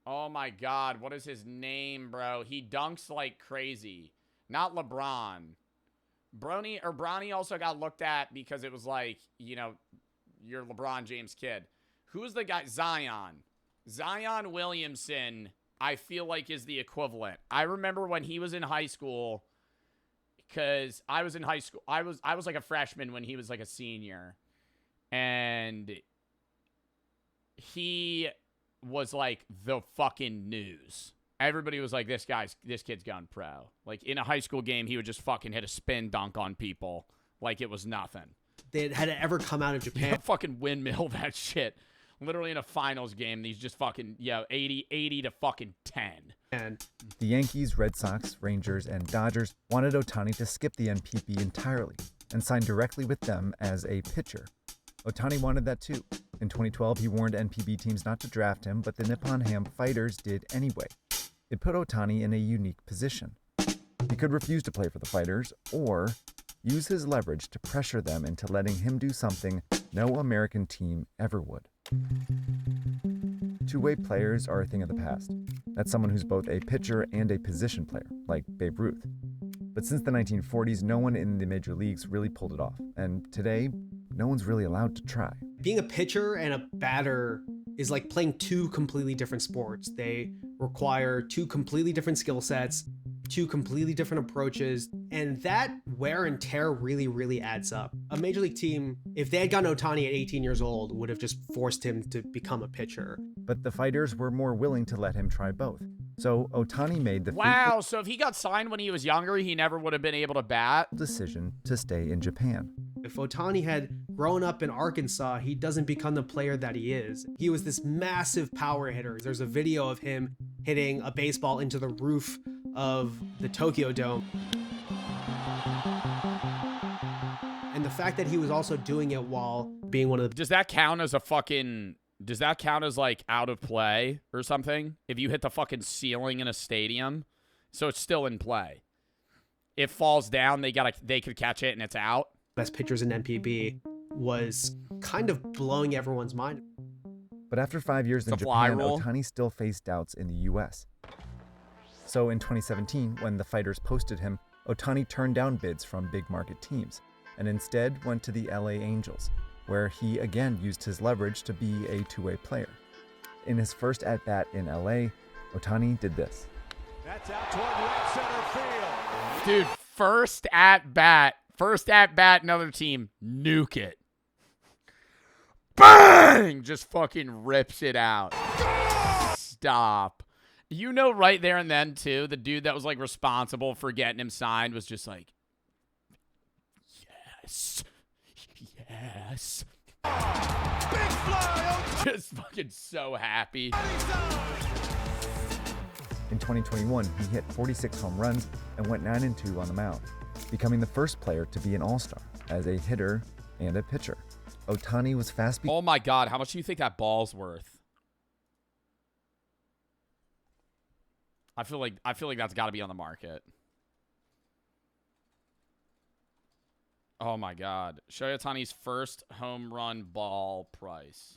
A: Oh my God, what is his name, bro? He dunks like crazy. Not LeBron. Bronny also got looked at because it was like, you know, you're LeBron James' kid. Who's the guy? Zion. Zion Williamson, I feel like, is the equivalent. I remember when he was in high school, because I was in high school. I was like a freshman when he was like a senior. And he was like the fucking news. Everybody was like, this kid's gone pro. Like, in a high school game, he would just fucking hit a spin dunk on people like it was nothing.
B: They had ever come out of Japan.
A: Fucking windmill that shit. Literally in a finals game, these just fucking, 80 to fucking 10.
B: And
M: the Yankees, Red Sox, Rangers, and Dodgers wanted Ohtani to skip the NPB entirely and sign directly with them as a pitcher. Ohtani wanted that too. In 2012, he warned NPB teams not to draft him, but the Nippon Ham Fighters did anyway. It put Ohtani in a unique position. He could refuse to play for the Fighters, or use his leverage to pressure them into letting him do something no American team ever would. Two-way players are a thing of the past. That's someone who's both a pitcher and a position player, like Babe Ruth. But since the 1940s, no one in the major leagues really pulled it off. And today, no one's really allowed to try.
B: Being a pitcher and a batter is like playing two completely different sports. They require two completely different skill sets, two completely different approaches, and that wear and tear really, really adds up. A major league team, if they had gotten Ohtani at 18 years old, would have just forced him to become a pitcher.
M: But the Fighters were more willing to let him try both. So Ohtani made the
A: wow, so if he got signed when he was younger, he never would have been able to bat?
M: Decision to stay in Japan.
B: If Ohtani had grown up in Arkansas, he doesn't become the player that he is. He was this massive power hitter. There's a video of him hitting a baseball into the roof of the Tokyo Dome. And the fact that he was also doing it while being one of the...
A: Does that count as a fucking... Does that count as, like, out of play or something? If you hit the fucking ceiling in a stadium? So it's still in play. If falls down, they could catch it and it's out.
B: Best pitchers in NPB was kind of blowing everyone's mind.
M: But after 5 years in Japan, Ohtani still faced doubts in the U.S. So in 2017, when the Fighters posted him, Ohtani turned down bids from big market teams and instead went to the LA Angels, where he again used his leverage to be a two-way player. In his first at-bat in LA, Ohtani did this.
K: That's out toward right center field.
A: Dude, first at bat, another team, nuke it. Bang! Just fucking rips it out. Stop. You know, right there and then, too, the dude that was, like, responsible for getting him signed was just like, yes. Yes.
K: Big fly!
A: Just fucking so happy.
M: In 2021, he hit 46 home runs and went 9-2 on the mound, becoming the first player to be an all-star as a hitter and a pitcher. Ohtani was fast.
A: Oh my God, how much do you think that ball's worth? I feel like that's got to be on the market. Oh my God, Shohei Ohtani's first home run ball price.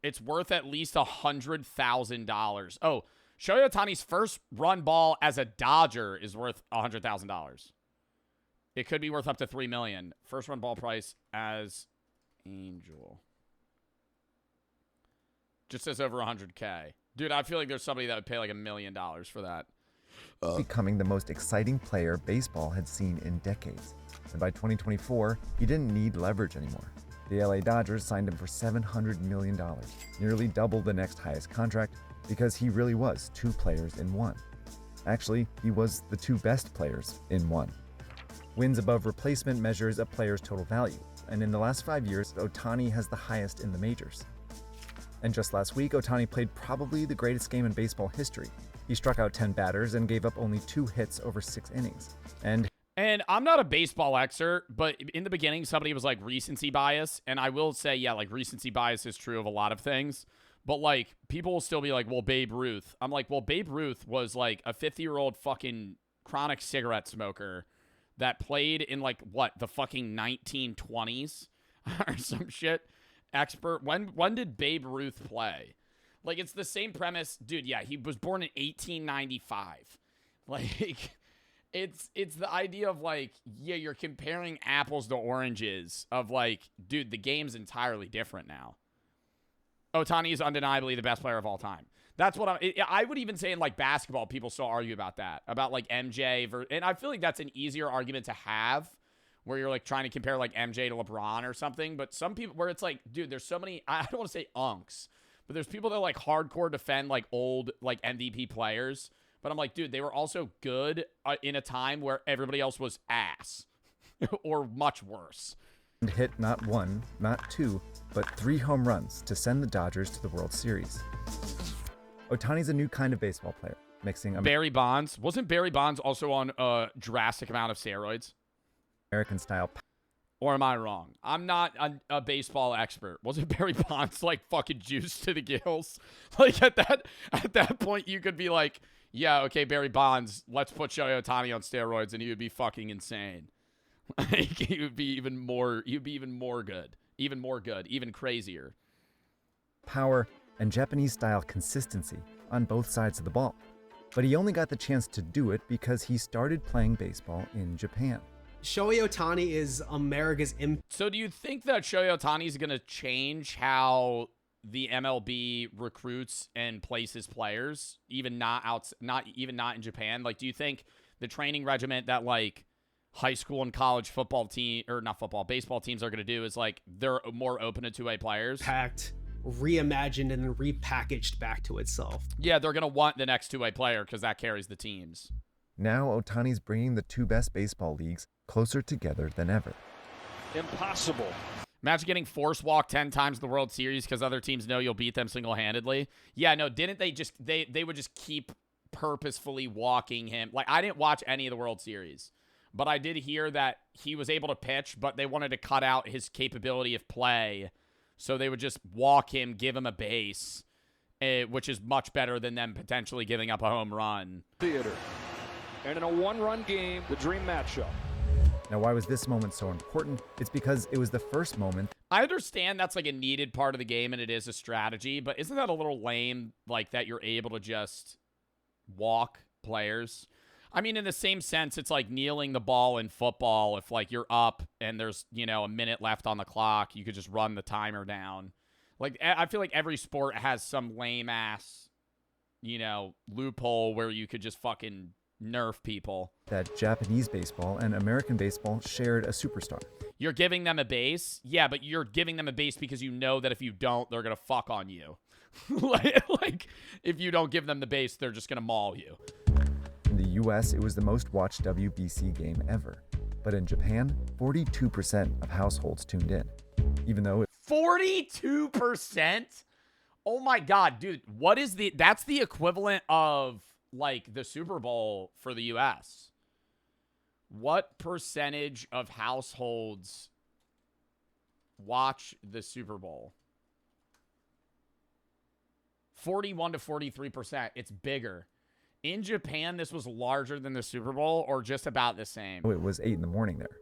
A: It's worth at least $100,000. Oh, Shohei Ohtani's first run ball as a Dodger is worth $100,000. It could be worth up to $3 million. First run ball price as Angel. Just says over $100K. Dude, I feel like there's somebody that would pay like $1 million for that.
M: Becoming the most exciting player baseball had seen in decades. And by 2024, he didn't need leverage anymore. The LA Dodgers signed him for $700 million, nearly double the next highest contract, because he really was two players in one. Actually, he was the two best players in one. Wins above replacement measures a player's total value, and in the last 5 years, Ohtani has the highest in the majors. And just last week, Ohtani played probably the greatest game in baseball history. He struck out 10 batters and gave up only 2 hits over 6 innings. And
A: I'm not a baseball expert, but in the beginning, somebody was like recency bias. And I will say, yeah, like recency bias is true of a lot of things. But like people will still be like, well, Babe Ruth. I'm like, well, Babe Ruth was like a 50-year-old fucking chronic cigarette smoker that played in like, what, the fucking 1920s or some shit. Expert. When did Babe Ruth play? Like, it's the same premise. Dude, yeah, he was born in 1895. Like, it's the idea of, like, yeah, you're comparing apples to oranges of, like, dude, the game's entirely different now. Ohtani is undeniably the best player of all time. That's what I would even say in, like, basketball, people still argue about that. About, like, MJ. And I feel like that's an easier argument to have, where you're, like, trying to compare, like, MJ to LeBron or something. But some people, where it's like, dude, there's so many, I don't want to say unks, but there's people that, like, hardcore defend, like, old, like, MVP players. But I'm like, dude, they were also good in a time where everybody else was ass. Or much worse.
M: And hit not 1, not 2, but 3 home runs to send the Dodgers to the World Series. Ohtani's a new kind of baseball player, mixing
A: Barry Bonds. Wasn't Barry Bonds also on a drastic amount of steroids?
M: American style.
A: Or am I wrong? I'm not a baseball expert. Wasn't Barry Bonds like fucking juiced to the gills? Like at that point, you could be like, yeah, okay, Barry Bonds, let's put Shohei Ohtani on steroids, and he would be fucking insane. Like he would be even more. He'd be even more good, even crazier.
M: Power and Japanese style consistency on both sides of the ball, but he only got the chance to do it because he started playing baseball in Japan.
B: Shohei Ohtani is America's
A: So do you think that Shohei Ohtani is going to change how the MLB recruits and places players, even not in Japan? Like, do you think the training regimen that like high school and college football team, or not football, baseball teams are going to do is like they're more open to two-way players?
B: Packed, reimagined, and then repackaged back to itself.
A: Yeah, they're going to want the next two-way player because that carries the teams.
M: Now Ohtani's bringing the two best baseball leagues closer together than ever.
K: Impossible.
A: Imagine getting force walked 10 times in the World Series because other teams know you'll beat them single-handedly. Yeah, no, didn't they just, they would just keep purposefully walking him. Like, I didn't watch any of the World Series, but I did hear that he was able to pitch, but they wanted to cut out his capability of play. So they would just walk him, give him a base, which is much better than them potentially giving up a home run.
K: Theater. And in a one-run game, the dream matchup.
M: Now, why was this moment so important? It's because it was the first moment.
A: I understand that's like a needed part of the game and it is a strategy, but isn't that a little lame, like that you're able to just walk players? I mean, in the same sense, it's like kneeling the ball in football. If like you're up and there's, you know, a minute left on the clock, you could just run the timer down. Like, I feel like every sport has some lame ass, you know, loophole where you could just fucking nerf people.
M: That Japanese baseball and American baseball shared a superstar.
A: You're giving them a base? Yeah, but you're giving them a base because you know that if you don't, they're going to fuck on you. like, if you don't give them the base, they're just going to maul you.
M: In the US, it was the most watched WBC game ever. But in Japan, 42% of households tuned in. Even though
A: 42%? Oh my God, dude. What is that's the equivalent of like the Super Bowl for the US. What percentage of households watch the Super Bowl? 41 to 43%. It's bigger. In Japan, this was larger than the Super Bowl or just about the same.
M: it was 8 in the morning there.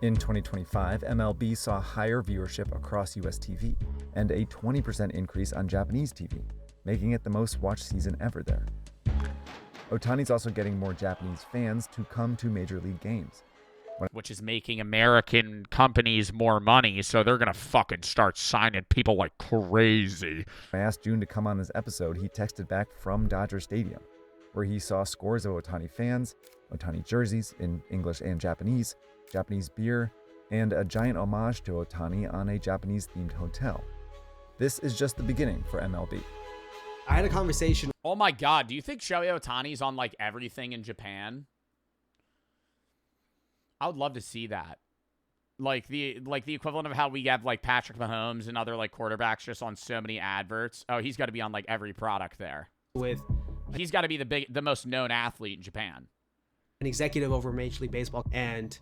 M: In 2025, MLB saw higher viewership across US TV and a 20% increase on Japanese TV, making it the most watched season ever there. Ohtani's also getting more Japanese fans to come to Major League games.
A: Which is making American companies more money, so they're going to fucking start signing people like crazy.
M: I asked June to come on this episode, he texted back from Dodger Stadium, where he saw scores of Ohtani fans, Ohtani jerseys in English and Japanese beer, and a giant homage to Ohtani on a Japanese-themed hotel. This is just the beginning for MLB.
B: I had a conversation.
A: Oh my God, do you think Shohei Ohtani's on like everything in Japan? I would love to see that. Like the equivalent of how we have like Patrick Mahomes and other like quarterbacks just on so many adverts. Oh, he's got to be on like every product there. He's got to be the most known athlete in Japan.
B: An executive over Major League Baseball, and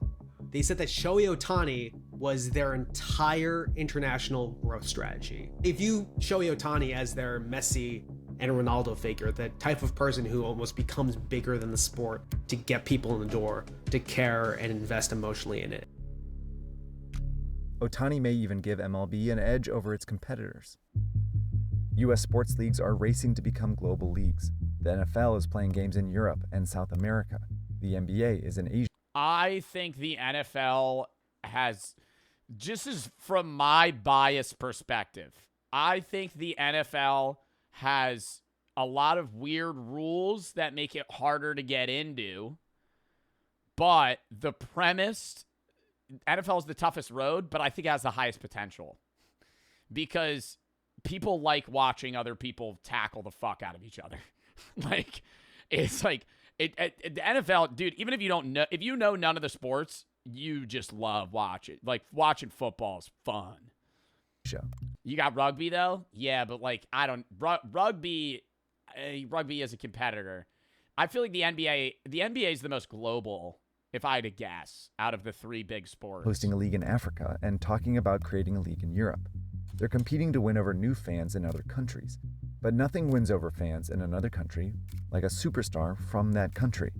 B: they said that Shohei Ohtani was their entire international growth strategy. They view Shohei Ohtani as their Messi and Ronaldo figure, the type of person who almost becomes bigger than the sport to get people in the door, to care and invest emotionally in it.
M: Ohtani may even give MLB an edge over its competitors. U.S. sports leagues are racing to become global leagues. The NFL is playing games in Europe and South America. The NBA is in Asia.
A: I think the NFL has, just as from my biased perspective, I think the NFL has a lot of weird rules that make it harder to get into. But the premise, NFL is the toughest road, but I think it has the highest potential. Because people like watching other people tackle the fuck out of each other. Like, it's like, the NFL, dude, even if you don't know, if you know none of the sports, you just love watching. Like, watching football is fun.
M: Sure.
A: You got rugby, though? Yeah, but, like, I don't, rugby as a competitor. I feel like the NBA is the most global, if I had to guess, out of the three big sports.
M: Hosting a league in Africa and talking about creating a league in Europe. They're competing to win over new fans in other countries. But nothing wins over fans in another country like a superstar from that country.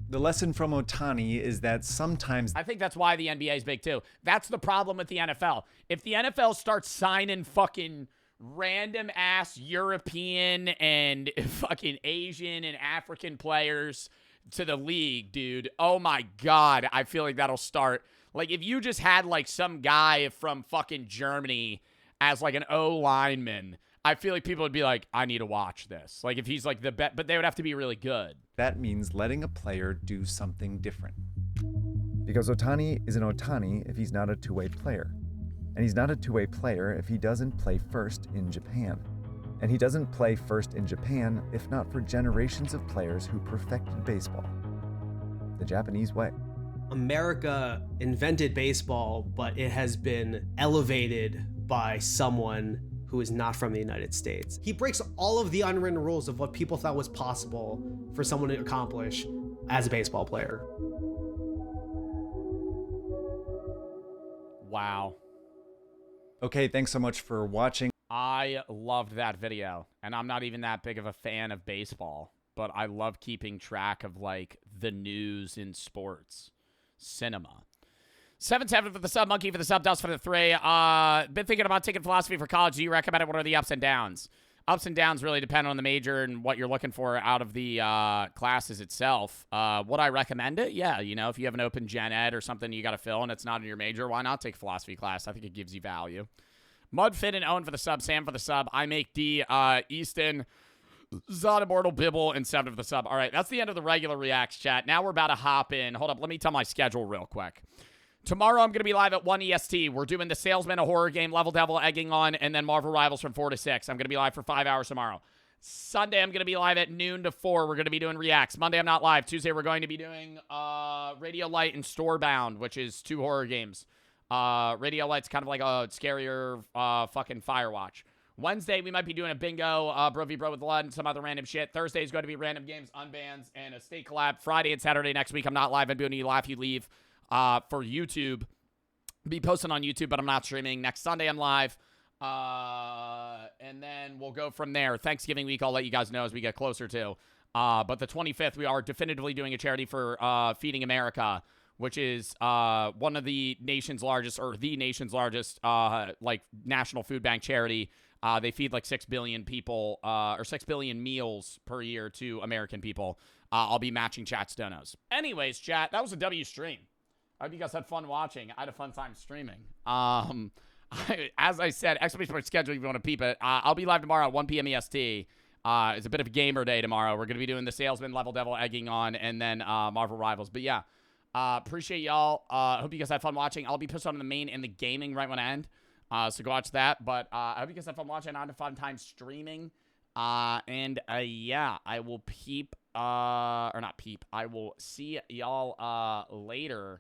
P: The lesson from Ohtani is that sometimes...
A: I think that's why the NBA is big, too. That's the problem with the NFL. If the NFL starts signing fucking random-ass European and fucking Asian and African players to the league, dude, oh my God, I feel like that'll start... Like, if you just had, like, some guy from fucking Germany as, like, an O-lineman... I feel like people would be like, I need to watch this. Like, if he's like the best, but they would have to be really good.
P: That means letting a player do something different.
M: Because Ohtani is an Ohtani if he's not a two-way player. And he's not a two-way player if he doesn't play first in Japan. And he doesn't play first in Japan if not for generations of players who perfected baseball. The Japanese way.
B: America invented baseball, but it has been elevated by someone who is not from the United States. He breaks all of the unwritten rules of what people thought was possible for someone to accomplish as a baseball player.
A: Wow.
M: Okay, thanks so much for watching.
A: I loved that video, and I'm not even that big of a fan of baseball, but I love keeping track of, like, the news in sports. Cinema. 7-7 for the sub, Monkey for the sub, Dust for the 3. Been thinking about taking philosophy for college. Do you recommend it? What are the ups and downs? Ups and downs really depend on the major and what you're looking for out of the classes itself. Would I recommend it? Yeah, you know, if you have an open gen ed or something you got to fill and it's not in your major, why not take a philosophy class? I think it gives you value. Mudfit and Owen for the sub, Sam for the sub. I make D, Easton, Zod Immortal, Bibble, and 7 for the sub. All right, that's the end of the regular Reacts chat. Now we're about to hop in. Hold up, let me tell my schedule real quick. Tomorrow I'm going to be live at 1 EST. We're doing The Salesman, a horror game, Level Devil, Egging On, and then Marvel Rivals from 4 to 6. I'm going to be live for 5 hours tomorrow. Sunday I'm going to be live at noon to 4. We're going to be doing Reacts. Monday I'm not live. Tuesday we're going to be doing Radio Light and Storebound, which is 2 horror games. Radio Light's kind of like a scarier fucking Firewatch. Wednesday, we might be doing a bingo, Bro v Bro with Blood, and some other random shit. Thursday is going to be random games, unbans, and a state collab. Friday and Saturday next week, I'm not live. I'm doing You Laugh, You Leave for YouTube. Be posting on YouTube, but I'm not streaming. Next Sunday, I'm live. And then we'll go from there. Thanksgiving week, I'll let you guys know as we get closer to. But the 25th, we are definitively doing a charity for Feeding America, which is one of the nation's largest, or the nation's largest, like, national food bank charity. They feed like 6 billion people, or 6 billion meals per year to American people. I'll be matching chat's donos. Anyways, chat, that was a W stream. I hope you guys had fun watching. I had a fun time streaming. As I said, exclamation point schedule if you want to peep it. I'll be live tomorrow at 1 p.m. EST. It's a bit of a gamer day tomorrow. We're going to be doing The Salesman, Level Devil, Egging On, and then Marvel Rivals. But yeah, appreciate y'all. Hope you guys had fun watching. I'll be posting on the main and the gaming right when I end. So go watch that. But I hope you guys had fun watching. I had a fun time streaming. Yeah, I will peep, or not peep. I will see y'all later,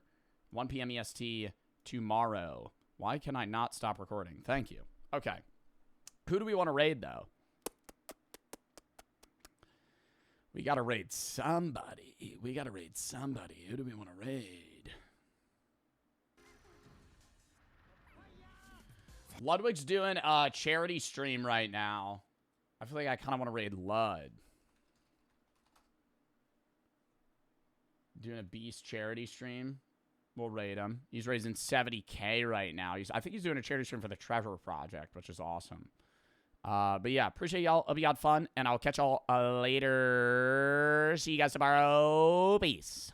A: 1 p.m. EST tomorrow. Why can I not stop recording? Thank you. Okay. Who do we want to raid, though? We got to raid somebody. Who do we want to raid? Ludwig's doing a charity stream right now. I feel like I kind of want to raid Lud. Doing a Beast charity stream. We'll raid him. He's raising 70K right now. I think he's doing a charity stream for the Trevor Project, which is awesome. But yeah, appreciate y'all. Hope you had fun, and I'll catch y'all later. See you guys tomorrow. Peace.